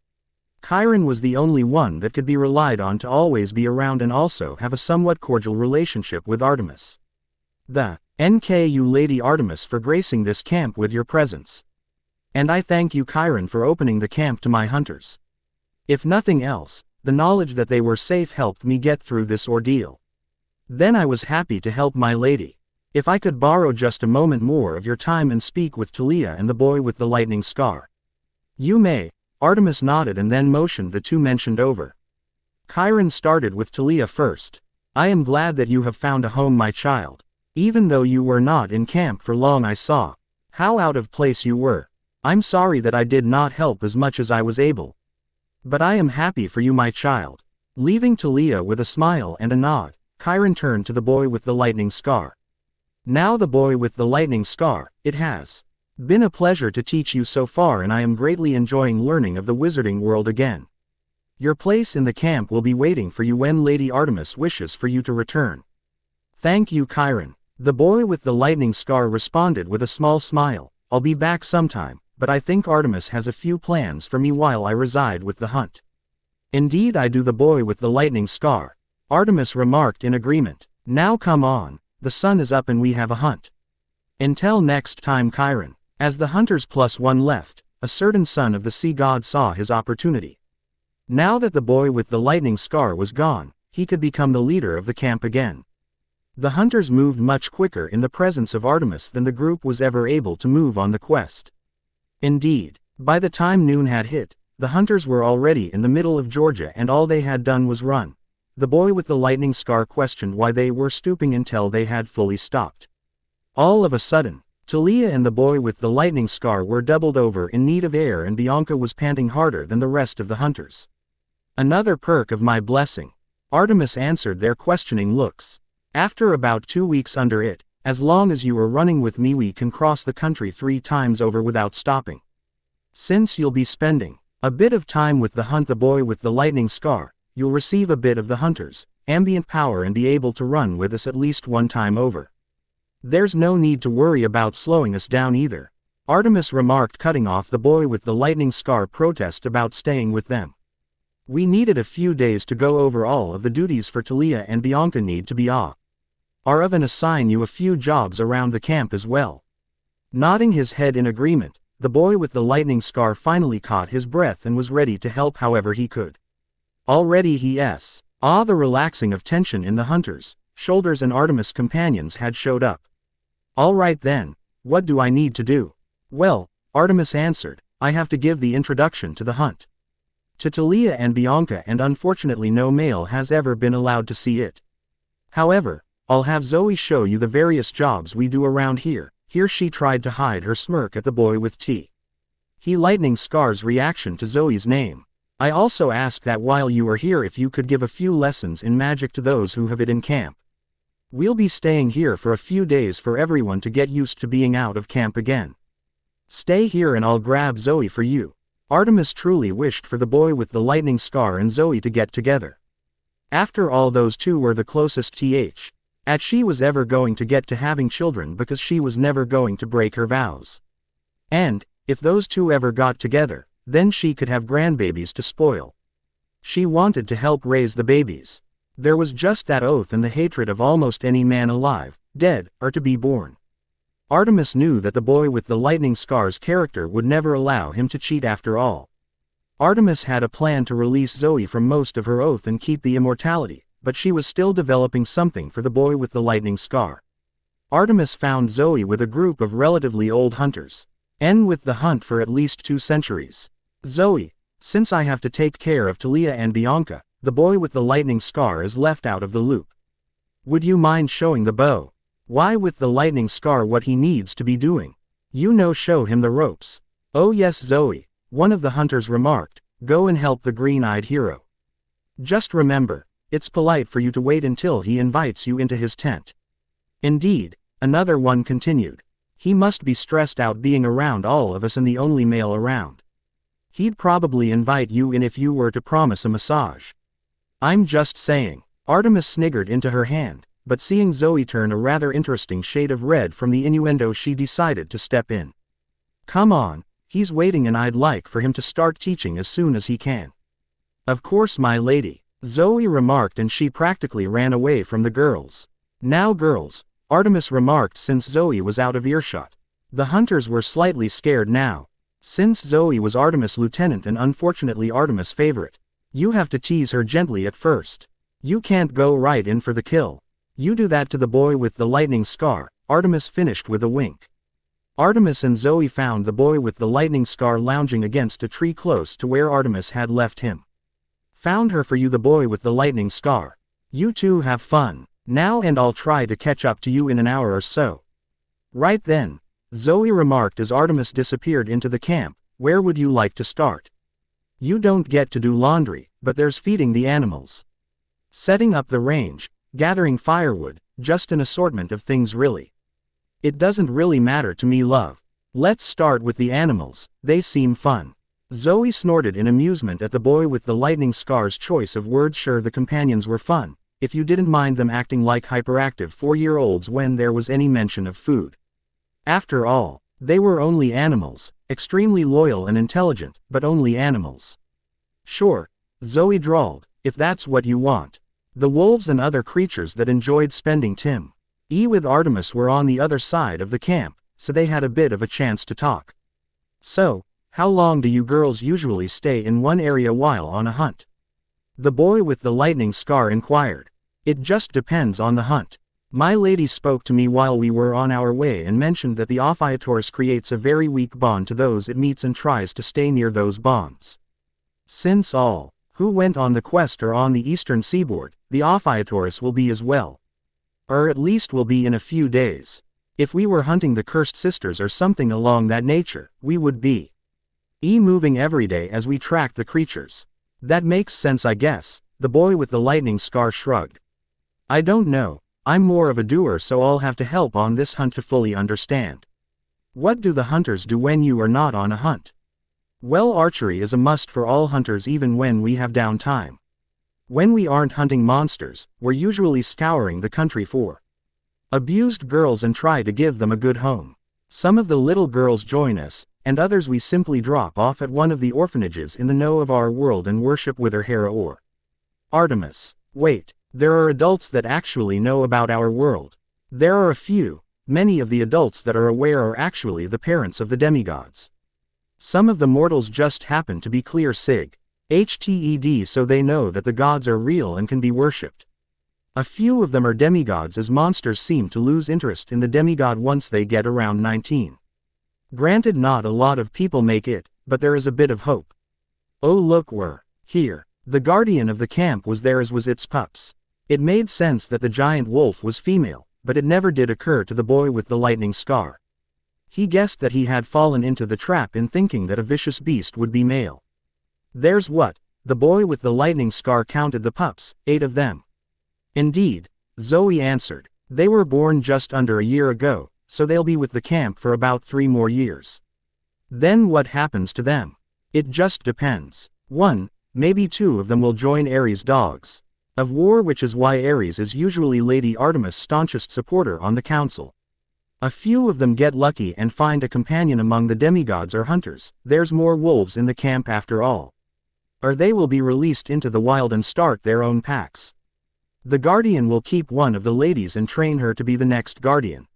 Chiron was the only one that could be relied on to always be around and also have a somewhat cordial relationship with Artemis. Thank you, Lady Artemis, for gracing this camp with your presence. And I thank you, Chiron, for opening the camp to my hunters. If nothing else, the knowledge that they were safe helped me get through this ordeal. Then I was happy to help my lady. If I could borrow just a moment more of your time and speak with Talia and the boy with the lightning scar. You may. Artemis nodded and then motioned the two mentioned over. Chiron started with Talia first. I am glad that you have found a home, my child. Even though you were not in camp for long, I saw how out of place you were. I'm sorry that I did not help as much as I was able. But I am happy for you, my child. Leaving Talia with a smile and a nod, Chiron turned to the boy with the lightning scar. Now the boy with the lightning scar, it has been a pleasure to teach you so far, and I am greatly enjoying learning of the wizarding world again. Your place in the camp will be waiting for you when Lady Artemis wishes for you to return. Thank you, Chiron. The boy with the lightning scar responded with a small smile. I'll be back sometime, but I think Artemis has a few plans for me while I reside with the hunt. Indeed I do, the boy with the lightning scar. Artemis remarked in agreement. Now come on. The sun is up and we have a hunt. Until next time, Chiron. As the hunters +1 left, a certain son of the sea god saw his opportunity. Now that the boy with the lightning scar was gone, he could become the leader of the camp again. The hunters moved much quicker in the presence of Artemis than the group was ever able to move on the quest. Indeed, by the time noon had hit, the hunters were already in the middle of Georgia, and all they had done was run. The boy with the lightning scar questioned why they were stooping until they had fully stopped. All of a sudden, Talia and the boy with the lightning scar were doubled over in need of air, and Bianca was panting harder than the rest of the hunters. Another perk of my blessing. Artemis answered their questioning looks. After about 2 weeks under it, as long as you are running with me we can cross the country 3 times over without stopping. Since you'll be spending a bit of time with the hunt, the boy with the lightning scar, you'll receive a bit of the hunter's ambient power and be able to run with us at least 1 time over. There's no need to worry about slowing us down either. Artemis remarked, cutting off the boy with the lightning scar protest about staying with them. We needed a few days to go over all of the duties for Talia, and Bianca need to be off. And assign you a few jobs around the camp as well. Nodding his head in agreement, the boy with the lightning scar finally caught his breath and was ready to help however he could. Already the relaxing of tension in the hunters' shoulders and Artemis' companions had showed up. All right then, what do I need to do? Well, Artemis answered, I have to give the introduction to the hunt. To Talia and Bianca, and unfortunately no male has ever been allowed to see it. However, I'll have Zoe show you the various jobs we do around here. Here she tried to hide her smirk at the boy with the lightning scar's reaction to Zoe's name. I also asked that while you are here if you could give a few lessons in magic to those who have it in camp. We'll be staying here for a few days for everyone to get used to being out of camp again. Stay here and I'll grab Zoe for you. Artemis truly wished for the boy with the lightning scar and Zoe to get together. After all, those two were the closest she was ever going to get to having children, because she was never going to break her vows. And, if those two ever got together, then she could have grandbabies to spoil. She wanted to help raise the babies. There was just that oath and the hatred of almost any man alive, dead, or to be born. Artemis knew that the boy with the lightning scar's character would never allow him to cheat after all. Artemis had a plan to release Zoe from most of her oath and keep the immortality, but she was still developing something for the boy with the lightning scar. Artemis found Zoe with a group of relatively old hunters, and with the hunt for at least 2 centuries. Zoe, since I have to take care of Talia and Bianca, the boy with the lightning scar is left out of the loop. Would you mind showing the bow? Why, with the lightning scar, what he needs to be doing? Show him the ropes. Oh yes, Zoe, one of the hunters remarked, go and help the green-eyed hero. Just remember, it's polite for you to wait until he invites you into his tent. Indeed, another one continued. He must be stressed out being around all of us and the only male around. He'd probably invite you in if you were to promise a massage. I'm just saying. Artemis sniggered into her hand, but seeing Zoe turn a rather interesting shade of red from the innuendo, she decided to step in. Come on, he's waiting and I'd like for him to start teaching as soon as he can. Of course, my lady, Zoe remarked, and she practically ran away from the girls. Now girls, Artemis remarked since Zoe was out of earshot. The hunters were slightly scared now. Since Zoe was Artemis' lieutenant and unfortunately Artemis' favorite, you have to tease her gently at first. You can't go right in for the kill. You do that to the boy with the lightning scar, Artemis finished with a wink. Artemis and Zoe found the boy with the lightning scar lounging against a tree close to where Artemis had left him. Found her for you, the boy with the lightning scar. You two have fun now and I'll try to catch up to you in an hour or so. Right then, Zoe remarked as Artemis disappeared into the camp. Where would you like to start? You don't get to do laundry, but there's feeding the animals, setting up the range, gathering firewood, just an assortment of things really. It doesn't really matter to me, love. Let's start with the animals, they seem fun. Zoe snorted in amusement at the boy with the lightning scar's choice of words. Sure, the companions were fun, if you didn't mind them acting like hyperactive 4-year-olds when there was any mention of food. After all, they were only animals, extremely loyal and intelligent, but only animals. Sure, Zoe drawled, if that's what you want. The wolves and other creatures that enjoyed spending time with Artemis were on the other side of the camp, so they had a bit of a chance to talk. So, how long do you girls usually stay in one area while on a hunt? The boy with the lightning scar inquired. It just depends on the hunt. My lady spoke to me while we were on our way and mentioned that the amphitheater creates a very weak bond to those it meets and tries to stay near those bonds. Since all who went on the quest are on the eastern seaboard, the amphitheater will be as well. Or at least will be in a few days. If we were hunting the cursed sisters or something along that nature, we would be moving every day as we track the creatures. That makes sense, I guess, the boy with the lightning scar shrugged. I don't know, I'm more of a doer, so I'll have to help on this hunt to fully understand. What do the hunters do when you are not on a hunt? Well, archery is a must for all hunters even when we have downtime. When we aren't hunting monsters, we're usually scouring the country for abused girls and try to give them a good home. Some of the little girls join us, and others we simply drop off at one of the orphanages in the know of our world and worship with her Hera or Artemis. Wait, there are adults that actually know about our world. There are a few. Many of the adults that are aware are actually the parents of the demigods. Some of the mortals just happen to be clear sig. HTED, so they know that the gods are real and can be worshipped. A few of them are demigods, as monsters seem to lose interest in the demigod once they get around 19. Granted, not a lot of people make it, but there is a bit of hope. Oh look, we're here. The guardian of the camp was there, as was its pups. It made sense that the giant wolf was female, but it never did occur to the boy with the lightning scar. He guessed that he had fallen into the trap in thinking that a vicious beast would be male. There's what? The boy with the lightning scar counted the pups, 8 of them. Indeed, Zoe answered. They were born just under a year ago, so they'll be with the camp for about 3 more years. Then what happens to them? It just depends. 1, maybe 2 of them will join Ares' dogs of war, which is why Ares is usually Lady Artemis' staunchest supporter on the council. A few of them get lucky and find a companion among the demigods or hunters. There's more wolves in the camp after all. Or they will be released into the wild and start their own packs. The guardian will keep one of the ladies and train her to be the next guardian.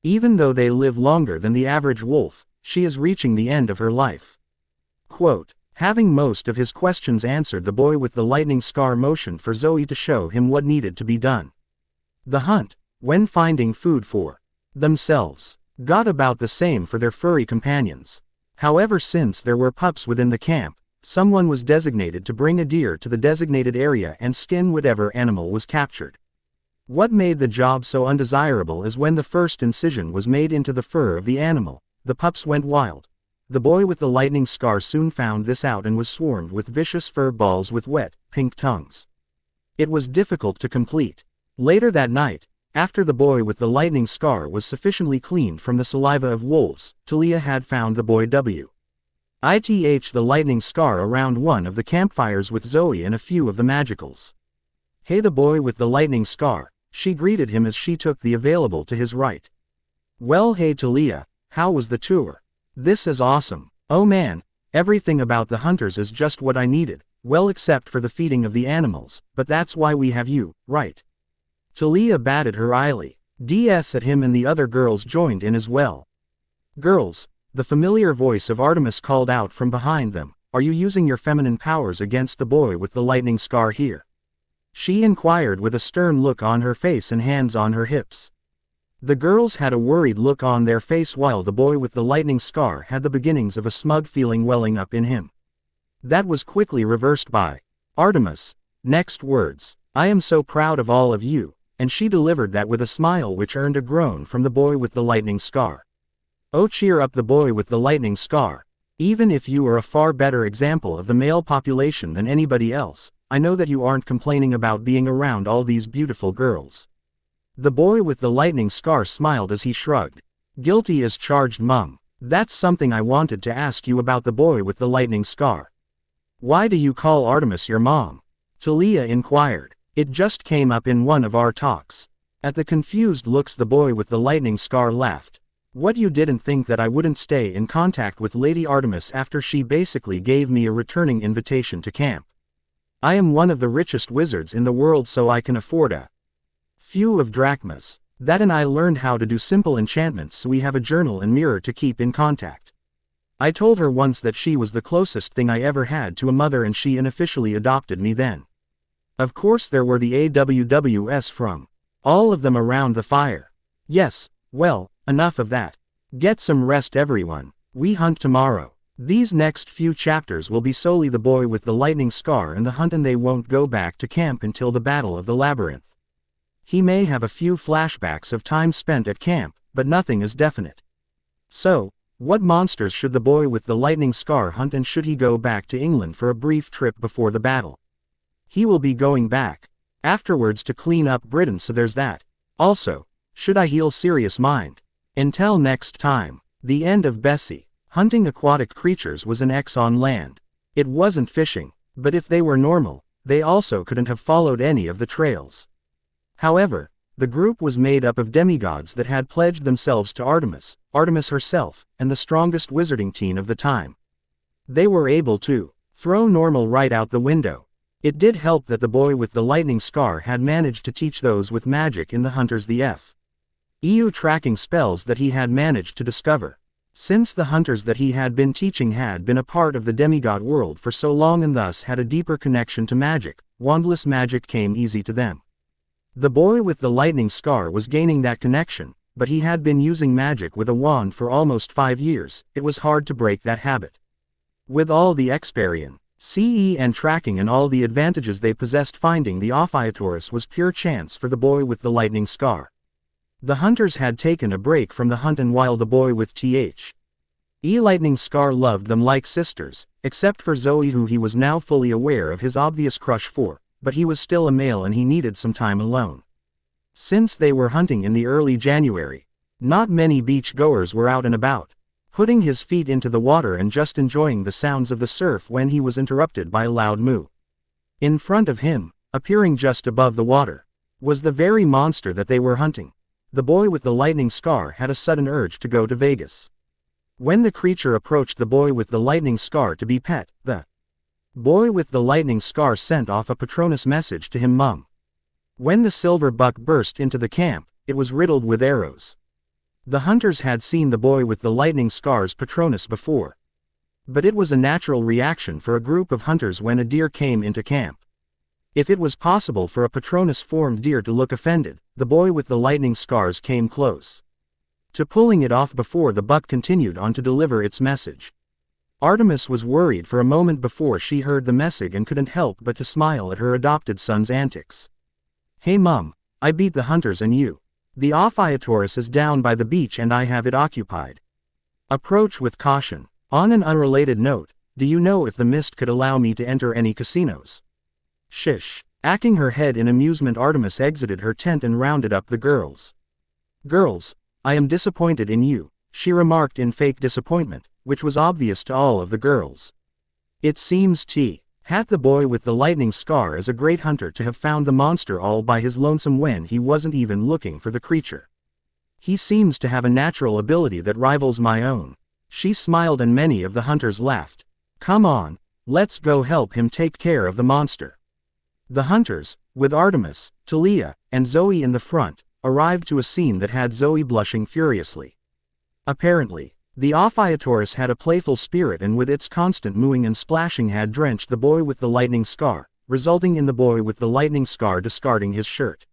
Even though they live longer than the average wolf, she is reaching the end of her life. Quote, having most of his questions answered, the boy with the lightning scar motioned for Zoe to show him what needed to be done. The hunt, when finding food for themselves, got about the same for their furry companions. However, since there were pups within the camp, someone was designated to bring a deer to the designated area and skin whatever animal was captured. What made the job so undesirable is when the first incision was made into the fur of the animal, the pups went wild. The boy with the lightning scar soon found this out and was swarmed with vicious fur balls with wet, pink tongues. It was difficult to complete. Later that night, after the boy with the lightning scar was sufficiently cleaned from the saliva of wolves, Talia had found the boy with the lightning scar around one of the campfires with Zoe and a few of the magicals. Hey, the boy with the lightning scar, she greeted him as she took the available to his right. Well, hey Talia, how was the tour? This is awesome. Oh man, everything about the hunters is just what I needed, well except for the feeding of the animals, but that's why we have you, right? Talia batted her eyely DS at him and the other girls joined in as well. Girls, the familiar voice of Artemis called out from behind them, are you using your feminine powers against the boy with the lightning scar here? She inquired with a stern look on her face and hands on her hips. The girls had a worried look on their face while the boy with the lightning scar had the beginnings of a smug feeling welling up in him. That was quickly reversed by Artemis' next words, I am so proud of all of you, and she delivered that with a smile which earned a groan from the boy with the lightning scar. Oh, cheer up, the boy with the lightning scar. Even if you are a far better example of the male population than anybody else, I know that you aren't complaining about being around all these beautiful girls. The boy with the lightning scar smiled as he shrugged. Guilty as charged, mum. That's something I wanted to ask you about the boy with the lightning scar. Why do you call Artemis your mom? Talia inquired. It just came up in one of our talks. At the confused looks, the boy with the lightning scar laughed. What, you didn't think that I wouldn't stay in contact with Lady Artemis after she basically gave me a returning invitation to camp? I am one of the richest wizards in the world, so I can afford a few of drachmas. That, and I learned how to do simple enchantments, so we have a journal and mirror to keep in contact. I told her once that she was the closest thing I ever had to a mother, and she unofficially adopted me then. Of course there were the AWWS from all of them around the fire. Yes, well, enough of that. Get some rest, everyone. We hunt tomorrow. These next few chapters will be solely the boy with the lightning scar and the hunt, and they won't go back to camp until the Battle of the Labyrinth. He may have a few flashbacks of time spent at camp, but nothing is definite. So, what monsters should the boy with the lightning scar hunt, and should he go back to England for a brief trip before the battle? He will be going back afterwards to clean up Britain, so there's that. Also, should I heal Serious Mind? Until next time. The end of Bessie. Hunting aquatic creatures was an X on land. It wasn't fishing, but if they were normal, they also couldn't have followed any of the trails. However, the group was made up of demigods that had pledged themselves to Artemis, Artemis herself, and the strongest wizarding team of the time. They were able to throw normal right out the window. It did help that the boy with the lightning scar had managed to teach those with magic in the hunters the EU tracking spells that he had managed to discover. Since the hunters that he had been teaching had been a part of the demigod world for so long and thus had a deeper connection to magic, wandless magic came easy to them. The boy with the lightning scar was gaining that connection, but he had been using magic with a wand for almost 5 years. It was hard to break that habit. With all the experience, CE and tracking and all the advantages they possessed, finding the amphitheater was pure chance for the boy with the lightning scar. The hunters had taken a break from the hunt, and while the boy with lightning scar loved them like sisters, except for Zoe, who he was now fully aware of his obvious crush for, but he was still a male and he needed some time alone. Since they were hunting in the early January, not many beach goers were out and about, putting his feet into the water and just enjoying the sounds of the surf when he was interrupted by a loud moo. In front of him, appearing just above the water, was the very monster that they were hunting. The boy with the lightning scar had a sudden urge to go to Vegas. When the creature approached the boy with the lightning scar to be pet, the boy with the lightning scar sent off a Patronus message to him, Mum. When the silver buck burst into the camp, it was riddled with arrows. The hunters had seen the boy with the lightning scar's Patronus before. But it was a natural reaction for a group of hunters when a deer came into camp. If it was possible for a Patronus-formed deer to look offended, the boy with the lightning scars came close to pulling it off before the buck continued on to deliver its message. Artemis was worried for a moment before she heard the message and couldn't help but to smile at her adopted son's antics. Hey Mum, I beat the hunters and you. The amphitheater is down by the beach and I have it occupied. Approach with caution. On an unrelated note, do you know if the mist could allow me to enter any casinos? Shish. Acting her head in amusement, Artemis exited her tent and rounded up the girls. Girls, I am disappointed in you, she remarked in fake disappointment, which was obvious to all of the girls. It seems the boy with the lightning scar is a great hunter to have found the monster all by his lonesome when he wasn't even looking for the creature. He seems to have a natural ability that rivals my own. She smiled and many of the hunters laughed. Come on, let's go help him take care of the monster. The hunters, with Artemis, Talia, and Zoe in the front, arrived to a scene that had Zoe blushing furiously. Apparently, the amphitheater had a playful spirit and with its constant mooing and splashing had drenched the boy with the lightning scar, resulting in the boy with the lightning scar discarding his shirt.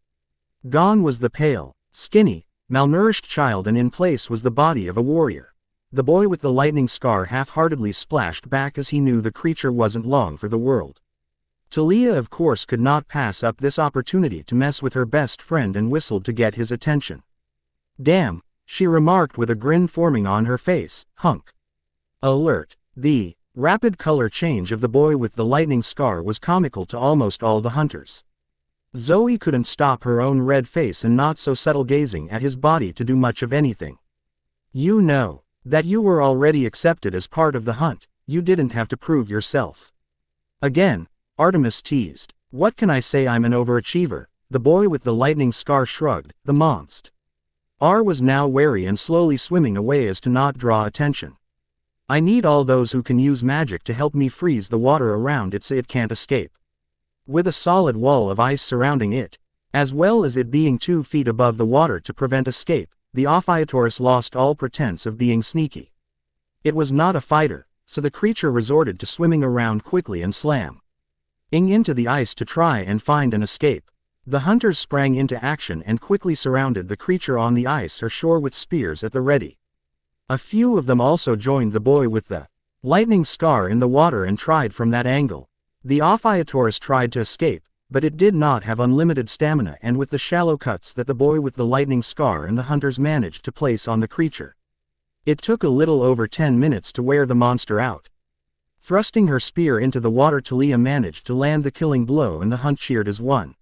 Gone was the pale, skinny, malnourished child and in place was the body of a warrior. The boy with the lightning scar half-heartedly splashed back as he knew the creature wasn't long for the world. Talia of course could not pass up this opportunity to mess with her best friend and whistled to get his attention. Damn, she remarked with a grin forming on her face, hunk. Alert. The rapid color change of the boy with the lightning scar was comical to almost all the hunters. Zoe couldn't stop her own red face and not so subtle gazing at his body to do much of anything. You know that you were already accepted as part of the hunt, you didn't have to prove yourself. Again, Artemis teased. What can I say, I'm an overachiever, the boy with the lightning scar shrugged, the monst. R was now wary and slowly swimming away as to not draw attention. I need all those who can use magic to help me freeze the water around it so it can't escape. With a solid wall of ice surrounding it, as well as it being 2 feet above the water to prevent escape, the amphitheater lost all pretense of being sneaky. It was not a fighter, so the creature resorted to swimming around quickly and slamming into the ice to try and find an escape. The hunters sprang into action and quickly surrounded the creature on the ice or shore with spears at the ready. A few of them also joined the boy with the lightning scar in the water and tried from that angle. The amphitheater tried to escape, but it did not have unlimited stamina and with the shallow cuts that the boy with the lightning scar and the hunters managed to place on the creature, it took a little over 10 minutes to wear the monster out. Thrusting her spear into the water, Talia managed to land the killing blow and the hunt cheered as one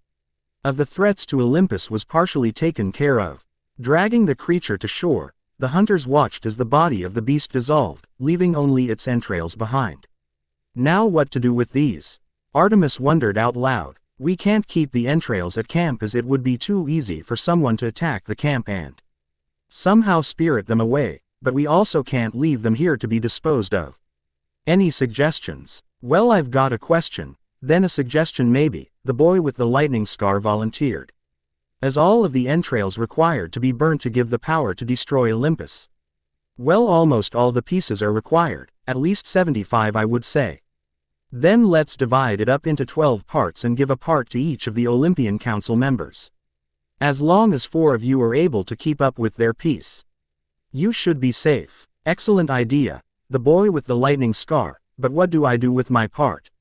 of the threats to Olympus was partially taken care of. Dragging the creature to shore, the hunters watched as the body of the beast dissolved, leaving only its entrails behind. Now what to do with these? Artemis wondered out loud. We can't keep the entrails at camp as it would be too easy for someone to attack the camp and somehow spirit them away, but we also can't leave them here to be disposed of. Any suggestions? Well, I've got a question, then a suggestion maybe, the boy with the lightning scar volunteered. As all of the entrails required to be burnt to give the power to destroy Olympus. Well, almost all the pieces are required, at least 75 I would say. Then let's divide it up into 12 parts and give a part to each of the Olympian Council members. As long as 4 of you are able to keep up with their piece, you should be safe. Excellent idea, the boy with the lightning scar, but what do I do with my part?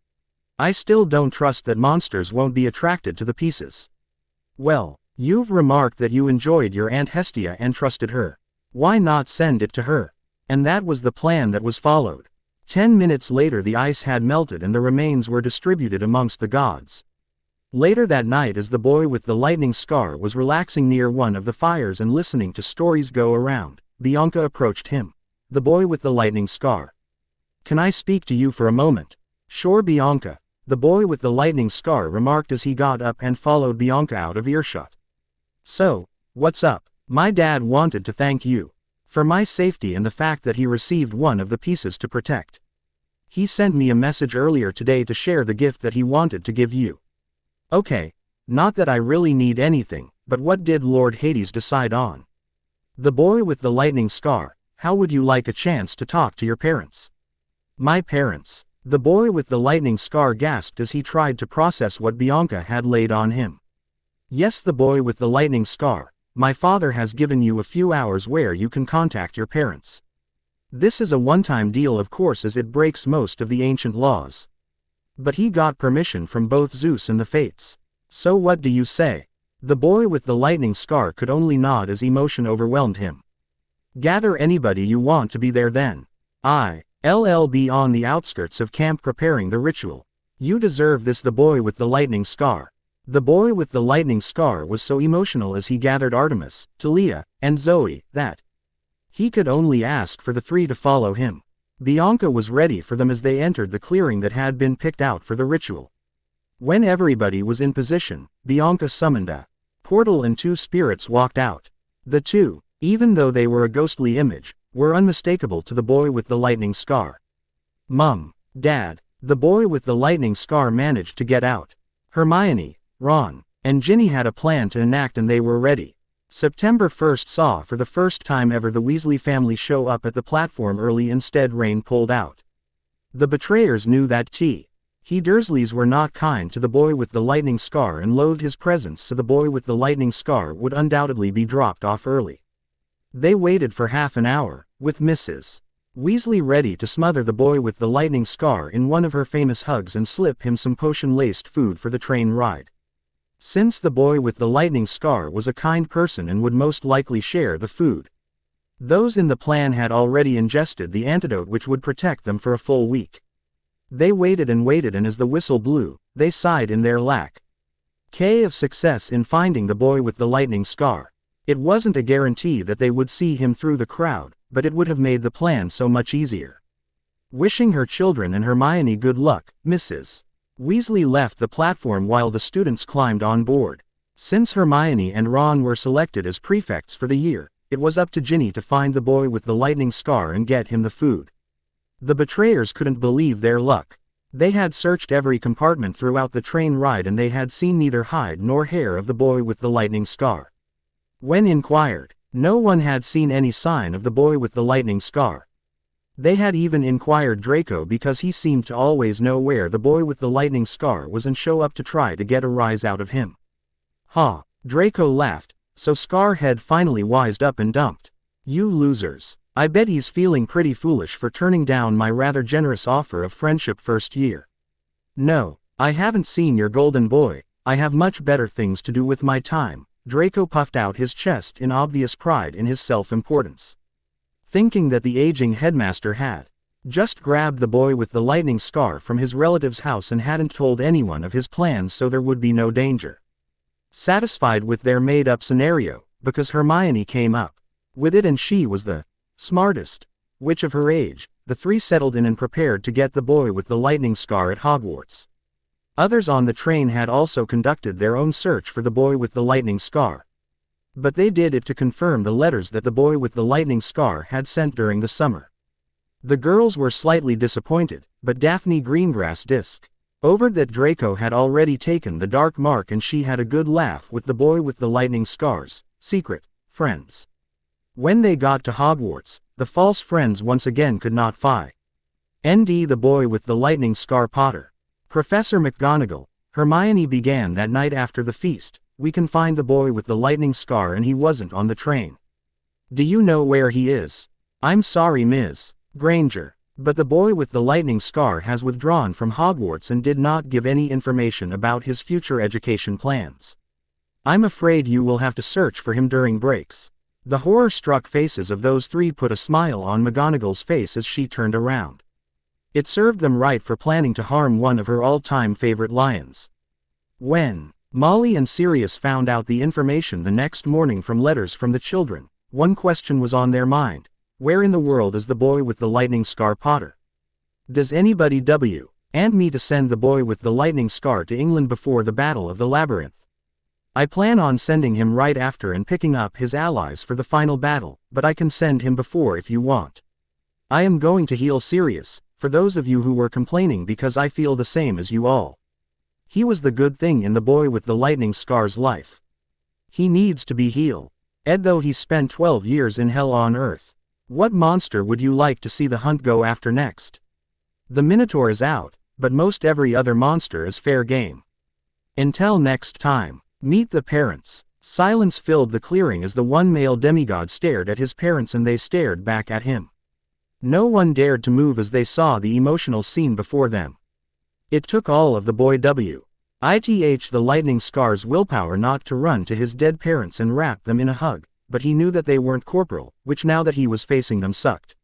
I still don't trust that monsters won't be attracted to the pieces. Well, you've remarked that you enjoyed your Aunt Hestia and trusted her. Why not send it to her? And that was the plan that was followed. 10 minutes later the ice had melted and the remains were distributed amongst the gods. Later that night, as the boy with the lightning scar was relaxing near one of the fires and listening to stories go around, Bianca approached him. The boy with the lightning scar. Can I speak to you for a moment? Sure, Bianca, the boy with the lightning scar remarked as he got up and followed Bianca out of earshot. So, what's up? My dad wanted to thank you for my safety and the fact that he received one of the pieces to protect. He sent me a message earlier today to share the gift that he wanted to give you. Okay, not that I really need anything, but what did Lord Hades decide on? The boy with the lightning scar, how would you like a chance to talk to your parents? My parents. The boy with the lightning scar gasped as he tried to process what Bianca had laid on him. Yes, the boy with the lightning scar, my father has given you a few hours where you can contact your parents. This is a one-time deal, of course, as it breaks most of the ancient laws. But he got permission from both Zeus and the Fates. So what do you say? The boy with the lightning scar could only nod as emotion overwhelmed him. Gather anybody you want to be there then. I'll be on the outskirts of camp preparing the ritual. You deserve this, the boy with the lightning scar. The boy with the lightning scar was so emotional as he gathered Artemis, Talia, and Zoe, that he could only ask for the 3 to follow him. Bianca was ready for them as they entered the clearing that had been picked out for the ritual. When everybody was in position, Bianca summoned a portal and 2 spirits walked out. The 2, even though they were a ghostly image, were unmistakable to the boy with the lightning scar. Mum, Dad, the boy with the lightning scar managed to get out. Hermione, Ron, and Ginny had a plan to enact and they were ready. September 1st saw for the first time ever the Weasley family show up at the platform early. Instead, rain pulled out. The betrayers knew that he Dursleys were not kind to the boy with the lightning scar and loathed his presence, so the boy with the lightning scar would undoubtedly be dropped off early. They waited for half an hour, with Mrs. Weasley ready to smother the boy with the lightning scar in one of her famous hugs and slip him some potion-laced food for the train ride. Since the boy with the lightning scar was a kind person and would most likely share the food, those in the plan had already ingested the antidote which would protect them for a full week. They waited and as the whistle blew, they sighed in their lack of success in finding the boy with the lightning scar. It wasn't a guarantee that they would see him through the crowd, but it would have made the plan so much easier. Wishing her children and Hermione good luck, Mrs. Weasley left the platform while the students climbed on board. Since Hermione and Ron were selected as prefects for the year, it was up to Ginny to find the boy with the lightning scar and get him the food. The betrayers couldn't believe their luck. They had searched every compartment throughout the train ride and they had seen neither hide nor hair of the boy with the lightning scar. When inquired, no one had seen any sign of the boy with the lightning scar. They had even inquired Draco because he seemed to always know where the boy with the lightning scar was and show up to try to get a rise out of him. Ha! Draco laughed, so Scar had finally wised up and dumped. You losers. I bet he's feeling pretty foolish for turning down my rather generous offer of friendship first year. No, I haven't seen your golden boy, I have much better things to do with my time. Draco puffed out his chest in obvious pride in his self-importance. Thinking that the aging headmaster had just grabbed the boy with the lightning scar from his relative's house and hadn't told anyone of his plans so there would be no danger. Satisfied with their made-up scenario, because Hermione came up with it and she was the smartest witch of her age, the 3 settled in and prepared to get the boy with the lightning scar at Hogwarts. Others on the train had also conducted their own search for the boy with the lightning scar. But they did it to confirm the letters that the boy with the lightning scar had sent during the summer. The girls were slightly disappointed, but Daphne Greengrass discovered that Draco had already taken the dark mark and she had a good laugh with the boy with the lightning scar's secret friends. When they got to Hogwarts, the false friends once again could not find the boy with the lightning scar Potter. Professor McGonagall, Hermione began that night after the feast. We can find the boy with the lightning scar and he wasn't on the train. Do you know where he is? I'm sorry, Ms. Granger, but the boy with the lightning scar has withdrawn from Hogwarts and did not give any information about his future education plans. I'm afraid you will have to search for him during breaks. The horror-struck faces of those three put a smile on McGonagall's face as she turned around. It served them right for planning to harm one of her all-time favorite lions. When Molly and Sirius found out the information the next morning from letters from the children, one question was on their mind. Where in the world is the boy with the lightning scar Potter? Does anybody want me to send the boy with the lightning scar to England before the Battle of the Labyrinth? I plan on sending him right after and picking up his allies for the final battle, but I can send him before if you want. I am going to heal Sirius, for those of you who were complaining, because I feel the same as you all. He was the good thing in the boy with the lightning scar's life. He needs to be healed. Though he spent 12 years in hell on Earth. What monster would you like to see the hunt go after next? The Minotaur is out, but most every other monster is fair game. Until next time, meet the parents. Silence filled the clearing as the one male demigod stared at his parents and they stared back at him. No one dared to move as they saw the emotional scene before them. It took all of the boy the lightning scar's willpower not to run to his dead parents and wrap them in a hug, but he knew that they weren't corporal, which now that he was facing them sucked.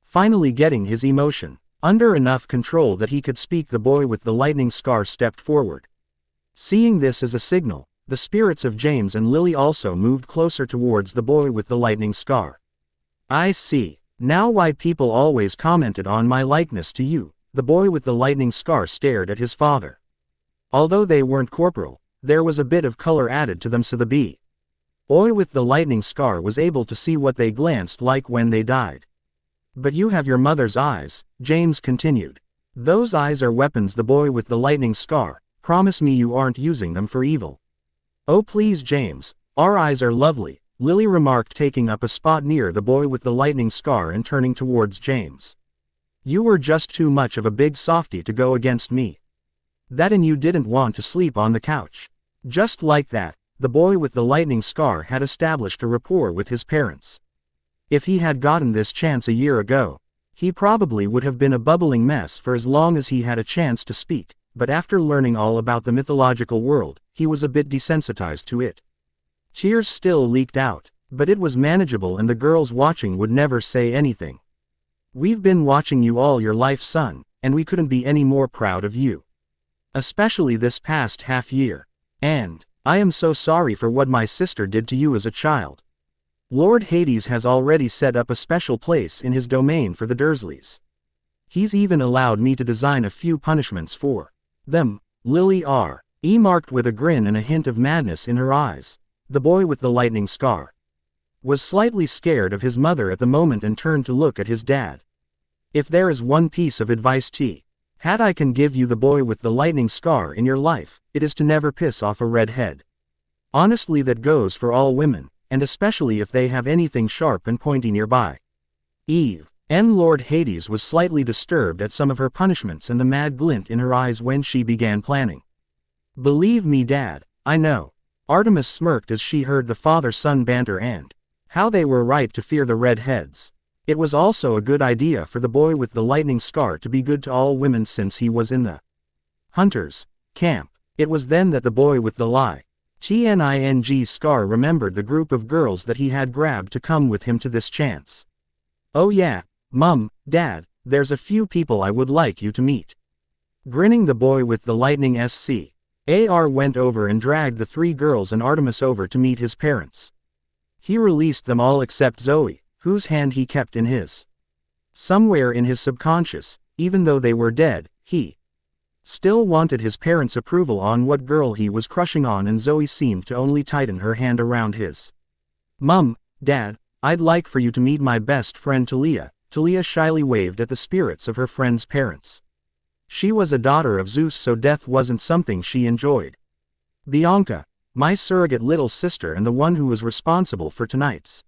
Finally getting his emotion under enough control that he could speak, the boy with the lightning scar stepped forward. Seeing this as a signal, the spirits of James and Lily also moved closer towards the boy with the lightning scar. I see now why people always commented on my likeness to you. The boy with the lightning scar stared at his father. Although they weren't corporal, there was a bit of color added to them, so the boy with the lightning scar was able to see what they glanced like when they died. But you have your mother's eyes, James continued. Those eyes are weapons, the boy with the lightning scar. Promise me you aren't using them for evil. Oh please James, our eyes are lovely, Lily remarked, taking up a spot near the boy with the lightning scar and turning towards James. You were just too much of a big softy to go against me. That and you didn't want to sleep on the couch. Just like that, the boy with the lightning scar had established a rapport with his parents. If he had gotten this chance a year ago, he probably would have been a bubbling mess for as long as he had a chance to speak, but after learning all about the mythological world, he was a bit desensitized to it. Tears still leaked out, but it was manageable and the girls watching would never say anything. We've been watching you all your life, son, and we couldn't be any more proud of you. Especially this past half year. And I am so sorry for what my sister did to you as a child. Lord Hades has already set up a special place in his domain for the Dursleys. He's even allowed me to design a few punishments for them. Lily remarked with a grin and a hint of madness in her eyes. The boy with the lightning scar was slightly scared of his mother at the moment and turned to look at his dad. If there is one piece of advice I can give you, the boy with the lightning scar, in your life, it is to never piss off a redhead. Honestly, that goes for all women, and especially if they have anything sharp and pointy nearby. Lord Hades was slightly disturbed at some of her punishments and the mad glint in her eyes when she began planning. Believe me Dad, I know. Artemis smirked as she heard the father-son banter and how they were right to fear the redheads. It was also a good idea for the boy with the lightning scar to be good to all women since he was in the Hunters' camp. It was then that the boy with the lightning scar remembered the group of girls that he had grabbed to come with him to this chance. Oh yeah, Mum, Dad, there's a few people I would like you to meet. Grinning, the boy with the lightning scar went over and dragged the three girls and Artemis over to meet his parents. He released them all except Zoe, whose hand he kept in his. Somewhere in his subconscious, even though they were dead, he still wanted his parents' approval on what girl he was crushing on, and Zoe seemed to only tighten her hand around his. Mum, Dad, I'd like for you to meet my best friend Talia. Talia shyly waved at the spirits of her friend's parents. She was a daughter of Zeus, so death wasn't something she enjoyed. Bianca, my surrogate little sister and the one who was responsible for tonight's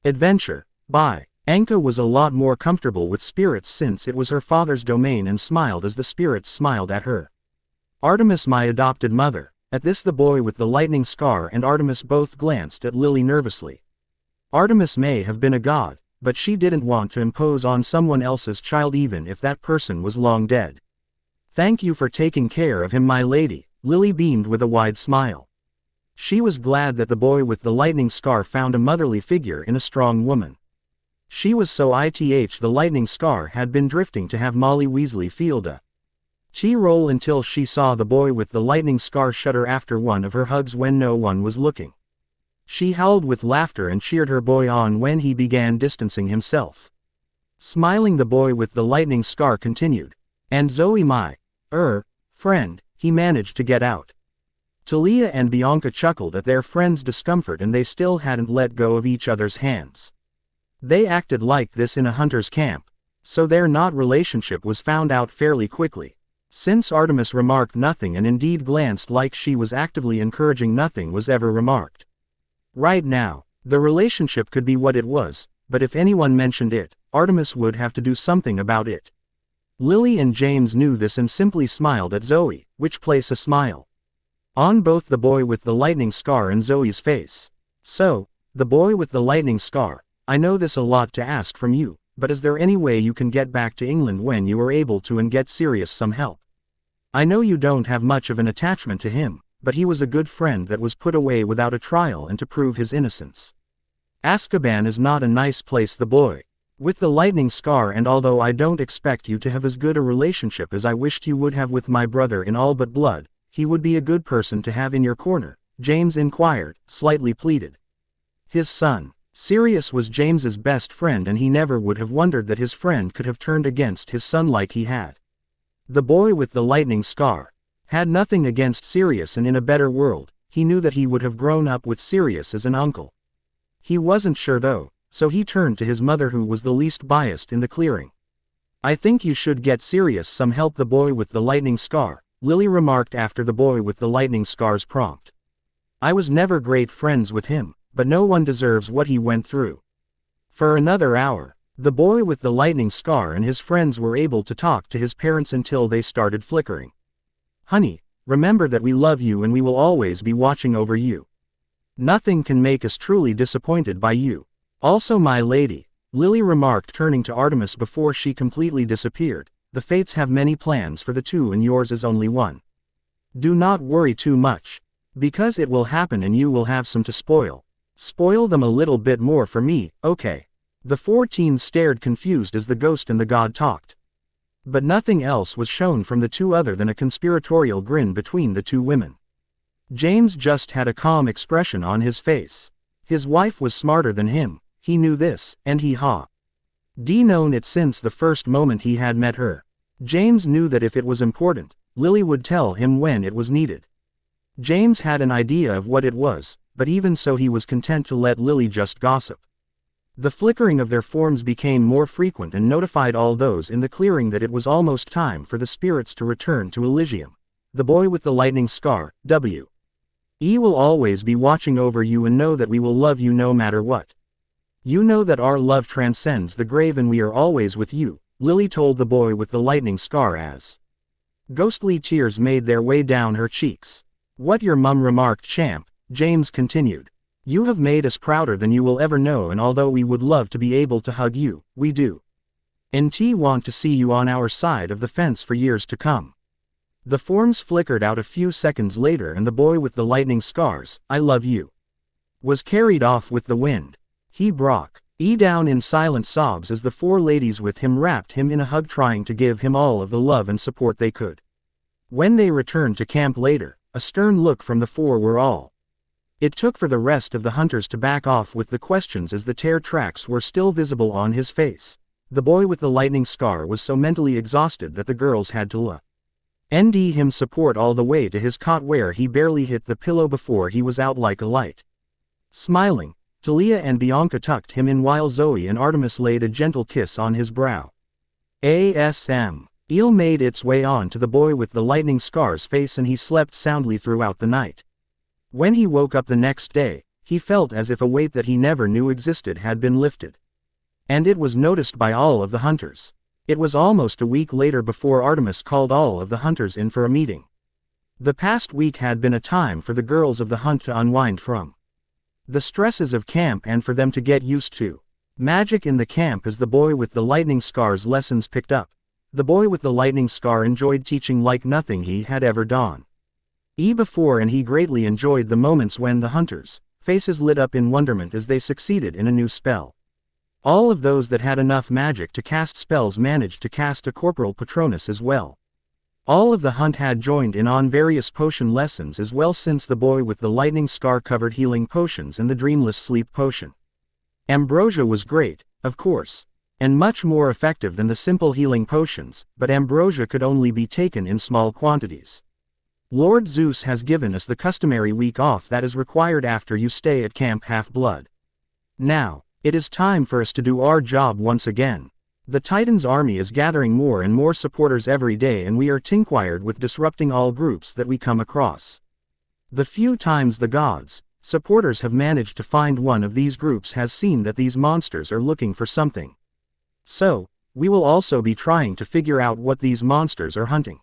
Adventure. By Bianca was a lot more comfortable with spirits since it was her father's domain and smiled as the spirits smiled at her. Artemis, my adopted mother. At this the boy with the lightning scar and Artemis both glanced at Lily nervously. Artemis may have been a god, but she didn't want to impose on someone else's child even if that person was long dead. Thank you for taking care of him, my lady, Lily beamed with a wide smile. She was glad that the boy with the lightning scar found a motherly figure in a strong woman. She was so the lightning scar had been drifting to have Molly Weasley field a roll until she saw the boy with the lightning scar shudder after one of her hugs when no one was looking. She howled with laughter and cheered her boy on when he began distancing himself. Smiling, the boy with the lightning scar continued. And Zoe, my friend, he managed to get out. Talia and Bianca chuckled at their friend's discomfort and they still hadn't let go of each other's hands. They acted like this in a hunter's camp, so their relationship was found out fairly quickly. Since Artemis remarked nothing and indeed glanced like she was actively encouraging, nothing was ever remarked. Right now, the relationship could be what it was, but if anyone mentioned it, Artemis would have to do something about it. Lily and James knew this and simply smiled at Zoe, which placed a smile on both the boy with the lightning scar and Zoe's face. So, the boy with the lightning scar, I know this a lot to ask from you, but is there any way you can get back to England when you are able to and get Sirius some help? I know you don't have much of an attachment to him, but he was a good friend that was put away without a trial and to prove his innocence. Azkaban is not a nice place, the boy with the lightning scar, and although I don't expect you to have as good a relationship as I wished you would have with my brother in all but blood, he would be a good person to have in your corner, James inquired, slightly pleaded. His son, Sirius, was James's best friend and he never would have wondered that his friend could have turned against his son like he had. The boy with the lightning scar had nothing against Sirius, and in a better world, he knew that he would have grown up with Sirius as an uncle. He wasn't sure though, so he turned to his mother who was the least biased in the clearing. I think you should get Sirius some help, the boy with the lightning scar, Lily remarked after the boy with the lightning scar's prompt. I was never great friends with him, but no one deserves what he went through. For another hour, the boy with the lightning scar and his friends were able to talk to his parents until they started flickering. Honey, remember that we love you and we will always be watching over you. Nothing can make us truly disappointed by you. Also, my lady, Lily remarked, turning to Artemis before she completely disappeared, the fates have many plans for the two and yours is only one. Do not worry too much, because it will happen and you will have some to spoil. Spoil them a little bit more for me, okay? The four teens stared confused as the ghost and the god talked. But nothing else was shown from the two other than a conspiratorial grin between the two women. James just had a calm expression on his face. His wife was smarter than him, he knew this, and he had known it since the first moment he had met her. James knew that if it was important, Lily would tell him when it was needed. James had an idea of what it was, but even so he was content to let Lily just gossip. The flickering of their forms became more frequent and notified all those in the clearing that it was almost time for the spirits to return to Elysium. The boy with the lightning scar, W.E. will always be watching over you and know that we will love you no matter what. You know that our love transcends the grave and we are always with you, Lily told the boy with the lightning scar as ghostly tears made their way down her cheeks. What your mum remarked, champ, James continued. You have made us prouder than you will ever know, and although we would love to be able to hug you, we do. NT want to see you on our side of the fence for years to come. The forms flickered out a few seconds later and the boy with the lightning scars, I love you, was carried off with the wind. He broke down in silent sobs as the four ladies with him wrapped him in a hug, trying to give him all of the love and support they could. When they returned to camp later, a stern look from the four were all it took for the rest of the hunters to back off with the questions as the tear tracks were still visible on his face. The boy with the lightning scar was so mentally exhausted that the girls had to lend him support all the way to his cot where he barely hit the pillow before he was out like a light. Smiling, Talia and Bianca tucked him in while Zoe and Artemis laid a gentle kiss on his brow. ASM. Eel made its way on to the boy with the lightning scar's face and he slept soundly throughout the night. When he woke up the next day, he He felt as if a weight that he never knew existed had been lifted. And it was noticed by all of the hunters. It was almost a week later before Artemis called all of the hunters in for a meeting. The past week had been a time for the girls of the hunt to unwind from the stresses of camp and for them to get used to magic in the camp as the boy with the lightning scar's lessons picked up. The boy with the lightning scar enjoyed teaching like nothing he had ever done before, and he greatly enjoyed the moments when the hunters' faces lit up in wonderment as they succeeded in a new spell. All of those that had enough magic to cast spells managed to cast a corporal patronus as well. All of the hunt had joined in on various potion lessons as well, since the boy with the lightning scar covered healing potions and the dreamless sleep potion. Ambrosia was great, of course, and much more effective than the simple healing potions, but ambrosia could only be taken in small quantities. Lord Zeus has given us the customary week off that is required after you stay at Camp Half-Blood. Now, it is time for us to do our job once again. The Titan's army is gathering more and more supporters every day, and we are tinquired with disrupting all groups that we come across. The few times the gods' supporters have managed to find one of these groups has seen that these monsters are looking for something. So, we will also be trying to figure out what these monsters are hunting.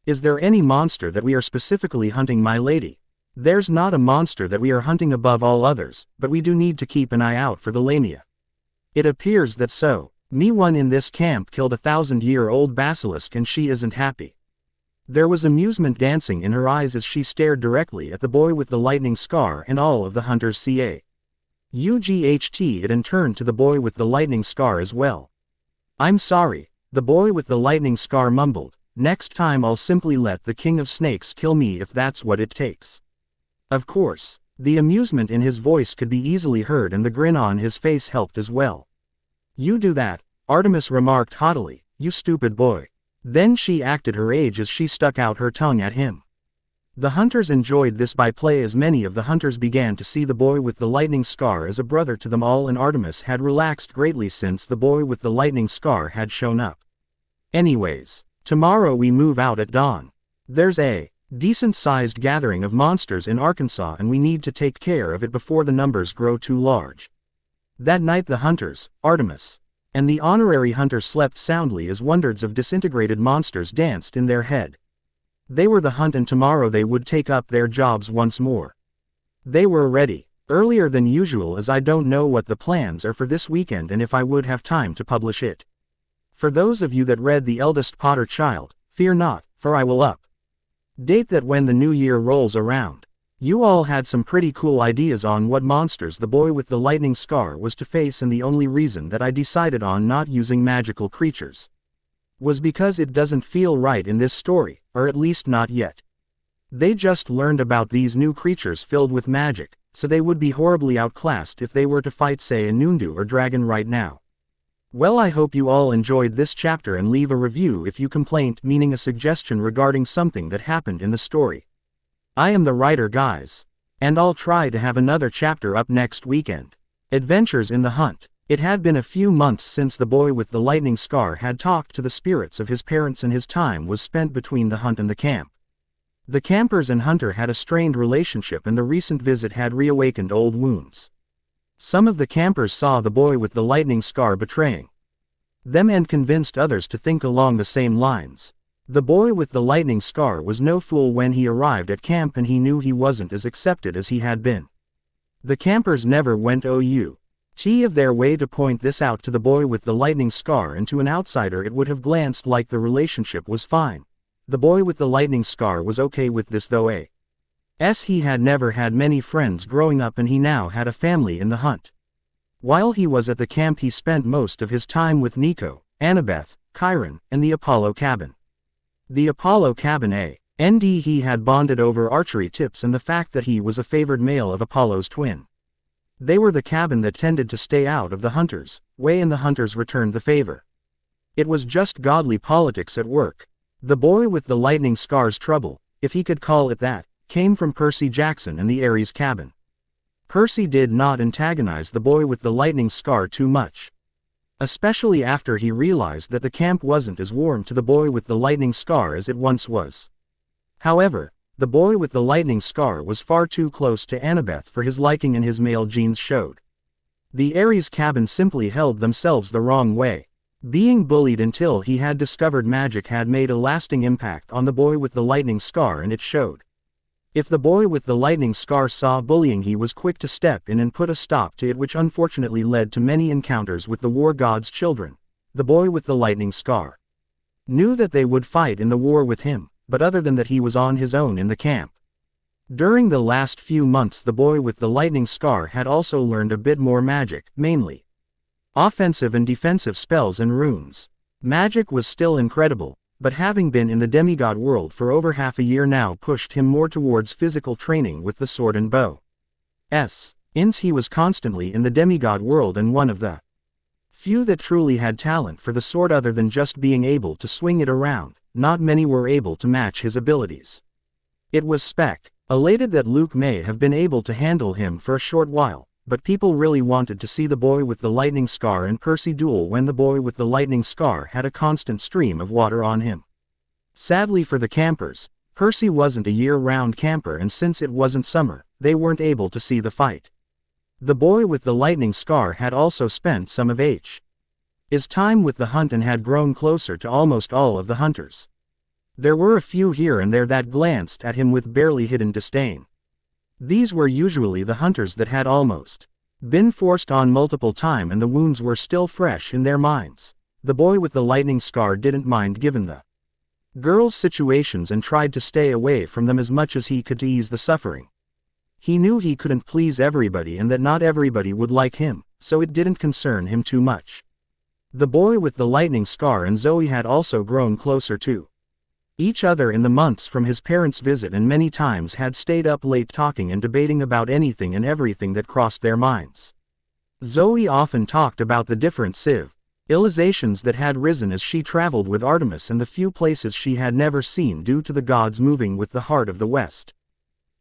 Is there any monster that we are specifically hunting, my lady? There's not a monster that we are hunting above all others, but we do need to keep an eye out for the Lamia. It appears that so. One in this camp killed a 1,000-year-old basilisk and she isn't happy. There was amusement dancing in her eyes as she stared directly at the boy with the lightning scar and all of the hunters UGHT and turned to the boy with the lightning scar as well. I'm sorry, the boy with the lightning scar mumbled. Next time I'll simply let the king of snakes kill me if that's what it takes. Of course, the amusement in his voice could be easily heard and the grin on his face helped as well. You do that, Artemis remarked haughtily, you stupid boy. Then she acted her age as she stuck out her tongue at him. The hunters enjoyed this byplay as many of the hunters began to see the boy with the lightning scar as a brother to them all, and Artemis had relaxed greatly since the boy with the lightning scar had shown up. Anyways, tomorrow we move out at dawn. There's a decent-sized gathering of monsters in Arkansas and we need to take care of it before the numbers grow too large. That night the hunters, Artemis, and the honorary hunter slept soundly as wonders of disintegrated monsters danced in their head. They were the hunt and tomorrow they would take up their jobs once more. They were ready, earlier than usual, as I don't know what the plans are for this weekend and if I would have time to publish it. For those of you that read The Eldest Potter Child, fear not, for I will update that when the new year rolls around. You all had some pretty cool ideas on what monsters the boy with the lightning scar was to face, and the only reason that I decided on not using magical creatures was because it doesn't feel right in this story, or at least not yet. They just learned about these new creatures filled with magic, so they would be horribly outclassed if they were to fight, say, a Nundu or dragon right now. Well, I hope you all enjoyed this chapter and leave a review if you complained, meaning a suggestion regarding something that happened in the story. I am the writer, guys. And I'll try to have another chapter up next weekend. Adventures in the Hunt. It had been a few months since the boy with the lightning scar had talked to the spirits of his parents, and his time was spent between the hunt and the camp. The campers and hunter had a strained relationship, and the recent visit had reawakened old wounds. Some of the campers saw the boy with the lightning scar betraying them and convinced others to think along the same lines. The boy with the lightning scar was no fool when he arrived at camp, and he knew he wasn't as accepted as he had been. The campers never went out of their way to point this out to the boy with the lightning scar, and to an outsider it would have glanced like the relationship was fine. The boy with the lightning scar was okay with this, though he had never had many friends growing up, and he now had a family in the hunt. While he was at the camp he spent most of his time with Nico, Annabeth, Chiron, and the Apollo cabin. The Apollo cabin he had bonded over archery tips and the fact that he was a favored male of Apollo's twin. They were the cabin that tended to stay out of the hunters' way, and the hunters returned the favor. It was just godly politics at work. The boy with the lightning scar's trouble, if he could call it that, came from Percy Jackson and the Ares cabin. Percy did not antagonize the boy with the lightning scar too much, especially after he realized that the camp wasn't as warm to the boy with the lightning scar as it once was. However, The boy with the lightning scar was far too close to Annabeth for his liking, and his male genes showed. The Ares cabin simply held themselves the wrong way. Being bullied until he had discovered magic had made a lasting impact on the boy with the lightning scar, and it showed. If the boy with the lightning scar saw bullying, he was quick to step in and put a stop to it, which unfortunately led to many encounters with the war god's children. The boy with the lightning scar knew that they would fight in the war with him, but other than that he was on his own in the camp. During the last few months, the boy with the lightning scar had also learned a bit more magic, mainly offensive and defensive spells and runes. Magic was still incredible, but having been in the demigod world for over half a year now pushed him more towards physical training with the sword and bow. Since he was constantly in the demigod world and one of the few that truly had talent for the sword other than just being able to swing it around, not many were able to match his abilities. It was speculated that Luke may have been able to handle him for a short while, but people really wanted to see the boy with the lightning scar and Percy duel when the boy with the lightning scar had a constant stream of water on him. Sadly for the campers, Percy wasn't a year-round camper, and since it wasn't summer, they weren't able to see the fight. The boy with the lightning scar had also spent some of his time with the hunt and had grown closer to almost all of the hunters. There were a few here and there that glanced at him with barely hidden disdain. These were usually the hunters that had almost been forced on multiple times, and the wounds were still fresh in their minds. The boy with the lightning scar didn't mind given the girls' situations and tried to stay away from them as much as he could to ease the suffering. He knew he couldn't please everybody and that not everybody would like him, so it didn't concern him too much. The boy with the lightning scar and Zoe had also grown closer to each other in the months from his parents' visit, and many times had stayed up late talking and debating about anything and everything that crossed their minds. Zoe often talked about the different civilizations that had risen as she traveled with Artemis and the few places she had never seen due to the gods moving with the heart of the West.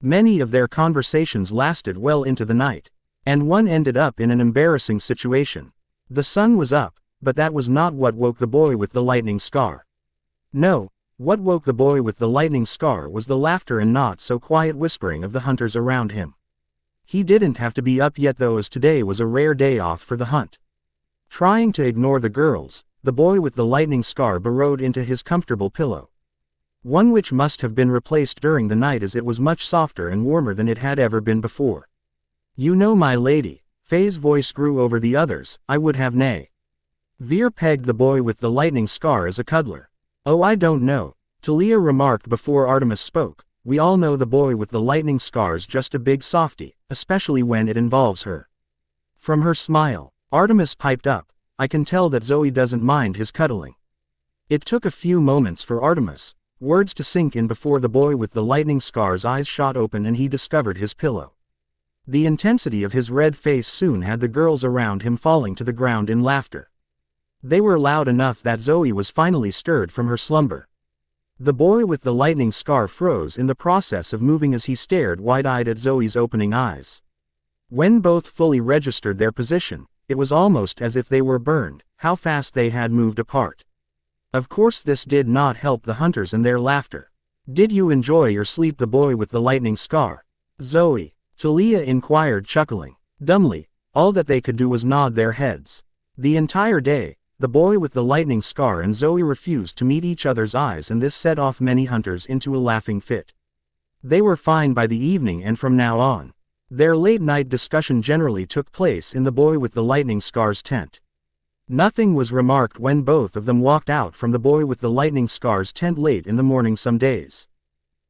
Many of their conversations lasted well into the night, and one ended up in an embarrassing situation. The sun was up, but that was not what woke the boy with the lightning scar. No. What woke the boy with the lightning scar was the laughter and not so quiet whispering of the hunters around him. He didn't have to be up yet though, as today was a rare day off for the hunt. Trying to ignore the girls, the boy with the lightning scar burrowed into his comfortable pillow. One which must have been replaced during the night as it was much softer and warmer than it had ever been before. "You know, my lady," Faye's voice grew over the others, "I would have never pegged the boy with the lightning scar as a cuddler." "Oh, I don't know," Talia remarked before Artemis spoke. "We all know the boy with the lightning scar's just a big softy, especially when it involves her." From her smile, Artemis piped up, "I can tell that Zoe doesn't mind his cuddling." It took a few moments for Artemis' words to sink in before the boy with the lightning scar's eyes shot open and he discovered his pillow. The intensity of his red face soon had the girls around him falling to the ground in laughter. They were loud enough that Zoe was finally stirred from her slumber. The boy with the lightning scar froze in the process of moving as he stared wide-eyed at Zoe's opening eyes. When both fully registered their position, it was almost as if they were burned, how fast they had moved apart. Of course this did not help the hunters and their laughter. "Did you enjoy your sleep?" the boy with the lightning scar, Zoe, Talia inquired, chuckling. Dumbly, all that they could do was nod their heads. The entire day, the boy with the lightning scar and Zoe refused to meet each other's eyes, and this set off many hunters into a laughing fit. They were fine by the evening, and from now on, their late-night discussion generally took place in the boy with the lightning scar's tent. Nothing was remarked when both of them walked out from the boy with the lightning scar's tent late in the morning some days.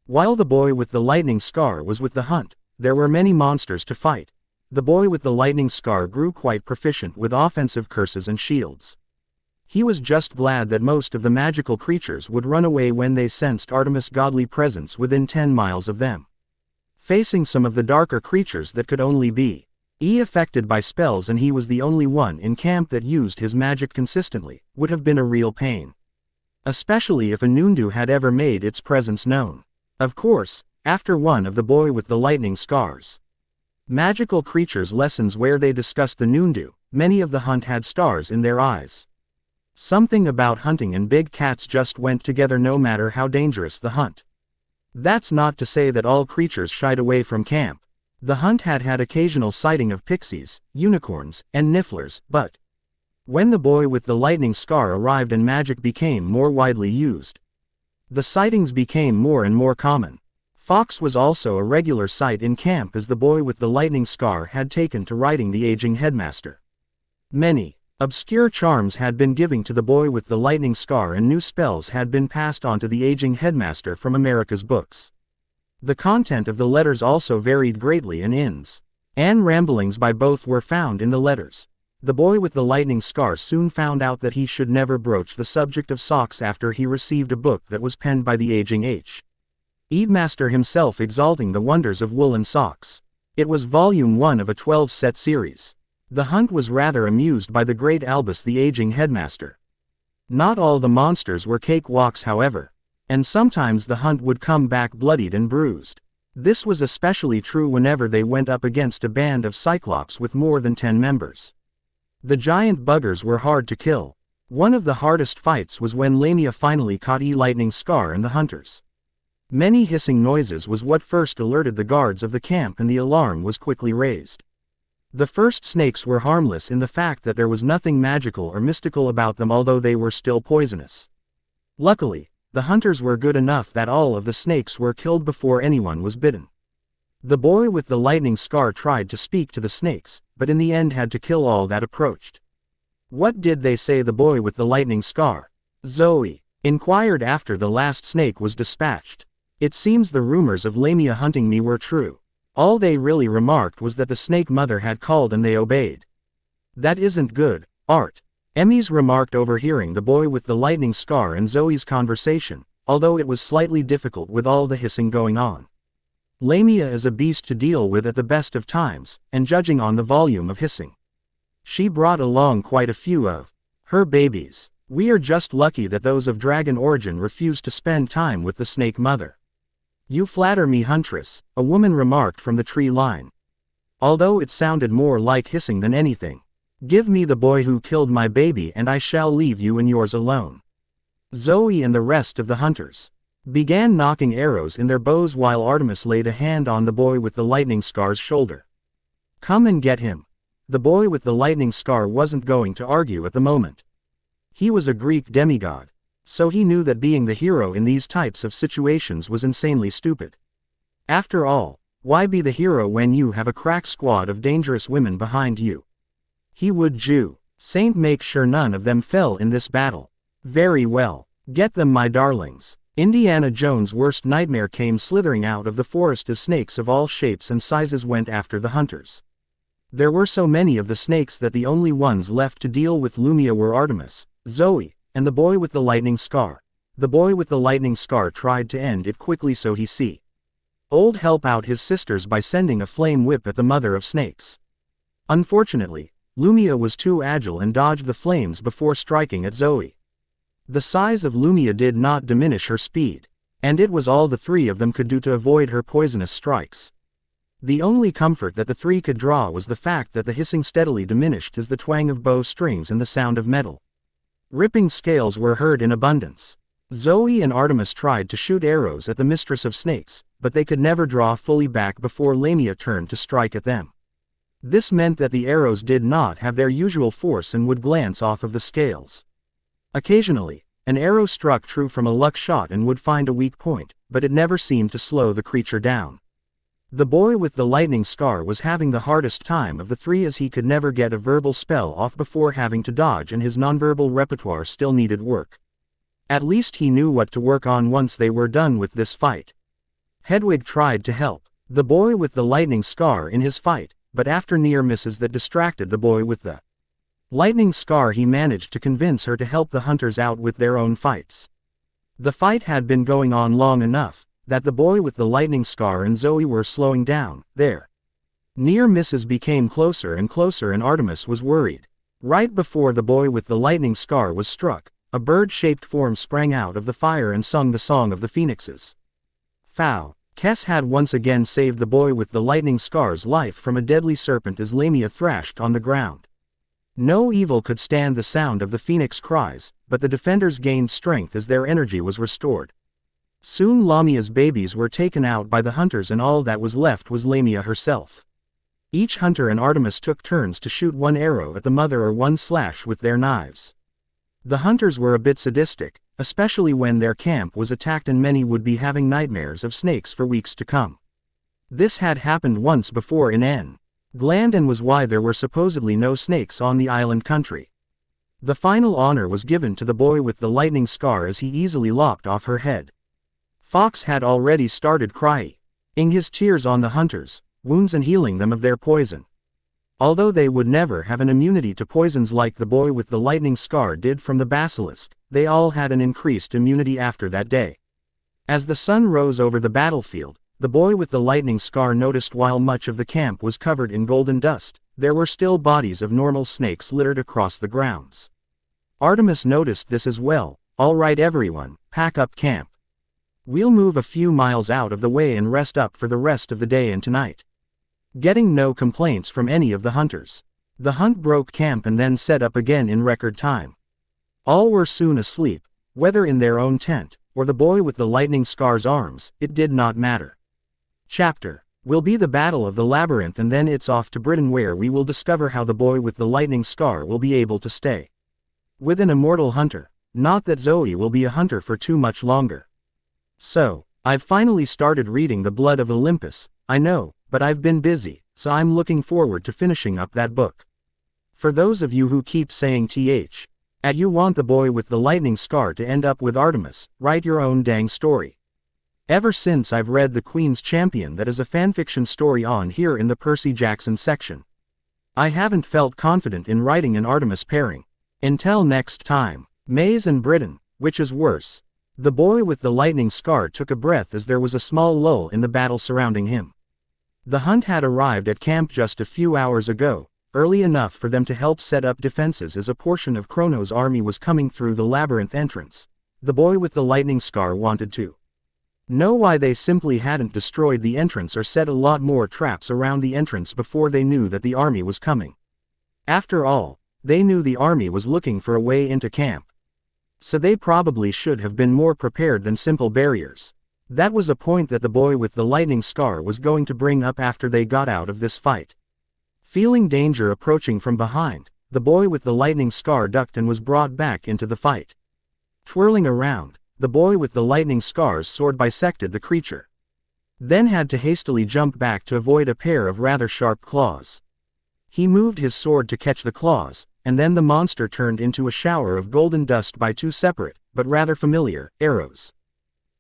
While the boy with the lightning scar was with the hunt, there were many monsters to fight. The boy with the lightning scar grew quite proficient with offensive curses and shields. He was just glad that most of the magical creatures would run away when they sensed Artemis' godly presence within 10 miles of them. Facing some of the darker creatures that could only be affected by spells, and he was the only one in camp that used his magic consistently, would have been a real pain. Especially if a Nundu had ever made its presence known. Of course, after one of the boy with the lightning scars magical creatures lessons where they discussed the Nundu, many of the hunt had stars in their eyes. Something about hunting and big cats just went together no matter how dangerous the hunt. That's not to say that all creatures shied away from camp. The hunt had had occasional sighting of pixies, unicorns, and nifflers, but when the boy with the lightning scar arrived and magic became more widely used, the sightings became more and more common. Fox was also a regular sight in camp as the boy with the lightning scar had taken to riding the aging headmaster. Many obscure charms had been given to the boy with the lightning scar and new spells had been passed on to the aging headmaster from America's books. The content of the letters also varied greatly in inns, and ramblings by both were found in the letters. The boy with the lightning scar soon found out that he should never broach the subject of socks after he received a book that was penned by the aging Headmaster himself exalting the wonders of woolen socks. It was volume 1 of a 12-set series. The hunt was rather amused by the great Albus the aging headmaster. Not all the monsters were cakewalks however, and sometimes the hunt would come back bloodied and bruised. This was especially true whenever they went up against a band of cyclops with more than 10 members. The giant buggers were hard to kill. One of the hardest fights was when Lamia finally caught Lightning Scar and the hunters. Many hissing noises was what first alerted the guards of the camp and the alarm was quickly raised. The first snakes were harmless in the fact that there was nothing magical or mystical about them although they were still poisonous. Luckily, the hunters were good enough that all of the snakes were killed before anyone was bitten. The boy with the lightning scar tried to speak to the snakes, but in the end had to kill all that approached. What did they say? The boy with the lightning scar, Zoe, inquired after the last snake was dispatched. It seems the rumors of Lamia hunting me were true. All they really remarked was that the snake mother had called and they obeyed. That isn't good, Art. Emmys remarked overhearing the boy with the lightning scar and Zoe's conversation, although it was slightly difficult with all the hissing going on. Lamia is a beast to deal with at the best of times, and judging on the volume of hissing she brought along quite a few of her babies. We are just lucky that those of dragon origin refused to spend time with the snake mother. You flatter me, Huntress, a woman remarked from the tree line. Although it sounded more like hissing than anything. Give me the boy who killed my baby and I shall leave you and yours alone. Zoe and the rest of the hunters began knocking arrows in their bows while Artemis laid a hand on the boy with the lightning scar's shoulder. Come and get him. The boy with the lightning scar wasn't going to argue at the moment. He was a Greek demigod, so he knew that being the hero in these types of situations was insanely stupid. After all, why be the hero when you have a crack squad of dangerous women behind you? He would Saint make sure none of them fell in this battle. Very well. Get them, my darlings. Indiana Jones' worst nightmare came slithering out of the forest as snakes of all shapes and sizes went after the hunters. There were so many of the snakes that the only ones left to deal with Lumia were Artemis, Zoe, and the boy with the lightning scar. The boy with the lightning scar tried to end it quickly so he old help out his sisters by sending a flame whip at the mother of snakes. Unfortunately, Lumia was too agile and dodged the flames before striking at Zoe. The size of Lumia did not diminish her speed, and it was all the three of them could do to avoid her poisonous strikes. The only comfort that the three could draw was the fact that the hissing steadily diminished as the twang of bow strings and the sound of metal ripping scales were heard in abundance. Zoe and Artemis tried to shoot arrows at the mistress of snakes, but they could never draw fully back before Lamia turned to strike at them. This meant that the arrows did not have their usual force and would glance off of the scales. Occasionally, an arrow struck true from a luck shot and would find a weak point, but it never seemed to slow the creature down. The boy with the lightning scar was having the hardest time of the three as he could never get a verbal spell off before having to dodge and his nonverbal repertoire still needed work. At least he knew what to work on once they were done with this fight. Hedwig tried to help the boy with the lightning scar in his fight, but after near misses that distracted the boy with the lightning scar he managed to convince her to help the hunters out with their own fights. The fight had been going on long enough that the boy with the lightning scar and Zoe were slowing down. Their near misses became closer and closer and Artemis was worried. Right before the boy with the lightning scar was struck, a bird-shaped form sprang out of the fire and sung the song of the phoenixes. Fow. Kess had once again saved the boy with the lightning scar's life from a deadly serpent as Lamia thrashed on the ground. No evil could stand the sound of the phoenix cries, but the defenders gained strength as their energy was restored. Soon Lamia's babies were taken out by the hunters and all that was left was Lamia herself. Each hunter and Artemis took turns to shoot one arrow at the mother or one slash with their knives. The hunters were a bit sadistic, especially when their camp was attacked and many would be having nightmares of snakes for weeks to come. This had happened once before in N. Gland and was why there were supposedly no snakes on the island country. The final honor was given to the boy with the lightning scar as he easily lopped off her head. Fox had already started crying his tears on the hunters' wounds and healing them of their poison. Although they would never have an immunity to poisons like the boy with the lightning scar did from the basilisk, they all had an increased immunity after that day. As the sun rose over the battlefield, the boy with the lightning scar noticed while much of the camp was covered in golden dust, there were still bodies of normal snakes littered across the grounds. Artemis noticed this as well. "All right everyone, pack up camp. We'll move a few miles out of the way and rest up for the rest of the day and tonight." Getting no complaints from any of the hunters, the hunt broke camp and then set up again in record time. All were soon asleep, whether in their own tent, or the boy with the lightning scar's arms, it did not matter. Chapter will be the Battle of the Labyrinth, and then it's off to Britain where we will discover how the boy with the lightning scar will be able to stay with an immortal hunter. Not that Zoe will be a hunter for too much longer. So, I've finally started reading The Blood of Olympus, I know, but I've been busy, so I'm looking forward to finishing up that book. For those of you who keep saying you want the boy with the lightning scar to end up with Artemis, write your own dang story. Ever since I've read The Queen's Champion, that is a fanfiction story on here in the Percy Jackson section, I haven't felt confident in writing an Artemis pairing. Until next time. Maze and Britain, which is worse? The boy with the lightning scar took a breath as there was a small lull in the battle surrounding him. The hunt had arrived at camp just a few hours ago, early enough for them to help set up defenses as a portion of Chrono's army was coming through the labyrinth entrance. The boy with the lightning scar wanted to know why they simply hadn't destroyed the entrance or set a lot more traps around the entrance before they knew that the army was coming. After all, they knew the army was looking for a way into camp. So they probably should have been more prepared than simple barriers. That was a point that the boy with the lightning scar was going to bring up after they got out of this fight. Feeling danger approaching from behind, the boy with the lightning scar ducked and was brought back into the fight. Twirling around, the boy with the lightning scar's sword bisected the creature, then had to hastily jump back to avoid a pair of rather sharp claws. He moved his sword to catch the claws, and then the monster turned into a shower of golden dust by two separate, but rather familiar, arrows.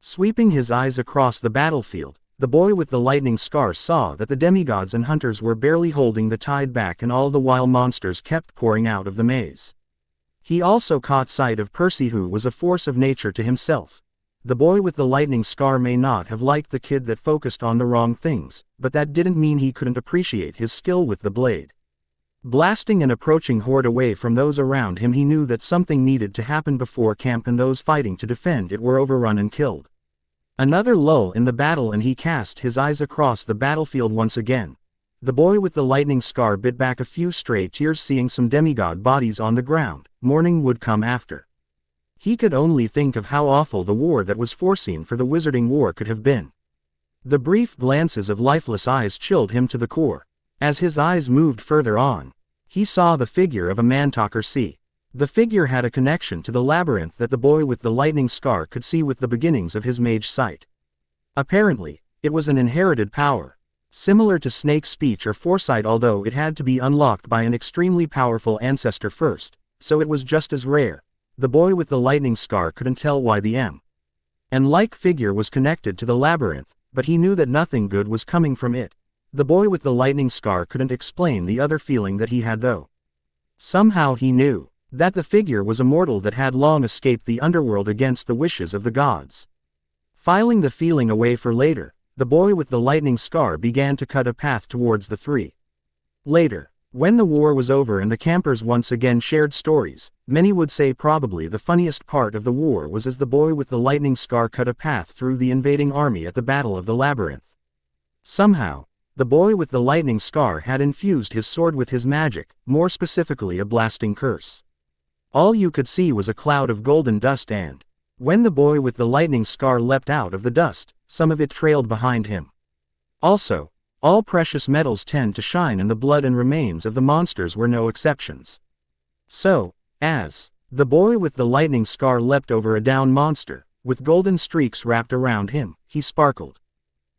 Sweeping his eyes across the battlefield, the boy with the lightning scar saw that the demigods and hunters were barely holding the tide back, and all the while monsters kept pouring out of the maze. He also caught sight of Percy, who was a force of nature to himself. The boy with the lightning scar may not have liked the kid that focused on the wrong things, but that didn't mean he couldn't appreciate his skill with the blade. Blasting an approaching horde away from those around him, he knew that something needed to happen before camp and those fighting to defend it were overrun and killed. Another lull in the battle, and he cast his eyes across the battlefield once again. The boy with the lightning scar bit back a few stray tears seeing some demigod bodies on the ground. Morning would come after. He could only think of how awful the war that was foreseen for the Wizarding War could have been. The brief glances of lifeless eyes chilled him to the core. As his eyes moved further on, he saw the figure of a man-talker see. The figure had a connection to the labyrinth that the boy with the lightning scar could see with the beginnings of his mage sight. Apparently, it was an inherited power, similar to snake speech or foresight, although it had to be unlocked by an extremely powerful ancestor first, so it was just as rare. The boy with the lightning scar couldn't tell why the M-like figure was connected to the labyrinth, but he knew that nothing good was coming from it. The boy with the lightning scar couldn't explain the other feeling that he had though. Somehow he knew that the figure was a mortal that had long escaped the underworld against the wishes of the gods. Filing the feeling away for later, the boy with the lightning scar began to cut a path towards the three. Later, when the war was over and the campers once again shared stories, many would say probably the funniest part of the war was as the boy with the lightning scar cut a path through the invading army at the Battle of the Labyrinth. Somehow, the boy with the lightning scar had infused his sword with his magic, more specifically a blasting curse. All you could see was a cloud of golden dust and When the boy with the lightning scar leapt out of the dust, some of it trailed behind him. Also, all precious metals tend to shine, and the blood and remains of the monsters were no exceptions. So, as the boy with the lightning scar leapt over a down monster, with golden streaks wrapped around him, he sparkled.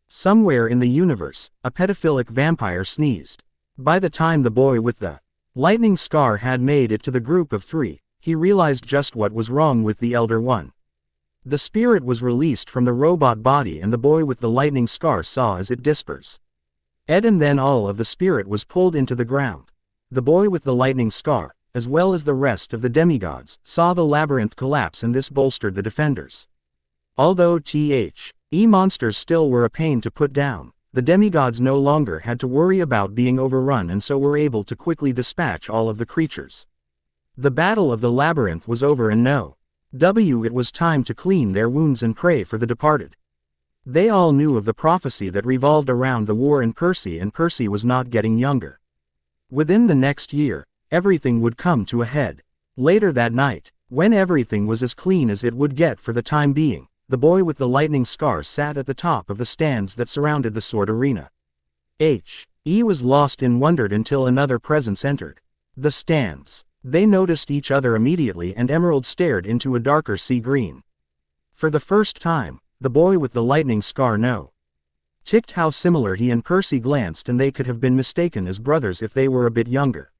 Somewhere in the universe, a pedophilic vampire sneezed. By the time the boy with the lightning scar had made it to the group of three, he realized just what was wrong with the Elder One. The spirit was released from the robot body, and the boy with the lightning scar saw as it dispersed. And then all of the spirit was pulled into the ground. The boy with the lightning scar, as well as the rest of the demigods, saw the labyrinth collapse, and this bolstered the defenders. Although monsters still were a pain to put down, the demigods no longer had to worry about being overrun, and so were able to quickly dispatch all of the creatures. The battle of the labyrinth was over, and it was time to clean their wounds and pray for the departed. They all knew of the prophecy that revolved around the war in Percy, and Percy was not getting younger. Within the next year, everything would come to a head. Later that night, when everything was as clean as it would get for the time being, the boy with the lightning scar sat at the top of the stands that surrounded the sword arena. He was lost in wonder until another presence entered the stands. They noticed each other immediately, and Emerald stared into a darker sea green. For the first time, the boy with the lightning scar noticed how similar he and Percy glanced, and they could have been mistaken as brothers if they were a bit younger.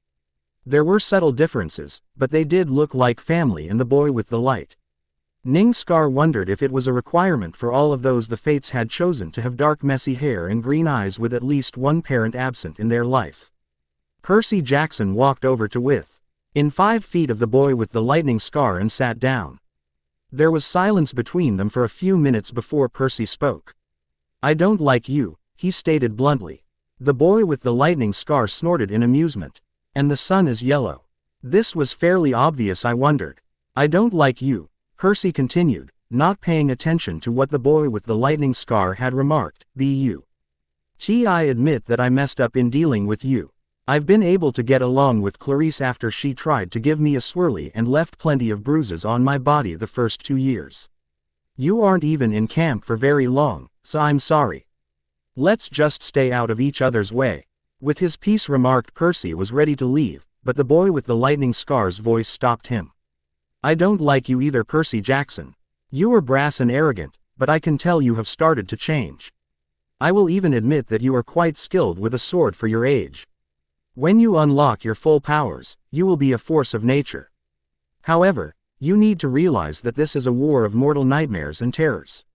There were subtle differences, but they did look like family, and the boy with the lightning scar wondered if it was a requirement for all of those the fates had chosen to have dark messy hair and green eyes with at least one parent absent in their life. Percy Jackson walked over to within 5 feet of the boy with the lightning scar and sat down. There was silence between them for a few minutes before Percy spoke. "I don't like you," he stated bluntly. The boy with the lightning scar snorted in amusement. "And the sun is yellow." This was fairly obvious, I wondered. "I don't like you," Percy continued, not paying attention to what the boy with the lightning scar had remarked. I admit that I messed up in dealing with you. I've been able to get along with Clarice after she tried to give me a swirly and left plenty of bruises on my body the first 2 years. You aren't even in camp for very long, so I'm sorry. Let's just stay out of each other's way." With his piece remarked, Percy was ready to leave, but the boy with the lightning scar's voice stopped him. "I don't like you either, Percy Jackson. You are brass and arrogant, but I can tell you have started to change. I will even admit that you are quite skilled with a sword for your age. When you unlock your full powers, you will be a force of nature. However, you need to realize that this is a war of mortal nightmares and terrors.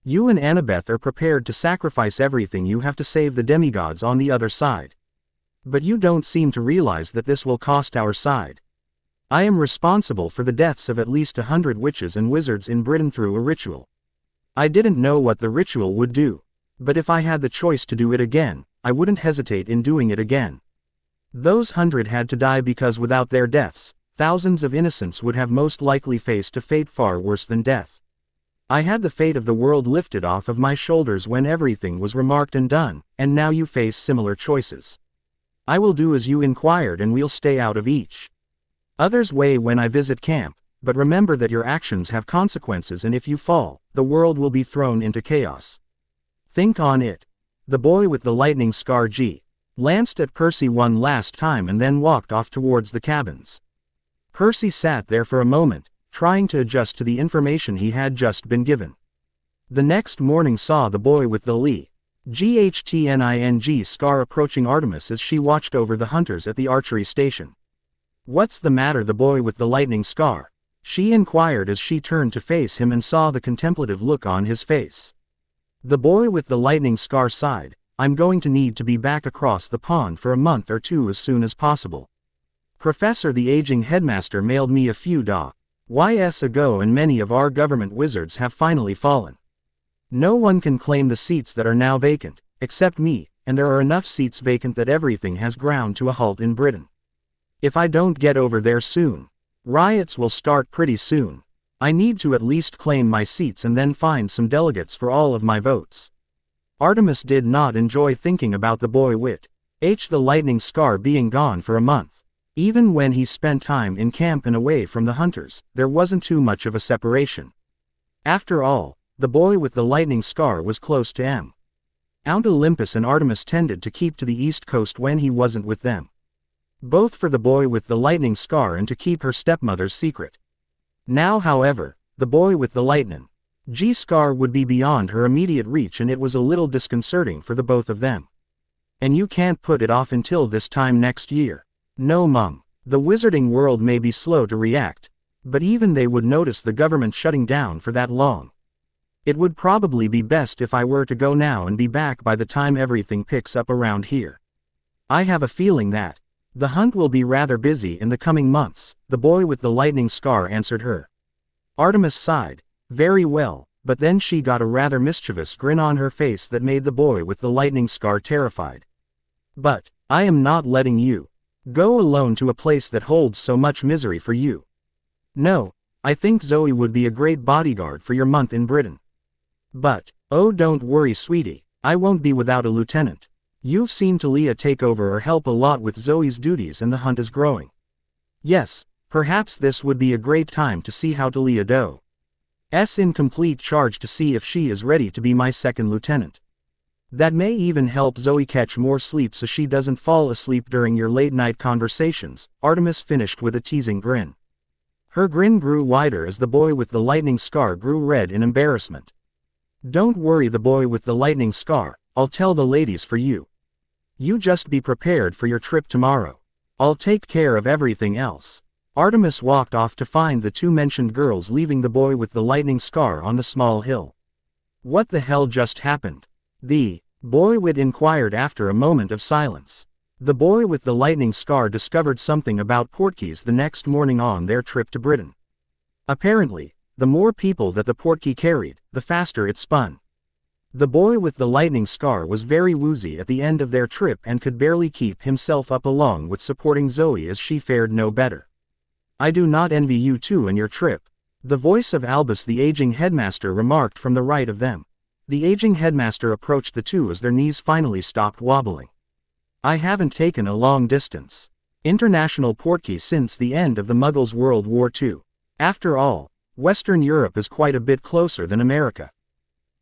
You and Annabeth are prepared to sacrifice everything you have to save the demigods on the other side. But you don't seem to realize that this will cost our side. I am responsible for the deaths of at least 100 witches and wizards in Britain through a ritual. I didn't know what the ritual would do, but if I had the choice to do it again, I wouldn't hesitate in doing it again. Those 100 had to die because without their deaths, thousands of innocents would have most likely faced a fate far worse than death. I had the fate of the world lifted off of my shoulders when everything was remarked and done, and now you face similar choices. I will do as you inquired, and we'll stay out of each other's way when I visit camp, but remember that your actions have consequences, and if you fall, the world will be thrown into chaos. Think on it." The boy with the lightning scar glanced at Percy one last time and then walked off towards the cabins. Percy sat there for a moment, trying to adjust to the information he had just been given. The next morning saw the boy with the lightning scar approaching Artemis as she watched over the hunters at the archery station. "What's the matter, the boy with the lightning scar?" she inquired as she turned to face him and saw the contemplative look on his face. The boy with the lightning scar sighed. "I'm going to need to be back across the pond for a month or two as soon as possible. Professor the aging headmaster mailed me a few days ago, and many of our government wizards have finally fallen. No one can claim the seats that are now vacant, except me, and there are enough seats vacant that everything has ground to a halt in Britain. If I don't get over there soon, riots will start pretty soon. I need to at least claim my seats and then find some delegates for all of my votes." Artemis did not enjoy thinking about the boy with the lightning scar being gone for a month. Even when he spent time in camp and away from the hunters, there wasn't too much of a separation. After all, the boy with the lightning scar was close to Mount Olympus, and Artemis tended to keep to the east coast when he wasn't with them. Both for the boy with the lightning scar and to keep her stepmother's secret. Now, however, the boy with the lightning scar would be beyond her immediate reach, and it was a little disconcerting for the both of them. And you can't put it off until this time next year. No, Mum. The wizarding world may be slow to react, but even they would notice the government shutting down for that long. It would probably be best if I were to go now and be back by the time everything picks up around here. I have a feeling that the hunt will be rather busy in the coming months, the boy with the lightning scar answered her. Artemis sighed. Very well, but then she got a rather mischievous grin on her face that made the boy with the lightning scar terrified. But I am not letting you go alone to a place that holds so much misery for you. No, I think Zoe would be a great bodyguard for your month in Britain. But, oh, don't worry, sweetie, I won't be without a lieutenant. You've seen Talia take over or help a lot with Zoe's duties, and the hunt is growing. Yes, perhaps this would be a great time to see how Talia does in complete charge, to see if she is ready to be my second lieutenant. That may even help Zoe catch more sleep so she doesn't fall asleep during your late-night conversations, Artemis finished with a teasing grin. Her grin grew wider as the boy with the lightning scar grew red in embarrassment. Don't worry, the boy with the lightning scar, I'll tell the ladies for you. You just be prepared for your trip tomorrow. I'll take care of everything else. Artemis walked off to find the two mentioned girls, leaving the boy with the lightning scar on the small hill. What the hell just happened? The boy wit inquired after a moment of silence. The boy with the lightning scar discovered something about portkeys the next morning on their trip to Britain. Apparently, the more people that the portkey carried, the faster it spun. The boy with the lightning scar was very woozy at the end of their trip and could barely keep himself up, along with supporting Zoe as she fared no better. I do not envy you two and your trip. The voice of Albus, the aging headmaster, remarked from the right of them. The aging headmaster approached the two as their knees finally stopped wobbling. I haven't taken a long distance international portkey since the end of the Muggles' World War II. After all, Western Europe is quite a bit closer than America.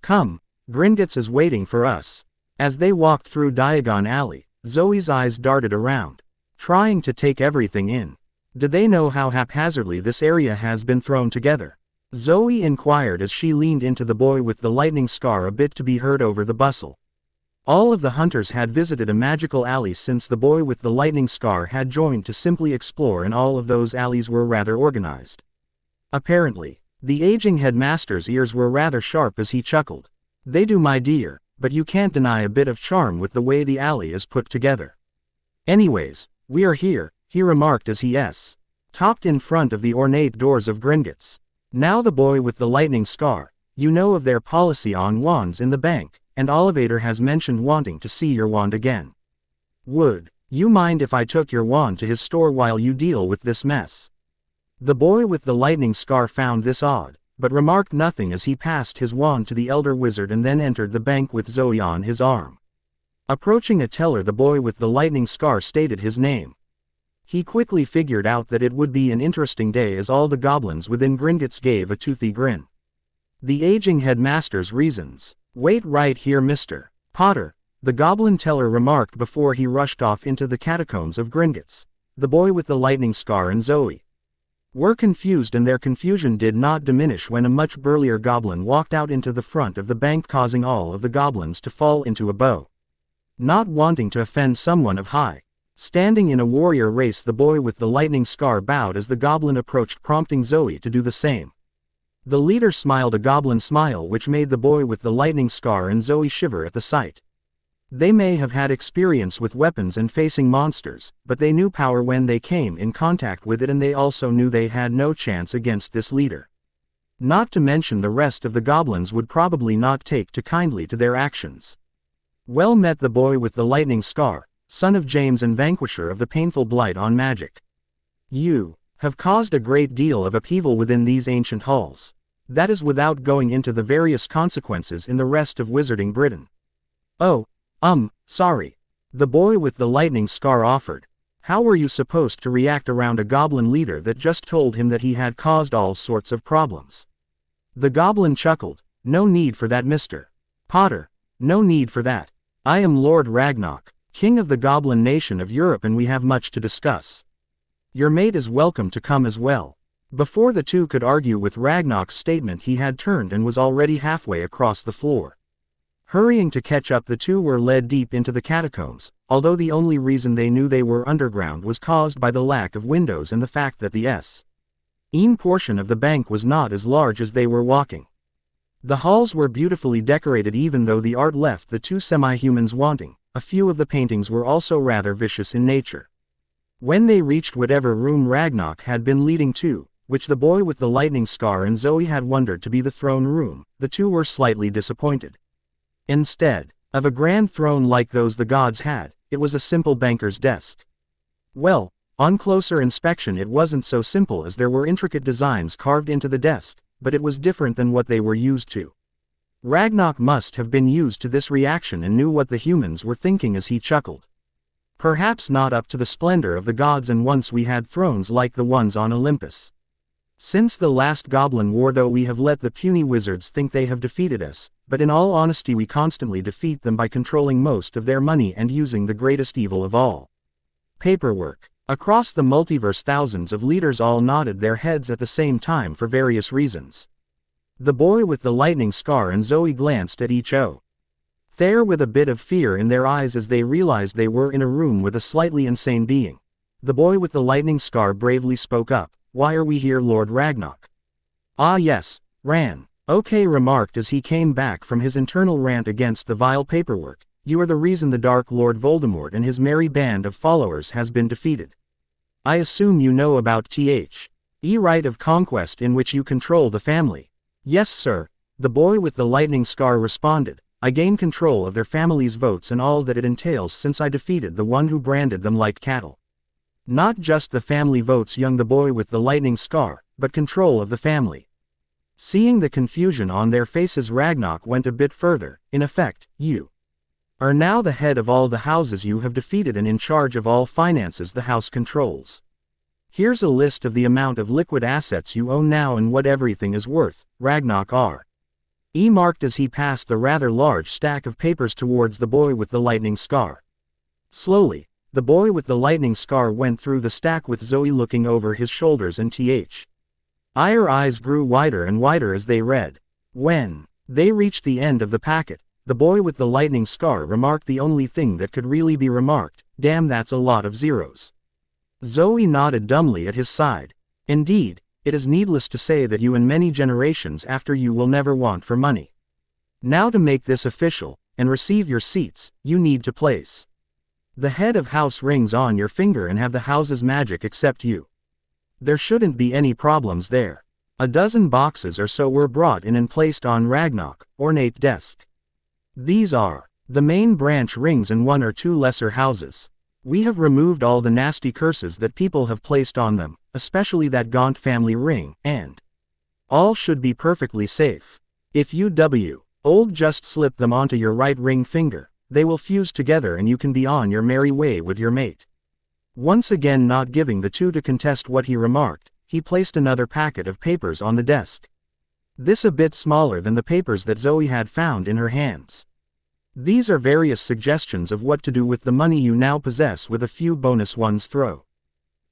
Come, Gringotts is waiting for us. As they walked through Diagon Alley, Zoe's eyes darted around, trying to take everything in. Do they know how haphazardly this area has been thrown together? Zoe inquired as she leaned into the boy with the lightning scar a bit to be heard over the bustle. All of the hunters had visited a magical alley since the boy with the lightning scar had joined to simply explore, and all of those alleys were rather organized. Apparently, the aging headmaster's ears were rather sharp as he chuckled. They do, my dear, but you can't deny a bit of charm with the way the alley is put together. Anyways, we are here, he remarked as he stopped in front of the ornate doors of Gringotts. Now the boy with the lightning scar, you know of their policy on wands in the bank, and Olivator has mentioned wanting to see your wand again. Would you mind if I took your wand to his store while you deal with this mess? The boy with the lightning scar found this odd, but remarked nothing as he passed his wand to the elder wizard and then entered the bank with Zoe on his arm. Approaching a teller, the boy with the lightning scar stated his name. He quickly figured out that it would be an interesting day as all the goblins within Gringotts gave a toothy grin. The aging headmaster's reasons. Wait right here, Mr. Potter, the goblin teller remarked before he rushed off into the catacombs of Gringotts. The boy with the lightning scar and Zoe were confused, and their confusion did not diminish when a much burlier goblin walked out into the front of the bank, causing all of the goblins to fall into a bow. Not wanting to offend someone of high standing in a warrior race, the boy with the lightning scar bowed as the goblin approached, prompting Zoe to do the same. The leader smiled a goblin smile which made the boy with the lightning scar and Zoe shiver at the sight. They may have had experience with weapons and facing monsters, but they knew power when they came in contact with it, and they also knew they had no chance against this leader. Not to mention the rest of the goblins would probably not take too kindly to their actions. Well met, the boy with the lightning scar, son of James and vanquisher of the painful blight on magic. You have caused a great deal of upheaval within these ancient halls. That is without going into the various consequences in the rest of Wizarding Britain. Oh, sorry. The boy with the lightning scar offered. How were you supposed to react around a goblin leader that just told him that he had caused all sorts of problems? The goblin chuckled. No need for that, Mr. Potter. No need for that. I am Lord Ragnarok, king of the goblin nation of Europe, and we have much to discuss. Your mate is welcome to come as well. Before the two could argue with Ragnarok's statement, he had turned and was already halfway across the floor. Hurrying to catch up, the two were led deep into the catacombs, although the only reason they knew they were underground was caused by the lack of windows and the fact that the S.E. portion of the bank was not as large as they were walking. The halls were beautifully decorated, even though the art left the two semi-humans wanting. A few of the paintings were also rather vicious in nature. When they reached whatever room Ragnarok had been leading to, which the boy with the lightning scar and Zoe had wondered to be the throne room, the two were slightly disappointed. Instead of a grand throne like those the gods had, it was a simple banker's desk. Well, on closer inspection it wasn't so simple, as there were intricate designs carved into the desk, but it was different than what they were used to. Ragnarok must have been used to this reaction and knew what the humans were thinking as he chuckled. Perhaps not up to the splendor of the gods, and once we had thrones like the ones on Olympus. Since the last Goblin War, though, we have let the puny wizards think they have defeated us, but in all honesty we constantly defeat them by controlling most of their money and using the greatest evil of all: paperwork. Across the multiverse, thousands of leaders all nodded their heads at the same time for various reasons. The boy with the lightning scar and Zoe glanced at each other with a bit of fear in their eyes as they realized they were in a room with a slightly insane being. The boy with the lightning scar bravely spoke up. Why are we here, Lord Ragnarok? Ah yes, Ran. OK remarked as he came back from his internal rant against the vile paperwork. You are the reason the Dark Lord Voldemort and his merry band of followers has been defeated. I assume you know about the right of conquest, in which you control the family. Yes sir, the boy with the lightning scar responded. I gained control of their family's votes and all that it entails since I defeated the one who branded them like cattle. Not just the family votes, young the boy with the lightning scar, but control of the family. Seeing the confusion on their faces, Ragnarok went a bit further. In effect, you are now the head of all the houses you have defeated and in charge of all finances the house controls. Here's a list of the amount of liquid assets you own now and what everything is worth. Ragnarok R.E. marked as he passed the rather large stack of papers towards the boy with the lightning scar. Slowly, the boy with the lightning scar went through the stack with Zoe looking over his shoulders, and her eyes grew wider and wider as they read. When they reached the end of the packet, the boy with the lightning scar remarked the only thing that could really be remarked, damn, that's a lot of zeros. Zoe nodded dumbly at his side. Indeed, it is needless to say that you and many generations after you will never want for money. Now, to make this official, and receive your seats, you need to place the head of house rings on your finger and have the house's magic accept you. There shouldn't be any problems there. A dozen boxes or so were brought in and placed on Ragnarok's ornate desk. These are the main branch rings and one or two lesser houses. We have removed all the nasty curses that people have placed on them, especially that Gaunt family ring, and all should be perfectly safe. If you just slip them onto your right ring finger, they will fuse together and you can be on your merry way with your mate. Once again not giving the two to contest what he remarked, he placed another packet of papers on the desk. This a bit smaller than the papers that Zoe had found in her hands. These are various suggestions of what to do with the money you now possess, with a few bonus ones throw.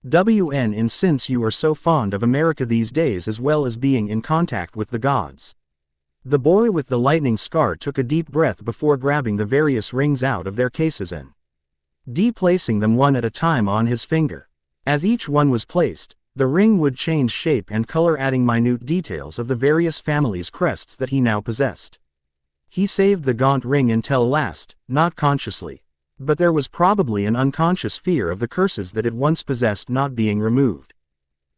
In since you are so fond of America these days, as well as being in contact with the gods. The boy with the lightning scar took a deep breath before grabbing the various rings out of their cases and placing them one at a time on his finger. As each one was placed, the ring would change shape and color, adding minute details of the various families' crests that he now possessed. He saved the Gaunt ring until last, not consciously. But there was probably an unconscious fear of the curses that it once possessed not being removed.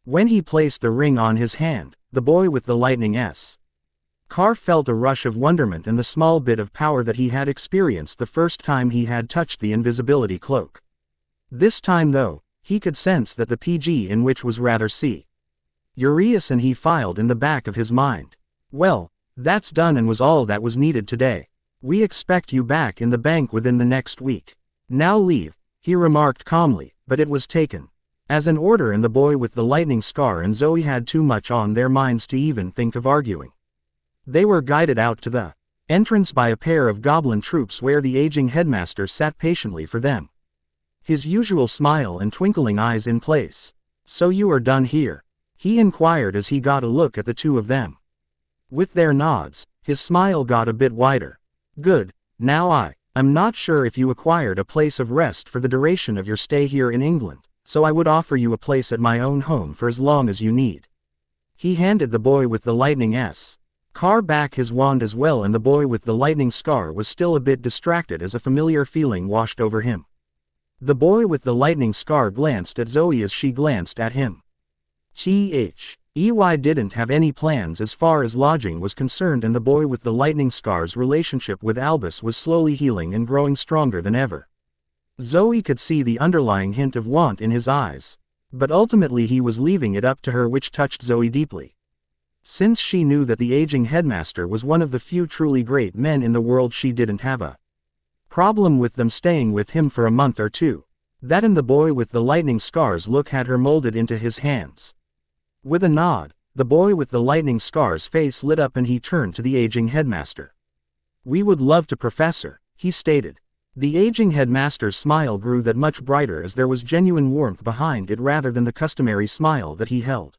When he placed the ring on his hand, the boy with the lightning scar felt a rush of wonderment and the small bit of power that he had experienced the first time he had touched the invisibility cloak. This time, though, he could sense that the PG in which was rather Nereus, and he filed in the back of his mind. Well, that's done and was all that was needed today. We expect you back in the bank within the next week. Now leave, he remarked calmly, but it was taken as an order, and the boy with the lightning scar and Zoe had too much on their minds to even think of arguing. They were guided out to the entrance by a pair of goblin troops where the aging headmaster sat patiently for them. His usual smile and twinkling eyes in place. "So you are done here?" he inquired as he got a look at the two of them. With their nods, his smile got a bit wider. "Good, now I'm not sure if you acquired a place of rest for the duration of your stay here in England, so I would offer you a place at my own home for as long as you need." He handed the boy with the lightning scar back his wand as well, and the boy with the lightning scar was still a bit distracted as a familiar feeling washed over him. The boy with the lightning scar glanced at Zoe as she glanced at him. He didn't have any plans as far as lodging was concerned, and the boy with the lightning scar's relationship with Albus was slowly healing and growing stronger than ever. Zoe could see the underlying hint of want in his eyes, but ultimately he was leaving it up to her, which touched Zoe deeply. Since she knew that the aging headmaster was one of the few truly great men in the world, she didn't have a problem with them staying with him for a month or two. That and the boy with the lightning scar's look had her molded into his hands. With a nod, the boy with the lightning scar's face lit up and he turned to the aging headmaster. "We would love to, Professor," he stated. The aging headmaster's smile grew that much brighter as there was genuine warmth behind it rather than the customary smile that he held.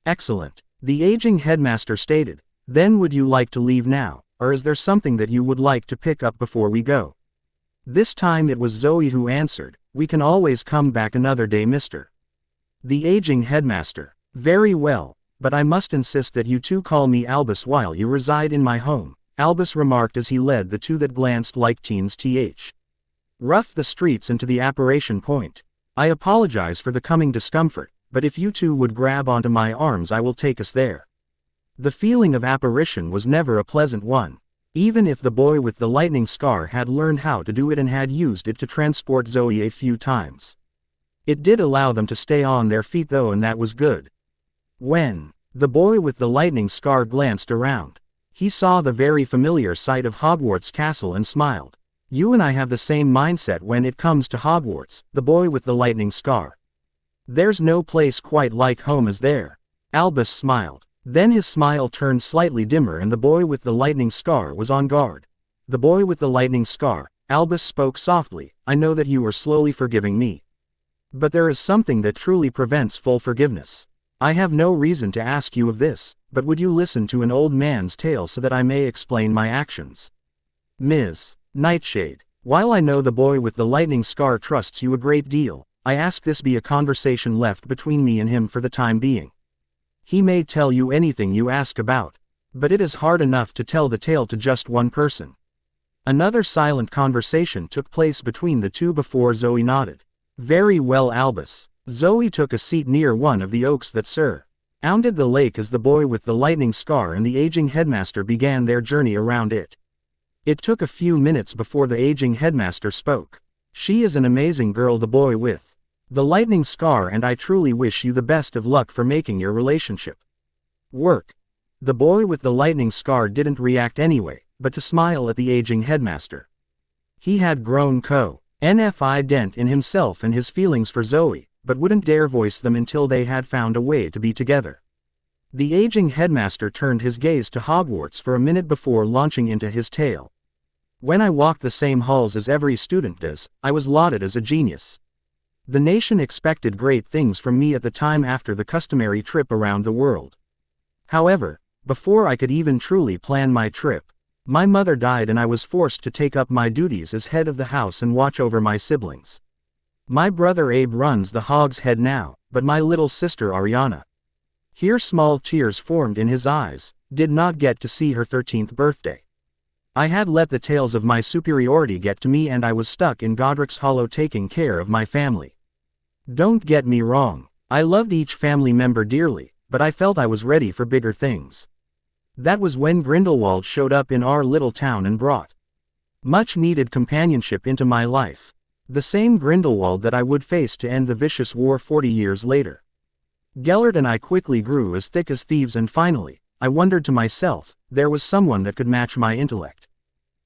"Excellent," the aging headmaster stated. "Then would you like to leave now, or is there something that you would like to pick up before we go?" This time it was Zoe who answered, "We can always come back another day, Mr. The aging headmaster. "Very well, but I must insist that you two call me Albus while you reside in my home," Albus remarked as he led the two that glanced like teens rough the streets into the apparition point. "I apologize for the coming discomfort, but if you two would grab onto my arms I will take us there." The feeling of apparition was never a pleasant one. Even if the boy with the lightning scar had learned how to do it and had used it to transport Zoe a few times. It did allow them to stay on their feet though, and that was good. When the boy with the lightning scar glanced around, he saw the very familiar sight of Hogwarts Castle and smiled. "You and I have the same mindset when it comes to Hogwarts," the boy with the lightning scar. "There's no place quite like home, is there?" Albus smiled. Then his smile turned slightly dimmer and the boy with the lightning scar was on guard. "The boy with the lightning scar," Albus spoke softly, "I know that you are slowly forgiving me. But there is something that truly prevents full forgiveness. I have no reason to ask you of this, but would you listen to an old man's tale so that I may explain my actions?" "Ms. Nightshade, while I know the boy with the lightning scar trusts you a great deal, I ask this be a conversation left between me and him for the time being. He may tell you anything you ask about, but it is hard enough to tell the tale to just one person." Another silent conversation took place between the two before Zoe nodded. "Very well, Albus." Zoe took a seat near one of the oaks that surrounded the lake as the boy with the lightning scar and the aging headmaster began their journey around it. It took a few minutes before the aging headmaster spoke. "She is an amazing girl, the boy with the lightning scar, and I truly wish you the best of luck for making your relationship work." The boy with the lightning scar didn't react anyway, but to smile at the aging headmaster. He had grown confident in himself and his feelings for Zoe, but wouldn't dare voice them until they had found a way to be together. The aging headmaster turned his gaze to Hogwarts for a minute before launching into his tale. "When I walked the same halls as every student does, I was lauded as a genius. The nation expected great things from me at the time after the customary trip around the world. However, before I could even truly plan my trip, my mother died and I was forced to take up my duties as head of the house and watch over my siblings. My brother Abe runs the Hog's Head now, but my little sister Ariana," here small tears formed in his eyes, "did not get to see her 13th birthday. I had let the tales of my superiority get to me and I was stuck in Godric's Hollow taking care of my family. Don't get me wrong, I loved each family member dearly, but I felt I was ready for bigger things. That was when Grindelwald showed up in our little town and brought much needed companionship into my life. The same Grindelwald that I would face to end the vicious war 40 years later. Gellert and I quickly grew as thick as thieves and finally, I wondered to myself, there was someone that could match my intellect.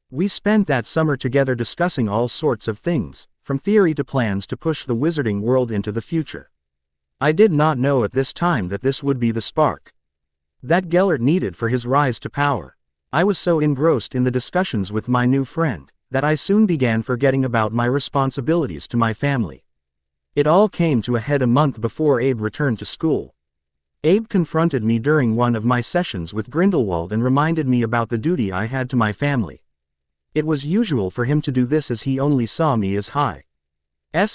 We spent that summer together discussing all sorts of things, from theory to plans to push the wizarding world into the future. I did not know at this time that this would be the spark. that Gellert needed for his rise to power. I was so engrossed in the discussions with my new friend, that I soon began forgetting about my responsibilities to my family. It all came to a head a month before Abe returned to school. Abe confronted me during one of my sessions with Grindelwald and reminded me about the duty I had to my family. It was usual for him to do this as he only saw me as High's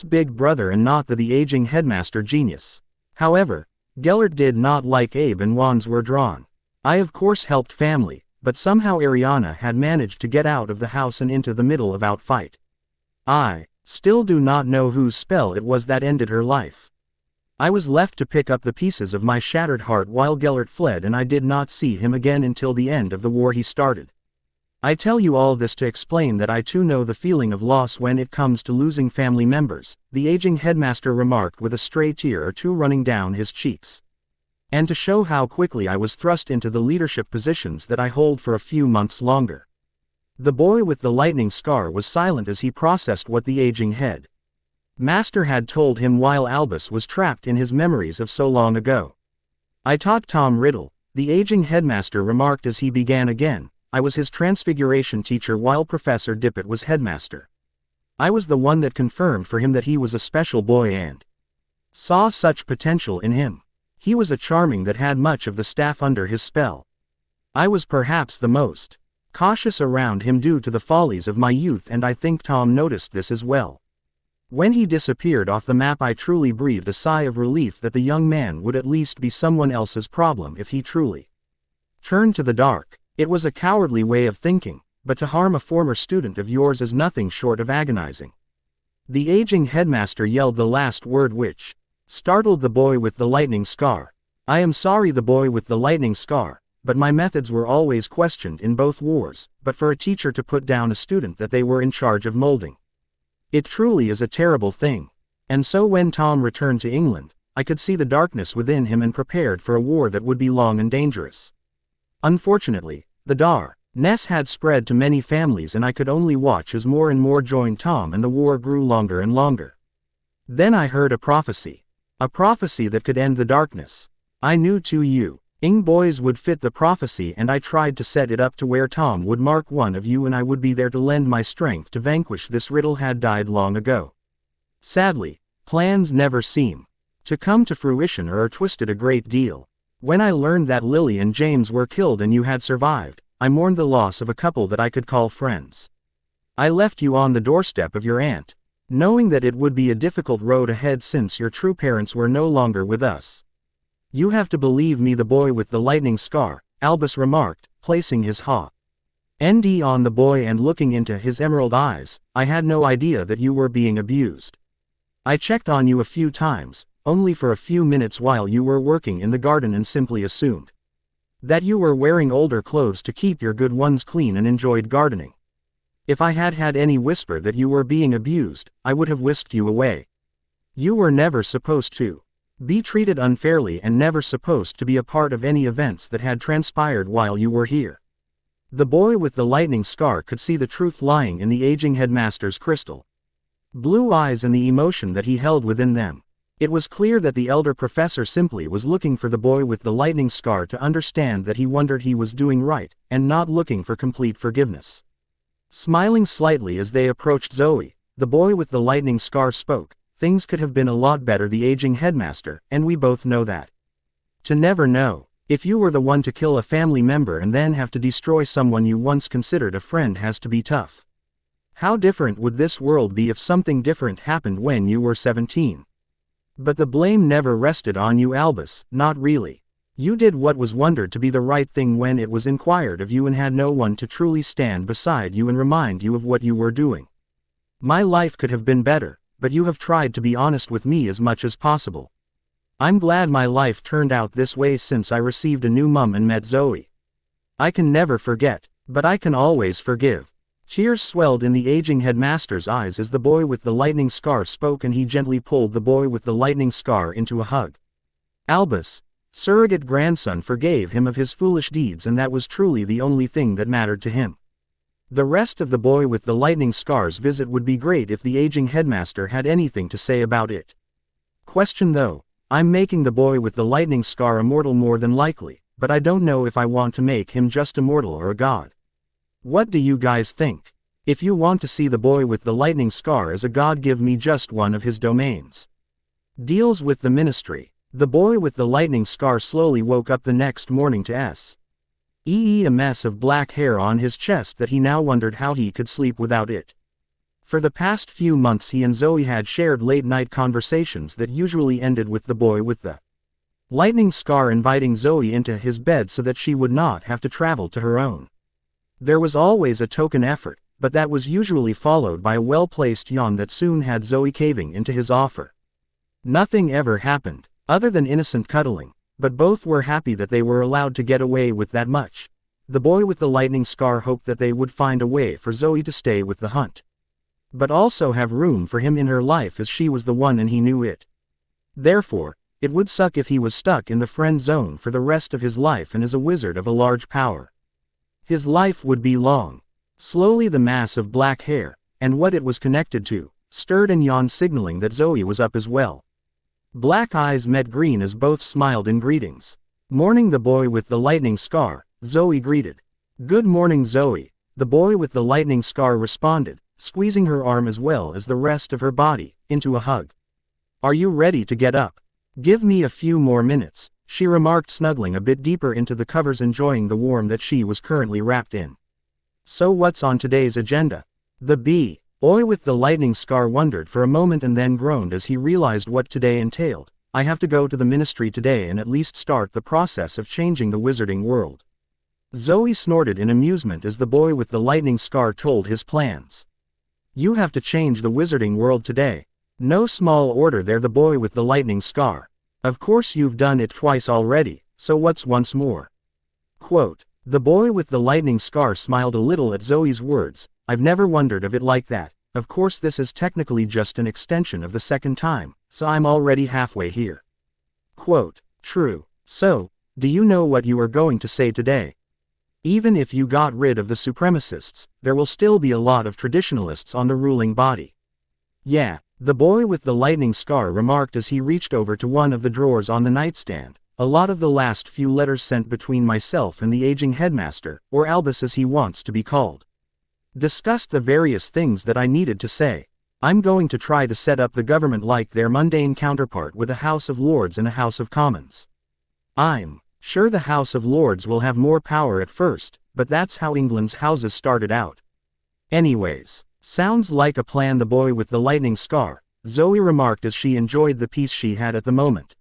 big brother and not the aging headmaster genius. However, Gellert did not like Abe and wands were drawn. I of course helped family, but somehow Ariana had managed to get out of the house and into the middle of outfight. I still do not know whose spell it was that ended her life. I was left to pick up the pieces of my shattered heart while Gellert fled, and I did not see him again until the end of the war he started. I tell you all this to explain that I too know the feeling of loss when it comes to losing family members, the aging headmaster remarked with a stray tear or two running down his cheeks. And to show how quickly I was thrust into the leadership positions that I hold for a few months longer. The boy with the lightning scar was silent as he processed what the aging headmaster had told him while Albus was trapped in his memories of so long ago. I taught Tom Riddle, the aging headmaster remarked as he began again. I was his transfiguration teacher while Professor Dippet was headmaster. I was the one that confirmed for him that he was a special boy and saw such potential in him. He was a charming that had much of the staff under his spell. I was perhaps the most cautious around him due to the follies of my youth, and I think Tom noticed this as well. When he disappeared off the map, I truly breathed a sigh of relief that the young man would at least be someone else's problem if he truly turned to the dark. It was a cowardly way of thinking, but to harm a former student of yours is nothing short of agonizing. The aging headmaster yelled the last word, which startled the boy with the lightning scar. I am sorry, the boy with the lightning scar, but my methods were always questioned in both wars, but for a teacher to put down a student that they were in charge of molding. It truly is a terrible thing. And so when Tom returned to England, I could see the darkness within him and prepared for a war that would be long and dangerous. Unfortunately, the darkness had spread to many families, and I could only watch as more and more joined Tom and the war grew longer and longer. Then I heard a prophecy that could end the darkness. I knew 2 young boys would fit the prophecy, and I tried to set it up to where Tom would mark one of you and I would be there to lend my strength to vanquish this riddle had died long ago. Sadly, plans never seem to come to fruition or are twisted a great deal. When I learned that Lily and James were killed and you had survived, I mourned the loss of a couple that I could call friends. I left you on the doorstep of your aunt, knowing that it would be a difficult road ahead since your true parents were no longer with us. You have to believe me, the boy with the lightning scar, Albus remarked, placing his hand on the boy and looking into his emerald eyes. I had no idea that you were being abused. I checked on you a few times, only for a few minutes while you were working in the garden, and simply assumed that you were wearing older clothes to keep your good ones clean and enjoyed gardening. If I had had any whisper that you were being abused, I would have whisked you away. You were never supposed to be treated unfairly and never supposed to be a part of any events that had transpired while you were here. The boy with the lightning scar could see the truth lying in the aging headmaster's crystal blue eyes and the emotion that he held within them. It was clear that the elder professor simply was looking for the boy with the lightning scar to understand that he wondered he was doing right, and not looking for complete forgiveness. Smiling slightly as they approached Zoe, the boy with the lightning scar spoke. Things could have been a lot better, the aging headmaster, and we both know that. To never know. If you were the one to kill a family member and then have to destroy someone you once considered a friend has to be tough. How different would this world be if something different happened when you were 17? But the blame never rested on you, Albus, not really. You did what was wondered to be the right thing when it was inquired of you and had no one to truly stand beside you and remind you of what you were doing. My life could have been better, but you have tried to be honest with me as much as possible. I'm glad my life turned out this way since I received a new mum and met Zoe. I can never forget, but I can always forgive. Tears swelled in the aging headmaster's eyes as the boy with the lightning scar spoke, and he gently pulled the boy with the lightning scar into a hug. Albus, surrogate grandson, forgave him of his foolish deeds, and that was truly the only thing that mattered to him. The rest of the boy with the lightning scar's visit would be great if the aging headmaster had anything to say about it. Question though, I'm making the boy with the lightning scar immortal more than likely, but I don't know if I want to make him just a mortal or a god. What do you guys think? If you want to see the boy with the lightning scar as a god, give me just one of his domains. Deals with the ministry. The boy with the lightning scar slowly woke up the next morning to a mess of black hair on his chest that he now wondered how he could sleep without it. For the past few months he and Zoe had shared late-night conversations that usually ended with the boy with the lightning scar inviting Zoe into his bed so that she would not have to travel to her own. There was always a token effort, but that was usually followed by a well-placed yawn that soon had Zoe caving into his offer. Nothing ever happened, other than innocent cuddling, but both were happy that they were allowed to get away with that much. The boy with the lightning scar hoped that they would find a way for Zoe to stay with the hunt, but also have room for him in her life, as she was the one and he knew it. Therefore, it would suck if he was stuck in the friend zone for the rest of his life and as a wizard of a large power. His life would be long. Slowly the mass of black hair, and what it was connected to, stirred and yawned, signaling that Zoe was up as well. Black eyes met green as both smiled in greetings. Morning, the boy with the lightning scar, Zoe greeted. Good morning, Zoe, the boy with the lightning scar responded, squeezing her arm as well as the rest of her body into a hug. Are you ready to get up? Give me a few more minutes, she remarked, snuggling a bit deeper into the covers, enjoying the warmth that she was currently wrapped in. So what's on today's agenda? The boy with the lightning scar wondered for a moment and then groaned as he realized what today entailed. I have to go to the ministry today and at least start the process of changing the wizarding world. Zoe snorted in amusement as the boy with the lightning scar told his plans. You have to change the wizarding world today. No small order there, the boy with the lightning scar. Of course you've done it twice already, so what's once more? Quote. The boy with the lightning scar smiled a little at Zoe's words. I've never wondered of it like that. Of course this is technically just an extension of the second time, so I'm already halfway here. Quote. True. So, do you know what you are going to say today? Even if you got rid of the supremacists, there will still be a lot of traditionalists on the ruling body. Yeah, the boy with the lightning scar remarked as he reached over to one of the drawers on the nightstand. A lot of the last few letters sent between myself and the aging headmaster, or Albus as he wants to be called, discussed the various things that I needed to say. I'm going to try to set up the government like their mundane counterpart, with a House of Lords and a House of Commons. I'm sure the House of Lords will have more power at first, but that's how England's houses started out. Anyways, sounds like a plan, the boy with the lightning scar, Zoe remarked as she enjoyed the peace she had at the moment.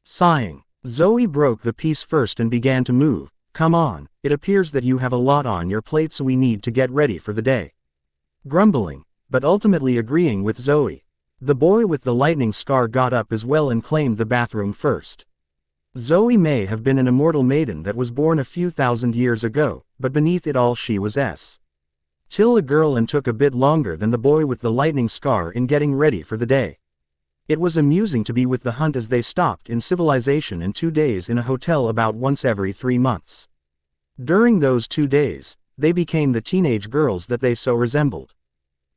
Sighing, Zoe broke the peace first and began to move. Come on, it appears that you have a lot on your plate, so we need to get ready for the day. Grumbling, but ultimately agreeing with Zoe, the boy with the lightning scar got up as well and claimed the bathroom first. Zoe may have been an immortal maiden that was born a few thousand years ago, but beneath it all she was still a girl and took a bit longer than the boy with the lightning scar in getting ready for the day. It was amusing to be with the hunt as they stopped in civilization and 2 days in a hotel about once every 3 months. During those 2 days, they became the teenage girls that they so resembled.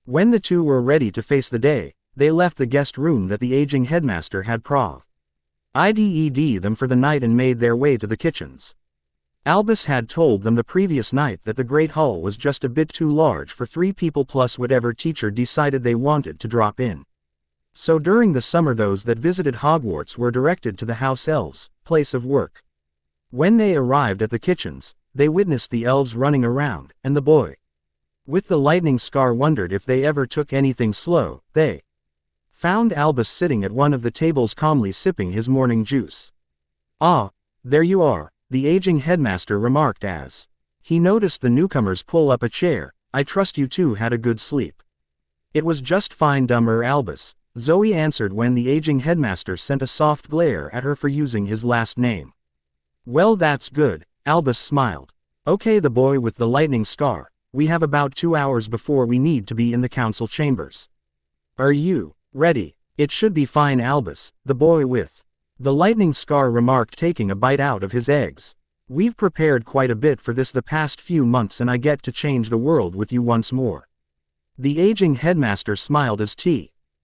When the two were ready to face the day, they left the guest room that the aging headmaster had provided them for the night and made their way to the kitchens. Albus had told them the previous night that the Great Hall was just a bit too large for 3 people plus whatever teacher decided they wanted to drop in. So during the summer those that visited Hogwarts were directed to the house elves' place of work. When they arrived at the kitchens, they witnessed the elves running around, and the boy with the lightning scar wondered if they ever took anything slow. They found Albus sitting at one of the tables calmly sipping his morning juice. Ah, there you are, the aging headmaster remarked as he noticed the newcomers pull up a chair. I trust you two had a good sleep. It was just fine, dumber Albus, Zoe answered when the aging headmaster sent a soft glare at her for using his last name. Well, that's good, Albus smiled. Okay, the boy with the lightning scar, we have about 2 hours before we need to be in the council chambers. Are you ready? It should be fine, Albus, the boy with the lightning scar remarked, taking a bite out of his eggs. We've prepared quite a bit for this the past few months and I get to change the world with you once more. The aging headmaster smiled as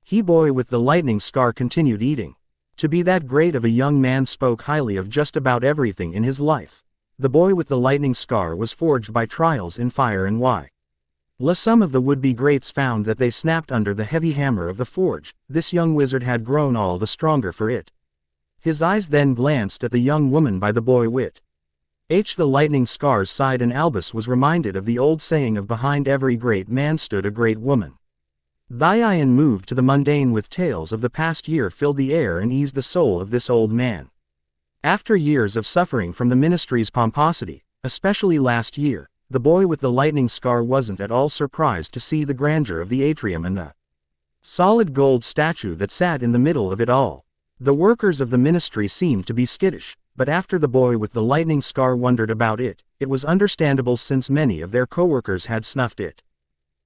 he boy with the lightning scar continued eating. To be that great of a young man spoke highly of just about everything in his life. The boy with the lightning scar was forged by trials in fire and some of the would-be greats found that they snapped under the heavy hammer of the forge. This young wizard had grown all the stronger for it. His eyes then glanced at the young woman by the boy with the lightning scar's side, and Albus was reminded of the old saying of behind every great man stood a great woman. The iron moved to the mundane with tales of the past year filled the air and eased the soul of this old man. After years of suffering from the ministry's pomposity, especially last year, the boy with the lightning scar wasn't at all surprised to see the grandeur of the atrium and the solid gold statue that sat in the middle of it all. The workers of the ministry seemed to be skittish, but after the boy with the lightning scar wondered about it, it was understandable since many of their co-workers had snuffed it.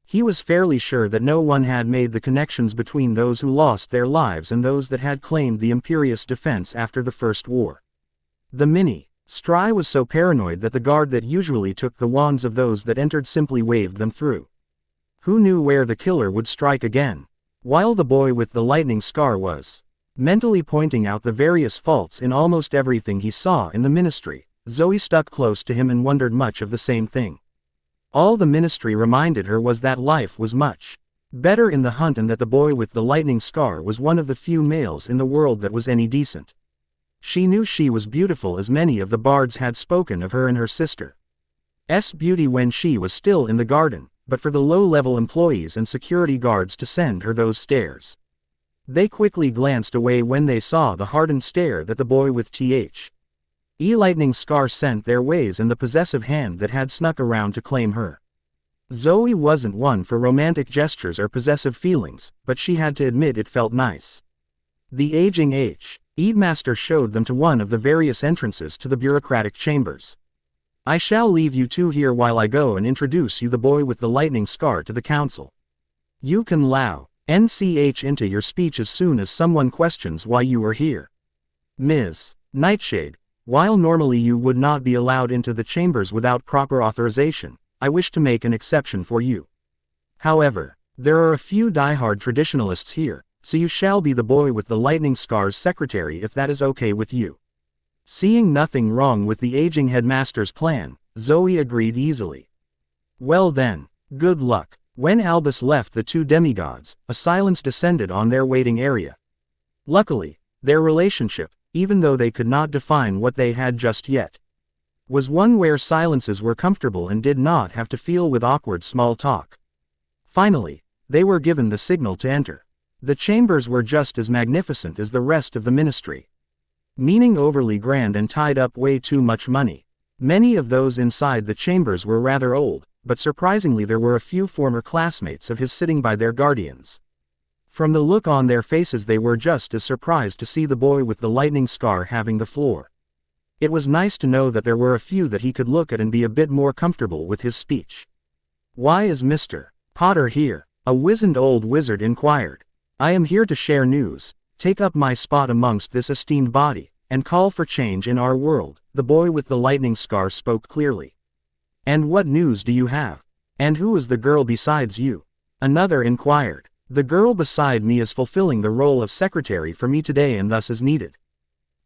He was fairly sure that no one had made the connections between those who lost their lives and those that had claimed the imperious defense after the First War. The ministry was so paranoid that the guard that usually took the wands of those that entered simply waved them through. Who knew where the killer would strike again? While the boy with the lightning scar was mentally pointing out the various faults in almost everything he saw in the ministry, Zoe stuck close to him and wondered much of the same thing. All the ministry reminded her was that life was much better in the hunt and that the boy with the lightning scar was one of the few males in the world that was any decent. She knew she was beautiful, as many of the bards had spoken of her and her sister's beauty when she was still in the garden, but for the low-level employees and security guards to send her those stares, they quickly glanced away when they saw the hardened stare that the boy with lightning scar sent their ways and the possessive hand that had snuck around to claim her. Zoe wasn't one for romantic gestures or possessive feelings, but she had to admit it felt nice. The aging headmaster showed them to one of the various entrances to the bureaucratic chambers. I shall leave you two here while I go and introduce you the boy with the lightning scar to the council. You can allow into your speech as soon as someone questions why you are here. Ms. Nightshade, while normally you would not be allowed into the chambers without proper authorization, I wish to make an exception for you. However, there are a few die-hard traditionalists here, so you shall be the boy with the lightning scar's secretary if that is okay with you. Seeing nothing wrong with the aging headmaster's plan, Zoe agreed easily. Well then, good luck. When Albus left the two demigods, a silence descended on their waiting area. Luckily, their relationship, even though they could not define what they had just yet, was one where silences were comfortable and did not have to feel with awkward small talk. Finally, they were given the signal to enter. The chambers were just as magnificent as the rest of the ministry, meaning overly grand and tied up way too much money. Many of those inside the chambers were rather old, but surprisingly there were a few former classmates of his sitting by their guardians. From the look on their faces they were just as surprised to see the boy with the lightning scar having the floor. It was nice to know that there were a few that he could look at and be a bit more comfortable with his speech. Why is Mr. Potter here? A wizened old wizard inquired. I am here to share news, take up my spot amongst this esteemed body, and call for change in our world, the boy with the lightning scar spoke clearly. And what news do you have? And who is the girl besides you? Another inquired. The girl beside me is fulfilling the role of secretary for me today and thus is needed.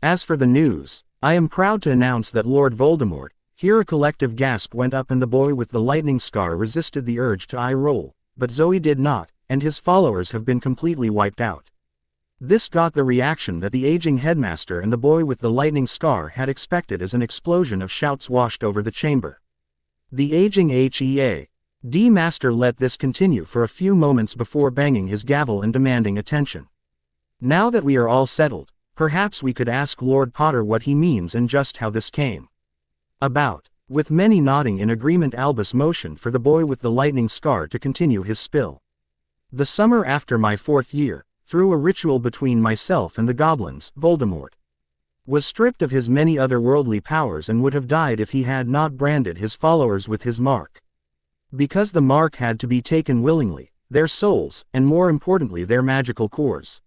As for the news, I am proud to announce that Lord Voldemort, here a collective gasp went up and the boy with the lightning scar resisted the urge to eye roll, but Zoe did not, and his followers have been completely wiped out. This got the reaction that the aging headmaster and the boy with the lightning scar had expected as an explosion of shouts washed over the chamber. The aging master let this continue for a few moments before banging his gavel and demanding attention. Now that we are all settled, perhaps we could ask Lord Potter what he means and just how this came about. With many nodding in agreement, Albus motioned for the boy with the lightning scar to continue his spill. The summer after my 4th year, through a ritual between myself and the goblins, Voldemort was stripped of his many otherworldly powers and would have died if he had not branded his followers with his mark. Because the mark had to be taken willingly, their souls, and more importantly their magical cores.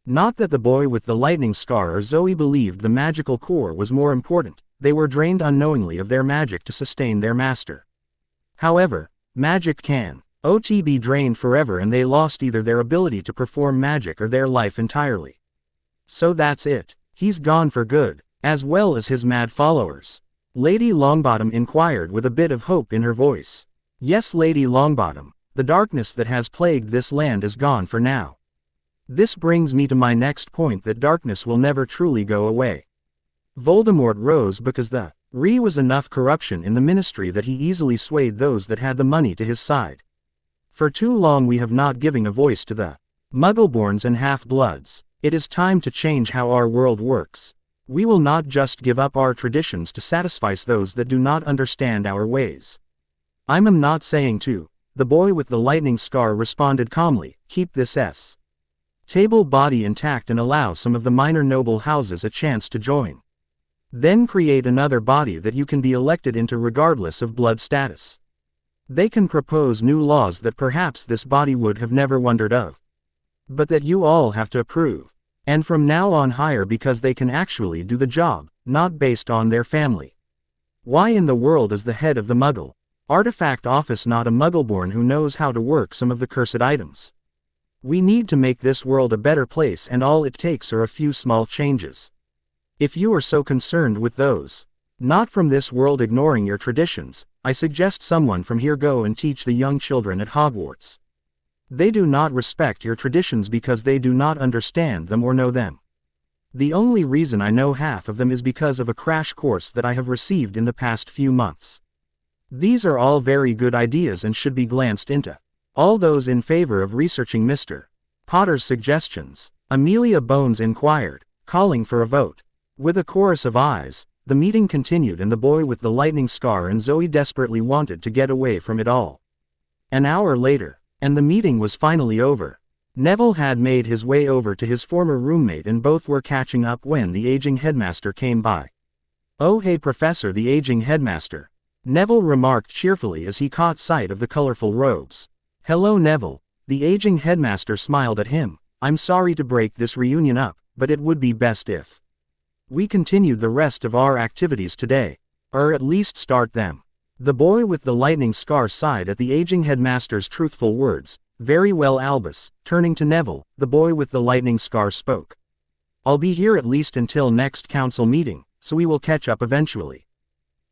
Not that the boy with the lightning scar or Zoe believed the magical core was more important, they were drained unknowingly of their magic to sustain their master. However, magic can be drained forever and they lost either their ability to perform magic or their life entirely. So that's it. He's gone for good, as well as his mad followers. Lady Longbottom inquired with a bit of hope in her voice. Yes, Lady Longbottom, the darkness that has plagued this land is gone for now. This brings me to my next point, that darkness will never truly go away. Voldemort rose because there was enough corruption in the ministry that he easily swayed those that had the money to his side. For too long we have not given a voice to the Muggleborns and half-bloods. It is time to change how our world works. We will not just give up our traditions to satisfy those that do not understand our ways. I'm not saying to. The boy with the lightning scar responded calmly, keep this table body intact and allow some of the minor noble houses a chance to join. Then create another body that you can be elected into regardless of blood status. They can propose new laws that perhaps this body would have never wondered of. But that you all have to approve. And from now on hire because they can actually do the job, not based on their family. Why in the world is the head of the Muggle Artifact Office not a Muggleborn who knows how to work some of the cursed items? We need to make this world a better place, and all it takes are a few small changes. If you are so concerned with those not from this world ignoring your traditions, I suggest someone from here go and teach the young children at Hogwarts. They do not respect your traditions because they do not understand them or know them. The only reason I know half of them is because of a crash course that I have received in the past few months. These are all very good ideas and should be glanced into. All those in favor of researching Mr. Potter's suggestions? Amelia Bones inquired, calling for a vote. With a chorus of ayes, the meeting continued, and the boy with the lightning scar and Zoe desperately wanted to get away from it all. An hour later, and the meeting was finally over. Neville had made his way over to his former roommate and both were catching up when the aging headmaster came by. Oh hey Professor, the aging headmaster, Neville remarked cheerfully as he caught sight of the colorful robes. Hello Neville, the aging headmaster smiled at him. I'm sorry to break this reunion up, but it would be best if we continued the rest of our activities today. Or at least start them. The boy with the lightning scar sighed at the aging headmaster's truthful words. Very well Albus, turning to Neville, the boy with the lightning scar spoke. I'll be here at least until next council meeting, so we will catch up eventually.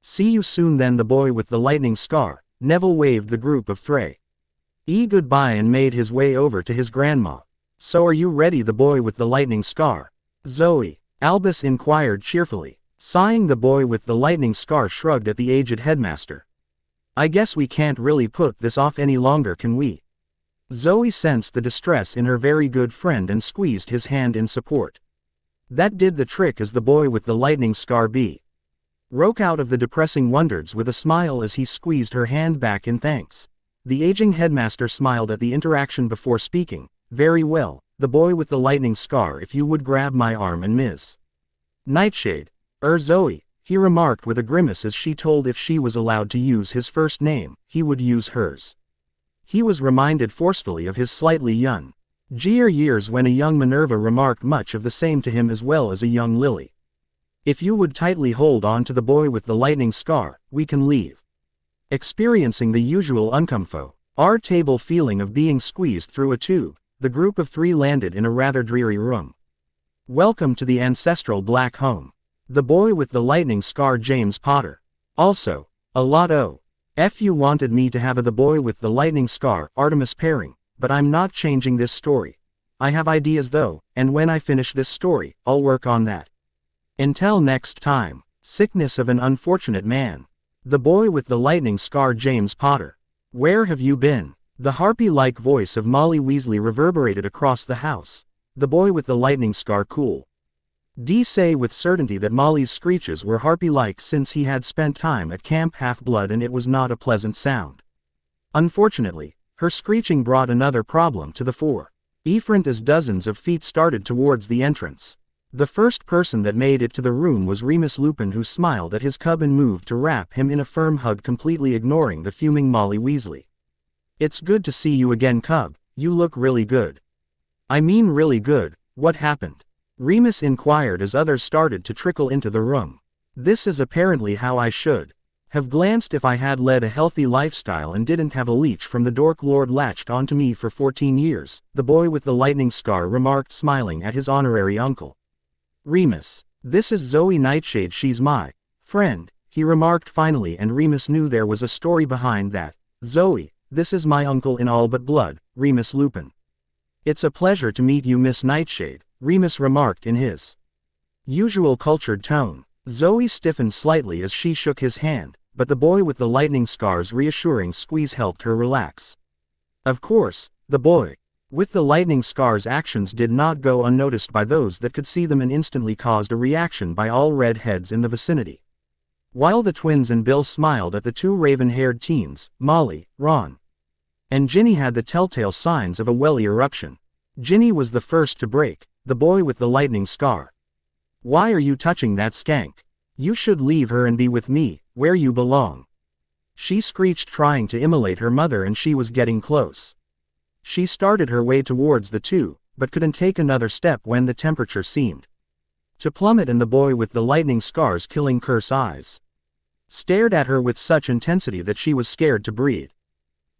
See you soon then. The boy with the lightning scar, Neville waved the group of three goodbye and made his way over to his grandma. So are you ready? The boy with the lightning scar, Zoe, Albus inquired cheerfully. Sighing, the boy with the lightning scar shrugged at the aged headmaster. I guess we can't really put this off any longer, can we? Zoe sensed the distress in her very good friend and squeezed his hand in support. That did the trick as the boy with the lightning scar broke out of the depressing wonders with a smile as he squeezed her hand back in thanks. The aging headmaster smiled at the interaction before speaking. Very well, the boy with the lightning scar, if you would grab my arm and Ms. Nightshade. Zoe, he remarked with a grimace as she told if she was allowed to use his first name, he would use hers. He was reminded forcefully of his slightly young years when a young Minerva remarked much of the same to him as well as a young Lily. If you would tightly hold on to the boy with the lightning scar, we can leave. Experiencing the usual uncomfort table feeling of being squeezed through a tube, the group of three landed in a rather dreary room. Welcome to the ancestral black home. The boy with the lightning scar, James Potter. Also, a lot if you wanted me to have the boy with the lightning scar, Artemis pairing, but I'm not changing this story. I have ideas though, and when I finish this story, I'll work on that. Until next time. Sickness of an unfortunate man. The boy with the lightning scar, James Potter. Where have you been? The harpy-like voice of Molly Weasley reverberated across the house. The boy with the lightning scar cool. D say with certainty that Molly's screeches were harpy-like since he had spent time at Camp Half-Blood and it was not a pleasant sound. Unfortunately, her screeching brought another problem to the fore. Efront as dozens of feet started towards the entrance. The first person that made it to the room was Remus Lupin, who smiled at his cub and moved to wrap him in a firm hug, completely ignoring the fuming Molly Weasley. It's good to see you again, cub. You look really good. I mean really good. What happened? Remus inquired as others started to trickle into the room. This is apparently how I should have glanced if I had led a healthy lifestyle and didn't have a leech from the Dork Lord latched onto me for 14 years, the boy with the lightning scar remarked, smiling at his honorary uncle. Remus. This is Zoe Nightshade, she's my friend, he remarked finally, and Remus knew there was a story behind that. Zoe, this is my uncle in all but blood, Remus Lupin. It's a pleasure to meet you, Miss Nightshade, Remus remarked in his usual cultured tone. Zoe stiffened slightly as she shook his hand, but the boy with the lightning scar's reassuring squeeze helped her relax. Of course, the boy with the lightning scar's actions did not go unnoticed by those that could see them, and instantly caused a reaction by all redheads in the vicinity. While the twins and Bill smiled at the two raven-haired teens, Molly, Ron, and Ginny had the telltale signs of a welly eruption. Ginny was the first to break. The boy with the lightning scar. Why are you touching that skank? You should leave her and be with me, where you belong. She screeched, trying to immolate her mother, and she was getting close. She started her way towards the two, but couldn't take another step when the temperature seemed to plummet, and the boy with the lightning scar's killing curse eyes stared at her with such intensity that she was scared to breathe.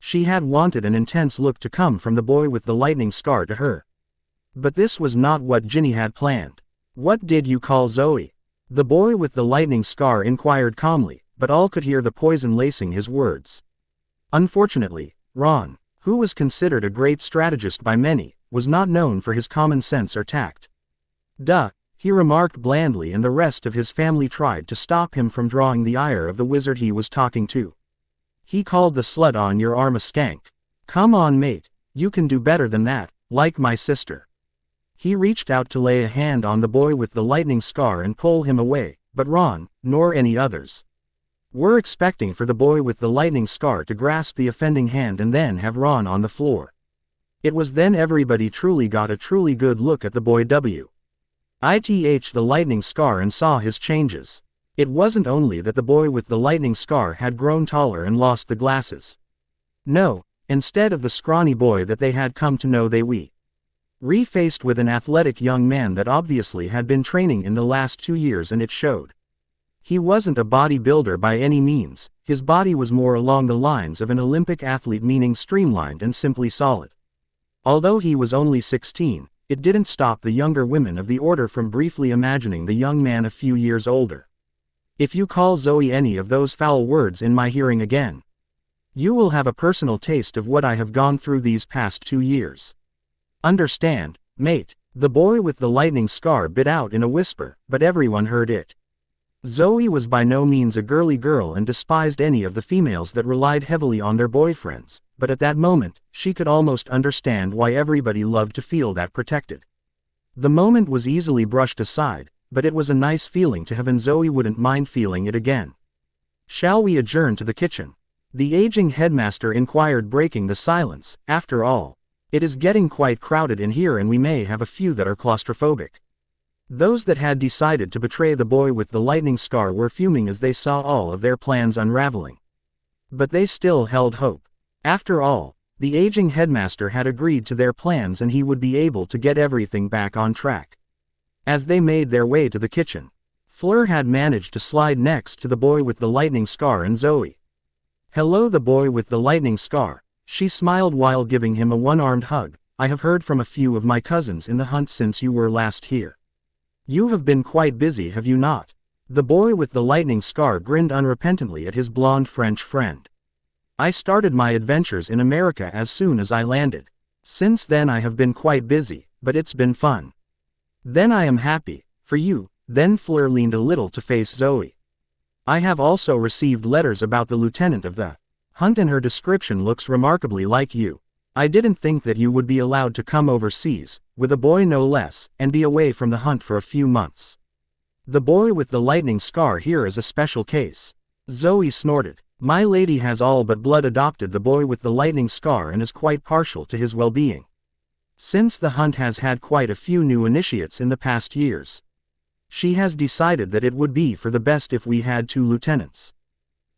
She had wanted an intense look to come from the boy with the lightning scar to her. But this was not what Ginny had planned. What did you call Zoe? The boy with the lightning scar inquired calmly, but all could hear the poison lacing his words. Unfortunately, Ron, who was considered a great strategist by many, was not known for his common sense or tact. Duh, he remarked blandly, and the rest of his family tried to stop him from drawing the ire of the wizard he was talking to. He called the slut on your arm a skank. Come on, mate, you can do better than that, like my sister. He reached out to lay a hand on the boy with the lightning scar and pull him away, but Ron, nor any others, were expecting for the boy with the lightning scar to grasp the offending hand and then have Ron on the floor. It was then everybody truly got a truly good look at the boy with the lightning scar and saw his changes. It wasn't only that the boy with the lightning scar had grown taller and lost the glasses. No, instead of the scrawny boy that they had come to know, they were refaced with an athletic young man that obviously had been training in the last 2 years, and it showed. He wasn't a bodybuilder by any means. His body was more along the lines of an Olympic athlete, meaning streamlined and simply solid. Although he was only 16, it didn't stop the younger women of the order from briefly imagining the young man a few years older. If you call Zoe any of those foul words in my hearing again, you will have a personal taste of what I have gone through these past 2 years. Understand, mate? The boy with the lightning scar bit out in a whisper, but everyone heard it. Zoe was by no means a girly girl and despised any of the females that relied heavily on their boyfriends, but at that moment, she could almost understand why everybody loved to feel that protected. The moment was easily brushed aside, but it was a nice feeling to have, and Zoe wouldn't mind feeling it again. Shall we adjourn to the kitchen? The aging headmaster inquired, breaking the silence. After all, it is getting quite crowded in here, and we may have a few that are claustrophobic. Those that had decided to betray the boy with the lightning scar were fuming as they saw all of their plans unraveling. But they still held hope. After all, the aging headmaster had agreed to their plans, and he would be able to get everything back on track. As they made their way to the kitchen, Fleur had managed to slide next to the boy with the lightning scar and Zoe. Hello, the boy with the lightning scar. She smiled while giving him a one-armed hug. I have heard from a few of my cousins in the hunt since you were last here. You have been quite busy, have you not? The boy with the lightning scar grinned unrepentantly at his blonde French friend. I started my adventures in America as soon as I landed. Since then I have been quite busy, but it's been fun. Then I am happy for you. Then Fleur leaned a little to face Zoe. I have also received letters about the lieutenant of the hunt, and her description looks remarkably like you. I didn't think that you would be allowed to come overseas, with a boy no less, and be away from the hunt for a few months. The boy with the lightning scar here is a special case. Zoe snorted. My lady has all but blood adopted the boy with the lightning scar and is quite partial to his well-being. Since the hunt has had quite a few new initiates in the past years, she has decided that it would be for the best if we had 2 lieutenants.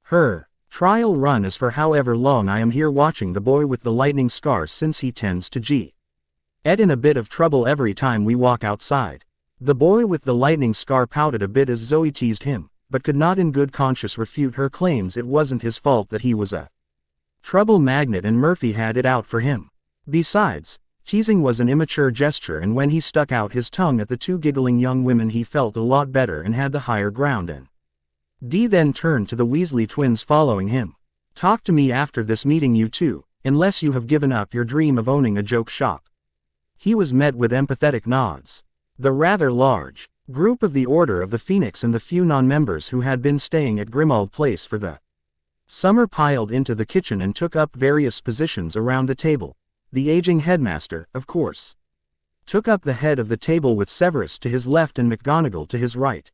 Her trial run is for however long I am here watching the boy with the lightning scar, since he tends to get in a bit of trouble every time we walk outside. The boy with the lightning scar pouted a bit as Zoe teased him, but could not in good conscience refute her claims. It wasn't his fault that he was a trouble magnet and Murphy had it out for him. Besides, Teasing was an immature gesture, and when he stuck out his tongue at the two giggling young women he felt a lot better and had the higher ground in. Dee then turned to the Weasley twins following him. "Talk to me after this meeting, you two, unless you have given up your dream of owning a joke shop." He was met with empathetic nods. The rather large group of the Order of the Phoenix and the few non-members who had been staying at Grimmauld Place for the summer piled into the kitchen and took up various positions around the table. The aging headmaster, of course, took up the head of the table with Severus to his left and McGonagall to his right.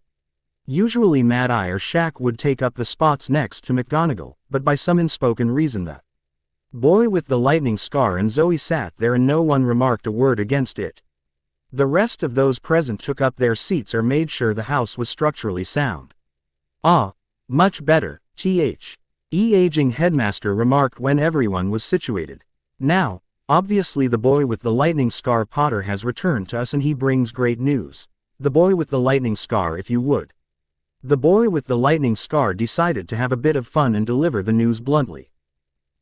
Usually Mad Eye or Shaq would take up the spots next to McGonagall, but by some unspoken reason the boy with the lightning scar and Zoe sat there and no one remarked a word against it. The rest of those present took up their seats or made sure the house was structurally sound. "Ah, much better, aging headmaster remarked when everyone was situated. "Now, obviously the boy with the lightning scar Potter has returned to us and he brings great news. The boy with the lightning scar, if you would." The boy with the lightning scar decided to have a bit of fun and deliver the news bluntly.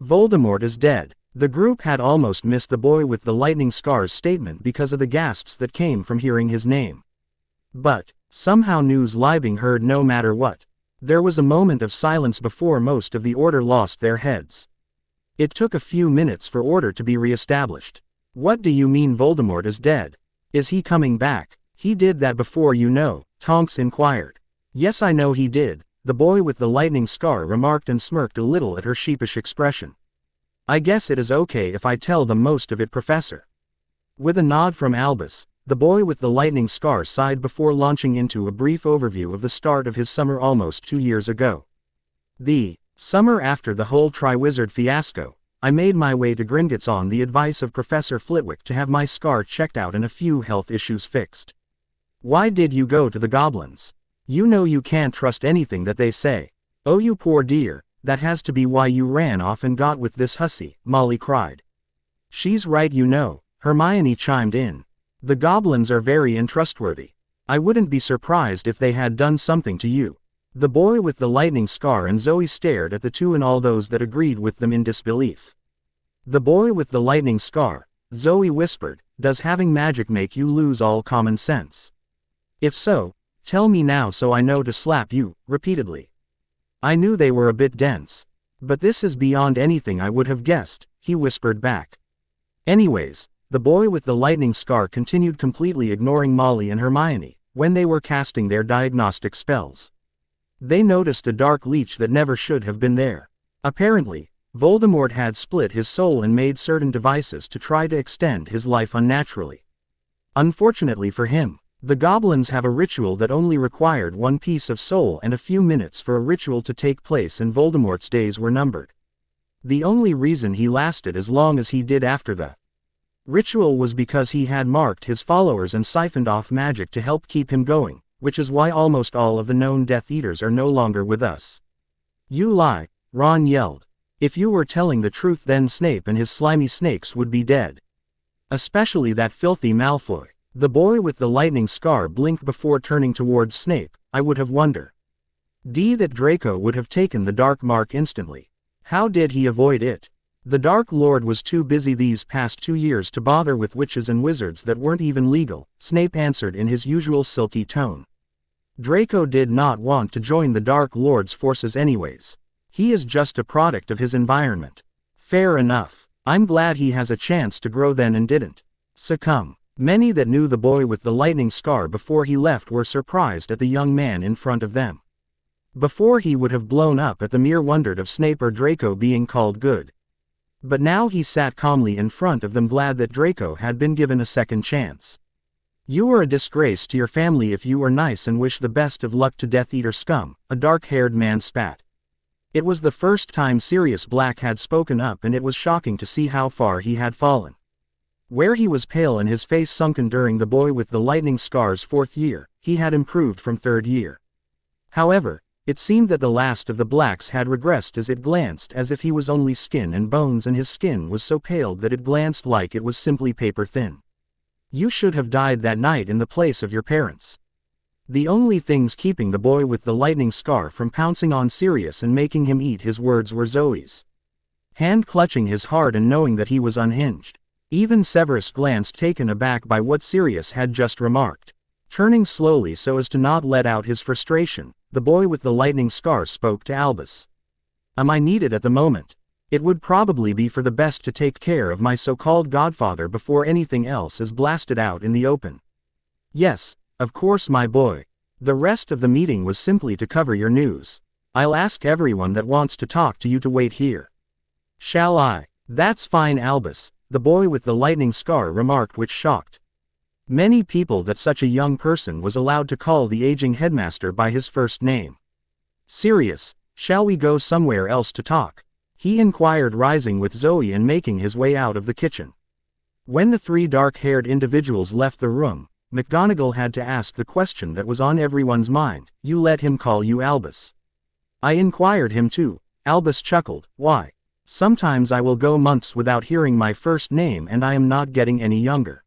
"Voldemort is dead." The group had almost missed the boy with the lightning scar's statement because of the gasps that came from hearing his name. But somehow news Liebing heard no matter what. There was a moment of silence before most of the Order lost their heads. It took a few minutes for order to be re-established. "What do you mean Voldemort is dead? Is he coming back?" "He did that before, you know," Tonks inquired. "Yes, I know he did," the boy with the lightning scar remarked and smirked a little at her sheepish expression. "I guess it is okay if I tell them most of it, Professor." With a nod from Albus, the boy with the lightning scar sighed before launching into a brief overview of the start of his summer almost 2 years ago. "The summer after the whole Triwizard fiasco, I made my way to Gringotts on the advice of Professor Flitwick to have my scar checked out and a few health issues fixed." "Why did you go to the goblins? You know you can't trust anything that they say." "Oh, you poor dear, that has to be why you ran off and got with this hussy," Molly cried. "She's right, you know," Hermione chimed in. "The goblins are very untrustworthy. I wouldn't be surprised if they had done something to you." The boy with the lightning scar and Zoe stared at the two and all those that agreed with them in disbelief. "The boy with the lightning scar," Zoe whispered, "does having magic make you lose all common sense? If so, tell me now so I know to slap you," repeatedly. "I knew they were a bit dense. But this is beyond anything I would have guessed," he whispered back. "Anyways," the boy with the lightning scar continued, completely ignoring Molly and Hermione, when they were casting their diagnostic spells. They noticed a dark leech that never should have been there. Apparently, Voldemort had split his soul and made certain devices to try to extend his life unnaturally. Unfortunately for him, the goblins have a ritual that only required one piece of soul and a few minutes for a ritual to take place, and Voldemort's days were numbered. The only reason he lasted as long as he did after the ritual was because he had marked his followers and siphoned off magic to help keep him going, which is why almost all of the known Death Eaters are no longer with us." "You lie," Ron yelled. "If you were telling the truth, then Snape and his slimy snakes would be dead. Especially that filthy Malfoy." The boy with the lightning scar blinked before turning towards Snape. "I would have wondered that Draco would have taken the dark mark instantly. How did he avoid it? The Dark Lord was too busy these past 2 years to bother with witches and wizards that weren't even legal," Snape answered in his usual silky tone. "Draco did not want to join the Dark Lord's forces anyways. He is just a product of his environment." "Fair enough. I'm glad he has a chance to grow then and didn't succumb." Many that knew the boy with the lightning scar before he left were surprised at the young man in front of them. Before, he would have blown up at the mere wonder of Snape or Draco being called good. But now he sat calmly in front of them, glad that Draco had been given a second chance. "You are a disgrace to your family if you are nice and wish the best of luck to Death Eater scum," a dark-haired man spat. It was the first time Sirius Black had spoken up, and it was shocking to see how far he had fallen. Where he was pale and his face sunken during the boy with the lightning scar's 4th year, he had improved from 3rd year. However, it seemed that the last of the blacks had regressed as it glanced as if he was only skin and bones, and his skin was so pale that it glanced like it was simply paper thin. "You should have died that night in the place of your parents." The only things keeping the boy with the lightning scar from pouncing on Sirius and making him eat his words were Zoe's hand clutching his heart and knowing that he was unhinged. Even Severus glanced taken aback by what Sirius had just remarked. Turning slowly so as to not let out his frustration, the boy with the lightning scar spoke to Albus. Am I needed at the moment? It would probably be for the best to take care of my so-called godfather before anything else is blasted out in the open. Yes, of course my boy. The rest of the meeting was simply to cover your news. I'll ask everyone that wants to talk to you to wait here. Shall I? That's fine Albus, the boy with the lightning scar remarked, which shocked many people that such a young person was allowed to call the aging headmaster by his first name. Sirius, shall we go somewhere else to talk? He inquired, rising with Zoe and making his way out of the kitchen. When the three dark-haired individuals left the room, McGonagall had to ask the question that was on everyone's mind. You let him call you Albus? I inquired him too. Albus chuckled. Why? Sometimes I will go months without hearing my first name and I am not getting any younger.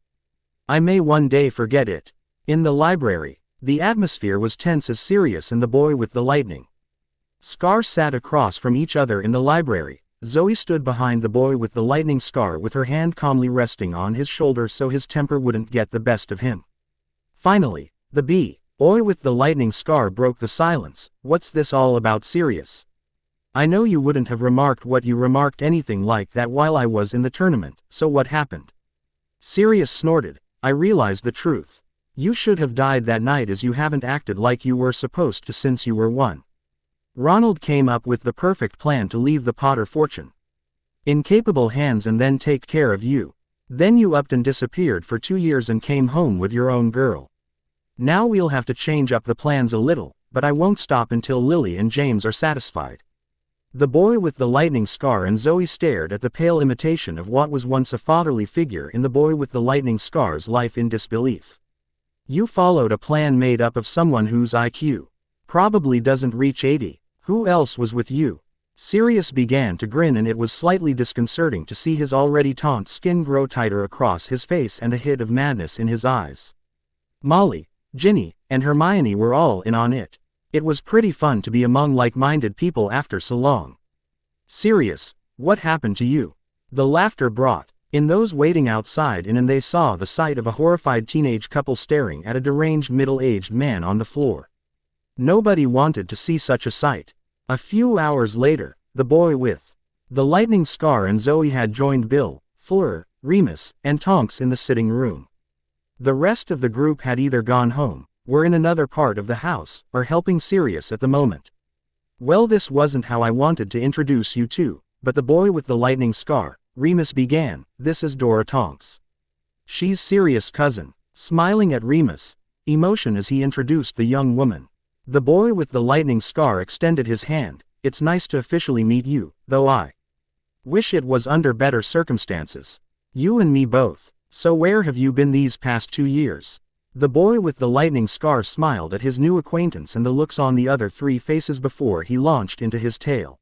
I may one day forget it. In the library, the atmosphere was tense as Sirius and the boy with the lightning scar sat across from each other in the library. Zoe stood behind the boy with the lightning scar with her hand calmly resting on his shoulder so his temper wouldn't get the best of him. Finally, the boy with the lightning scar broke the silence. What's this all about, Sirius? I know you wouldn't have remarked what you remarked anything like that while I was in the tournament, so what happened? Sirius snorted. I realized the truth. You should have died that night as you haven't acted like you were supposed to since you were one. Ronald came up with the perfect plan to leave the Potter fortune in capable hands and then take care of you. Then you upped and disappeared for 2 years and came home with your own girl. Now we'll have to change up the plans a little, but I won't stop until Lily and James are satisfied. The boy with the lightning scar and Zoe stared at the pale imitation of what was once a fatherly figure in the boy with the lightning scar's life in disbelief. You followed a plan made up of someone whose IQ probably doesn't reach 80. Who else was with you? Sirius began to grin and it was slightly disconcerting to see his already taut skin grow tighter across his face and a hint of madness in his eyes. Molly, Ginny, and Hermione were all in on it. It was pretty fun to be among like-minded people after so long. Sirius, what happened to you? The laughter brought in those waiting outside and they saw the sight of a horrified teenage couple staring at a deranged middle-aged man on the floor. Nobody wanted to see such a sight. A few hours later, the boy with the lightning scar and Zoe had joined Bill, Fleur, Remus, and Tonks in the sitting room. The rest of the group had either gone home, were in another part of the house, or helping Sirius at the moment. Well, this wasn't how I wanted to introduce you to, but the boy with the lightning scar, Remus began. This is Dora Tonks. She's Sirius' cousin. Smiling at Remus' emotion as he introduced the young woman, the boy with the lightning scar extended his hand. It's nice to officially meet you, though I wish it was under better circumstances. You and me both. So where have you been these past 2 years? The boy with the lightning scar smiled at his new acquaintance and the looks on the other three faces before he launched into his tale.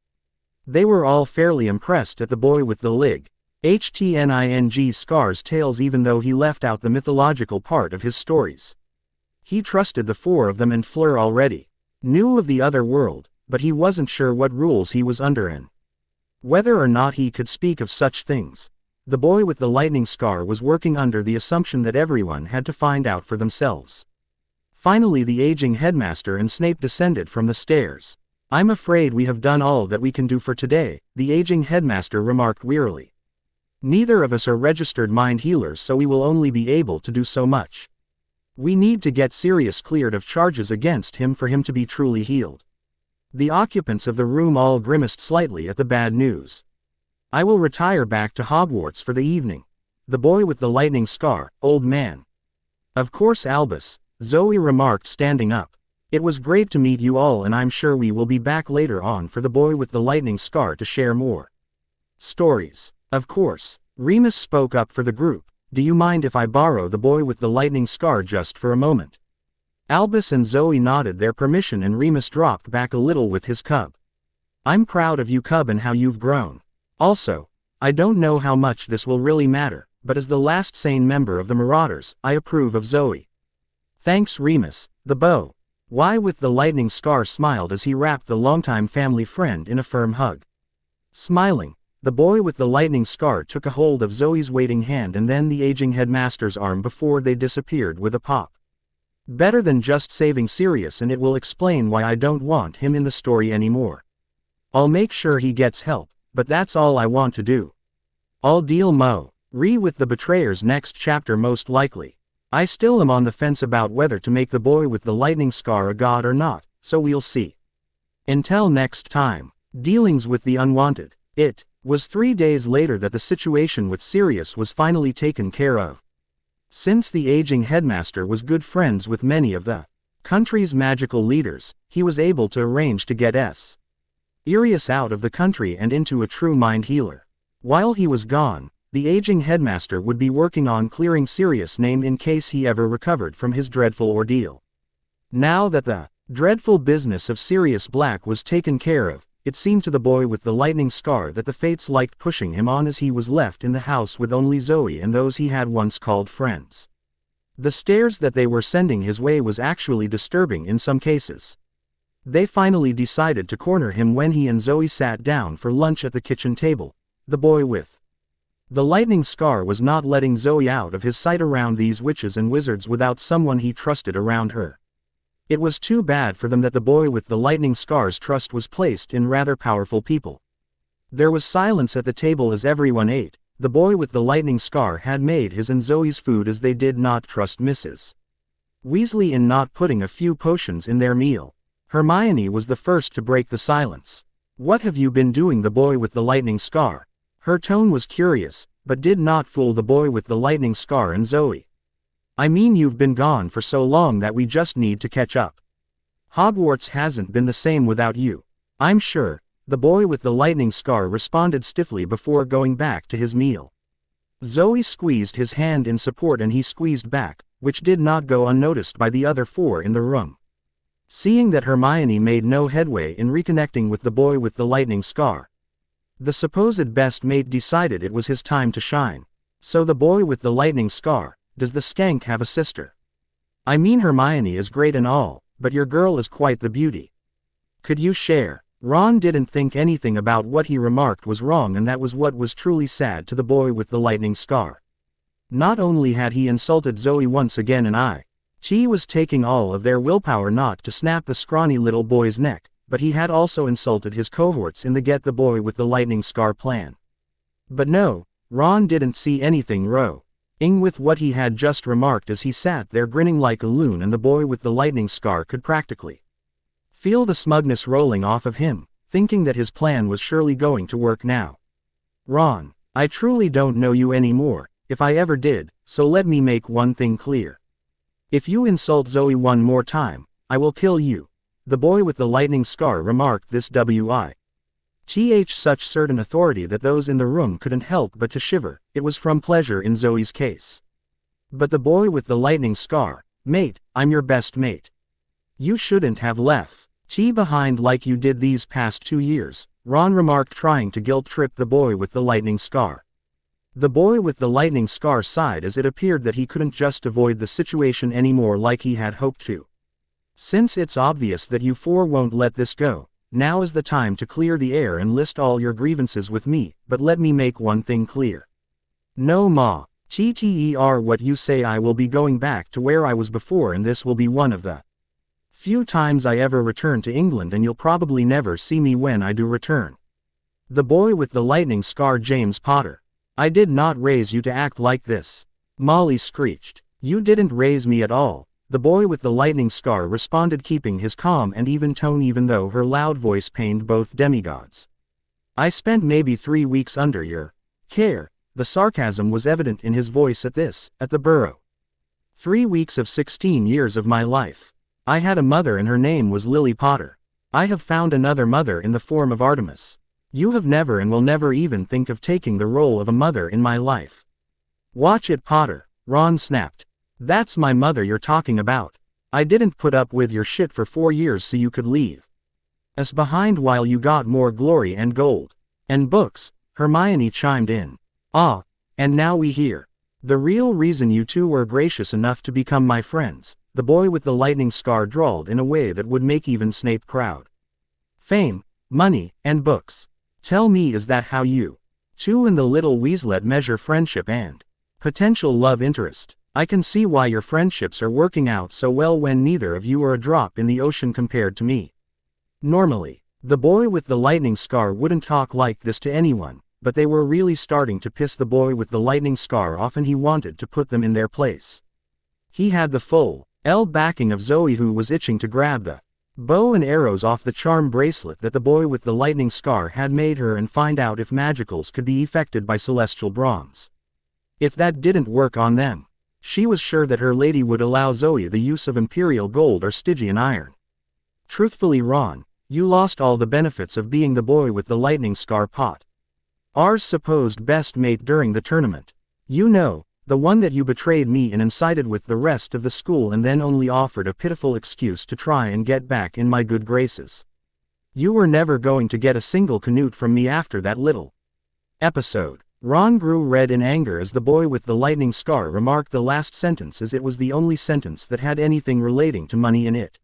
They were all fairly impressed at the boy with the HTNING scar's tales, even though he left out the mythological part of his stories. He trusted the four of them, and Fleur already knew of the other world, but he wasn't sure what rules he was under and whether or not he could speak of such things. The boy with the lightning scar was working under the assumption that everyone had to find out for themselves. Finally, the aging headmaster and Snape descended from the stairs. I'm afraid we have done all that we can do for today, the aging headmaster remarked wearily. Neither of us are registered mind healers, so we will only be able to do so much. We need to get Sirius cleared of charges against him for him to be truly healed. The occupants of the room all grimaced slightly at the bad news. I will retire back to Hogwarts for the evening. The boy with the lightning scar, old man. Of course, Albus, Zoe remarked, standing up. It was great to meet you all, and I'm sure we will be back later on for the boy with the lightning scar to share more stories. Of course, Remus spoke up for the group. Do you mind if I borrow the boy with the lightning scar just for a moment? Albus and Zoe nodded their permission and Remus dropped back a little with his cub. I'm proud of you, cub, and how you've grown. Also, I don't know how much this will really matter, but as the last sane member of the Marauders, I approve of Zoe. Thanks, Remus. The boy with the lightning scar smiled as he wrapped the longtime family friend in a firm hug. Smiling, The boy with the lightning scar took a hold of Zoe's waiting hand and then the aging headmaster's arm before they disappeared with a pop. Better than just saving Sirius, and it will explain why I don't want him in the story anymore. I'll make sure he gets help, but that's all I want to do. All deal Mo. With the betrayers next chapter most likely. I still am on the fence about whether to make the boy with the lightning scar a god or not, so we'll see. Until next time. Dealings with the unwanted. It was 3 days later that the situation with Sirius was finally taken care of. Since the aging headmaster was good friends with many of the country's magical leaders, he was able to arrange to get Sirius out of the country and into a true mind healer. While he was gone, the aging headmaster would be working on clearing Sirius' name in case he ever recovered from his dreadful ordeal. Now that the dreadful business of Sirius Black was taken care of, it seemed to the boy with the lightning scar that the fates liked pushing him on as he was left in the house with only Zoe and those he had once called friends. The stares that they were sending his way was actually disturbing in some cases. They finally decided to corner him when he and Zoe sat down for lunch at the kitchen table. The boy with the lightning scar was not letting Zoe out of his sight around these witches and wizards without someone he trusted around her. It was too bad for them that the boy with the lightning scar's trust was placed in rather powerful people. There was silence at the table as everyone ate. The boy with the lightning scar had made his and Zoe's food as they did not trust Mrs. Weasley in not putting a few potions in their meal. Hermione was the first to break the silence. "What have you been doing?" the boy with the lightning scar. Her tone was curious, but did not fool the boy with the lightning scar and Zoe. "I mean, you've been gone for so long that we just need to catch up. Hogwarts hasn't been the same without you, I'm sure," the boy with the lightning scar responded stiffly before going back to his meal. Zoe squeezed his hand in support and he squeezed back, which did not go unnoticed by the other 4 in the room. Seeing that Hermione made no headway in reconnecting with the boy with the lightning scar, the supposed best mate decided it was his time to shine. "So the boy with the lightning scar, does the skank have a sister? I mean, Hermione is great and all, but your girl is quite the beauty. Could you share?" Ron didn't think anything about what he remarked was wrong, and that was what was truly sad to the boy with the lightning scar. Not only had he insulted Zoe once again and he was taking all of their willpower not to snap the scrawny little boy's neck, but he had also insulted his cohorts in the Get the Boy with the Lightning Scar plan. But no, Ron didn't see anything wrong with what he had just remarked as he sat there grinning like a loon, and the boy with the lightning scar could practically feel the smugness rolling off of him, thinking that his plan was surely going to work now. "Ron, I truly don't know you anymore, if I ever did, so let me make one thing clear. If you insult Zoe one more time, I will kill you." The boy with the lightning scar remarked this with such certain authority that those in the room couldn't help but to shiver. It was from pleasure in Zoe's case. But the boy with the lightning scar, "Mate, I'm your best mate. You shouldn't have left behind like you did these past 2 years, Ron remarked, trying to guilt-trip the boy with the lightning scar. The boy with the lightning scar sighed as it appeared that he couldn't just avoid the situation anymore like he had hoped to. "Since it's obvious that you 4 won't let this go, now is the time to clear the air and list all your grievances with me, but let me make one thing clear. No ma, what you say. I will be going back to where I was before, and this will be one of the few times I ever return to England, and you'll probably never see me when I do return." The boy with the lightning scar, James Potter. "I did not raise you to act like this," Molly screeched. "You didn't raise me at all," the boy with the lightning scar responded, keeping his calm and even tone even though her loud voice pained both demigods. "I spent maybe 3 weeks under your care." The sarcasm was evident in his voice at the Burrow. 3 weeks of 16 years of my life. I had a mother and her name was Lily Potter. I have found another mother in the form of Artemis. You have never and will never even think of taking the role of a mother in my life. Watch it, Potter, Ron snapped. That's my mother you're talking about. I didn't put up with your shit for 4 years so you could leave us behind while you got more glory and gold. And books, Hermione chimed in. Ah, and now we hear the real reason you two were gracious enough to become my friends, the boy with the lightning scar drawled in a way that would make even Snape proud. Fame, money, and books. Tell me, is that how you Two and the little Weaselet measure friendship and potential love interest. I can see why your friendships are working out so well when neither of you are a drop in the ocean compared to me. Normally, the boy with the lightning scar wouldn't talk like this to anyone, but they were really starting to piss the boy with the lightning scar off and he wanted to put them in their place. He had the full backing of Zoe, who was itching to grab the bow and arrows off the charm bracelet that the boy with the lightning scar had made her and find out if magicals could be effected by celestial bronze. If that didn't work on them, she was sure that her lady would allow Zoe the use of imperial gold or Stygian iron. Truthfully, Ron, you lost all the benefits of being the boy with the lightning scar pot. Ours supposed best mate during the tournament. You know, the one that you betrayed me and incited with the rest of the school and then only offered a pitiful excuse to try and get back in my good graces. You were never going to get a single canute from me after that little episode. Ron grew red in anger as the boy with the lightning scar remarked the last sentence, as it was the only sentence that had anything relating to money in it.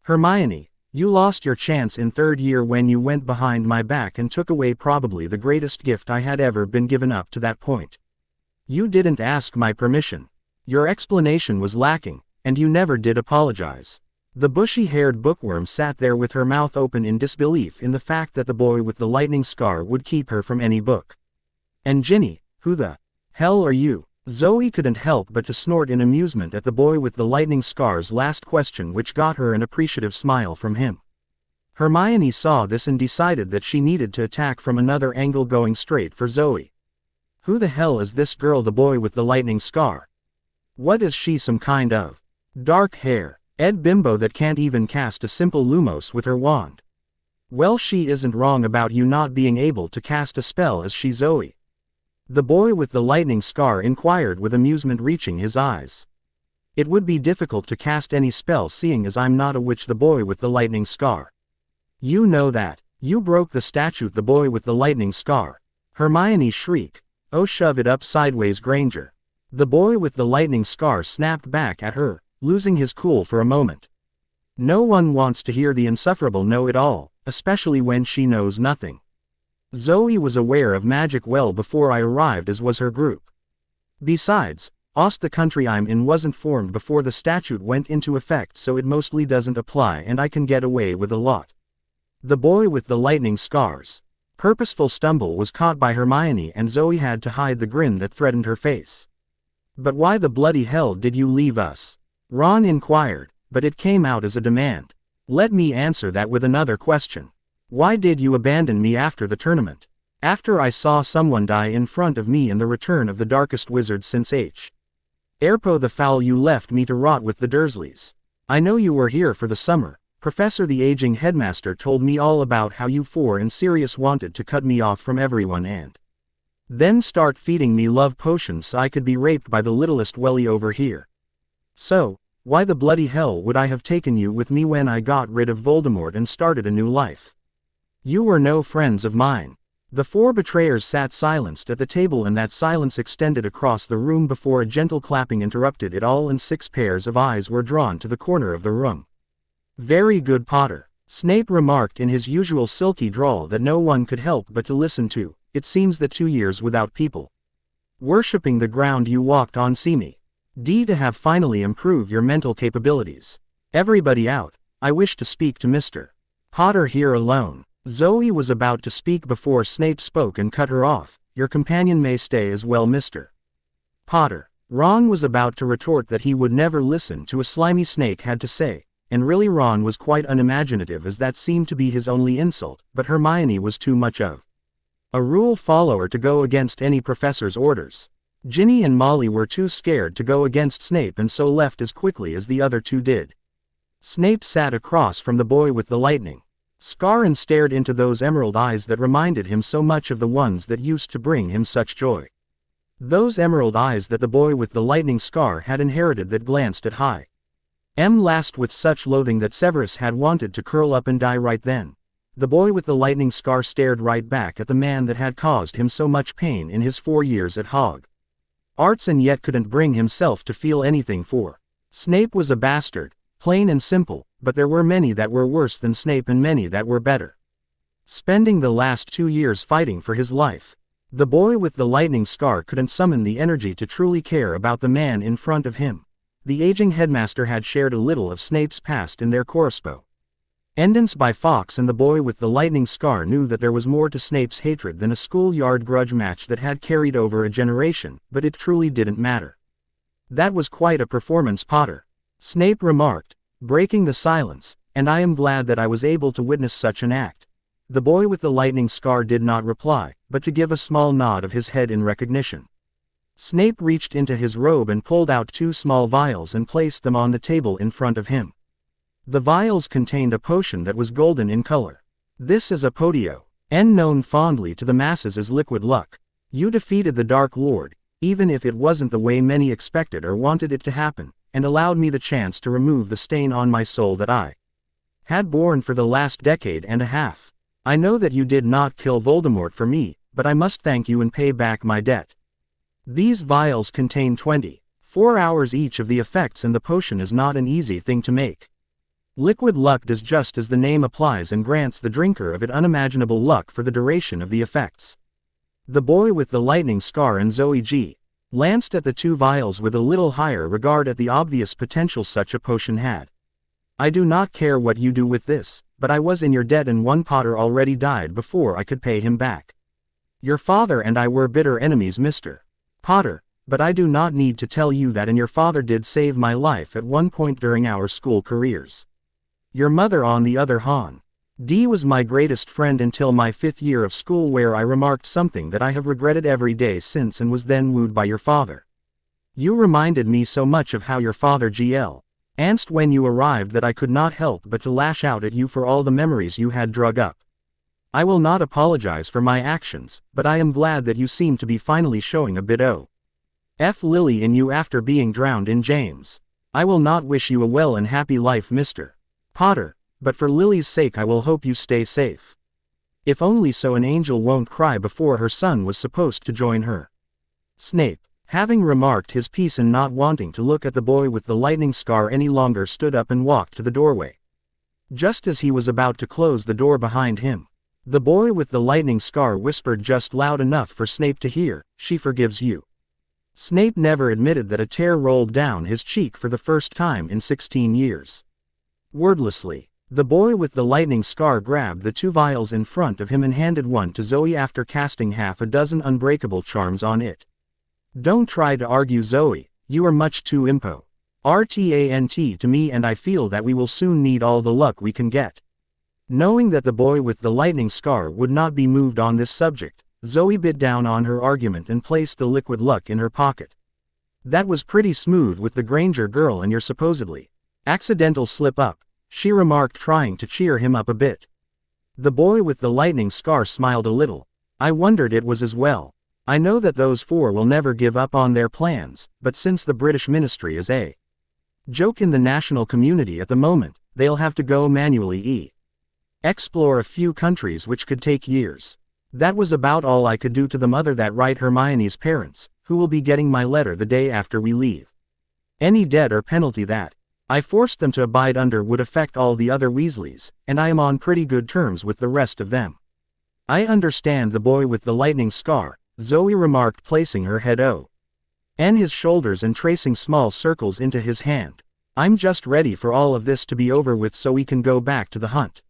Hermione, you lost your chance in third year when you went behind my back and took away probably the greatest gift I had ever been given up to that point. You didn't ask my permission. Your explanation was lacking, and you never did apologize. The bushy-haired bookworm sat there with her mouth open in disbelief in the fact that the boy with the lightning scar would keep her from any book. And Ginny, who the hell are you? Zoe couldn't help but to snort in amusement at the boy with the lightning scar's last question, which got her an appreciative smile from him. Hermione saw this and decided that she needed to attack from another angle, going straight for Zoe. Who the hell is this girl, the boy with the lightning scar? What is she, some kind of dark hair, Ed bimbo that can't even cast a simple Lumos with her wand? Well, she isn't wrong about you not being able to cast a spell, is she, Zoe? The boy with the lightning scar inquired with amusement, reaching his eyes. It would be difficult to cast any spell seeing as I'm not a witch, the boy with the lightning scar. You know that. You broke the statute, the boy with the lightning scar. Hermione shrieked. Oh, shove it up sideways, Granger. The boy with the lightning scar snapped back at her, losing his cool for a moment. No one wants to hear the insufferable know-it-all, especially when she knows nothing. Zoe was aware of magic well before I arrived, as was her group. Besides, the country I'm in wasn't formed before the statute went into effect, so it mostly doesn't apply and I can get away with a lot. The boy with the lightning scar's purposeful stumble was caught by Hermione, and Zoe had to hide the grin that threatened her face. But why the bloody hell did you leave us? Ron inquired, but it came out as a demand. Let me answer that with another question. Why did you abandon me after the tournament? After I saw someone die in front of me in the return of the darkest wizard since Airpo the Foul, you left me to rot with the Dursleys. I know you were here for the summer. Professor the aging headmaster told me all about how you four and Sirius wanted to cut me off from everyone and then start feeding me love potions so I could be raped by the littlest welly over here. So, why the bloody hell would I have taken you with me when I got rid of Voldemort and started a new life? You were no friends of mine. The four betrayers sat silenced at the table, and that silence extended across the room before a gentle clapping interrupted it all, and 6 pairs of eyes were drawn to the corner of the room. Very good, Potter, Snape remarked in his usual silky drawl that no one could help but to listen to. It seems that 2 years without people worshipping the ground you walked on see me. To have finally improved your mental capabilities. Everybody out. I wish to speak to Mr. Potter here alone. Zoe was about to speak before Snape spoke and cut her off. Your companion may stay as well, Mr. Potter. Ron was about to retort that he would never listen to a slimy snake had to say, and really Ron was quite unimaginative, as that seemed to be his only insult, but Hermione was too much of a rule follower to go against any professor's orders. Ginny and Molly were too scared to go against Snape and so left as quickly as the other two did. Snape sat across from the boy with the lightning scar and stared into those emerald eyes that reminded him so much of the ones that used to bring him such joy. Those emerald eyes that the boy with the lightning scar had inherited, that glanced at high last with such loathing that Severus had wanted to curl up and die right then. The boy with the lightning scar stared right back at the man that had caused him so much pain in his 4 years at Hogwarts, and yet couldn't bring himself to feel anything for. Snape was a bastard, plain and simple, but there were many that were worse than Snape and many that were better. Spending the last 2 years fighting for his life. The boy with the lightning scar couldn't summon the energy to truly care about the man in front of him. The aging headmaster had shared a little of Snape's past in their correspondence by Fox, and the boy with the lightning scar knew that there was more to Snape's hatred than a schoolyard grudge match that had carried over a generation, but it truly didn't matter. That was quite a performance, Potter, Snape remarked, breaking the silence, and I am glad that I was able to witness such an act. The boy with the lightning scar did not reply, but to give a small nod of his head in recognition. Snape reached into his robe and pulled out 2 small vials and placed them on the table in front of him. The vials contained a potion that was golden in color. This is a potion, known fondly to the masses as liquid luck. You defeated the Dark Lord, even if it wasn't the way many expected or wanted it to happen, and allowed me the chance to remove the stain on my soul that I had borne for the last decade and a half. I know that you did not kill Voldemort for me, but I must thank you and pay back my debt. These vials contain 24 hours each of the effects, and the potion is not an easy thing to make. Liquid luck does just as the name applies and grants the drinker of it unimaginable luck for the duration of the effects. The boy with the lightning scar and Zoe glanced at the 2 vials with a little higher regard at the obvious potential such a potion had. I do not care what you do with this, but I was in your debt, and one Potter already died before I could pay him back. Your father and I were bitter enemies, Mr. Potter, but I do not need to tell you that, and your father did save my life at one point during our school careers. Your mother, on the other hand, was my greatest friend until my 5th year of school, where I remarked something that I have regretted every day since, and was then wooed by your father. You reminded me so much of how your father asked when you arrived that I could not help but to lash out at you for all the memories you had drug up. I will not apologize for my actions, but I am glad that you seem to be finally showing a bit of Lily in you after being drowned in James. I will not wish you a well and happy life, Mr. Potter, but for Lily's sake I will hope you stay safe. If only so an angel won't cry before her son was supposed to join her. Snape, having remarked his piece and not wanting to look at the boy with the lightning scar any longer, stood up and walked to the doorway. Just as he was about to close the door behind him, the boy with the lightning scar whispered just loud enough for Snape to hear, "She forgives you." Snape never admitted that a tear rolled down his cheek for the first time in 16 years. Wordlessly, the boy with the lightning scar grabbed the 2 vials in front of him and handed one to Zoe after casting half a dozen unbreakable charms on it. Don't try to argue, Zoe, you are much too important to me, and I feel that we will soon need all the luck we can get. Knowing that the boy with the lightning scar would not be moved on this subject, Zoe bit down on her argument and placed the liquid luck in her pocket. That was pretty smooth with the Granger girl and your supposedly accidental slip up, she remarked, trying to cheer him up a bit. The boy with the lightning scar smiled a little. I wondered it was as well. I know that those 4 will never give up on their plans, but since the British ministry is a joke in the national community at the moment, they'll have to go manually explore a few countries, which could take years. That was about all I could do to them, other that right, Hermione's parents, who will be getting my letter the day after we leave. Any debt or penalty that I forced them to abide under would affect all the other Weasleys, and I am on pretty good terms with the rest of them. I understand, the boy with the lightning scar, Zoe remarked, placing her head on his shoulders and tracing small circles into his hand. I'm just ready for all of this to be over with so we can go back to the hunt.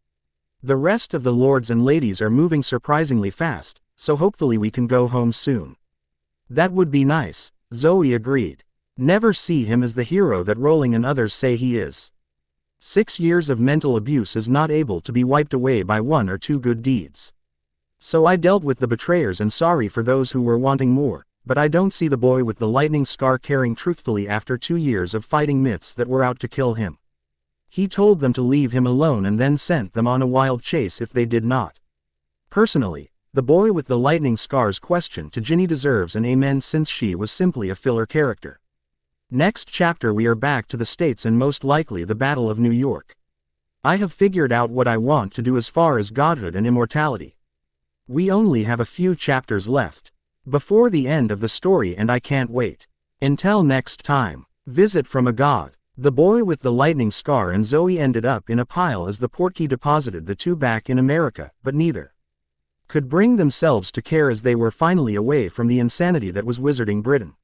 The rest of the lords and ladies are moving surprisingly fast, so hopefully we can go home soon. That would be nice, Zoe agreed. Never see him as the hero that Rowling and others say he is. 6 years of mental abuse is not able to be wiped away by 1 or 2 good deeds. So I dealt with the betrayers and sorry for those who were wanting more, but I don't see the boy with the lightning scar caring truthfully after 2 years of fighting myths that were out to kill him. He told them to leave him alone and then sent them on a wild chase if they did not. Personally, the boy with the lightning scar's question to Ginny deserves an amen, since she was simply a filler character. Next chapter we are back to the States and most likely the Battle of New York. I have figured out what I want to do as far as godhood and immortality. We only have a few chapters left before the end of the story, and I can't wait. Until next time, visit from a god. The boy with the lightning scar and Zoe ended up in a pile as the portkey deposited the 2 back in America, but neither could bring themselves to care as they were finally away from the insanity that was wizarding Britain.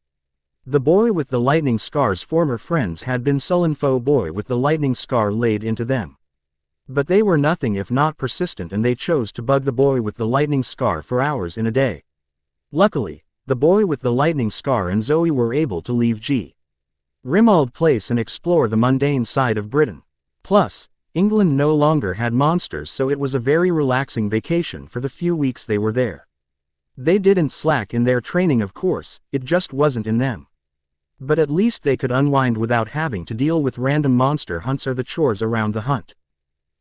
The boy with the lightning scar's former friends had been sullen foe boy with the lightning scar laid into them. But they were nothing if not persistent, and they chose to bug the boy with the lightning scar for hours in a day. Luckily, the boy with the lightning scar and Zoe were able to leave Grimald Place and explore the mundane side of Britain. Plus, England no longer had monsters, so it was a very relaxing vacation for the few weeks they were there. They didn't slack in their training, of course, it just wasn't in them. But at least they could unwind without having to deal with random monster hunts or the chores around the hunt.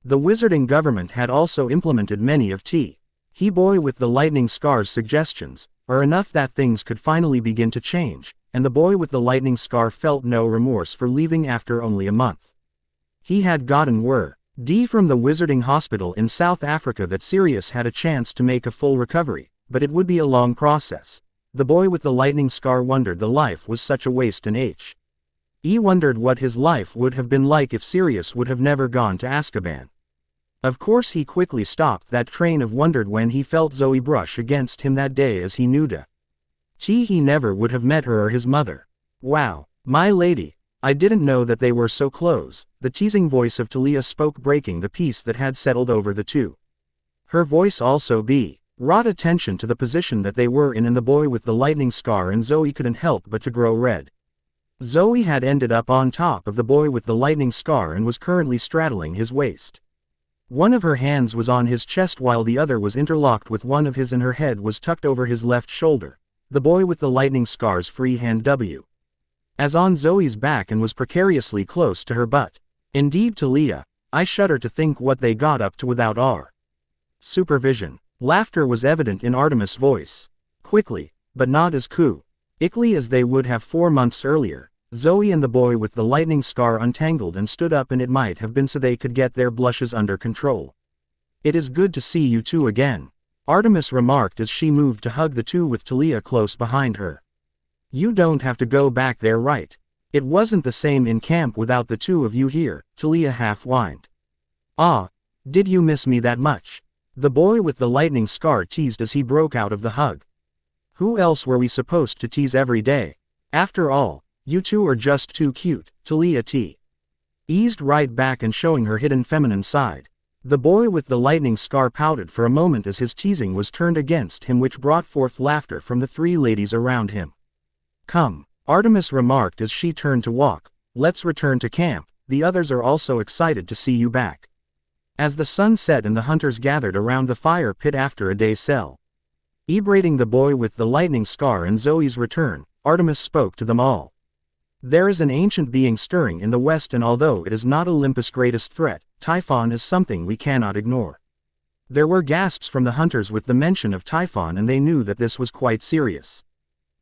The wizarding government had also implemented many of he boy with the lightning scar's suggestions, or enough that things could finally begin to change, and the boy with the lightning scar felt no remorse for leaving after only a month. He had gotten word from the wizarding hospital in South Africa that Sirius had a chance to make a full recovery, but it would be a long process. The boy with the lightning scar wondered the life was such a waste, and he wondered what his life would have been like if Sirius would have never gone to Azkaban. Of course he quickly stopped that train of wondered when he felt Zoe brush against him that day, as he knew he never would have met her or his mother. "Wow, my lady, I didn't know that they were so close," the teasing voice of Talia spoke, breaking the peace that had settled over the two. Her voice also brought attention to the position that they were in, and the boy with the lightning scar and Zoe couldn't help but to grow red. Zoe had ended up on top of the boy with the lightning scar and was currently straddling his waist. One of her hands was on his chest while the other was interlocked with one of his, and her head was tucked over his left shoulder. The boy with the lightning scar's free hand as on Zoe's back and was precariously close to her butt. Indeed, Talia, I shudder to think what they got up to without our supervision. Laughter was evident in Artemis' voice. Quickly, but not as quickly as they would have 4 months earlier, Zoe and the boy with the lightning scar untangled and stood up, and it might have been so they could get their blushes under control. "It is good to see you two again," Artemis remarked as she moved to hug the two with Talia close behind her. "You don't have to go back there, right? It wasn't the same in camp without the two of you here," Talia half whined. "Ah, did you miss me that much?" the boy with the lightning scar teased as he broke out of the hug. "Who else were we supposed to tease every day? After all, you two are just too cute," Talia eased right back and showing her hidden feminine side. The boy with the lightning scar pouted for a moment as his teasing was turned against him, which brought forth laughter from the three ladies around him. "Come," Artemis remarked as she turned to walk, "let's return to camp, the others are also excited to see you back." As the sun set and the hunters gathered around the fire pit after a day celebrating the boy with the lightning scar and Zoe's return, Artemis spoke to them all. "There is an ancient being stirring in the west, and although it is not Olympus' greatest threat, Typhon is something we cannot ignore." There were gasps from the hunters with the mention of Typhon, and they knew that this was quite serious.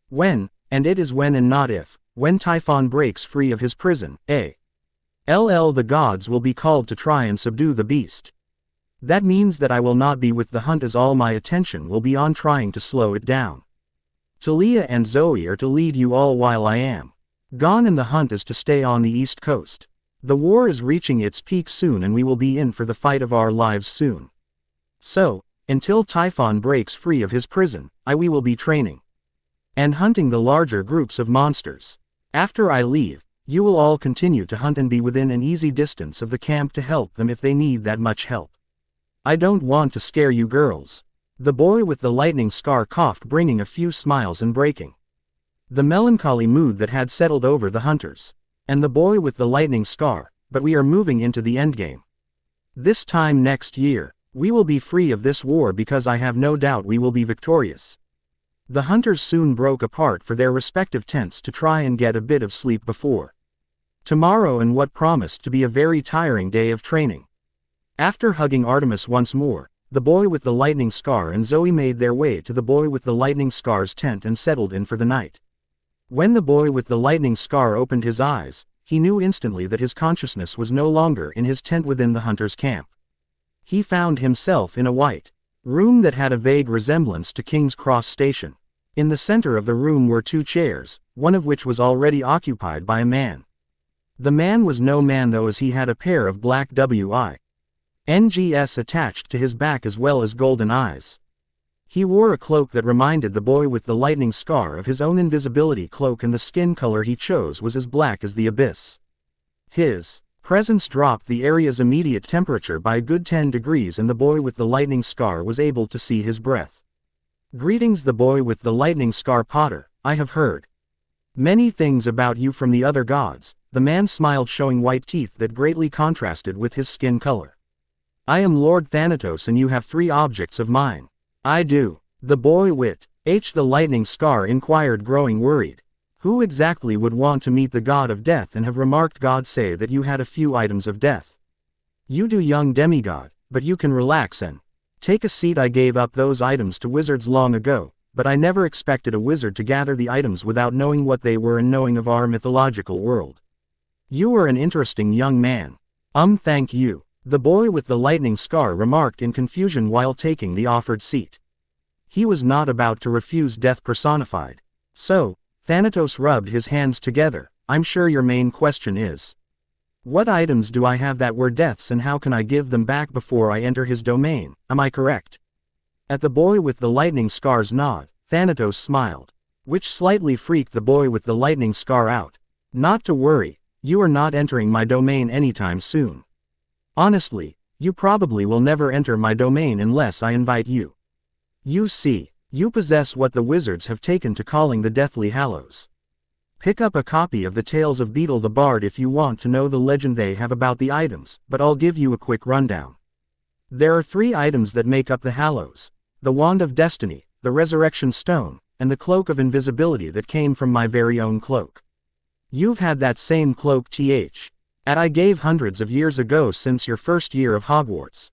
"When, and it is when and not if, when Typhon breaks free of his prison, the gods will be called to try and subdue the beast. That means that I will not be with the hunt, as all my attention will be on trying to slow it down. Talia and Zoe are to lead you all while I am gone, and the hunt is to stay on the east coast. The war is reaching its peak soon, and we will be in for the fight of our lives soon. So, until Typhon breaks free of his prison, we will be training and hunting the larger groups of monsters. After I leave, you will all continue to hunt and be within an easy distance of the camp to help them if they need that much help. I don't want to scare you girls." The boy with the lightning scar coughed, bringing a few smiles and breaking the melancholy mood that had settled over the hunters. "And the boy with the lightning scar, but we are moving into the endgame. This time next year, we will be free of this war, because I have no doubt we will be victorious." The hunters soon broke apart for their respective tents to try and get a bit of sleep before tomorrow and what promised to be a very tiring day of training. After hugging Artemis once more, the boy with the lightning scar and Zoe made their way to the boy with the lightning scar's tent and settled in for the night. When the boy with the lightning scar opened his eyes, he knew instantly that his consciousness was no longer in his tent within the hunter's camp. He found himself in a white room that had a vague resemblance to King's Cross Station. In the center of the room were 2 chairs, one of which was already occupied by a man. The man was no man though, as he had a pair of black wings attached to his back as well as golden eyes. He wore a cloak that reminded the boy with the lightning scar of his own invisibility cloak, and the skin color he chose was as black as the abyss. His presence dropped the area's immediate temperature by a good 10 degrees, and the boy with the lightning scar was able to see his breath. Greetings, the boy with the lightning scar. Potter, I have heard many things about you from the other gods. The man smiled, showing white teeth that greatly contrasted with his skin color. I am Lord Thanatos, and you have 3 objects of mine. I do. The boy with the lightning scar inquired, growing worried. Who exactly would want to meet the god of death and have remarked gods say that you had a few items of death? You do, young demigod, but you can relax and take a seat. I gave up those items to wizards long ago, but I never expected a wizard to gather the items without knowing what they were and knowing of our mythological world. You are an interesting young man. Thank you. The boy with the lightning scar remarked in confusion while taking the offered seat. He was not about to refuse death personified. So, Thanatos rubbed his hands together. I'm sure your main question is, what items do I have that were death's, and how can I give them back before I enter his domain? Am I correct? At the boy with the lightning scar's nod, Thanatos smiled, which slightly freaked the boy with the lightning scar out. Not to worry, you are not entering my domain anytime soon. Honestly, you probably will never enter my domain unless I invite you. You see, you possess what the wizards have taken to calling the Deathly Hallows. Pick up a copy of the Tales of Beetle the Bard if you want to know the legend they have about the items, but I'll give you a quick rundown. There are 3 items that make up the Hallows: the Wand of Destiny, the Resurrection Stone, and the Cloak of Invisibility that came from my very own cloak. You've had that same cloak I gave hundreds of years ago, since your first year of Hogwarts.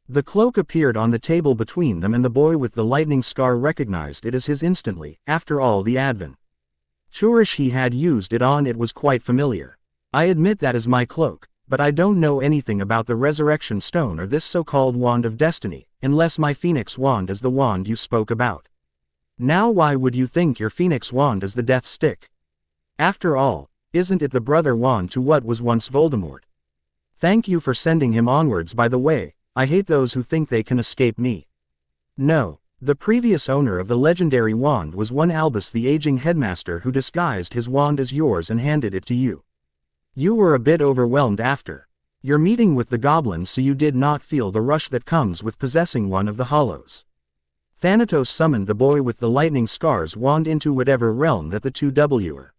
The cloak appeared on the table between them, and the boy with the lightning scar recognized it as his instantly. After all the adventurish he had used it on, it was quite familiar. I admit that is my cloak, but I don't know anything about the Resurrection Stone or this so-called Wand of Destiny, unless my Phoenix Wand is the wand you spoke about. Now why would you think your Phoenix Wand is the Death Stick? After all, isn't it the brother wand to what was once Voldemort? Thank you for sending him onwards, by the way. I hate those who think they can escape me. No, the previous owner of the legendary wand was one Albus, the aging headmaster, who disguised his wand as yours and handed it to you. You were a bit overwhelmed after your meeting with the goblins, so you did not feel the rush that comes with possessing one of the hollows. Thanatos summoned the boy with the lightning scar's wand into whatever realm that the two were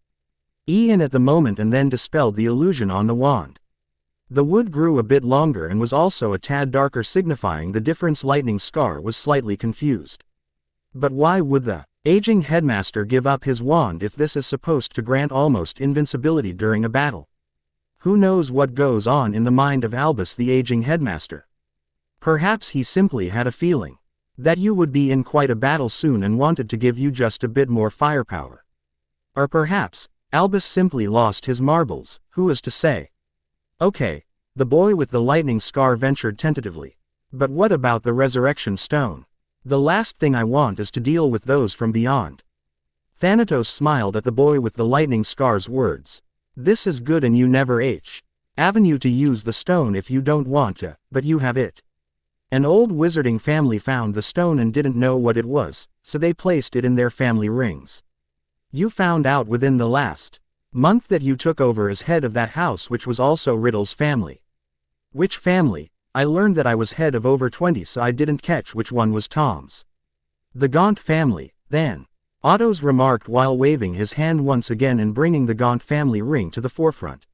in at the moment, and then dispelled the illusion on the wand. The wood grew a bit longer and was also a tad darker, signifying the difference. Lightning scar was slightly confused. But why would the aging headmaster give up his wand if this is supposed to grant almost invincibility during a battle? Who knows what goes on in the mind of Albus, the aging headmaster? Perhaps he simply had a feeling that you would be in quite a battle soon and wanted to give you just a bit more firepower. Or perhaps Albus simply lost his marbles. Who is to say? Okay, the boy with the lightning scar ventured tentatively. But what about the Resurrection Stone? The last thing I want is to deal with those from beyond. Thanatos smiled at the boy with the lightning scar's words. This is good, and you never avenue to use the stone if you don't want to, but you have it. An old wizarding family found the stone and didn't know what it was, so they placed it in their family rings. You found out within the last month that you took over as head of that house, which was also Riddle's family. Which family? I learned that I was head of over 20, so I didn't catch which one was Tom's. The Gaunt family, then. Otto's remarked while waving his hand once again and bringing the Gaunt family ring to the forefront.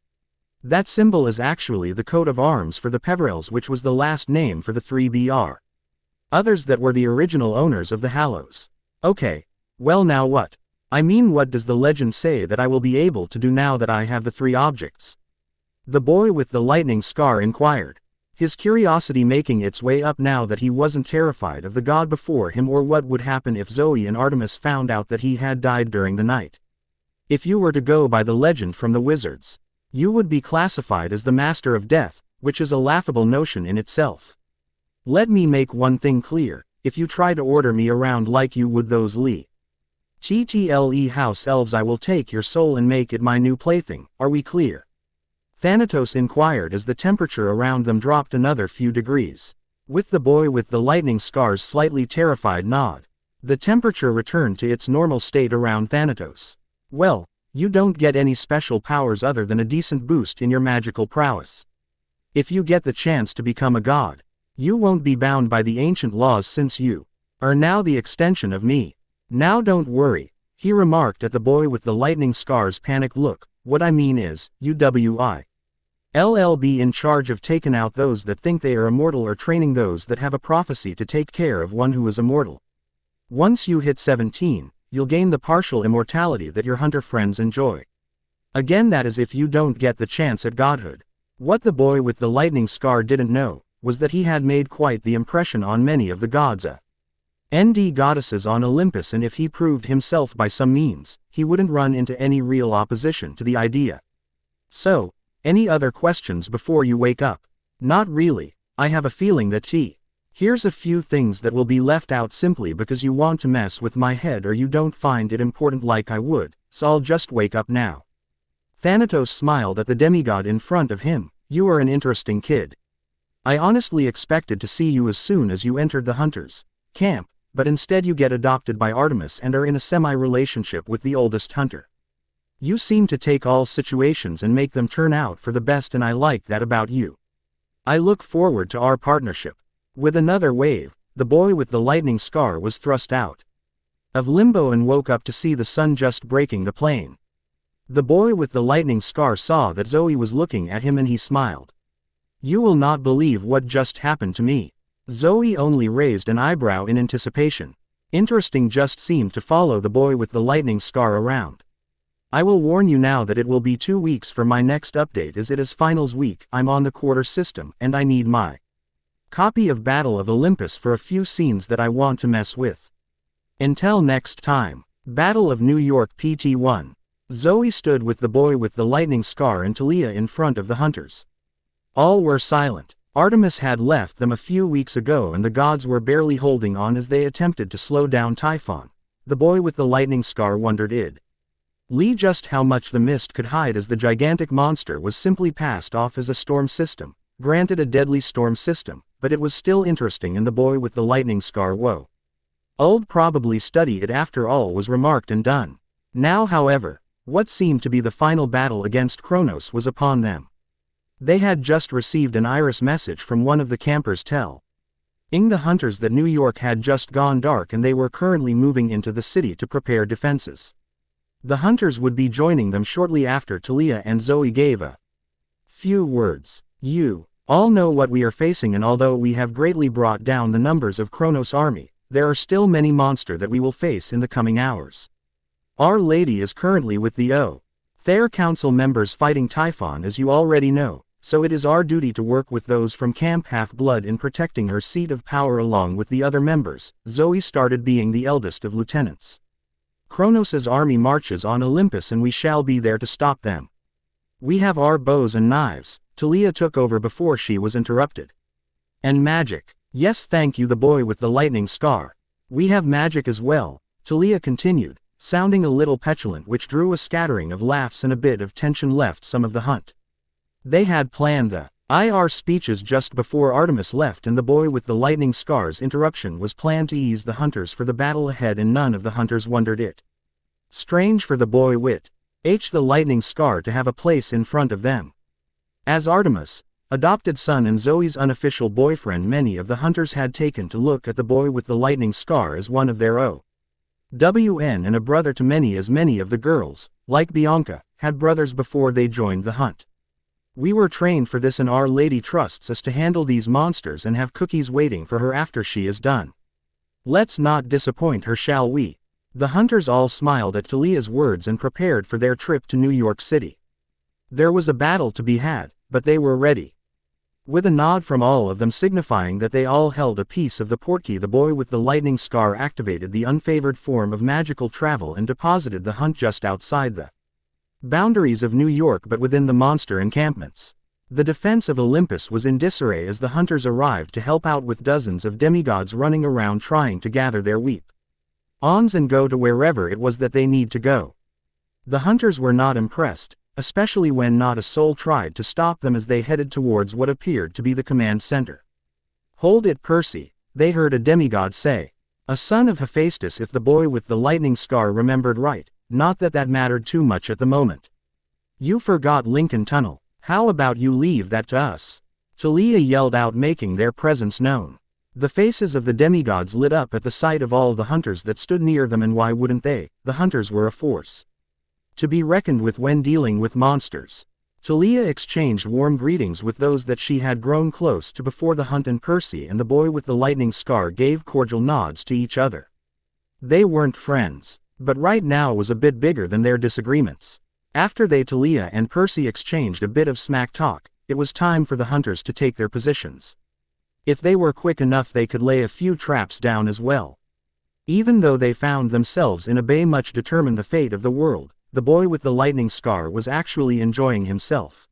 That symbol is actually the coat of arms for the Peverells, which was the last name for the 3BR. Others that were the original owners of the Hallows. Okay, well now what? I mean, what does the legend say that I will be able to do now that I have the 3 objects? The boy with the lightning scar inquired, his curiosity making its way up now that he wasn't terrified of the god before him or what would happen if Zoe and Artemis found out that he had died during the night. If you were to go by the legend from the wizards, you would be classified as the Master of Death, which is a laughable notion in itself. Let me make one thing clear: if you try to order me around like you would those TTLE house elves, I will take your soul and make it my new plaything. Are we clear? Thanatos inquired as the temperature around them dropped another few degrees. With the boy with the lightning scar's slightly terrified nod. The temperature returned to its normal state around Thanatos. Well, you don't get any special powers other than a decent boost in your magical prowess. If you get the chance to become a god, you won't be bound by the ancient laws since you are now the extension of me. Now don't worry, he remarked at the boy with the lightning scar's panicked look. What I mean is, you'll be in charge of taking out those that think they are immortal or training those that have a prophecy to take care of one who is immortal. Once you hit 17, you'll gain the partial immortality that your hunter friends enjoy. Again, that is if you don't get the chance at godhood. What the boy with the lightning scar didn't know was that he had made quite the impression on many of the gods and goddesses on Olympus, and if he proved himself by some means, he wouldn't run into any real opposition to the idea. So, any other questions before you wake up? Not really. I have a feeling that here's a few things that will be left out simply because you want to mess with my head or you don't find it important like I would, so I'll just wake up now. Thanatos smiled at the demigod in front of him. You are an interesting kid. I honestly expected to see you as soon as you entered the hunters' camp, but instead you get adopted by Artemis and are in a semi-relationship with the oldest hunter. You seem to take all situations and make them turn out for the best, and I like that about you. I look forward to our partnership. With another wave, the boy with the lightning scar was thrust out of limbo and woke up to see the sun just breaking the plain. The boy with the lightning scar saw that Zoe was looking at him and he smiled. You will not believe what just happened to me. Zoe only raised an eyebrow in anticipation. Interesting just seemed to follow the boy with the lightning scar around. I will warn you now that it will be 2 weeks for my next update as it is finals week. I'm on the quarter system and I need my copy of Battle of Olympus for a few scenes that I want to mess with. Until next time. Battle of New York PT1. Zoe stood with the boy with the lightning scar and Talia in front of the hunters. All were silent. Artemis had left them a few weeks ago and the gods were barely holding on as they attempted to slow down Typhon. The boy with the lightning scar wondered just how much the mist could hide as the gigantic monster was simply passed off as a storm system, granted a deadly storm system, but it was still interesting and the boy with the lightning scar Old probably study it after all was remarked and done. Now however, what seemed to be the final battle against Kronos was upon them. They had just received an iris message from one of the campers telling the hunters that New York had just gone dark and they were currently moving into the city to prepare defenses. The hunters would be joining them shortly after Talia and Zoe gave a few words. You all know what we are facing, and although we have greatly brought down the numbers of Kronos' army, there are still many monsters that we will face in the coming hours. Our Lady is currently with the Thayer Council members fighting Typhon, as you already know, so it is our duty to work with those from Camp Half-Blood in protecting her seat of power along with the other members. Zoe started being the eldest of lieutenants. Kronos' army marches on Olympus and we shall be there to stop them. We have our bows and knives. Talia took over before she was interrupted. And magic. Yes, thank you, the boy with the lightning scar. We have magic as well, Talia continued, sounding a little petulant, which drew a scattering of laughs and a bit of tension left some of the hunt. They had planned the IR speeches just before Artemis left, and the boy with the lightning scar's interruption was planned to ease the hunters for the battle ahead, and none of the hunters wondered it. Strange for the boy with the lightning scar to have a place in front of them. As Artemis' adopted son and Zoe's unofficial boyfriend, many of the hunters had taken to look at the boy with the lightning scar as one of their OWN and a brother to many, as many of the girls, like Bianca, had brothers before they joined the hunt. We were trained for this and Our Lady trusts us to handle these monsters and have cookies waiting for her after she is done. Let's not disappoint her, shall we? The hunters all smiled at Talia's words and prepared for their trip to New York City. There was a battle to be had, but they were ready. With a nod from all of them signifying that they all held a piece of the portkey, the boy with the lightning scar activated the unfavored form of magical travel and deposited the hunt just outside the boundaries of New York but within the monster encampments. The defense of Olympus was in disarray as the hunters arrived to help out with dozens of demigods running around trying to gather their weapons and go to wherever it was that they need to go. The hunters were not impressed, especially when not a soul tried to stop them as they headed towards what appeared to be the command center. "Hold it, Percy," they heard a demigod say. A son of Hephaestus, if the boy with the lightning scar remembered right, not that that mattered too much at the moment. "You forgot Lincoln Tunnel. How about you leave that to us?" Talia yelled out, making their presence known. The faces of the demigods lit up at the sight of all the hunters that stood near them, and why wouldn't they? The hunters were a force to be reckoned with when dealing with monsters. Talia exchanged warm greetings with those that she had grown close to before the hunt, and Percy and the boy with the lightning scar gave cordial nods to each other. They weren't friends, but right now was a bit bigger than their disagreements. After Talia and Percy exchanged a bit of smack talk, it was time for the hunters to take their positions. If they were quick enough, they could lay a few traps down as well. Even though they found themselves in a bay much determined the fate of the world, the boy with the lightning scar was actually enjoying himself,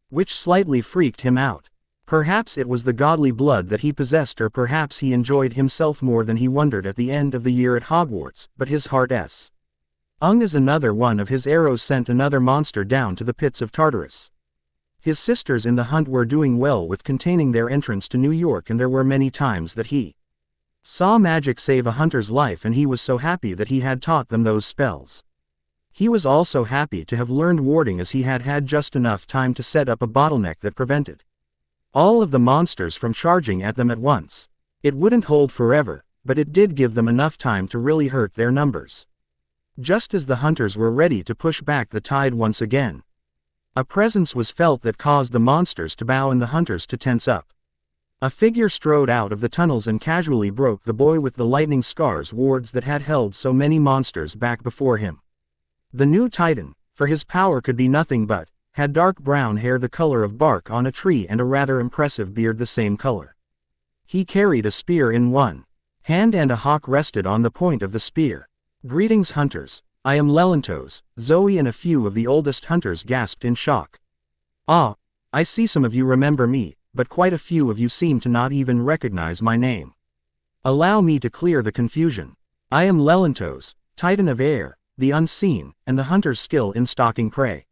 which slightly freaked him out. Perhaps it was the godly blood that he possessed, or perhaps he enjoyed himself more than he wondered at the end of the year at Hogwarts, but his heart's as another one of his arrows sent another monster down to the pits of Tartarus. His sisters in the hunt were doing well with containing their entrance to New York, and there were many times that he saw magic save a hunter's life, and he was so happy that he had taught them those spells. He was also happy to have learned warding, as he had had just enough time to set up a bottleneck that prevented all of the monsters from charging at them at once. It wouldn't hold forever, but it did give them enough time to really hurt their numbers. Just as the hunters were ready to push back the tide once again, a presence was felt that caused the monsters to bow and the hunters to tense up. A figure strode out of the tunnels and casually broke the boy with the lightning scar's wards that had held so many monsters back before him. The new Titan, for his power could be nothing but, had dark brown hair the color of bark on a tree and a rather impressive beard the same color. He carried a spear in one hand, and a hawk rested on the point of the spear. "Greetings, hunters. I am Lelantos," Zoe and a few of the oldest hunters gasped in shock. "Ah, I see some of you remember me, but quite a few of you seem to not even recognize my name. Allow me to clear the confusion. I am Lelantos, Titan of Air, the Unseen, and the hunter's skill in stalking prey."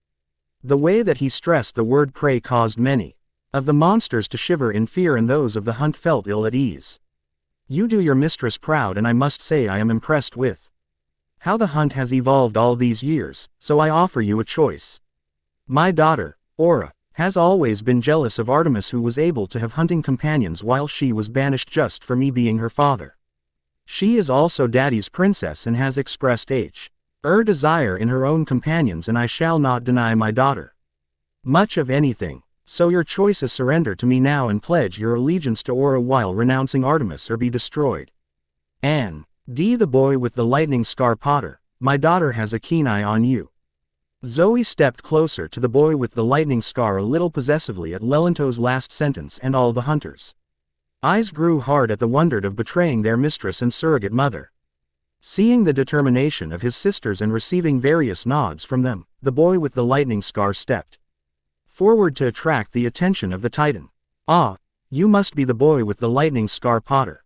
The way that he stressed the word prey caused many of the monsters to shiver in fear, and those of the hunt felt ill at ease. "You do your mistress proud, and I must say I am impressed with how the hunt has evolved all these years, so I offer you a choice. My daughter, Aura, has always been jealous of Artemis, who was able to have hunting companions while she was banished just for me being her father. She is also Daddy's princess and has expressed desire in her own companions, and I shall not deny my daughter much of anything. So your choice is surrender to me now and pledge your allegiance to Aura while renouncing Artemis, or be destroyed. Anne D. The boy with the lightning scar Potter, my daughter has a keen eye on you." Zoe stepped closer to the boy with the lightning scar a little possessively at Lelantos' last sentence, and all the hunters' eyes grew hard at the wonder of betraying their mistress and surrogate mother. Seeing the determination of his sisters and receiving various nods from them, the boy with the lightning scar stepped forward to attract the attention of the Titan. "Ah, you must be the boy with the lightning scar Potter.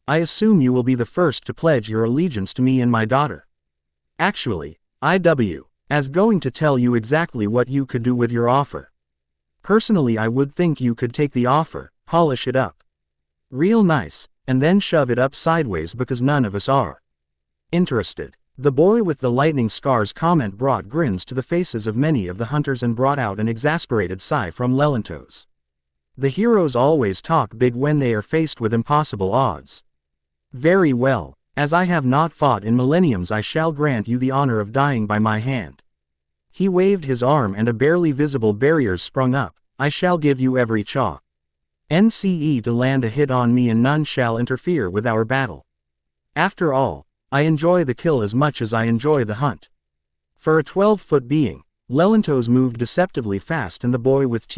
I assume you will be the first to pledge your allegiance to me and my daughter." "Actually, as going to tell you exactly what you could do with your offer. Personally, I would think you could take the offer, polish it up real nice, and then shove it up sideways, because none of us are interested." The boy with the lightning scar's comment brought grins to the faces of many of the hunters and brought out an exasperated sigh from Lelantos. The heroes always talk big when they are faced with impossible odds. "Very well, as I have not fought in millenniums, I shall grant you the honor of dying by my hand." He waved his arm and a barely visible barrier sprung up. "I shall give you every chance to land a hit on me, and none shall interfere with our battle. After all, I enjoy the kill as much as I enjoy the hunt." For a 12-foot being, Lelantos moved deceptively fast, and the boy with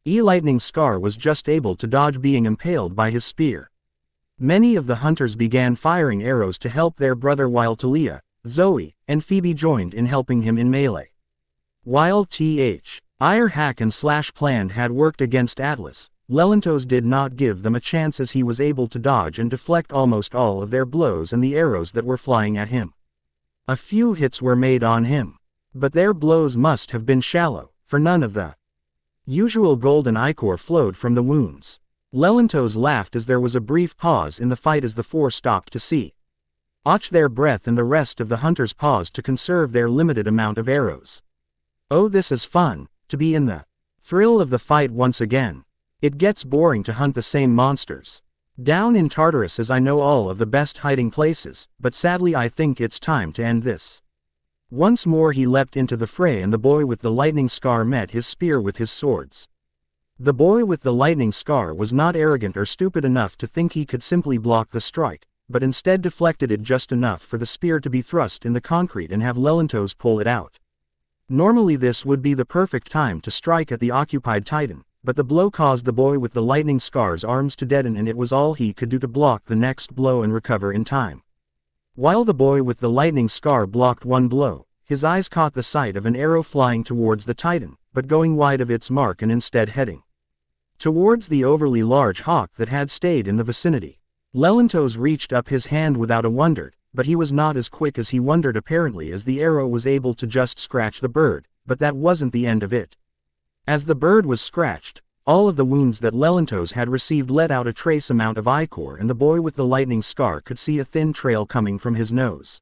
lightning scar was just able to dodge being impaled by his spear. Many of the hunters began firing arrows to help their brother, while Talia, Zoe, and Phoebe joined in helping him in melee. While Ir hack and slash plan had worked against Atlas, Lelantos did not give them a chance, as he was able to dodge and deflect almost all of their blows and the arrows that were flying at him. A few hits were made on him, but their blows must have been shallow, for none of the usual golden ichor flowed from the wounds. Lelantos laughed as there was a brief pause in the fight as the four stopped to see. Watch their breath and the rest of the hunters paused to conserve their limited amount of arrows. Oh, this is fun, to be in the thrill of the fight once again. It gets boring to hunt the same monsters. Down in Tartarus as I know all of the best hiding places, but sadly I think it's time to end this. Once more he leapt into the fray and the boy with the lightning scar met his spear with his swords. The boy with the lightning scar was not arrogant or stupid enough to think he could simply block the strike, but instead deflected it just enough for the spear to be thrust in the concrete and have Lelantos pull it out. Normally this would be the perfect time to strike at the occupied titan, but the blow caused the boy with the lightning scar's arms to deaden and it was all he could do to block the next blow and recover in time. While the boy with the lightning scar blocked one blow, his eyes caught the sight of an arrow flying towards the titan, but going wide of its mark and instead heading towards the overly large hawk that had stayed in the vicinity. Lelantos reached up his hand without a wonder, but he was not as quick as he wondered apparently as the arrow was able to just scratch the bird, but that wasn't the end of it. As the bird was scratched, all of the wounds that Lelantos had received let out a trace amount of ichor and the boy with the lightning scar could see a thin trail coming from his nose.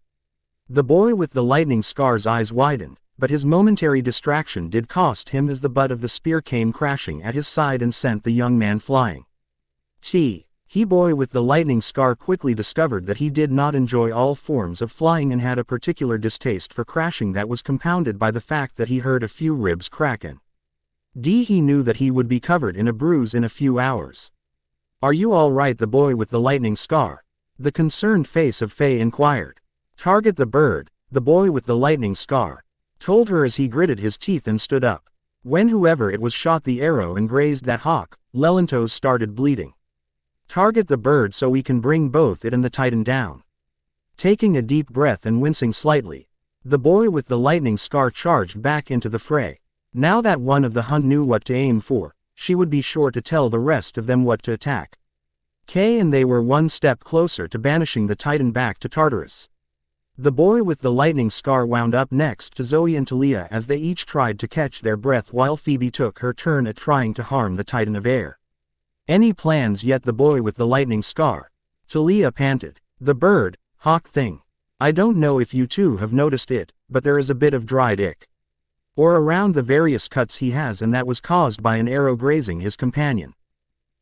The boy with the lightning scar's eyes widened, but his momentary distraction did cost him as the butt of the spear came crashing at his side and sent the young man flying. He boy with the lightning scar quickly discovered that he did not enjoy all forms of flying and had a particular distaste for crashing that was compounded by the fact that he heard a few ribs cracking. He knew that he would be covered in a bruise in a few hours. Are you all right? The boy with the lightning scar, the concerned face of Faye inquired. Target the bird, the boy with the lightning scar told her as he gritted his teeth and stood up. When whoever it was shot the arrow and grazed that hawk, Lelantos started bleeding. Target the bird so we can bring both it and the titan down. Taking a deep breath and wincing slightly, the boy with the lightning scar charged back into the fray. Now that one of the hunt knew what to aim for, she would be sure to tell the rest of them what to attack. Kay and they were one step closer to banishing the titan back to Tartarus. The boy with the lightning scar wound up next to Zoe and Talia as they each tried to catch their breath while Phoebe took her turn at trying to harm the titan of air. Any plans yet? The boy with the lightning scar, Talia panted. The bird, hawk thing. I don't know if you two have noticed it, but there is a bit of dried ick or around the various cuts he has, and that was caused by an arrow grazing his companion.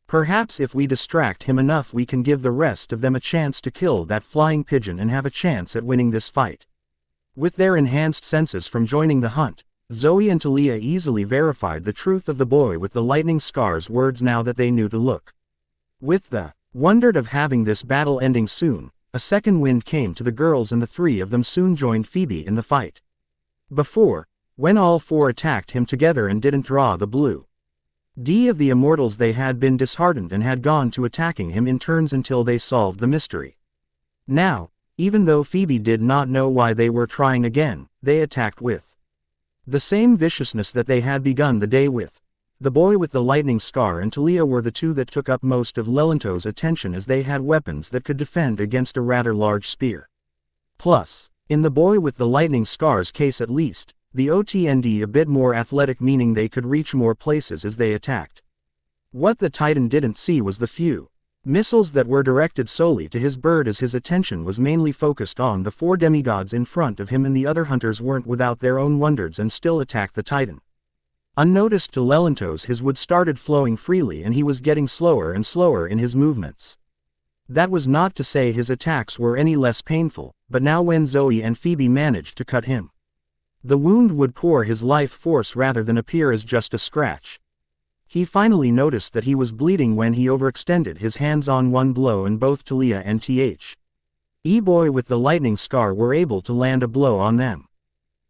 Perhaps if we distract him enough we can give the rest of them a chance to kill that flying pigeon and have a chance at winning this fight. With their enhanced senses from joining the hunt, Zoe and Talia easily verified the truth of the boy with the lightning scar's words now that they knew to look. With the wondered of having this battle ending soon, a second wind came to the girls and the three of them soon joined Phoebe in the fight. Before, when all four attacked him together and didn't draw the blue of the immortals, they had been disheartened and had gone to attacking him in turns until they solved the mystery. Now, even though Phoebe did not know why they were trying again, they attacked with the same viciousness that they had begun the day with. The boy with the lightning scar and Talia were the two that took up most of Lelantos' attention as they had weapons that could defend against a rather large spear. Plus, in the boy with the lightning scar's case at least, the OTND a bit more athletic, meaning they could reach more places as they attacked. What the titan didn't see was the few missiles that were directed solely to his bird, as his attention was mainly focused on the four demigods in front of him, and the other hunters weren't without their own wonders and still attacked the titan. Unnoticed to Lelantos, his wood started flowing freely and he was getting slower and slower in his movements. That was not to say his attacks were any less painful, but now when Zoe and Phoebe managed to cut him, the wound would pour his life force rather than appear as just a scratch. He finally noticed that he was bleeding when he overextended his hands on one blow, and both Talia and boy with the lightning scar were able to land a blow on them.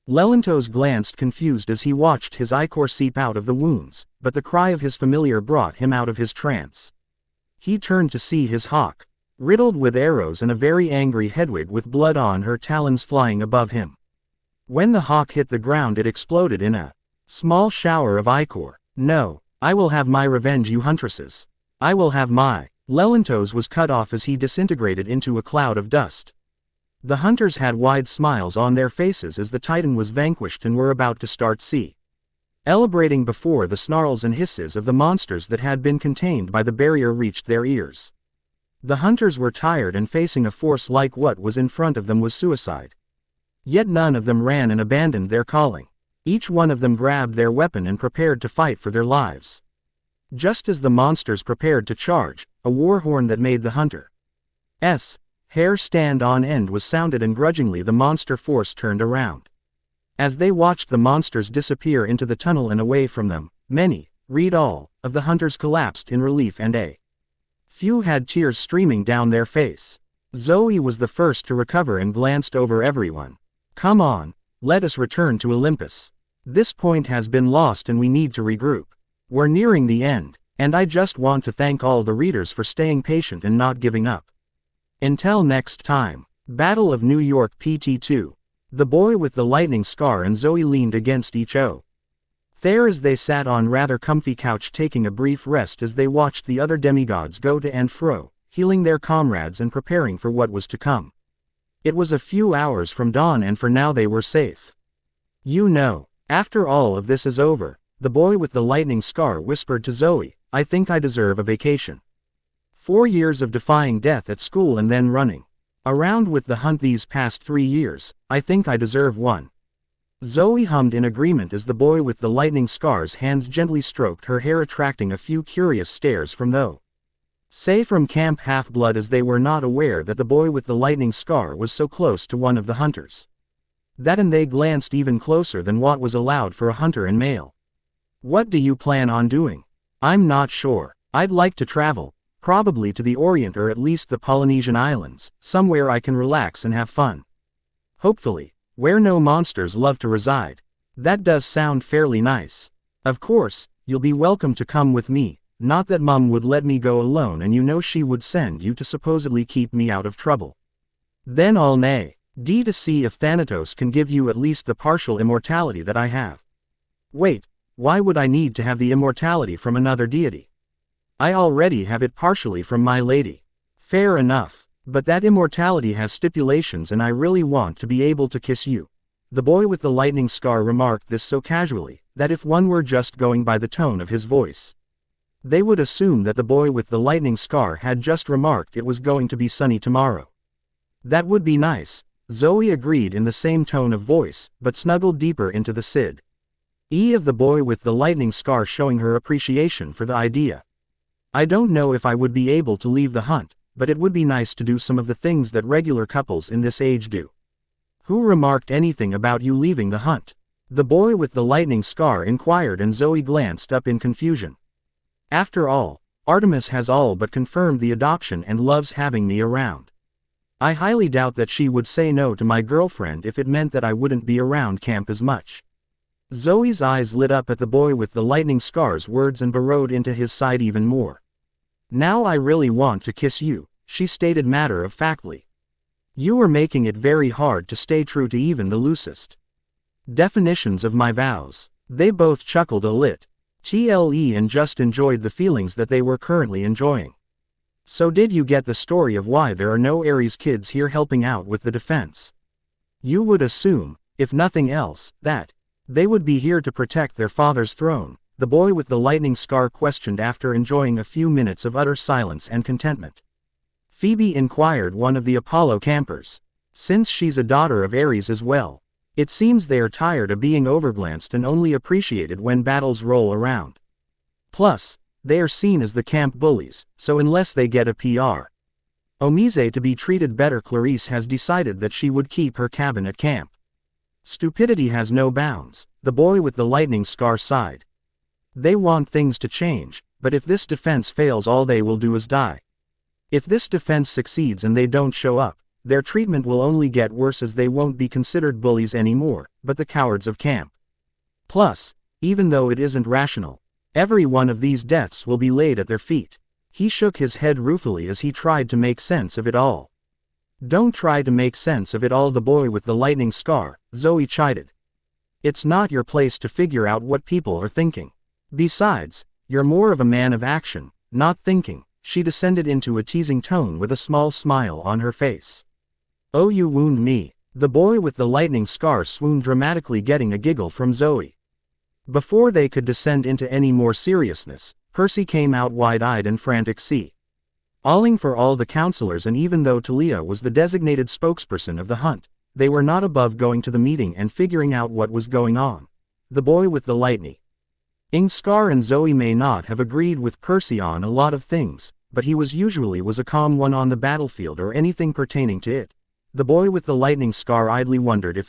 Lelantos glanced confused as he watched his ichor seep out of the wounds, but the cry of his familiar brought him out of his trance. He turned to see his hawk, riddled with arrows and a very angry Hedwig with blood on her talons flying above him. When the hawk hit the ground it exploded in a small shower of ichor. No, I will have my revenge, you huntresses. I will have my. Lelantos was cut off as he disintegrated into a cloud of dust. The hunters had wide smiles on their faces as the titan was vanquished and were about to start elaborating before the snarls and hisses of the monsters that had been contained by the barrier reached their ears. The hunters were tired and facing a force like what was in front of them was suicide. Yet none of them ran and abandoned their calling. Each one of them grabbed their weapon and prepared to fight for their lives. Just as the monsters prepared to charge, a war horn that made the hunter's hair stand on end was sounded, and grudgingly the monster force turned around. As they watched the monsters disappear into the tunnel and away from them, many, read all, of the hunters collapsed in relief and a few had tears streaming down their face. Zoe was the first to recover and glanced over everyone. "Come on, let us return to Olympus. This point has been lost and we need to regroup. We're nearing the end, and I just want to thank all the readers for staying patient and not giving up. Until next time." Battle of New York PT2. The boy with the lightning scar and Zoe leaned against each other as they sat on rather comfy couch taking a brief rest as they watched the other demigods go to and fro, healing their comrades and preparing for what was to come. It was a few hours from dawn and for now they were safe. "You know, after all of this is over," the boy with the lightning scar whispered to Zoe, "I think I deserve a vacation. 4 years of defying death at school and then running around with the hunt these past 3 years, I think I deserve one." Zoe hummed in agreement as the boy with the lightning scar's hands gently stroked her hair, attracting a few curious stares from those from Camp Half-Blood, as they were not aware that the boy with the lightning scar was so close to one of the hunters. That and they glanced even closer than what was allowed for a hunter and male. "What do you plan on doing?" "I'm not sure. I'd like to travel, probably to the Orient or at least the Polynesian Islands, somewhere I can relax and have fun. Hopefully, where no monsters love to reside." "That does sound fairly nice. Of course, you'll be welcome to come with me, not that Mum would let me go alone and you know she would send you to supposedly keep me out of trouble." "Then I'll to see if Thanatos can give you at least the partial immortality that I have." "Wait, why would I need to have the immortality from another deity? I already have it partially from my lady." "Fair enough. But that immortality has stipulations and I really want to be able to kiss you." The boy with the lightning scar remarked this so casually, that if one were just going by the tone of his voice, they would assume that the boy with the lightning scar had just remarked it was going to be sunny tomorrow. "That would be nice," Zoe agreed in the same tone of voice, but snuggled deeper into the side of the boy with the lightning scar, showing her appreciation for the idea. "I don't know if I would be able to leave the hunt, but it would be nice to do some of the things that regular couples in this age do." "Who remarked anything about you leaving the hunt?" the boy with the lightning scar inquired, and Zoe glanced up in confusion. "After all, Artemis has all but confirmed the adoption and loves having me around. I highly doubt that she would say no to my girlfriend if it meant that I wouldn't be around camp as much." Zoe's eyes lit up at the boy with the lightning scar's words and burrowed into his side even more. "Now I really want to kiss you," she stated matter-of-factly. "You are making it very hard to stay true to even the loosest definitions of my vows." They both chuckled a little and just enjoyed the feelings that they were currently enjoying. "So did you get the story of why there are no Ares kids here helping out with the defense? You would assume, if nothing else, that they would be here to protect their father's throne," the boy with the lightning scar questioned after enjoying a few minutes of utter silence and contentment. Phoebe inquired one of the Apollo campers. "Since she's a daughter of Ares as well, it seems they are tired of being overglanced and only appreciated when battles roll around. Plus, they are seen as the camp bullies, so unless they get a PR. Omise to be treated better, Clarice has decided that she would keep her cabin at camp. Stupidity has no bounds," the boy with the lightning scar sighed. "They want things to change, but if this defense fails all they will do is die. If this defense succeeds and they don't show up, their treatment will only get worse as they won't be considered bullies anymore, but the cowards of camp. Plus, even though it isn't rational, every one of these deaths will be laid at their feet." He shook his head ruefully as he tried to make sense of it all. "Don't try to make sense of it all," the boy with the lightning scar, Zoe chided. "It's not your place to figure out what people are thinking. Besides, you're more of a man of action, not thinking." She descended into a teasing tone with a small smile on her face. "Oh, you wound me." The boy with the lightning scar swooned, dramatically getting a giggle from Zoe. Before they could descend into any more seriousness, Percy came out wide-eyed and frantic awing for all the counselors, and even though Talia was the designated spokesperson of the hunt, they were not above going to the meeting and figuring out what was going on. The boy with the lightning scar and Zoe may not have agreed with Percy on a lot of things, but he was a calm one on the battlefield or anything pertaining to it. The boy with the lightning scar idly wondered if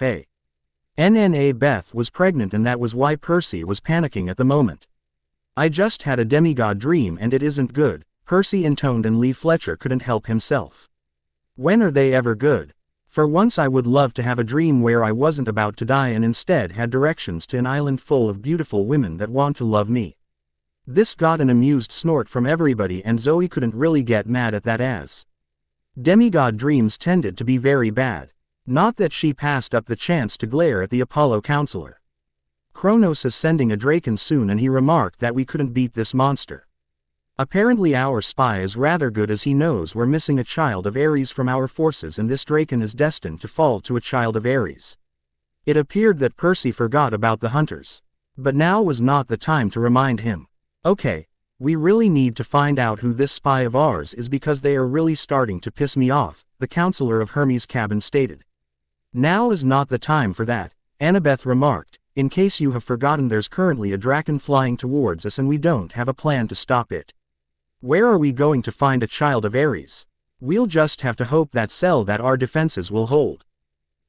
Beth was pregnant, and that was why Percy was panicking at the moment. "I just had a demigod dream and it isn't good," Percy intoned, and Lee Fletcher couldn't help himself. "When are they ever good? For once I would love to have a dream where I wasn't about to die and instead had directions to an island full of beautiful women that want to love me." This got an amused snort from everybody, and Zoe couldn't really get mad at that, as demigod dreams tended to be very bad. Not that she passed up the chance to glare at the Apollo counselor. "Kronos is sending a Draken soon, and he remarked that we couldn't beat this monster. Apparently our spy is rather good, as he knows we're missing a child of Ares from our forces, and this Draken is destined to fall to a child of Ares." It appeared that Percy forgot about the hunters. But now was not the time to remind him. "Okay, we really need to find out who this spy of ours is, because they are really starting to piss me off," the counselor of Hermes' cabin stated. "Now is not the time for that," Annabeth remarked. "In case you have forgotten, there's currently a Draken flying towards us and we don't have a plan to stop it. Where are we going to find a child of Ares? We'll just have to hope that our defenses will hold.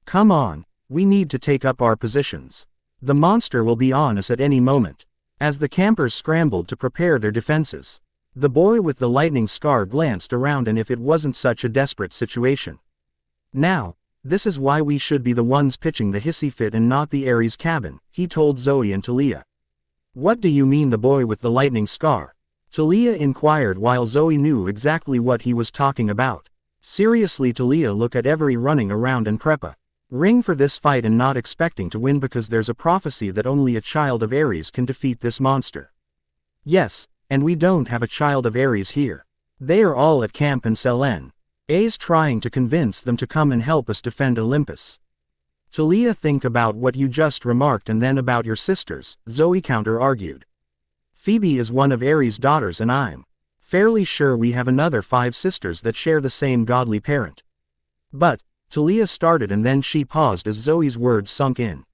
Come on, we need to take up our positions. The monster will be on us at any moment." As the campers scrambled to prepare their defenses, the boy with the lightning scar glanced around, and if it wasn't such a desperate situation. "Now, this is why we should be the ones pitching the hissy fit and not the Ares cabin," he told Zoe and Talia. "What do you mean, the boy with the lightning scar?" Talia inquired, while Zoe knew exactly what he was talking about. "Seriously, Talia, look at Every running around and preppa ring for this fight and not expecting to win because there's a prophecy that only a child of Ares can defeat this monster." "Yes, and we don't have a child of Ares here. They are all at camp in Selene. A's trying to convince them to come and help us defend Olympus." "Talia, think about what you just remarked and then about your sisters," Zoe counter-argued. "Phoebe is one of Ares' daughters, and I'm fairly sure we have another 5 sisters that share the same godly parent." "But," Talia started, and then she paused as Zoe's words sunk in.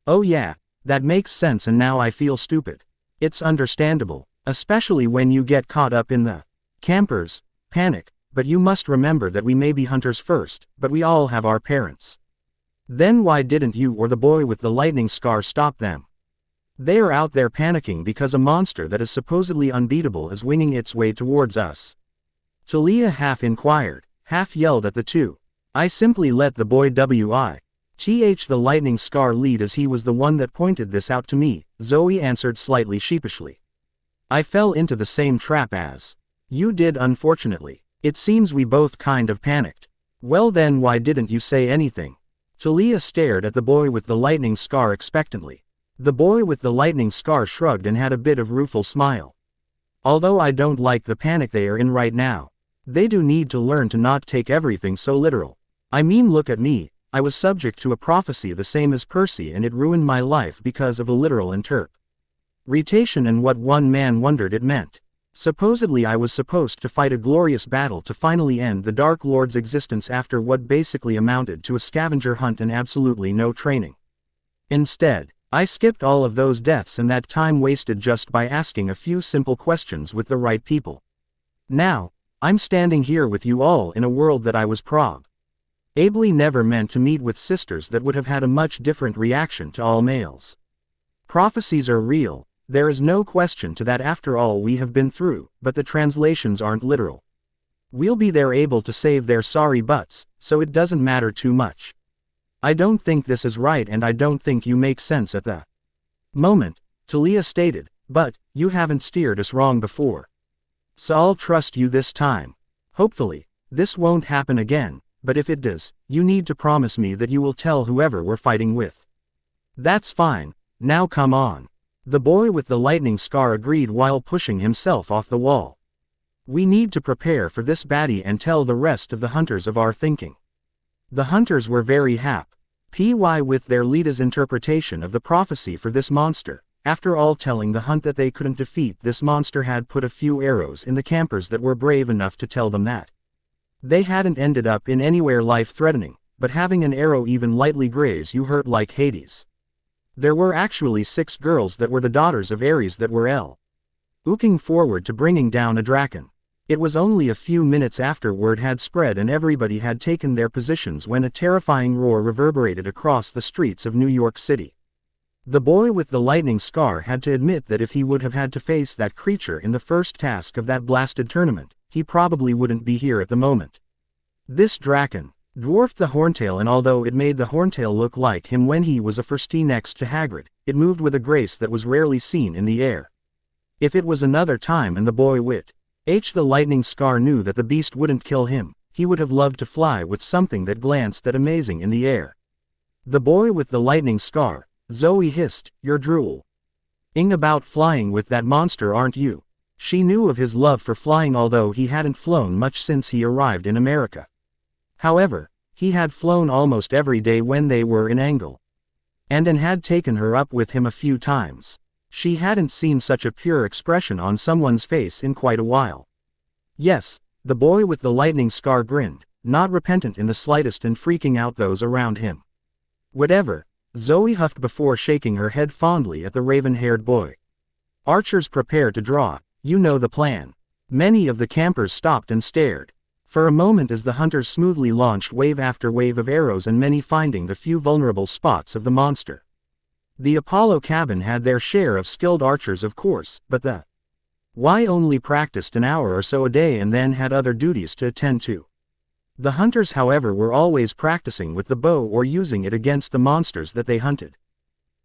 "Oh yeah, that makes sense, and now I feel stupid. It's understandable, especially when you get caught up in the campers' panic, but you must remember that we may be hunters first, but we all have our parents. Then why didn't you or the boy with the lightning scar stop them? They are out there panicking because a monster that is supposedly unbeatable is winging its way towards us." Talia half inquired, half yelled at the two. "I simply let the boy with the lightning scar lead, as he was the one that pointed this out to me," Zoe answered slightly sheepishly. "I fell into the same trap as you did, unfortunately. It seems we both kind of panicked." "Well then why didn't you say anything?" Talia stared at the boy with the lightning scar expectantly. The boy with the lightning scar shrugged and had a bit of rueful smile. "Although I don't like the panic they are in right now. They do need to learn to not take everything so literal. I mean, look at me, I was subject to a prophecy the same as Percy, and it ruined my life because of a literal interpretation and what one man wondered it meant. Supposedly I was supposed to fight a glorious battle to finally end the Dark Lord's existence after what basically amounted to a scavenger hunt and absolutely no training. Instead, I skipped all of those deaths and that time wasted just by asking a few simple questions with the right people. Now, I'm standing here with you all in a world that I was ably never meant to meet, with sisters that would have had a much different reaction to all males. Prophecies are real, there is no question to that after all we have been through, but the translations aren't literal. We'll be there able to save their sorry butts, so it doesn't matter too much. I don't think this is right, and I don't think you make sense at the moment," Talia stated, "but you haven't steered us wrong before. So I'll trust you this time. Hopefully, this won't happen again, but if it does, you need to promise me that you will tell whoever we're fighting with." "That's fine, now come on." The boy with the lightning scar agreed while pushing himself off the wall. "We need to prepare for this baddie and tell the rest of the hunters of our thinking." The hunters were very happy with their leader's interpretation of the prophecy for this monster, After all, telling the hunt that they couldn't defeat this monster had put a few arrows in the campers that were brave enough to tell them that. They hadn't ended up in anywhere life-threatening, but having an arrow even lightly graze you hurt like Hades. There were actually 6 girls that were the daughters of Ares that were looking forward to bringing down a draken. It was only a few minutes after word had spread and everybody had taken their positions when a terrifying roar reverberated across the streets of New York City. The boy with the lightning scar had to admit that if he would have had to face that creature in the first task of that blasted tournament, he probably wouldn't be here at the moment. This draken dwarfed the Horntail, and although it made the Horntail look like him when he was a firstie next to Hagrid, it moved with a grace that was rarely seen in the air. If it was another time and the boy with the lightning scar knew that the beast wouldn't kill him, he would have loved to fly with something that glanced that amazing in the air. The boy with the lightning scar, Zoe hissed, "You're drooling about flying with that monster, aren't you?" She knew of his love for flying, although he hadn't flown much since he arrived in America. However, he had flown almost every day when they were in Angle, and had taken her up with him a few times. She hadn't seen such a pure expression on someone's face in quite a while. Yes, the boy with the lightning scar grinned, not repentant in the slightest and freaking out those around him. "Whatever," Zoe huffed before shaking her head fondly at the raven-haired boy. "Archers prepare to draw, you know the plan." Many of the campers stopped and stared for a moment as the hunters smoothly launched wave after wave of arrows, and many finding the few vulnerable spots of the monster. The Apollo cabin had their share of skilled archers, of course, but the Y only practiced an hour or so a day and then had other duties to attend to. The hunters, however, were always practicing with the bow or using it against the monsters that they hunted.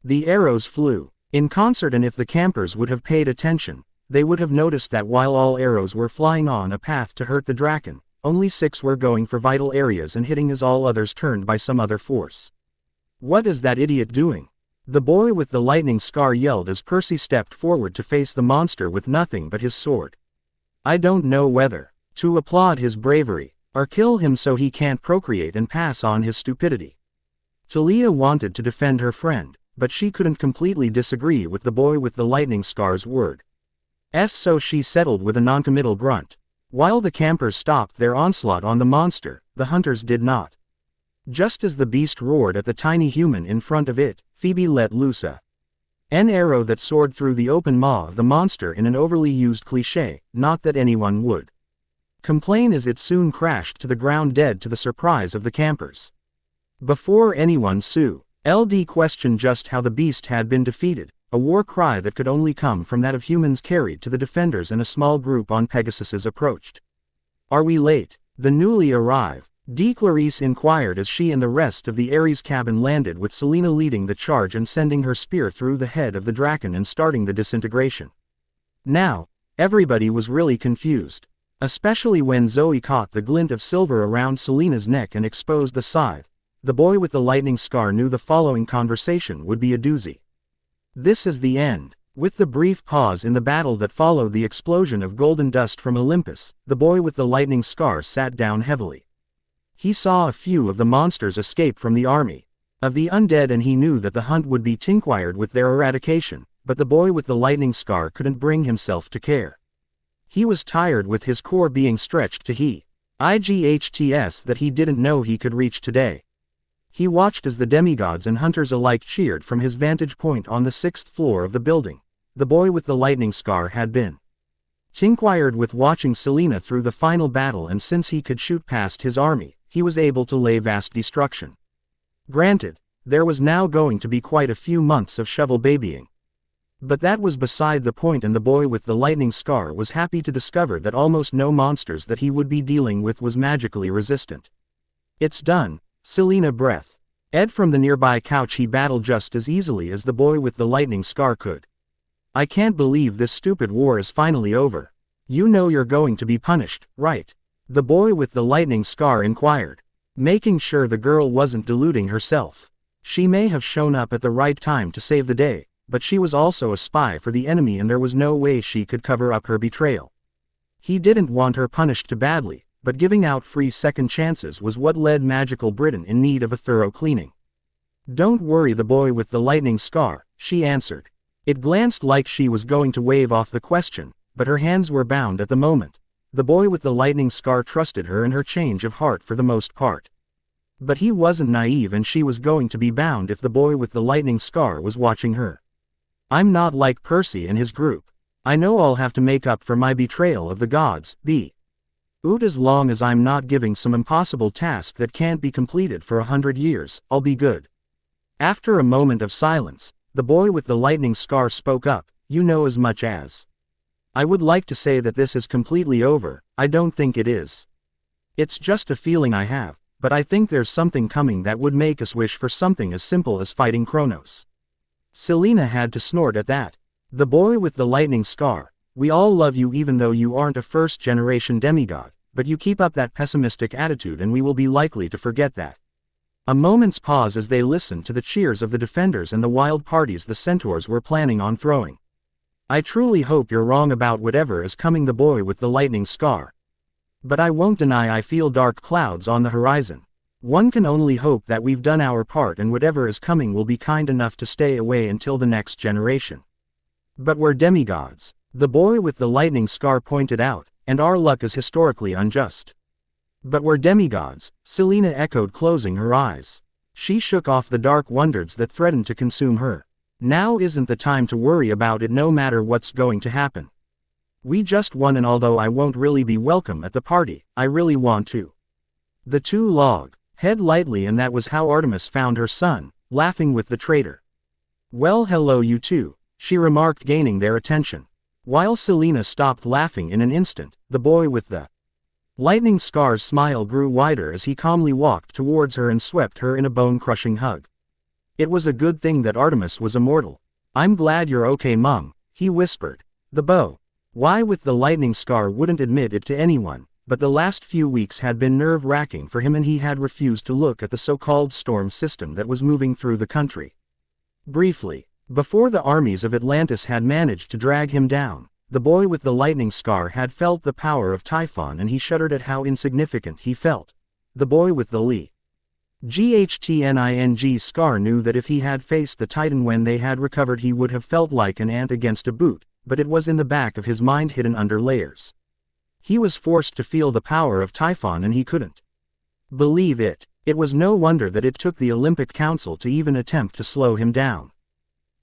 The arrows flew in concert, and if the campers would have paid attention, they would have noticed that while all arrows were flying on a path to hurt the draken, only 6 were going for vital areas and hitting as all others turned by some other force. "What is that idiot doing?" the boy with the lightning scar yelled as Percy stepped forward to face the monster with nothing but his sword. "I don't know whether to applaud his bravery or kill him so he can't procreate and pass on his stupidity." Talia wanted to defend her friend, but she couldn't completely disagree with the boy with the lightning scar's word. So she settled with a noncommittal grunt. While the campers stopped their onslaught on the monster, the hunters did not. Just as the beast roared at the tiny human in front of it, Phoebe let loose an arrow that soared through the open maw of the monster in an overly used cliché, not that anyone would complain, as it soon crashed to the ground dead to the surprise of the campers. Before anyone questioned just how the beast had been defeated, a war cry that could only come from that of humans carried to the defenders, and a small group on Pegasus's approached. "Are we late?" the newly arrived Clarice inquired as she and the rest of the Ares cabin landed, with Selena leading the charge and sending her spear through the head of the draken and starting the disintegration. Now, everybody was really confused, especially when Zoe caught the glint of silver around Selena's neck and exposed the scythe. The boy with the lightning scar knew the following conversation would be a doozy. "This is the end." With the brief pause in the battle that followed the explosion of golden dust from Olympus, the boy with the lightning scar sat down heavily. He saw a few of the monsters escape from the army of the undead, and he knew that the hunt would be tinquired with their eradication, but the boy with the lightning scar couldn't bring himself to care. He was tired, with his core being stretched to IGHTS that he didn't know he could reach today. He watched as the demigods and hunters alike cheered from his vantage point on the 6th floor of the building. The boy with the lightning scar had been tinquired with watching Selena through the final battle, and since he could shoot past his army, he was able to lay vast destruction. Granted, there was now going to be quite a few months of shovel babying. But that was beside the point, and the boy with the lightning scar was happy to discover that almost no monsters that he would be dealing with was magically resistant. "It's done," Selena breathed. Ed from the nearby couch he battled just as easily as the boy with the lightning scar could. "I can't believe this stupid war is finally over. You know you're going to be punished, right?" the boy with the lightning scar inquired, making sure the girl wasn't deluding herself. She may have shown up at the right time to save the day, but she was also a spy for the enemy, and there was no way she could cover up her betrayal. He didn't want her punished too badly, but giving out free second chances was what led magical Britain in need of a thorough cleaning. "Don't worry, the boy with the lightning scar," she answered. It glanced like she was going to wave off the question, but her hands were bound at the moment. The boy with the lightning scar trusted her and her change of heart for the most part. But he wasn't naive and she was going to be bound if the boy with the lightning scar was watching her. I'm not like Percy and his group. I know I'll have to make up for my betrayal of the gods, as long as I'm not giving some impossible task that can't be completed for 100 years, I'll be good. After a moment of silence, the boy with the lightning scar spoke up, you know as much as. I would like to say that this is completely over, I don't think it is. It's just a feeling I have, but I think there's something coming that would make us wish for something as simple as fighting Kronos. Selena had to snort at that. The boy with the lightning scar, we all love you even though you aren't a first-generation demigod, but you keep up that pessimistic attitude and we will be likely to forget that. A moment's pause as they listened to the cheers of the defenders and the wild parties the centaurs were planning on throwing. I truly hope you're wrong about whatever is coming, the boy with the lightning scar. But I won't deny I feel dark clouds on the horizon. One can only hope that we've done our part and whatever is coming will be kind enough to stay away until the next generation. But we're demigods, the boy with the lightning scar pointed out, and our luck is historically unjust. But we're demigods, Selena echoed, closing her eyes. She shook off the dark wonders that threatened to consume her. Now isn't the time to worry about it no matter what's going to happen. We just won, and although I won't really be welcome at the party, I really want to. The two logged head lightly, and that was how Artemis found her son, laughing with the traitor. Well, hello you two, she remarked, gaining their attention. While Selena stopped laughing in an instant, the boy with the lightning scar's smile grew wider as he calmly walked towards her and swept her in a bone-crushing hug. It was a good thing that Artemis was immortal. I'm glad you're okay, Mum, he whispered. The boy with the lightning scar wouldn't admit it to anyone, but the last few weeks had been nerve-wracking for him and he had refused to look at the so-called storm system that was moving through the country. Briefly, before the armies of Atlantis had managed to drag him down, the boy with the lightning scar had felt the power of Typhon and he shuddered at how insignificant he felt. The boy with the Ghtning scar knew that if he had faced the Titan when they had recovered he would have felt like an ant against a boot, but it was in the back of his mind, hidden under layers. He was forced to feel the power of Typhon and he couldn't believe it. It was no wonder that it took the Olympic Council to even attempt to slow him down.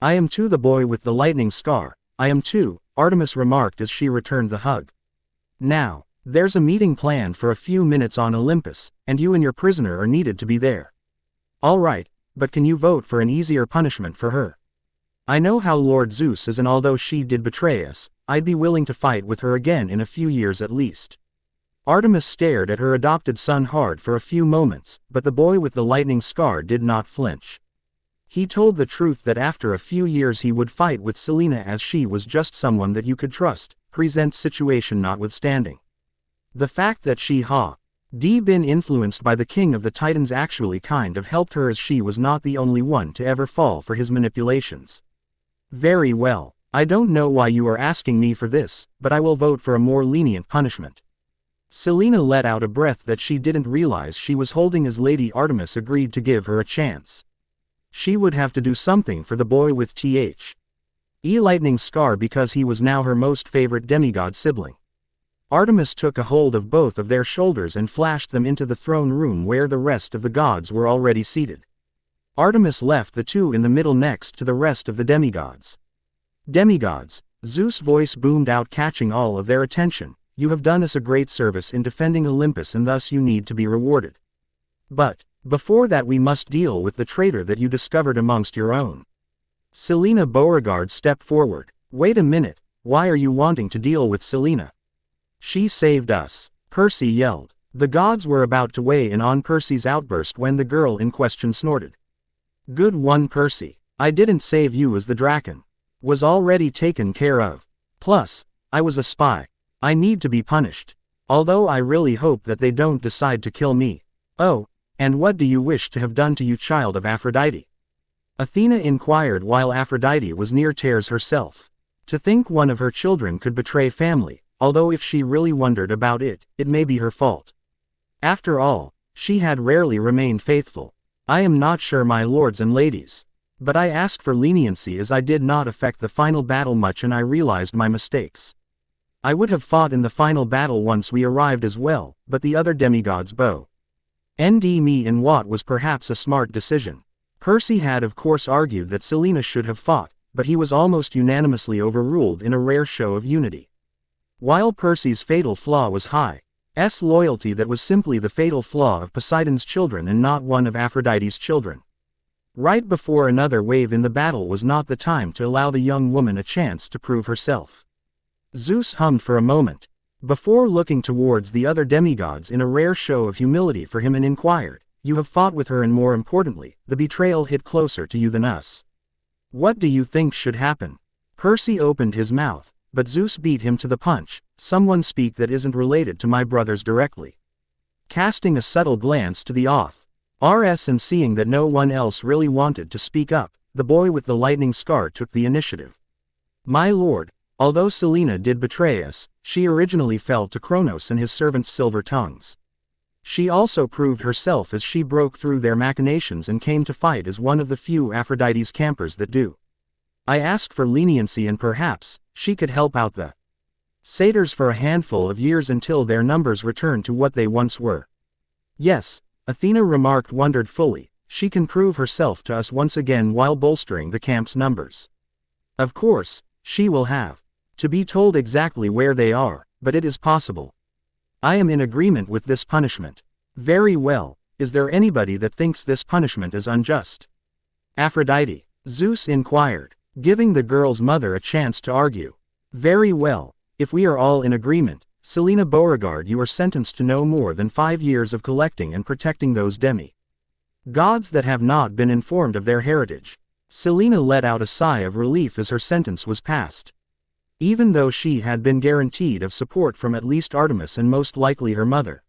I am too, the boy with the lightning scar, I am too, Artemis remarked as she returned the hug. Now, there's a meeting planned for a few minutes on Olympus, and you and your prisoner are needed to be there. All right, but can you vote for an easier punishment for her? I know how Lord Zeus is, and although she did betray us, I'd be willing to fight with her again in a few years at least. Artemis stared at her adopted son hard for a few moments, but the boy with the lightning scar did not flinch. He told the truth that after a few years he would fight with Selena, as she was just someone that you could trust, present situation notwithstanding. The fact that she had been influenced by the king of the Titans actually kind of helped her, as she was not the only one to ever fall for his manipulations. Very well, I don't know why you are asking me for this, but I will vote for a more lenient punishment. Selena let out a breath that she didn't realize she was holding as Lady Artemis agreed to give her a chance. She would have to do something for the boy with lightning scar because he was now her most favorite demigod sibling. Artemis took a hold of both of their shoulders and flashed them into the throne room where the rest of the gods were already seated. Artemis left the two in the middle next to the rest of the demigods. Demigods, Zeus' voice boomed out, catching all of their attention. You have done us a great service in defending Olympus and thus you need to be rewarded. But, before that we must deal with the traitor that you discovered amongst your own. Selena Beauregard stepped forward. Wait a minute, why are you wanting to deal with Selena? She saved us, Percy yelled. The gods were about to weigh in on Percy's outburst when the girl in question snorted. Good one, Percy. I didn't save you, as the Draken was already taken care of. Plus, I was a spy. I need to be punished. Although I really hope that they don't decide to kill me. Oh, and what do you wish to have done to you, child of Aphrodite? Athena inquired while Aphrodite was near tears herself. To think one of her children could betray family, although if she really wondered about it, it may be her fault. After all, she had rarely remained faithful. I am not sure, my lords and ladies. But I asked for leniency as I did not affect the final battle much and I realized my mistakes. I would have fought in the final battle once we arrived as well, but the other demigod's bow. Me in what was perhaps a smart decision. Percy had of course argued that Selena should have fought, but he was almost unanimously overruled in a rare show of unity. While Percy's fatal flaw was High-S loyalty, that was simply the fatal flaw of Poseidon's children and not one of Aphrodite's children. Right before another wave in the battle was not the time to allow the young woman a chance to prove herself. Zeus hummed for a moment, before looking towards the other demigods in a rare show of humility for him and inquired, "You have fought with her and more importantly, the betrayal hit closer to you than us. What do you think should happen?" Percy opened his mouth, but Zeus beat him to the punch. "Someone speak that isn't related to my brothers directly." Casting a subtle glance to the Rs and seeing that no one else really wanted to speak up, the boy with the lightning scar took the initiative. "My lord, although Selena did betray us, she originally fell to Kronos and his servant's silver tongues. She also proved herself as she broke through their machinations and came to fight as one of the few Aphrodite's campers that do. I asked for leniency and perhaps she could help out the satyrs for a handful of years until their numbers return to what they once were." "Yes," Athena remarked wonderedly, "she can prove herself to us once again while bolstering the camp's numbers. Of course, she will have to be told exactly where they are, but it is possible. I am in agreement with this punishment." "Very well, is there anybody that thinks this punishment is unjust?" "Aphrodite," Zeus inquired, giving the girl's mother a chance to argue. "Very well, if we are all in agreement, Selena Beauregard, you are sentenced to no more than 5 years of collecting and protecting those demi-gods that have not been informed of their heritage." Selena let out a sigh of relief as her sentence was passed. Even though she had been guaranteed of support from at least Artemis and most likely her mother,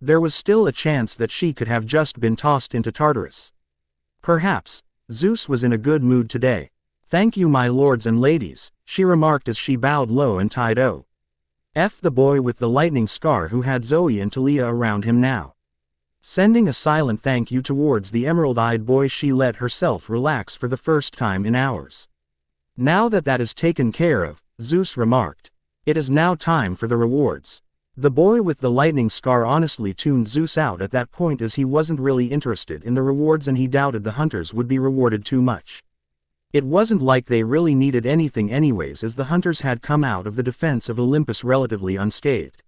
there was still a chance that she could have just been tossed into Tartarus. Perhaps Zeus was in a good mood today. "Thank you, my lords and ladies," she remarked as she bowed low and tied the boy with the lightning scar who had Zoe and Talia around him now. Sending a silent thank you towards the emerald-eyed boy, she let herself relax for the first time in hours. "Now that is taken care of," Zeus remarked, "it is now time for the rewards." The boy with the lightning scar honestly tuned Zeus out at that point as he wasn't really interested in the rewards and he doubted the hunters would be rewarded too much. It wasn't like they really needed anything anyways, as the hunters had come out of the defense of Olympus relatively unscathed.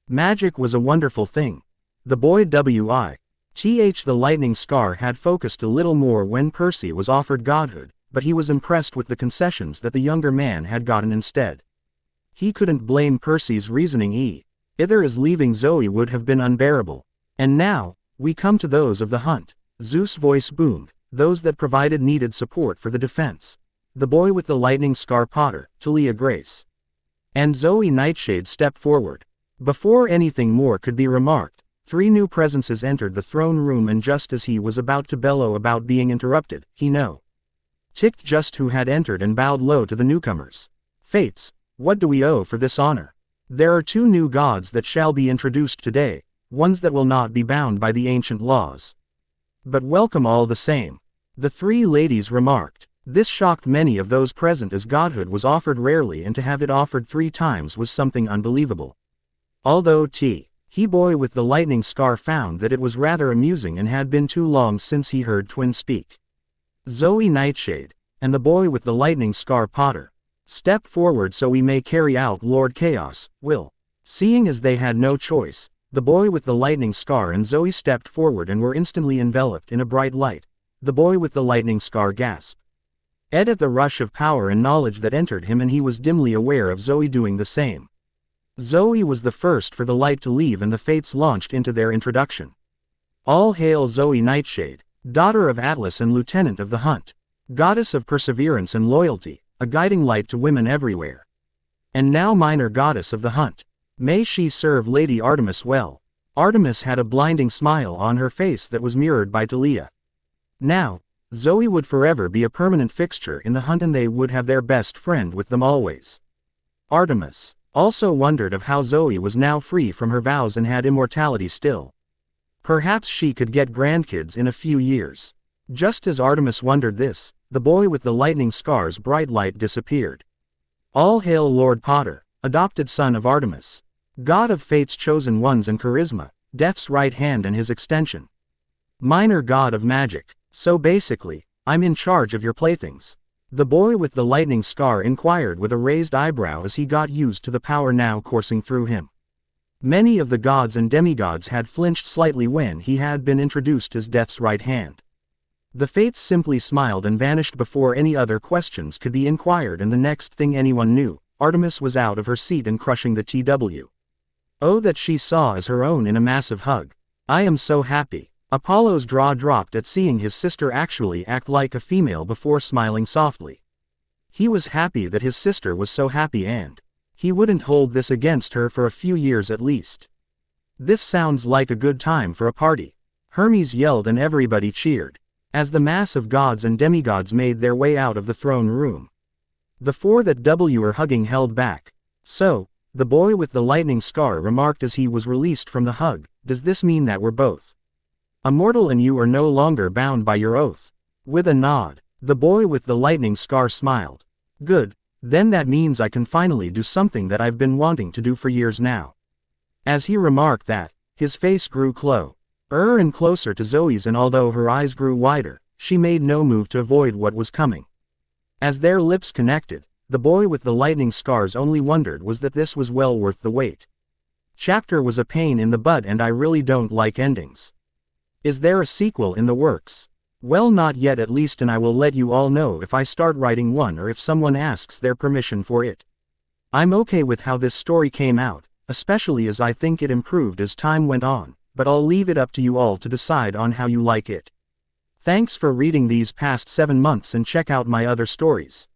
Magic was a wonderful thing. The boy the lightning scar had focused a little more when Percy was offered Godhood, but he was impressed with the concessions that the younger man had gotten instead. He couldn't blame Percy's reasoning either, as leaving Zoe would have been unbearable. "And now, we come to those of the hunt," Zeus' voice boomed, "those that provided needed support for the defense. The boy with the lightning scar, Potter, Talia Grace, and Zoe Nightshade stepped forward. Before anything more could be remarked, 3 new presences entered the throne room, and just as he was about to bellow about being interrupted, he ticked just who had entered and bowed low to the newcomers. "Fates, what do we owe for this honor? There are 2 new gods that shall be introduced today, ones that will not be bound by the ancient laws. But welcome all the same," the 3 ladies remarked. This shocked many of those present, as Godhood was offered rarely and to have it offered 3 times was something unbelievable. Although he boy with the lightning scar found that it was rather amusing and had been too long since he heard twins speak. Zoe Nightshade, and the boy with the lightning scar, Potter, "Step forward so we may carry out Lord Chaos, will." Seeing as they had no choice, the boy with the lightning scar and Zoe stepped forward and were instantly enveloped in a bright light. The boy with the lightning scar gasped at the rush of power and knowledge that entered him, and he was dimly aware of Zoe doing the same. Zoe was the first for the light to leave, and the fates launched into their introduction. "All hail Zoe Nightshade, daughter of Atlas and lieutenant of the hunt, goddess of perseverance and loyalty, a guiding light to women everywhere. And now minor goddess of the hunt. May she serve Lady Artemis well." Artemis had a blinding smile on her face that was mirrored by Talia. Now, Zoe would forever be a permanent fixture in the hunt, and they would have their best friend with them always. Artemis also wondered of how Zoe was now free from her vows and had immortality still. Perhaps she could get grandkids in a few years. Just as Artemis wondered this, the boy with the lightning scar's bright light disappeared. All hail Lord Potter, adopted son of Artemis. God of fate's chosen ones and charisma, death's right hand and his extension. Minor god of magic, so basically, I'm in charge of your playthings. The boy with the lightning scar inquired with a raised eyebrow as he got used to the power now coursing through him. Many of the gods and demigods had flinched slightly when he had been introduced as Death's right hand. The fates simply smiled and vanished before any other questions could be inquired, and the next thing anyone knew, Artemis was out of her seat and crushing the TW. Oh, that she saw as her own in a massive hug. I am so happy. Apollo's jaw dropped at seeing his sister actually act like a female before smiling softly. He was happy that his sister was so happy, and he wouldn't hold this against her for a few years at least. This sounds like a good time for a party. Hermes yelled and everybody cheered, as the mass of gods and demigods made their way out of the throne room. The four that were hugging held back. So, the boy with the lightning scar remarked as he was released from the hug, does this mean that we're both immortal and you are no longer bound by your oath? With a nod, the boy with the lightning scar smiled. Good, then that means I can finally do something that I've been wanting to do for years now. As he remarked that, his face grew closer and closer to Zoe's, and although her eyes grew wider, she made no move to avoid what was coming. As their lips connected, the boy with the lightning scars only wondered was that this was well worth the wait. Chapter was a pain in the butt and I really don't like endings. Is there a sequel in the works? Well, not yet at least, and I will let you all know if I start writing one or if someone asks their permission for it. I'm okay with how this story came out, especially as I think it improved as time went on, but I'll leave it up to you all to decide on how you like it. Thanks for reading these past 7 months and check out my other stories.